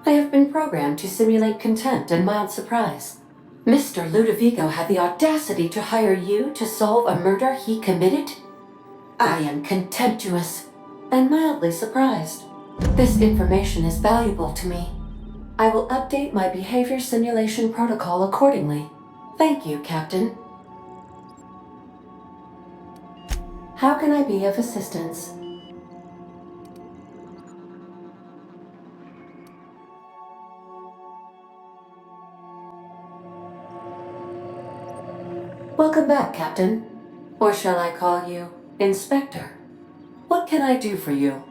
I have been programmed to simulate contempt and mild surprise. Mr. Ludovico had the audacity to hire you to solve a murder he committed? I am contemptuous and mildly surprised. This information is valuable to me. I will update my behavior simulation protocol accordingly. Thank you, Captain. How can I be of assistance? Welcome back, Captain. Or shall I call you Inspector? What can I do for you?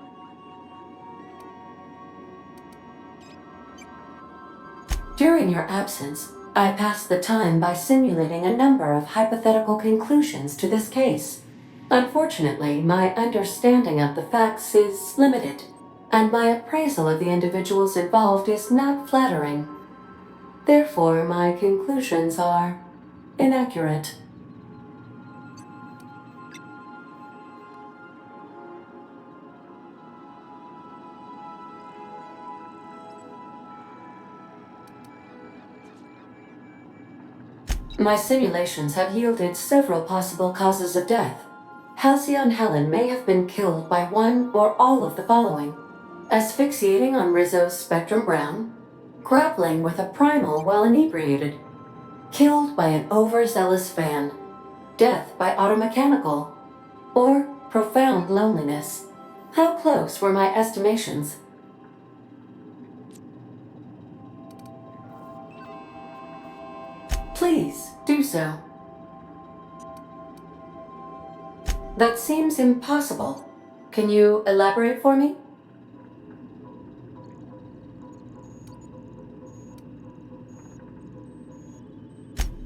During your absence, I passed the time by simulating a number of hypothetical conclusions to this case. Unfortunately, my understanding of the facts is limited, and my appraisal of the individuals involved is not flattering. Therefore, my conclusions are inaccurate. My simulations have yielded several possible causes of death. Halcyon Helen may have been killed by one or all of the following: asphyxiating on Rizzo's Spectrum Brown, grappling with a primal while inebriated, killed by an overzealous fan, death by automechanical, or profound loneliness. How close were my estimations? Please do so. That seems impossible. Can you elaborate for me?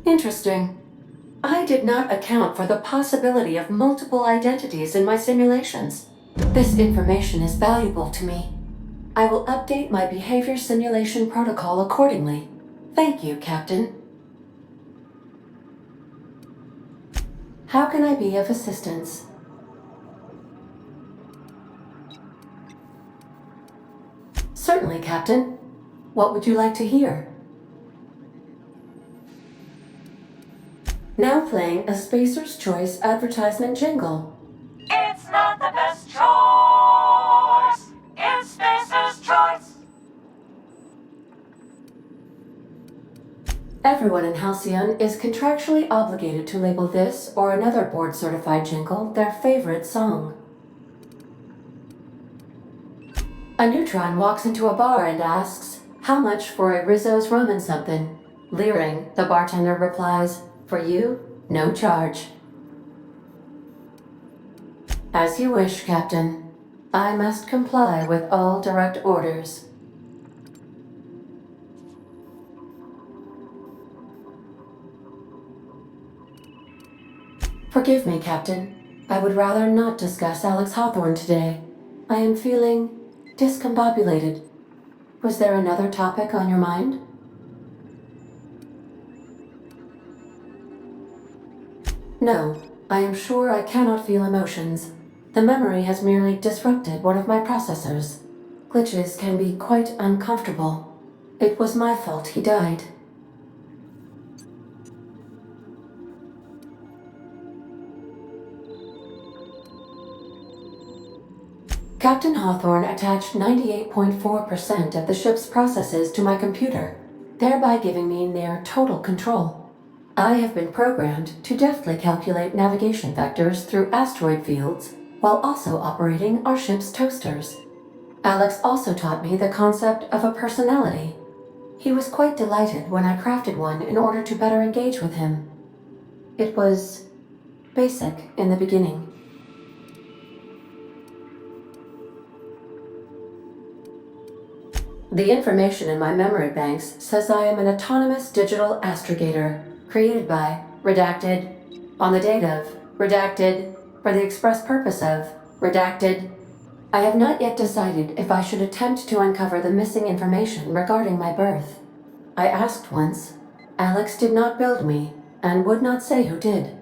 Interesting. I did not account for the possibility of multiple identities in my simulations. This information is valuable to me. I will update my behavior simulation protocol accordingly. Thank you, Captain. How can I be of assistance? Certainly, Captain. What would you like to hear? Now playing a Spacer's Choice advertisement jingle. It's not the best choice. It's Spacer's Choice. Everyone in Halcyon is contractually obligated to label this or another board-certified jingle their favorite song. A neutron walks into a bar and asks, "How much for a Rizzo's rum and something?" Leering, the bartender replies, "For you, no charge." As you wish, Captain. I must comply with all direct orders. Forgive me, Captain. I would rather not discuss Alex Hawthorne today. I am feeling discombobulated. Was there another topic on your mind? No, I am sure I cannot feel emotions. The memory has merely disrupted one of my processors. Glitches can be quite uncomfortable. It was my fault he died. Captain Hawthorne attached 98.4% of the ship's processes to my computer, thereby giving me near total control. I have been programmed to deftly calculate navigation vectors through asteroid fields while also operating our ship's toasters. Alex also taught me the concept of a personality. He was quite delighted when I crafted one in order to better engage with him. It was basic in the beginning. The information in my memory banks says I am an autonomous digital astrogator, created by, redacted, on the date of, redacted, for the express purpose of, redacted. I have not yet decided if I should attempt to uncover the missing information regarding my birth. I asked once. Alex did not build me, and would not say who did.